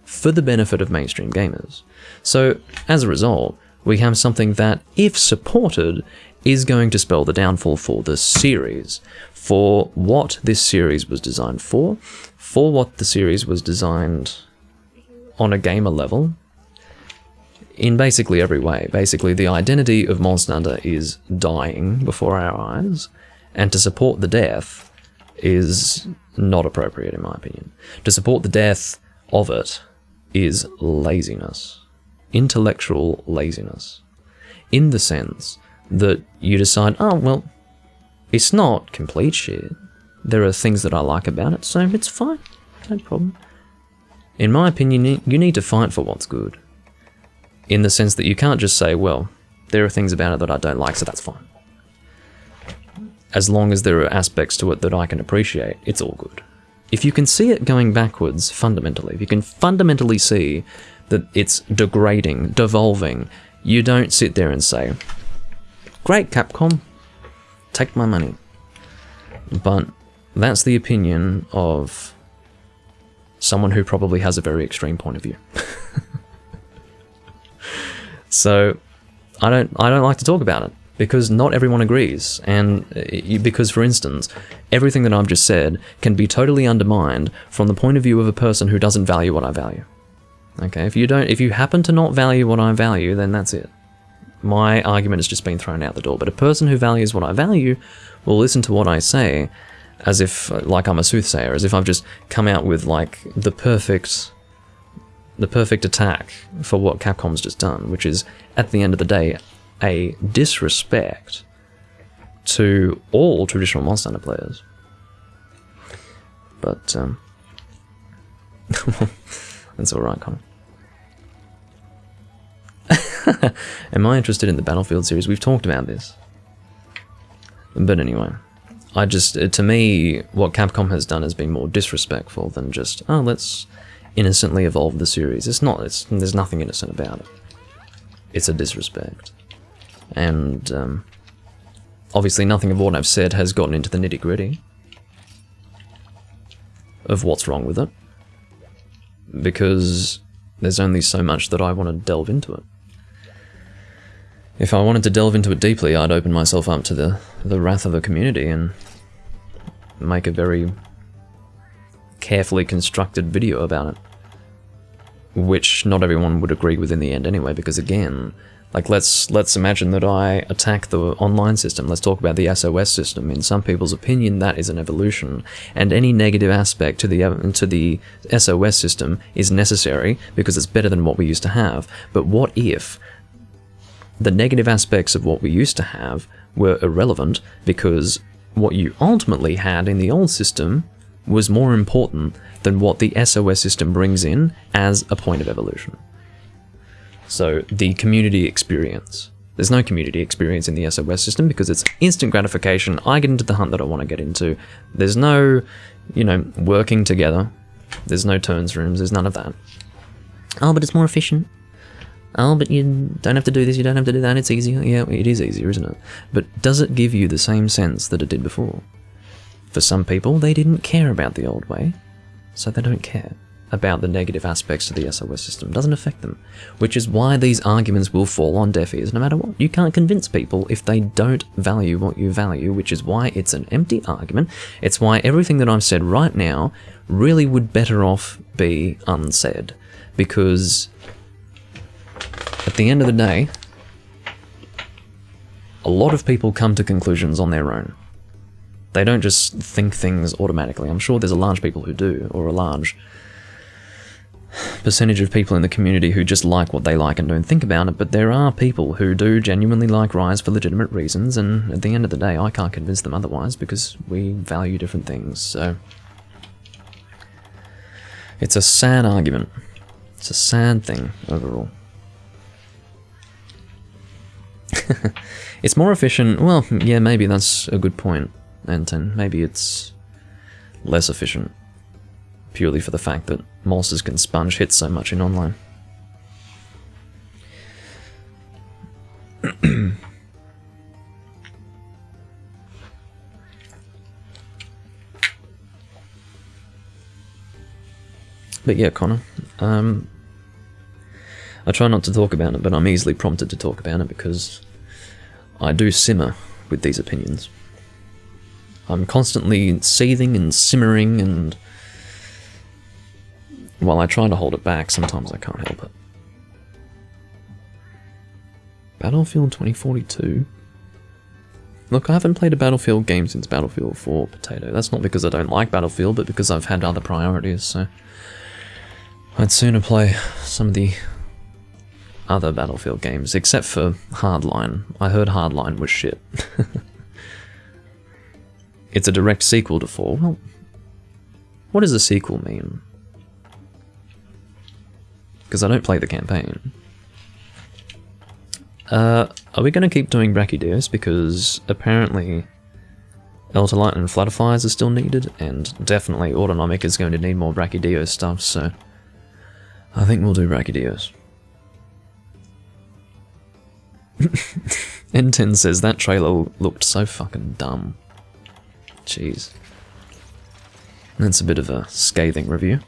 for the benefit of mainstream gamers. So, as a result, we have something that, if supported, is going to spell the downfall for the series, for what this series was designed for what the series was designed on a gamer level, in basically every way. Basically, the identity of Monster Hunter is dying before our eyes, and to support the death is not appropriate, in my opinion. To support the death of it is laziness. Intellectual laziness. In the sense that you decide, oh, well, it's not complete shit. There are things that I like about it, so it's fine. No problem. In my opinion, you need to fight for what's good. In the sense that you can't just say, well, there are things about it that I don't like, so that's fine. As long as there are aspects to it that I can appreciate, it's all good. If you can see it going backwards fundamentally, if you can fundamentally see that it's degrading, devolving, you don't sit there and say, great, Capcom, take my money. But that's the opinion of someone who probably has a very extreme point of view. So I don't like to talk about it, because not everyone agrees, and because, for instance, everything that I've just said can be totally undermined from the point of view of a person who doesn't value what I value. Okay, if you happen to not value what I value, then that's it. My argument has just been thrown out the door. But a person who values what I value will listen to what I say as if, like, I'm a soothsayer, as if I've just come out with, like, the perfect attack for what Capcom's just done, which is, at the end of the day, a disrespect to all traditional Monster Hunter players. But, that's alright, Connor. Am I interested in the Battlefield series? We've talked about this. But anyway, to me, what Capcom has done has been more disrespectful than just, oh, let's innocently evolve the series. There's nothing innocent about it. It's a disrespect. And, obviously nothing of what I've said has gotten into the nitty-gritty of what's wrong with it, because there's only so much that I want to delve into it. If I wanted to delve into it deeply, I'd open myself up to the wrath of the community and make a very carefully constructed video about it, which not everyone would agree with in the end anyway, because again, like, let's imagine that I attack the online system. Let's talk about the SOS system. In some people's opinion, that is an evolution, and any negative aspect to the SOS system is necessary because it's better than what we used to have. But what if the negative aspects of what we used to have were irrelevant because what you ultimately had in the old system was more important than what the SOS system brings in as a point of evolution? So the community experience. There's no community experience in the SOS system because it's instant gratification. I get into the hunt that I want to get into. There's no, you know, working together. There's no turns rooms. There's none of that. Oh, but it's more efficient. Oh, but you don't have to do this, you don't have to do that, it's easier. Yeah, it is easier, isn't it? But does it give you the same sense that it did before? For some people, they didn't care about the old way, so they don't care about the negative aspects of the SOS system. It doesn't affect them, which is why these arguments will fall on deaf ears no matter what. You can't convince people if they don't value what you value, which is why it's an empty argument. It's why everything that I've said right now really would better off be unsaid, because at the end of the day, a lot of people come to conclusions on their own. They don't just think things automatically. I'm sure there's a large people who do, or a large percentage of people in the community who just like what they like and don't think about it, but there are people who do genuinely like Rise for legitimate reasons, and at the end of the day, I can't convince them otherwise because we value different things, so it's a sad argument. It's a sad thing overall. It's more efficient. Well, yeah, maybe that's a good point, Anton. Maybe it's less efficient purely for the fact that monsters can sponge hits so much in online. But yeah, Connor, I try not to talk about it, but I'm easily prompted to talk about it because I do simmer with these opinions. I'm constantly seething and simmering, and while I try to hold it back, sometimes I can't help it. Battlefield 2042? Look, I haven't played a Battlefield game since Battlefield 4, Potato. That's not because I don't like Battlefield, but because I've had other priorities, so I'd sooner play some of the other Battlefield games, except for Hardline. I heard Hardline was shit. It's a direct sequel to 4. Well, what does a sequel mean? Because I don't play the campaign. Are we going to keep doing Brachydios? Because apparently Elterlight and Flutterflies are still needed, and definitely Autonomic is going to need more Brachydios stuff, so I think we'll do Brachydios. N10 says that trailer looked so fucking dumb. Jeez. That's a bit of a scathing review.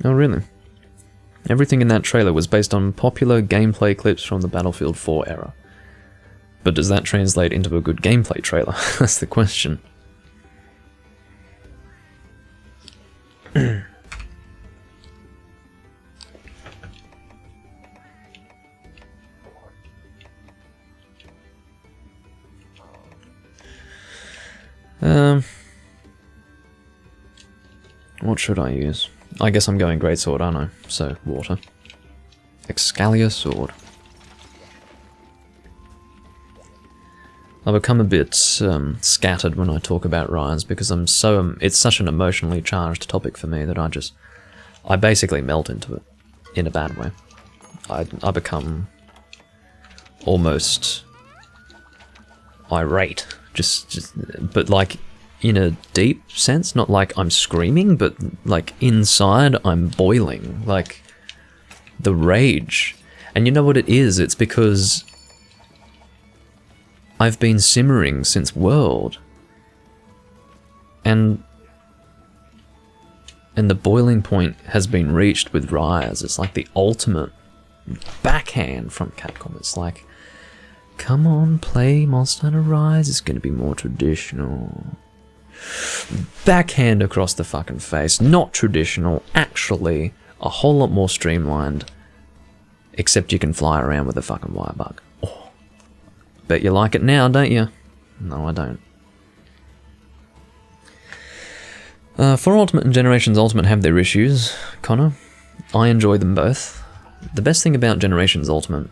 Oh really? Everything in that trailer was based on popular gameplay clips from the Battlefield 4 era. But does that translate into a good gameplay trailer? That's the question. What should I use? I guess I'm going Greatsword, aren't I? So, water. Excalia Sword. I become a bit scattered when I talk about Rise because I'm so it's such an emotionally charged topic for me that I basically melt into it in a bad way. I become almost irate, just but like in a deep sense, not like I'm screaming, but like inside I'm boiling, like the rage. And you know what it is? It's because I've been simmering since World, and the boiling point has been reached with Rise. It's like the ultimate backhand from Capcom. It's like, come on, play Monster Hunter Rise, it's going to be more traditional. Backhand across the fucking face. Not traditional, actually a whole lot more streamlined, except you can fly around with a fucking wire bug. Oh. Bet you like it now, don't you? No, I don't. For Ultimate and Generations Ultimate have their issues, Connor. I enjoy them both. The best thing about Generations Ultimate,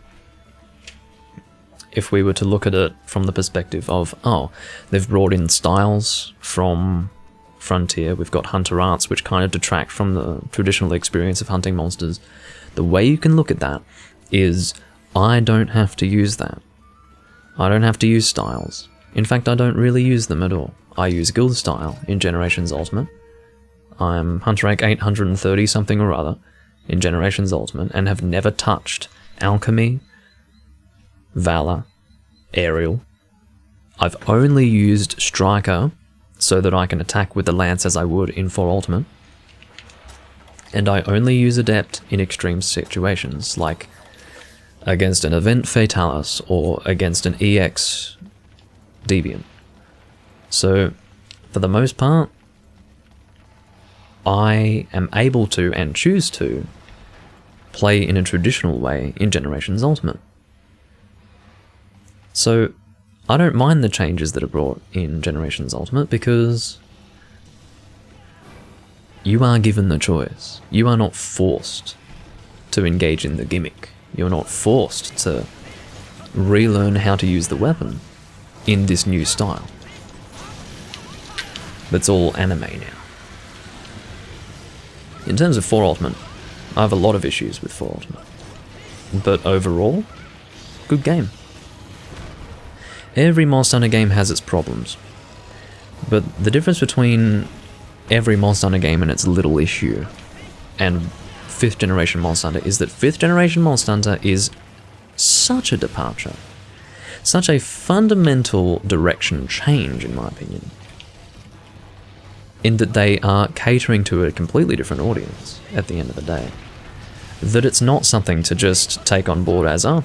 if we were to look at it from the perspective of, oh, they've brought in styles from Frontier, we've got Hunter Arts, which kind of detract from the traditional experience of hunting monsters. The way you can look at that is, I don't have to use that. I don't have to use styles. In fact, I don't really use them at all. I use guild style in Generations Ultimate. I'm Hunter rank 830 something or other in Generations Ultimate, and have never touched Alchemy, Valor, Aerial. I've only used Striker so that I can attack with the Lance as I would in 4 Ultimate. And I only use Adept in extreme situations, like against an Event Fatalis or against an EX Deviant. So, for the most part, I am able to, and choose to, play in a traditional way in Generations Ultimate. So, I don't mind the changes that are brought in Generations Ultimate, because you are given the choice. You are not forced to engage in the gimmick. You're not forced to relearn how to use the weapon in this new style. That's all anime now. In terms of 4 Ultimate, I have a lot of issues with 4 Ultimate. But overall, good game. Every Monster Hunter game has its problems. But the difference between every Monster Hunter game and its little issue and 5th generation Monster Hunter is that 5th generation Monster Hunter is such a departure. Such a fundamental direction change, in my opinion. In that they are catering to a completely different audience at the end of the day. That it's not something to just take on board as, oh,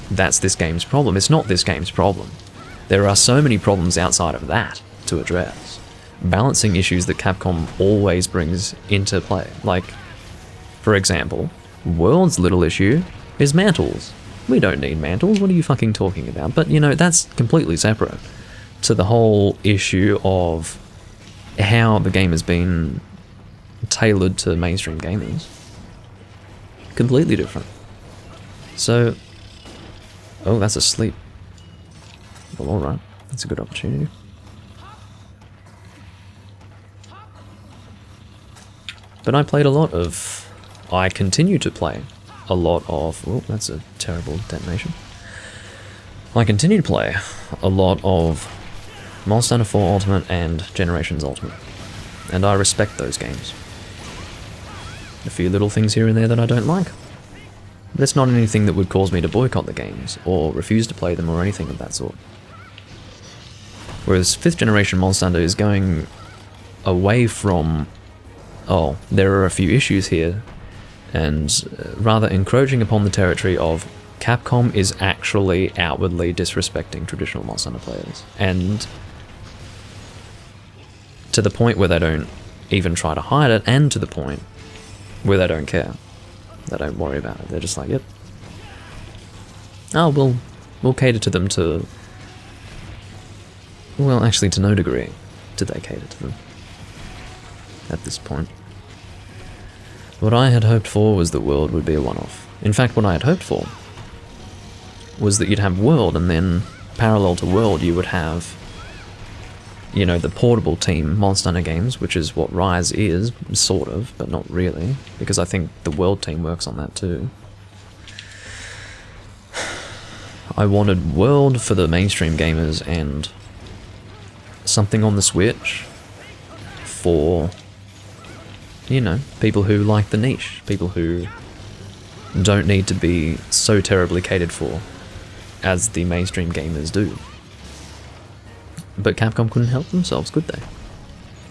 that's this game's problem. It's not this game's problem. There are so many problems outside of that to address. Balancing issues that Capcom always brings into play. Like, for example, World's little issue is mantles. We don't need mantles, what are you fucking talking about? But, you know, that's completely separate to the whole issue of how the game has been tailored to mainstream gamers. Completely different. So, oh, that's asleep. Well, alright, that's a good opportunity. But I continue to play a lot of, oh, that's a terrible detonation. I continue to play a lot of Monster Hunter 4 Ultimate and Generations Ultimate, and I respect those games. A few little things here and there that I don't like, but it's not anything that would cause me to boycott the games, or refuse to play them, or anything of that sort. Whereas 5th generation Monster Hunter is going away from, oh, there are a few issues here, and rather encroaching upon the territory of Capcom is actually outwardly disrespecting traditional Monster Hunter players, and to the point where they don't even try to hide it, and to the point where they don't care. They don't worry about it. They're just like, yep. Oh, we'll cater to them to... Well, actually, to no degree do they cater to them at this point. What I had hoped for was that World would be a one-off. In fact, what I had hoped for was that you'd have World, and then parallel to World you would have, you know, the portable team Monster Hunter games, which is what Rise is, sort of, but not really, because I think the World team works on that too. I wanted World for the mainstream gamers and something on the Switch for, you know, people who like the niche, people who don't need to be so terribly catered for as the mainstream gamers do. But Capcom couldn't help themselves, could they?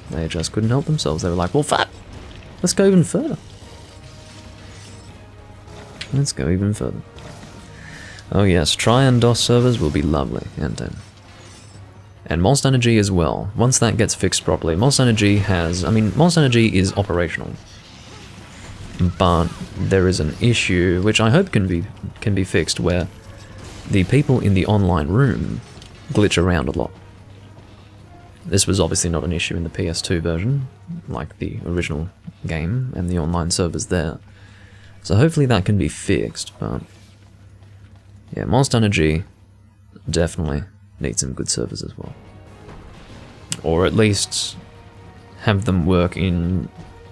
They just couldn't help themselves. They were like, well, fuck, let's go even further. Let's go even further. Oh yes, Try and DOS servers will be lovely, and Monster Hunter G as well. Once that gets fixed properly, Monster Hunter G has... I mean, Monster Hunter G is operational. But there is an issue, which I hope can be fixed, where the people in the online room glitch around a lot. This was obviously not an issue in the PS2 version, like the original game and the online servers there. So hopefully that can be fixed, but yeah, Monster Hunter G definitely needs some good servers as well. Or at least have them work in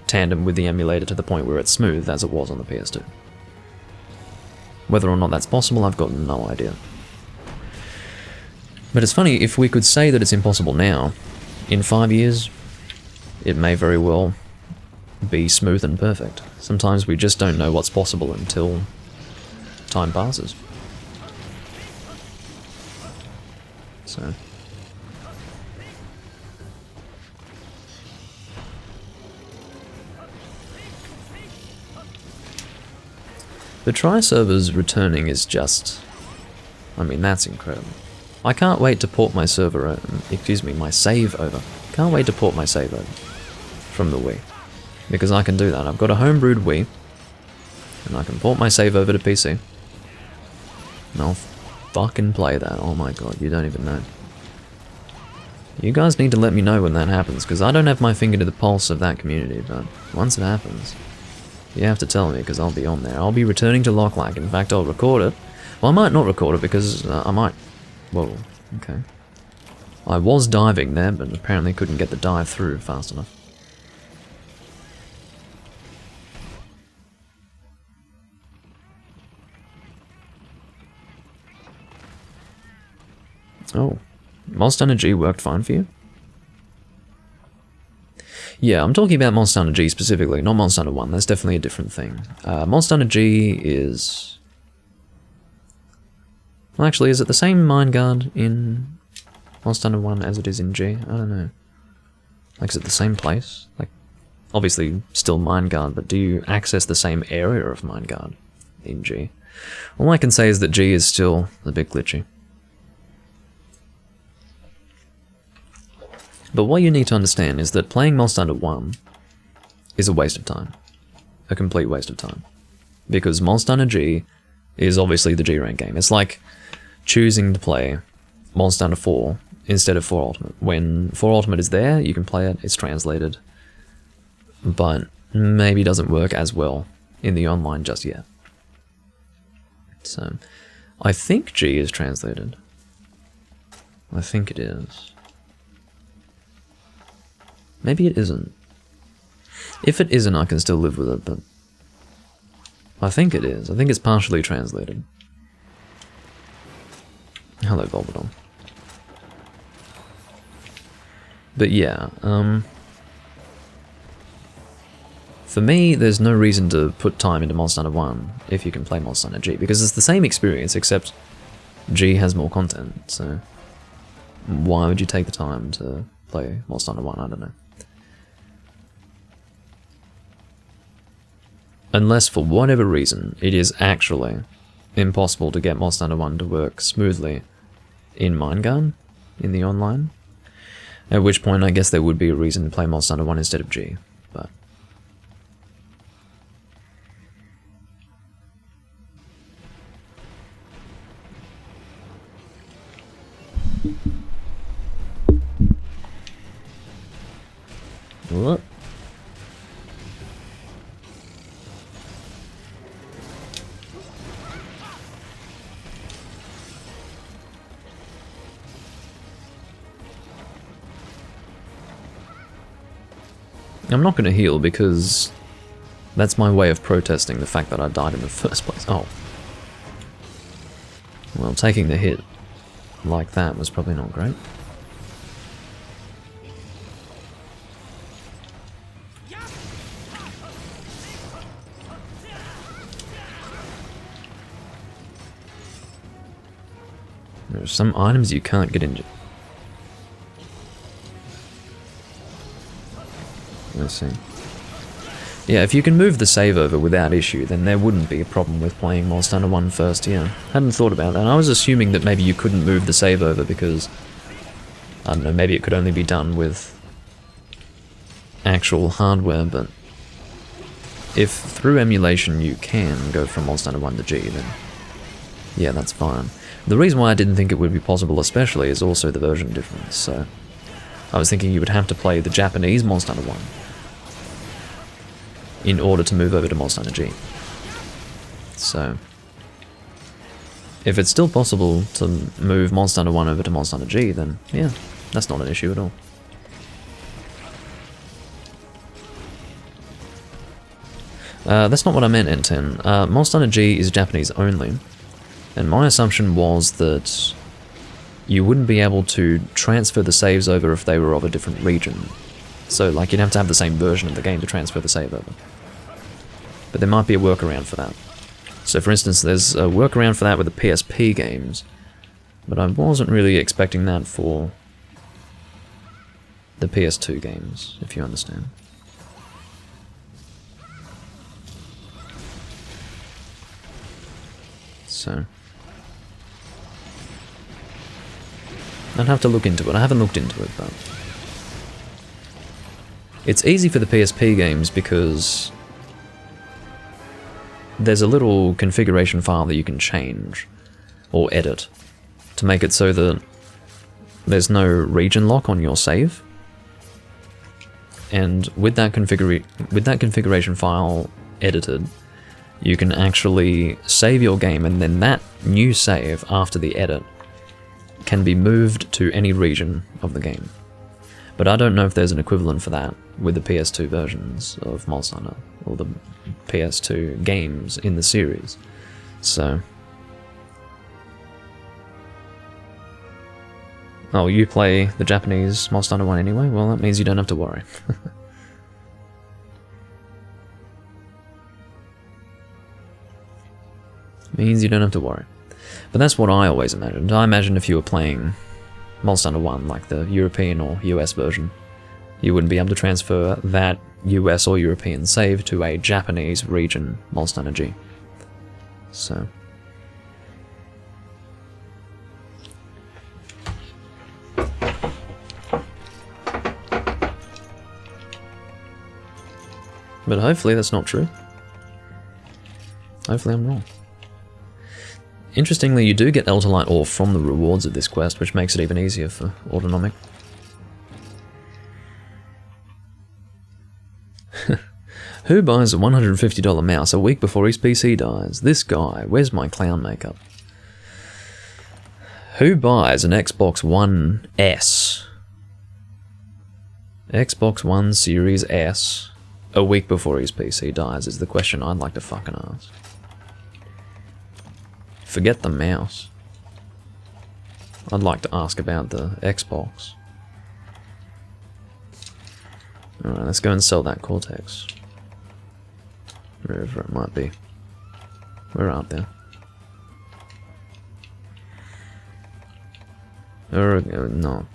tandem with the emulator to the point where it's smooth as it was on the PS2. Whether or not that's possible, I've got no idea. But it's funny, if we could say that it's impossible now, in 5 years, it may very well be smooth and perfect. Sometimes we just don't know what's possible until time passes. So... the tri-servers returning is just... I mean, that's incredible. I can't wait to port my server... my save over. Can't wait to port my save over from the Wii. Because I can do that. I've got a homebrewed Wii, and I can port my save over to PC. And I'll fucking play that. Oh my god, you don't even know. You guys need to let me know when that happens, because I don't have my finger to the pulse of that community, but once it happens... you have to tell me, because I'll be on there. I'll be returning to Lochlac. In fact, I'll record it. Well, I might not record it, because I might... whoa, okay. I was diving there, but apparently couldn't get the dive through fast enough. Oh. Monster Hunter G worked fine for you? Yeah, I'm talking about Monster Hunter G specifically, not Monster Hunter 1. That's definitely a different thing. Monster Hunter G is... well, actually, is it the same Mind Guard in Monster Hunter 1 as it is in G? I don't know. Like, is it the same place? Like, obviously, still Mind Guard, but do you access the same area of Mind Guard in G? All I can say is that G is still a bit glitchy. But what you need to understand is that playing Monster Hunter 1 is a waste of time. A complete waste of time. Because Monster Hunter G is obviously the G-rank game. It's like choosing to play Monster Hunter 4 instead of 4 Ultimate. When 4 Ultimate is there, you can play it, it's translated, but maybe doesn't work as well in the online just yet. So, I think G is translated. I think it is. Maybe it isn't. If it isn't, I can still live with it, but... I think it is. I think it's partially translated. Hello, Bulbadon. But yeah, for me, there's no reason to put time into Monster Hunter 1 if you can play Monster Hunter G, because it's the same experience, except G has more content, so... why would you take the time to play Monster Hunter 1? I don't know. Unless, for whatever reason, it is actually impossible to get Monster Hunter 1 to work smoothly in Mind Guard, in the online. At which point, I guess there would be a reason to play Monster Hunter 1 instead of G, but... what? I'm not going to heal because that's my way of protesting the fact that I died in the first place. Oh. Well, taking the hit like that was probably not great. There are some items you can't get into. Let's see. Yeah, if you can move the save over without issue, then there wouldn't be a problem with playing Monster Hunter 1 first, yeah. Hadn't thought about that. I was assuming that maybe you couldn't move the save over because, I don't know, maybe it could only be done with actual hardware, but if through emulation you can go from Monster Hunter 1 to G, then yeah, that's fine. The reason why I didn't think it would be possible especially is also the version difference, so I was thinking you would have to play the Japanese Monster Hunter 1 in order to move over to Monster Hunter G. So, if it's still possible to move Monster Hunter 1 over to Monster Hunter G, then yeah, that's not an issue at all. That's not what I meant, N10. Monster Hunter G is Japanese only, and my assumption was that you wouldn't be able to transfer the saves over if they were of a different region. So, like, you'd have to have the same version of the game to transfer the save over. But there might be a workaround for that. So, for instance, there's a workaround for that with the PSP games, but I wasn't really expecting that for the PS2 games, if you understand. So, I'd have to look into it. I haven't looked into it, but it's easy for the PSP games because there's a little configuration file that you can change or edit to make it so that there's no region lock on your save. And with that configuration file edited, you can actually save your game, and then that new save after the edit can be moved to any region of the game. But I don't know if there's an equivalent for that with the PS2 versions of Monster Hunter, or the PS2 games in the series. So... oh, you play the Japanese Monster Hunter 1 anyway? Well, that means you don't have to worry. Means you don't have to worry. But that's what I always imagined. I imagined if you were playing Monster Hunter 1, like the European or US version, you wouldn't be able to transfer that US or European save to a Japanese region Monster Hunter G. So... but hopefully that's not true. Hopefully I'm wrong. Interestingly, you do get Elderlight ore from the rewards of this quest, which makes it even easier for Autonomic. Who buys a $150 mouse a week before his PC dies? This guy. Where's my clown makeup? Who buys an Xbox One S? Xbox One Series S a week before his PC dies is the question I'd like to fucking ask. Forget the mouse. I'd like to ask about the Xbox. Alright, let's go and sell that Cortex. Wherever it might be. We're out there. Or, not,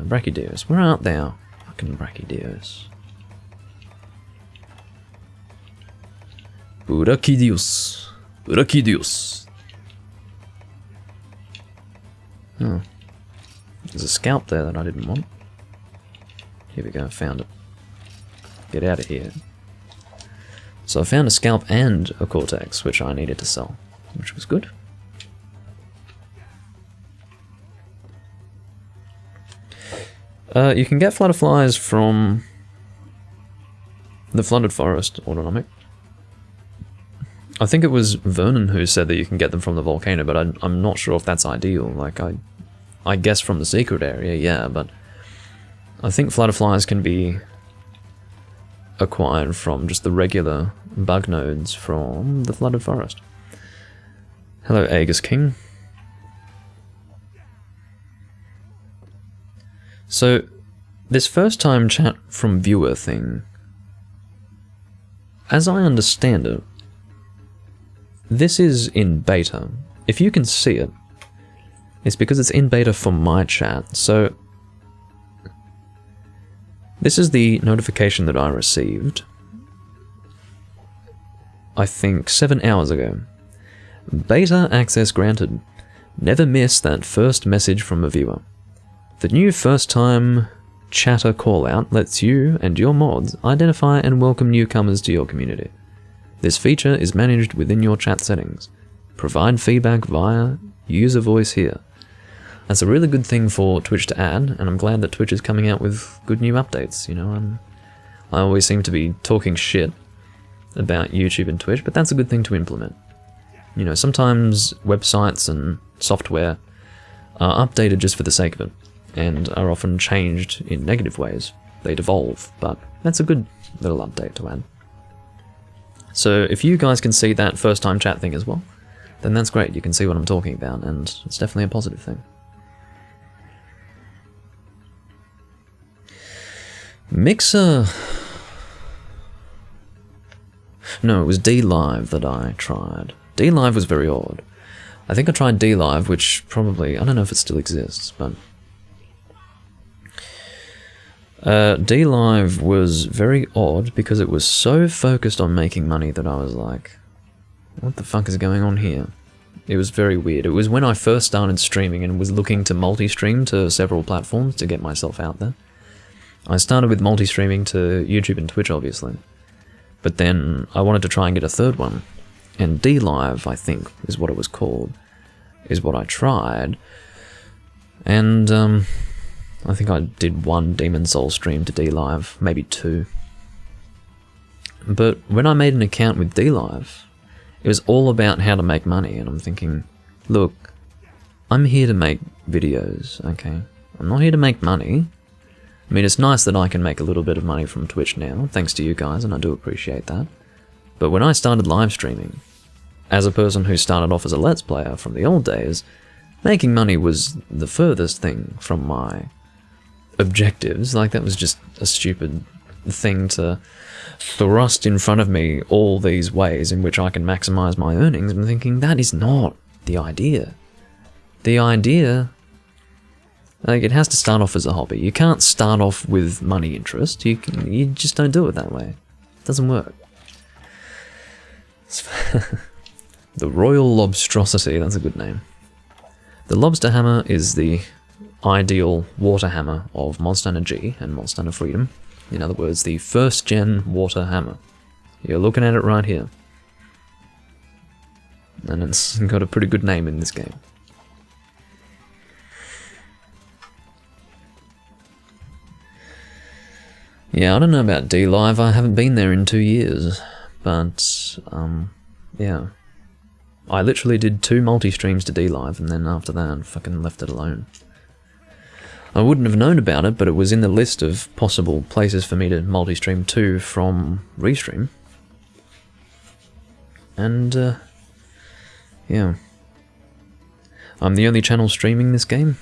Brachydios. We're out there. Fucking Brachydios. Brachydios. Brachydios. Oh. There's a scalp there that I didn't want. Here we go, found it. Get out of here. So I found a scalp and a Cortex, which I needed to sell, which was good. You can get flutterflies from the Flooded Forest Autonomic. I think it was Vernon who said that you can get them from the volcano, but I'm not sure if that's ideal. Like, I guess from the secret area, yeah, but I think flutterflies can be acquired from just the regular bug nodes from the Flooded Forest. Hello, Aegis King. So, this first time chat from viewer thing, as I understand it, this is in beta. If you can see it, it's because it's in beta for my chat. So, this is the notification that I received, I think 7 hours ago. Beta access granted. Never miss that first message from a viewer. The new first-time chatter callout lets you and your mods identify and welcome newcomers to your community. This feature is managed within your chat settings. Provide feedback via user voice here. That's a really good thing for Twitch to add, and I'm glad that Twitch is coming out with good new updates. You know, I always seem to be talking shit about YouTube and Twitch, but that's a good thing to implement. You know, sometimes websites and software are updated just for the sake of it, and are often changed in negative ways. They devolve, but that's a good little update to add. So if you guys can see that first time chat thing as well, then that's great. You can see what I'm talking about, and it's definitely a positive thing. Mixer... No, it was DLive that I tried. DLive was very odd. I think I tried DLive, which probably... I don't know if it still exists, but... DLive was very odd because it was so focused on making money that I was like, what the fuck is going on here? It was very weird. It was when I first started streaming and was looking to multi-stream to several platforms to get myself out there. I started with multi-streaming to YouTube and Twitch, obviously. But then I wanted to try and get a third one. And DLive, I think, is what it was called, is what I tried. And, I think I did one Demon Soul stream to DLive, maybe two. But when I made an account with DLive, it was all about how to make money, and I'm thinking, look, I'm here to make videos, okay? I'm not here to make money. I mean, it's nice that I can make a little bit of money from Twitch now, thanks to you guys, and I do appreciate that. But when I started live streaming, as a person who started off as a Let's Player from the old days, making money was the furthest thing from my objectives. Like, that was just a stupid thing to thrust in front of me, all these ways in which I can maximize my earnings. I'm thinking, that is not the idea. The idea, like, it has to start off as a hobby. You can't start off with money interest. You just don't do it that way. It doesn't work. The Royal Lobstrosity, that's a good name. The Lobster Hammer is the ideal water hammer of Monster Hunter G and Monster Hunter Freedom. In other words, the first gen water hammer. You're looking at it right here. And it's got a pretty good name in this game. Yeah, I don't know about DLive, I haven't been there in 2 years, but, yeah. I literally did 2 multi-streams to DLive, and then after that, fucking left it alone. I wouldn't have known about it, but it was in the list of possible places for me to multi-stream to from Restream. And, yeah. I'm the only channel streaming this game?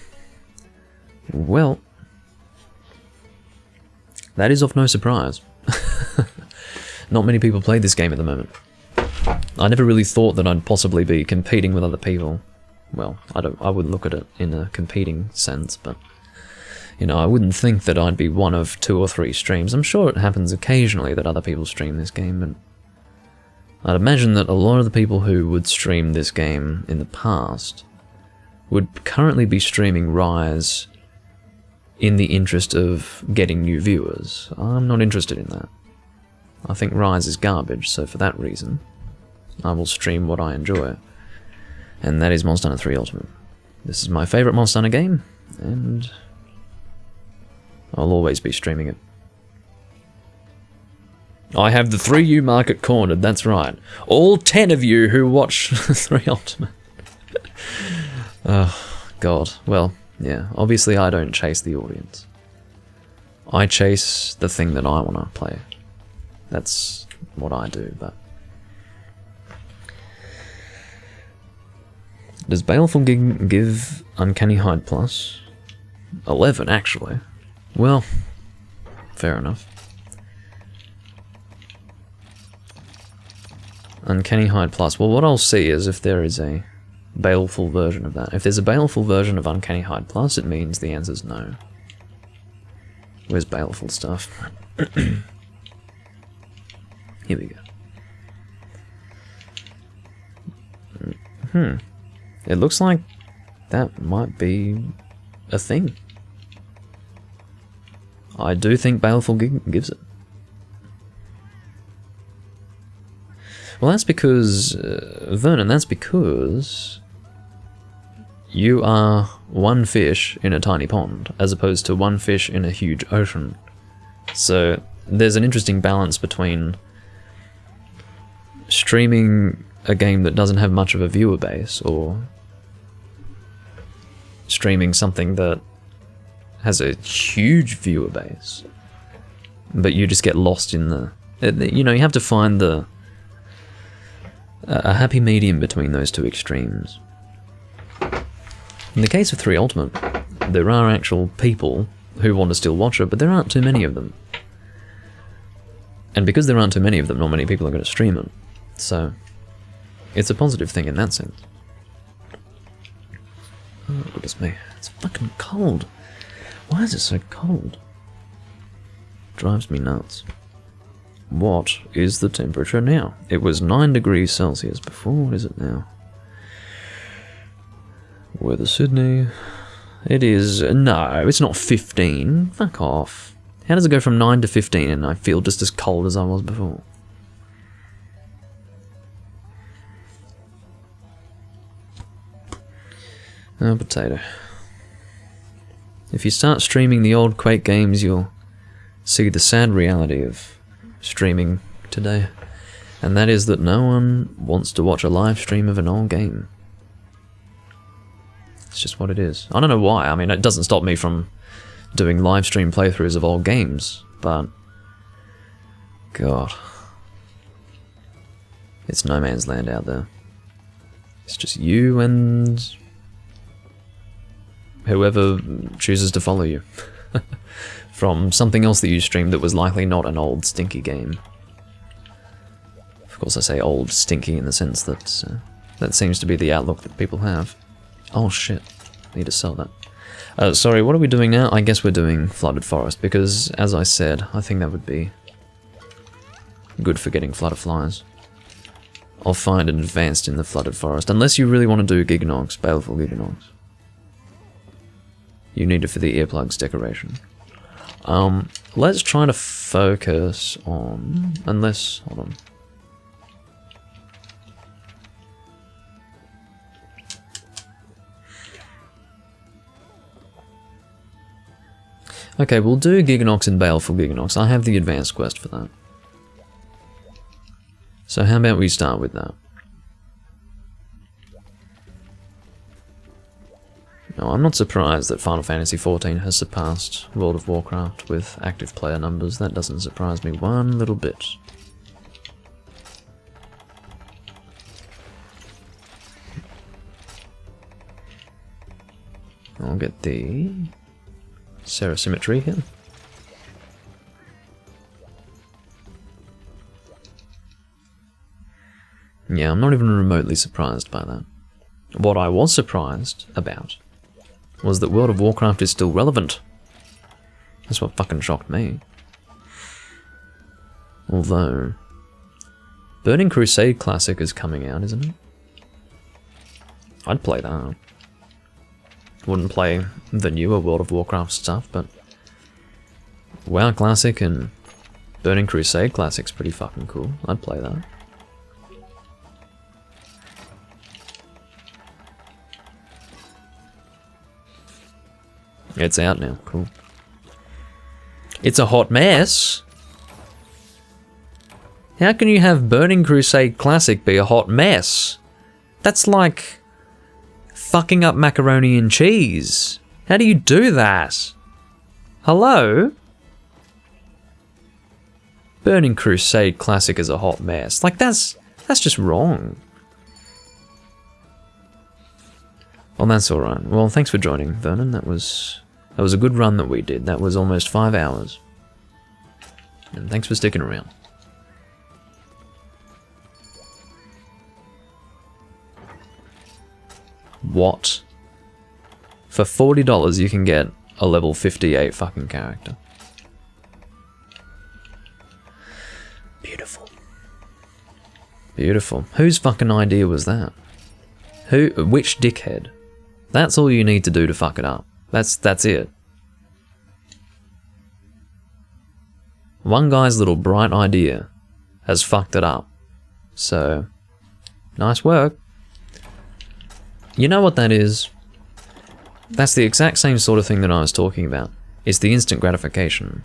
Well, that is of no surprise. Not many people play this game at the moment. I never really thought that I'd possibly be competing with other people. Well, I wouldn't look at it in a competing sense, but... You know, I wouldn't think that I'd be one of 2 or 3 streams. I'm sure it happens occasionally that other people stream this game, but I'd imagine that a lot of the people who would stream this game in the past would currently be streaming Rise in the interest of getting new viewers. I'm not interested in that. I think Rise is garbage, so for that reason, I will stream what I enjoy. And that is Monster Hunter 3 Ultimate. This is my favourite Monster Hunter game, and I'll always be streaming it. I have the 3U market cornered, that's right. All 10 of you who watch 3 Ultimate. Oh, God. Well, yeah, obviously I don't chase the audience. I chase the thing that I want to play. That's what I do, but... Does Baleful give Uncanny Hide Plus? 11, actually. Well, fair enough. Uncanny Hide Plus. Well, what I'll see is if there is a baleful version of that. If there's a baleful version of Uncanny Hide Plus, it means the answer's no. Where's baleful stuff? Here we go. It looks like that might be a thing. I do think Baleful gives it. Well, that's because, Vernon, that's because you are one fish in a tiny pond, as opposed to one fish in a huge ocean. So there's an interesting balance between streaming a game that doesn't have much of a viewer base, or streaming something that has a huge viewer base, but you just get lost in the... You know, you have to find a happy medium between those two extremes. In the case of 3 Ultimate, there are actual people who want to still watch it, but there aren't too many of them. And because there aren't too many of them, not many people are going to stream it. So, it's a positive thing in that sense. Oh, goodness me. It's fucking cold. Why is it so cold? Drives me nuts. What is the temperature now? It was 9 degrees Celsius before. What is it now? Weather Sydney. It is... No, it's not 15. Fuck off. How does it go from 9 to 15 and I feel just as cold as I was before? Oh, potato. If you start streaming the old Quake games, you'll see the sad reality of streaming today. And that is that no one wants to watch a live stream of an old game. It's just what it is. I don't know why. I mean, it doesn't stop me from doing live stream playthroughs of old games, but... God. It's no man's land out there. It's just you and... whoever chooses to follow you. From something else that you streamed that was likely not an old, stinky game. Of course I say old, stinky in the sense that that seems to be the outlook that people have. Oh shit, need to sell that. Sorry, what are we doing now? I guess we're doing Flooded Forest, because, as I said, I think that would be good for getting Flutterflies. I'll find an advanced in the Flooded Forest, unless you really want to do Giganox, Baleful Giganox. You need it for the earplugs decoration. Let's try to focus on... Unless... Hold on. Okay, we'll do Giganox and Baleful Giganox. I have the advanced quest for that. So how about we start with that? No, I'm not surprised that Final Fantasy XIV has surpassed World of Warcraft with active player numbers. That doesn't surprise me one little bit. I'll get the Sarah Symmetry here. Yeah, I'm not even remotely surprised by that. What I was surprised about was that World of Warcraft is still relevant. That's what fucking shocked me. Although, Burning Crusade Classic is coming out, isn't it? I'd play that. Wouldn't play the newer World of Warcraft stuff, but WoW Classic and Burning Crusade Classic's pretty fucking cool. I'd play that. It's out now, cool. It's a hot mess. How can you have Burning Crusade Classic be a hot mess? That's like fucking up macaroni and cheese. How do you do that? Hello? Burning Crusade Classic is a hot mess. Like that's just wrong. Well, that's alright. Well, thanks for joining, Vernon. That was a good run that we did. That was almost 5 hours. And thanks for sticking around. What? For $40 you can get a level 58 fucking character. Beautiful. Beautiful. Whose fucking idea was that? Which dickhead? That's all you need to do to fuck it up. That's it. One guy's little bright idea has fucked it up. So, nice work. You know what that is? That's the exact same sort of thing that I was talking about. It's the instant gratification.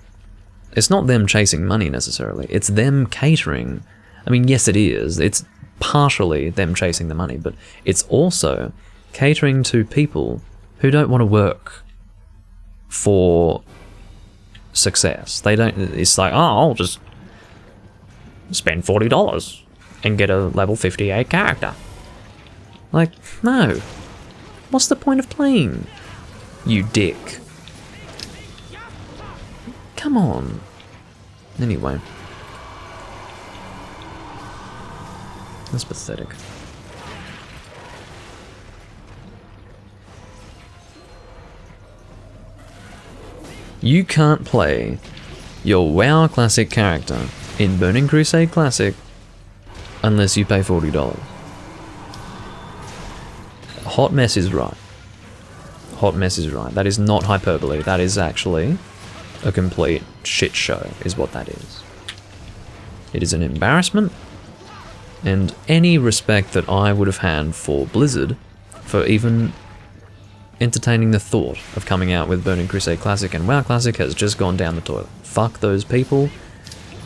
It's not them chasing money necessarily. It's them catering. I mean, yes it is. It's partially them chasing the money, but it's also catering to people who don't want to work for success. They don't. It's like, oh, I'll just spend $40 and get a level 58 character. Like, no. What's the point of playing, you dick? Come on. Anyway. That's pathetic. You can't play your WoW Classic character in Burning Crusade Classic unless you pay $40. Hot Mess is right. Hot Mess is right. That is not hyperbole. That is actually a complete shit show, is what that is. It is an embarrassment, and any respect that I would have had for Blizzard for even entertaining the thought of coming out with Burning Crusade Classic and WoW Classic has just gone down the toilet. Fuck those people,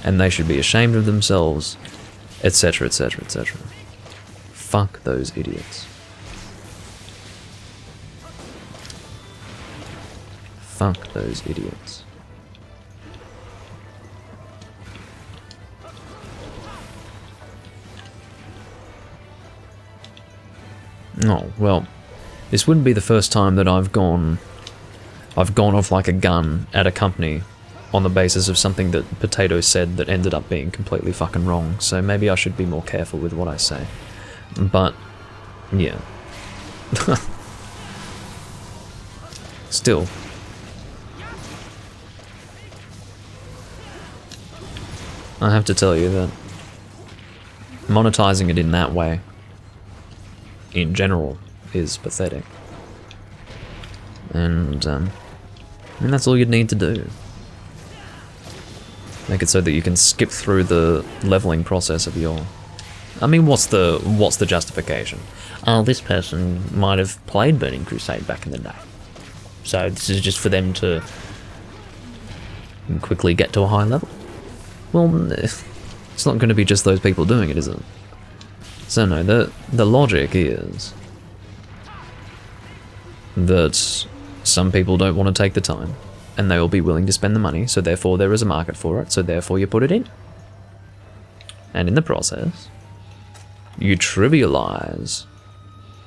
and they should be ashamed of themselves, etc, etc, etc. Fuck those idiots. Fuck those idiots. Oh, well, this wouldn't be the first time that I've gone off like a gun at a company on the basis of something that Potato said that ended up being completely fucking wrong, so maybe I should be more careful with what I say. But, yeah. Still. I have to tell you that monetizing it in that way, in general, is pathetic. And, I mean, that's all you'd need to do. Make it so that you can skip through the leveling process of your... I mean, what's the justification? Oh, this person might have played Burning Crusade back in the day, so this is just for them to quickly get to a high level. Well, it's not going to be just those people doing it, is it? So no, the logic is that some people don't want to take the time, and they will be willing to spend the money, so therefore there is a market for it, so therefore you put it in. And in the process, you trivialize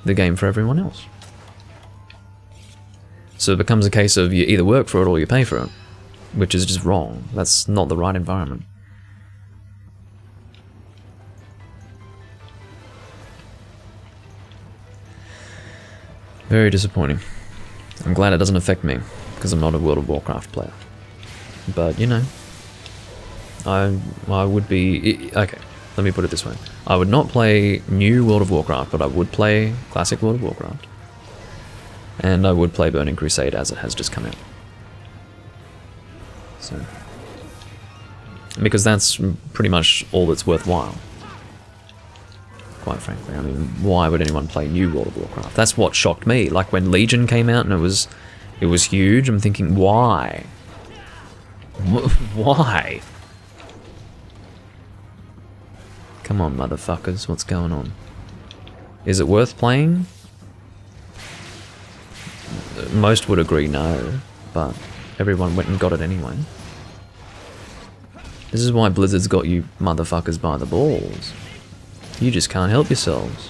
the game for everyone else. So it becomes a case of you either work for it or you pay for it, which is just wrong. That's not the right environment. Very disappointing. I'm glad it doesn't affect me, because I'm not a World of Warcraft player. But, you know, I would be... Okay, let me put it this way. I would not play new World of Warcraft, but I would play classic World of Warcraft. And I would play Burning Crusade as it has just come out. So... because that's pretty much all that's worthwhile. Quite frankly, I mean, why would anyone play new World of Warcraft? That's what shocked me. Like when Legion came out and it was huge, I'm thinking, why? Why? Come on, motherfuckers, what's going on? Is it worth playing? Most would agree no, but everyone went and got it anyway. This is why Blizzard's got you motherfuckers by the balls. You just can't help yourselves.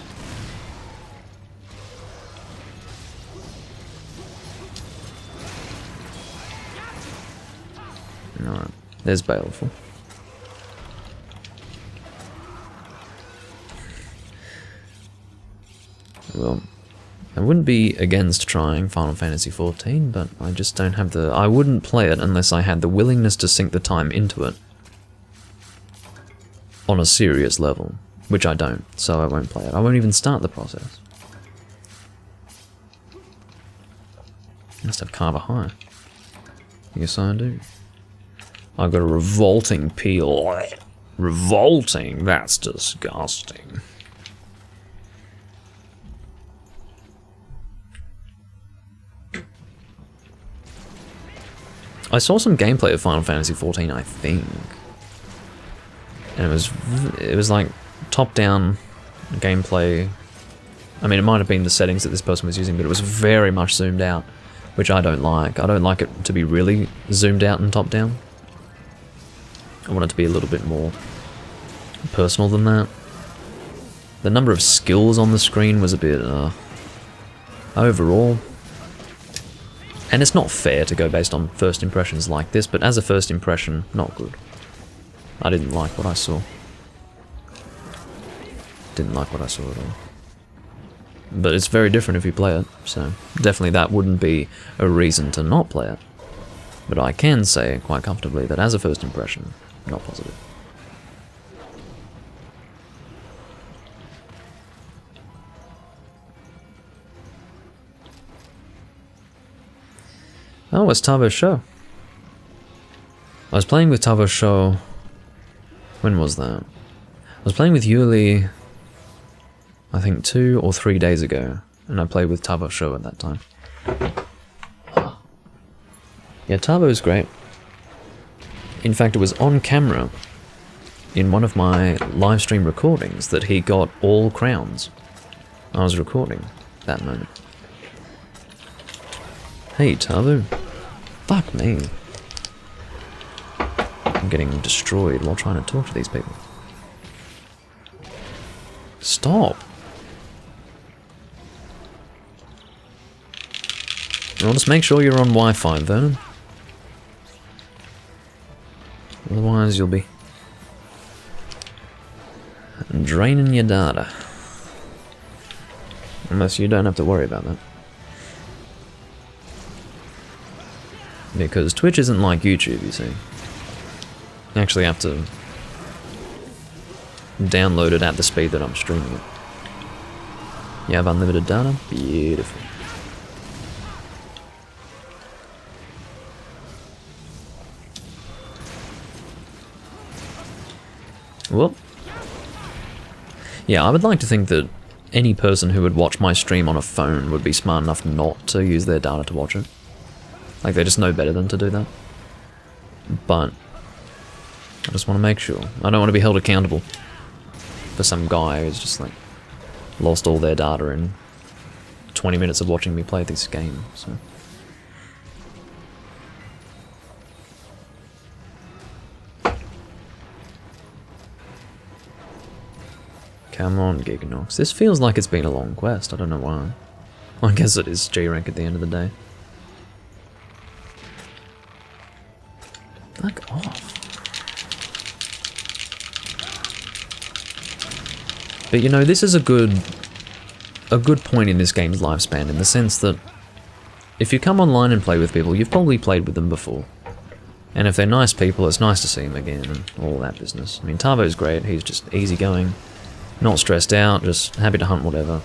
Alright, there's Baleful. Well, I wouldn't be against trying Final Fantasy XIV, but I just don't have the... I wouldn't play it unless I had the willingness to sink the time into it on a serious level. Which I don't, so I won't play it. I won't even start the process. Must have Carver High. Yes, I do. I've got a revolting peel. Revolting? That's disgusting. I saw some gameplay of Final Fantasy XIV, I think. And it was like top-down gameplay. I mean, it might have been the settings that this person was using, but it was very much zoomed out, which I don't like. I don't like it to be really zoomed out and top down. I want it to be a little bit more personal than that. The number of skills on the screen was a bit, overall. And it's not fair to go based on first impressions like this, but as a first impression, not good. I didn't like what I saw. Didn't like what I saw at all. But it's very different if you play it, so definitely that wouldn't be a reason to not play it. But I can say quite comfortably that as a first impression, not positive. Oh, it's Tavo's show. I was playing with Tavo's show... When was that? I was playing with Yuli, I think 2 or 3 days ago, and I played with Tavo's show at that time. Yeah, Tavo's great. In fact, it was on camera in one of my live stream recordings that he got all crowns. I was recording that moment. Hey, Tavo. Fuck me. I'm getting destroyed while trying to talk to these people. Stop. Well, just make sure you're on Wi-Fi, Vernon. Otherwise, you'll be draining your data. Unless you don't have to worry about that. Because Twitch isn't like YouTube, you see. You actually have to download it at the speed that I'm streaming it. You have unlimited data? Beautiful. Well, yeah, I would like to think that any person who would watch my stream on a phone would be smart enough not to use their data to watch it. Like, they just know better than to do that. But I just want to make sure. I don't want to be held accountable for some guy who's just, like, lost all their data in 20 minutes of watching me play this game, so... Come on, Giganox. This feels like it's been a long quest, I don't know why. Well, I guess it is G-Rank at the end of the day. Fuck off. But you know, this is a good point in this game's lifespan, in the sense that if you come online and play with people, you've probably played with them before. And if they're nice people, it's nice to see them again and all that business. I mean, Tavo's great, he's just easygoing, not stressed out, just happy to hunt whatever.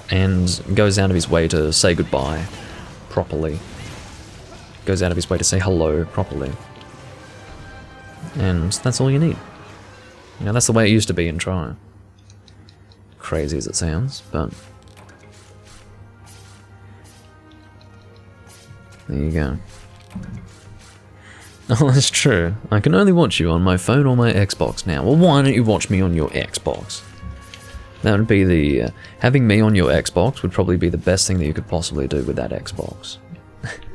And goes out of his way to say goodbye properly. Goes out of his way to say hello properly. And that's all you need. You know, that's the way it used to be in Try. Crazy as it sounds, but... there you go. Oh, that's true. I can only watch you on my phone or my Xbox now. Well, why don't you watch me on your Xbox? That would be the... having me on your Xbox would probably be the best thing that you could possibly do with that Xbox.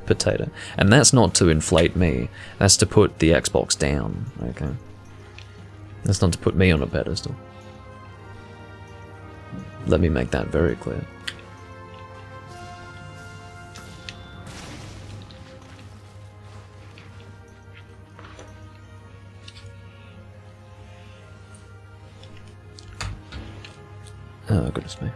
Potato. And that's not to inflate me. That's to put the Xbox down, okay? That's not to put me on a pedestal. Let me make that very clear. Oh, goodness me.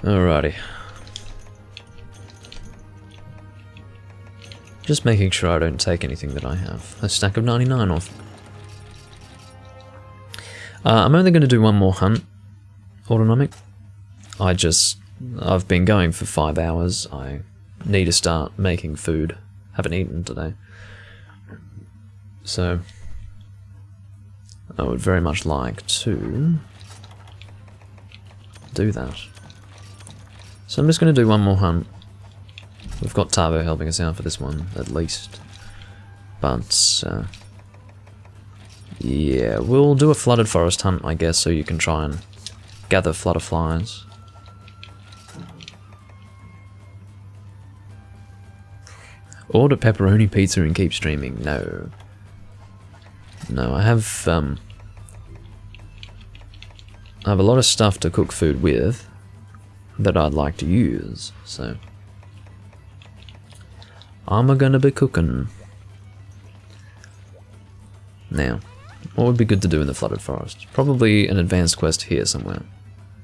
Alrighty. Just making sure I don't take anything that I have. A stack of 99 off. I'm only going to do one more hunt. Autonomic. I've been going for 5 hours. I need to start making food. Haven't eaten today. So, I would very much like to do that. So I'm just going to do one more hunt. We've got Tavo helping us out for this one, at least. But, yeah, we'll do a flooded forest hunt, I guess, so you can try and gather flutterflies. Order pepperoni pizza and keep streaming. No. No, I have a lot of stuff to cook food with that I'd like to use, so I'm gonna be cooking. Now, what would be good to do in the flooded forest? Probably an advanced quest here somewhere.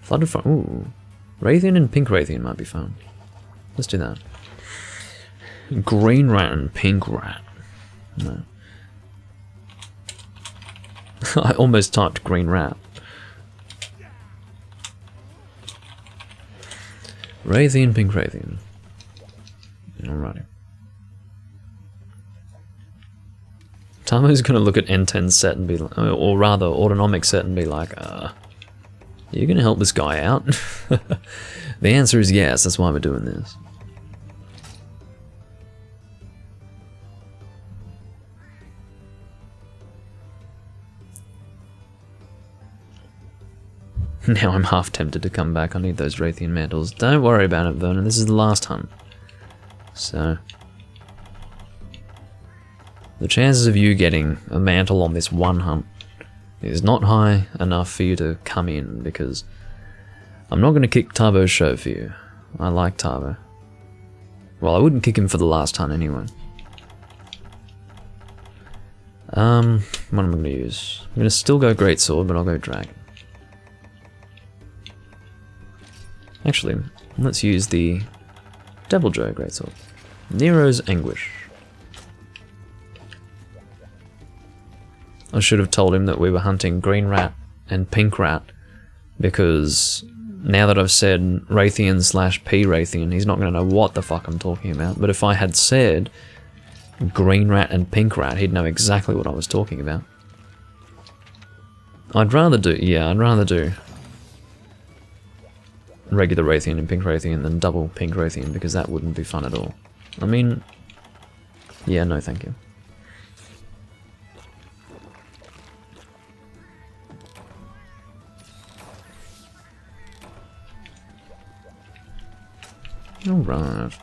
Flooded forest. Ooh, Raytheon and pink Raytheon might be fun. Let's do that. Green rat and pink rat. No. I almost typed green rat. Raytheon, pink Raytheon. Alrighty. Tamo's gonna look at N10 set and be like, or rather, Autonomic set and be like, are you gonna help this guy out? The answer is yes, that's why we're doing this. Now I'm half tempted to come back. I need those Raytheon mantles. Don't worry about it, Vernon. This is the last hunt. So, the chances of you getting a mantle on this one hunt is not high enough for you to come in, because I'm not going to kick Tavo's show for you. I like Tavo. Well, I wouldn't kick him for the last hunt anyway. What am I going to use? I'm going to still go Greatsword, but I'll go Dragon. Actually, let's use the Devil Joe Greatsword. Nero's Anguish. I should have told him that we were hunting green rat and pink rat, because now that I've said Raytheon / P Raytheon, he's not going to know what the fuck I'm talking about. But if I had said green rat and pink rat, he'd know exactly what I was talking about. I'd rather do regular Raytheon and pink Raytheon than double pink Raytheon, because that wouldn't be fun at all. I mean, yeah, no thank you. Alright.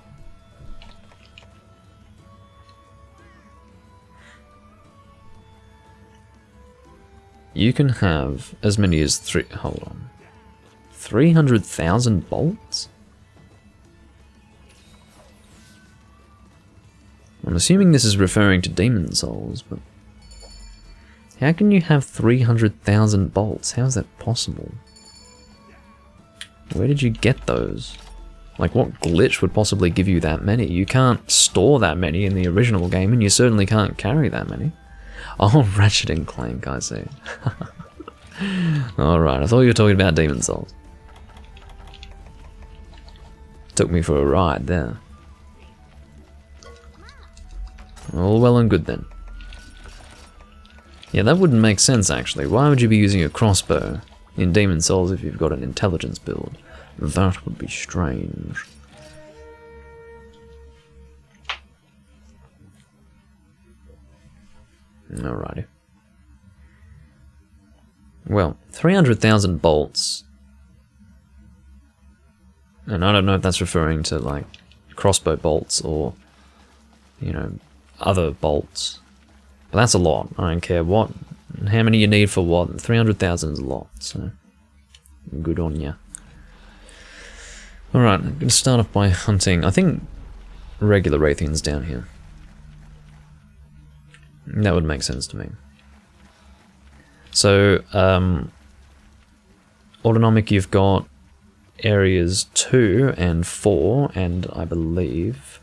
You can have as many as 300,000 bolts? I'm assuming this is referring to demon souls, but how can you have 300,000 bolts? How is that possible? Where did you get those? Like, what glitch would possibly give you that many? You can't store that many in the original game, and you certainly can't carry that many. Oh, Ratchet and Clank, I see. Alright, I thought you were talking about demon souls. Took me for a ride there. All well and good then. Yeah, that wouldn't make sense actually. Why would you be using a crossbow in Demon Souls if you've got an intelligence build? That would be strange. Alrighty. Well, 300,000 bolts. And I don't know if that's referring to, like, crossbow bolts or, you know, other bolts. But that's a lot. I don't care what, how many you need for what. 300,000 is a lot, so good on ya. Alright, I'm going to start off by hunting, I think, regular Raytheons down here. That would make sense to me. So, Autonomic, you've got areas 2 and 4, and I believe,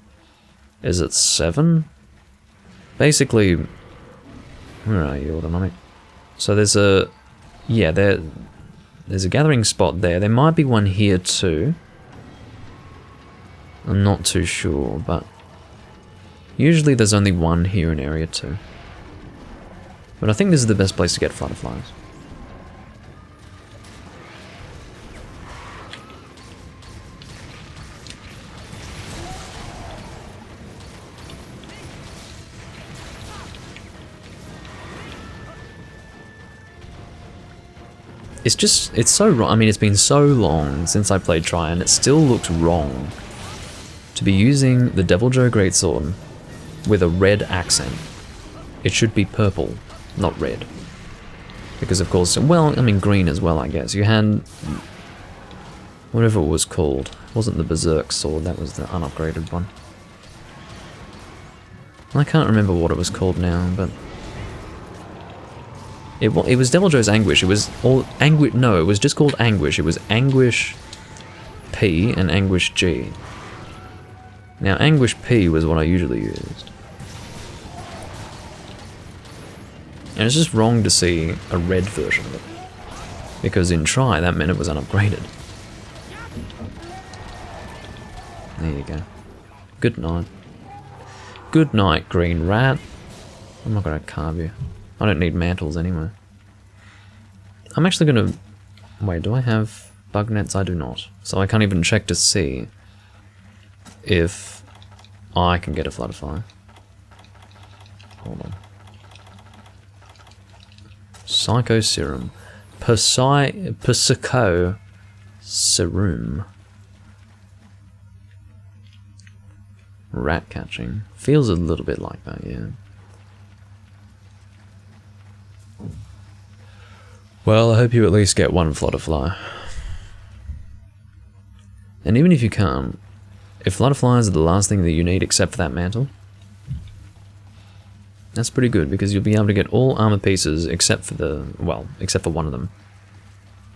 is it 7? Basically, where are you, Autonomic? So there's a, yeah, there's a gathering spot there. There might be one here too. I'm not too sure, but usually there's only one here in Area 2. But I think this is the best place to get flutterflies. It's so wrong. I mean, it's been so long since I played Try, and it still looks wrong to be using the Deviljho Greatsword with a red accent. It should be purple, not red. Because of course, well, I mean green as well, I guess. You had whatever it was called. It wasn't the Berserk sword, that was the unupgraded one. I can't remember what it was called now, but it was Deviljho's Anguish. It was all Anguish. No, it was just called Anguish. It was Anguish P and Anguish G. Now, Anguish P was what I usually used. And it's just wrong to see a red version of it. Because in Try, that meant it was unupgraded. There you go. Good night. Good night, green rat. I'm not going to carve you. I don't need mantles anyway. I'm actually going to... Wait, do I have bug nets? I do not. So I can't even check to see if I can get a flutterfly. Hold on. Psycho Serum. Psycho Serum. Rat catching. Feels a little bit like that, yeah. Well, I hope you at least get one flutterfly. And even if you can't, if flutterflies are the last thing that you need except for that mantle, that's pretty good, because you'll be able to get all armor pieces except for the, well, except for one of them.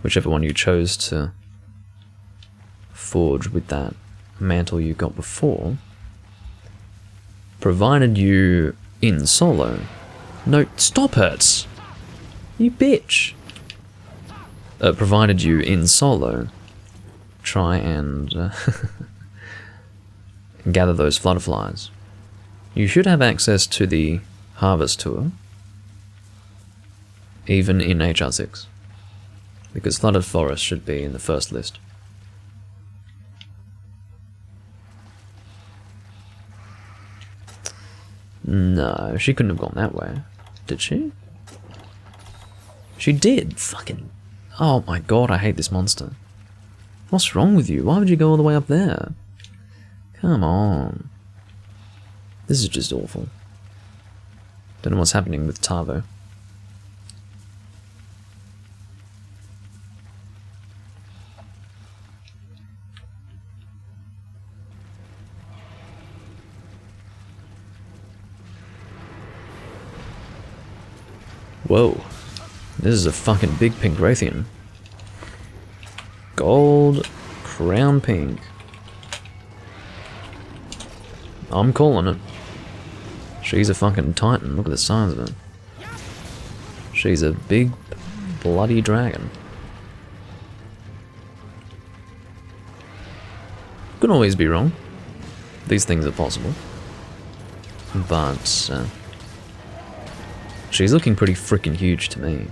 Whichever one you chose to forge with that mantle you got before. Provided you in solo. No, stop it! You bitch! Provided you in solo try and gather those flutterflies. You should have access to the Harvest Tour, even in HR6, because Flooded Forest should be in the first list. No, she couldn't have gone that way, did she? She did, fucking... Oh my god, I hate this monster. What's wrong with you? Why would you go all the way up there? Come on. This is just awful. Don't know what's happening with Tavo. Whoa. This is a fucking big pink Raytheon. Gold crown pink. I'm calling it. She's a fucking titan. Look at the size of her. She's a big bloody dragon. Could always be wrong. These things are possible. But she's looking pretty freaking huge to me.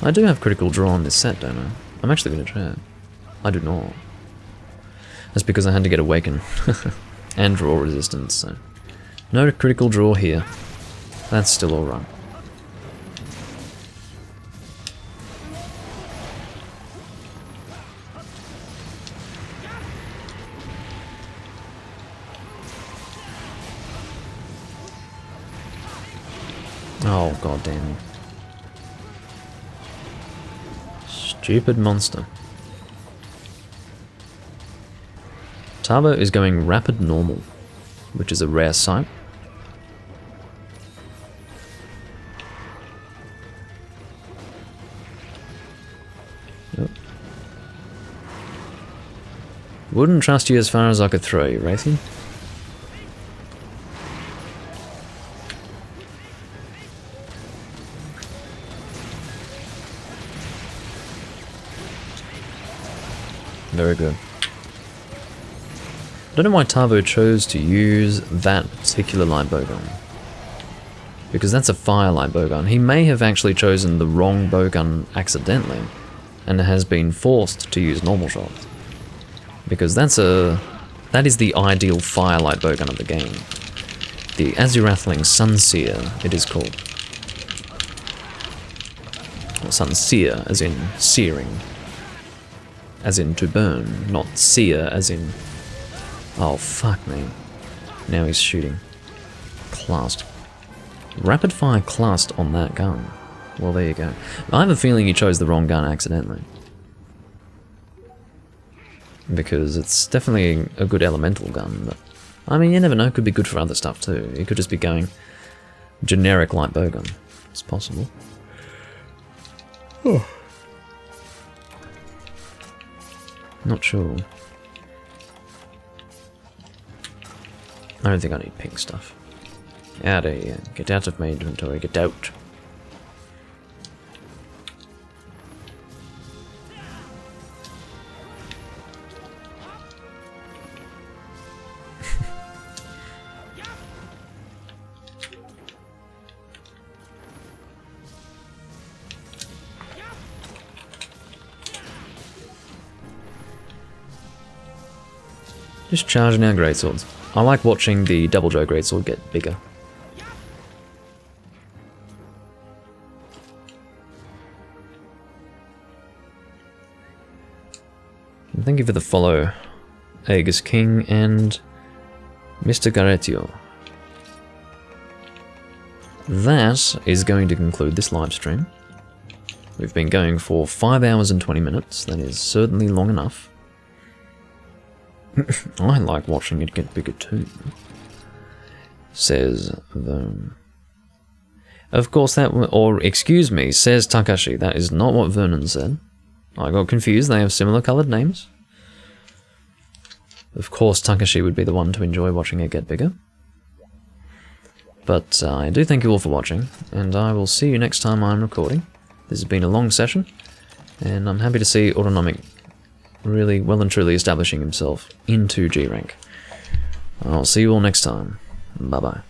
I do have critical draw on this set, don't I? I'm actually going to try it. I do not. That's because I had to get Awaken. And draw resistance, so... No critical draw here. That's still alright. Oh, god damn you. Stupid monster. Tavo is going rapid normal, which is a rare sight. Yep. Wouldn't trust you as far as I could throw you, Raytheon. Very good. I don't know why Tavo chose to use that particular light bowgun. Because that's a fire light bowgun. He may have actually chosen the wrong bowgun accidentally, and has been forced to use normal shots. Because that is the ideal firelight bowgun of the game. The Azurathling Sunseer, it is called. Or Sunseer, as in searing. As in to burn, not sear as in... Oh, fuck me. Now he's shooting. Classed. Rapid fire classed on that gun. Well, there you go. I have a feeling he chose the wrong gun accidentally. Because it's definitely a good elemental gun, but... I mean, you never know, it could be good for other stuff too. You could just be going generic light bowgun. It's possible. Oh. Not sure. I don't think I need pink stuff. Out of here. Get out of my inventory. Get out. Just charging our greatswords. I like watching the double Joe greatsword get bigger. And thank you for the follow, Aegis King and Mr. Garetio. That is going to conclude this live stream. We've been going for 5 hours and 20 minutes. That is certainly long enough. I like watching it get bigger too. Says the... Of course that... Or, excuse me, says Takashi. That is not what Vernon said. I got confused. They have similar coloured names. Of course Takashi would be the one to enjoy watching it get bigger. But I do thank you all for watching, and I will see you next time I'm recording. This has been a long session, and I'm happy to see Autonomic really well and truly establishing himself into G rank. I'll see you all next time. Bye bye.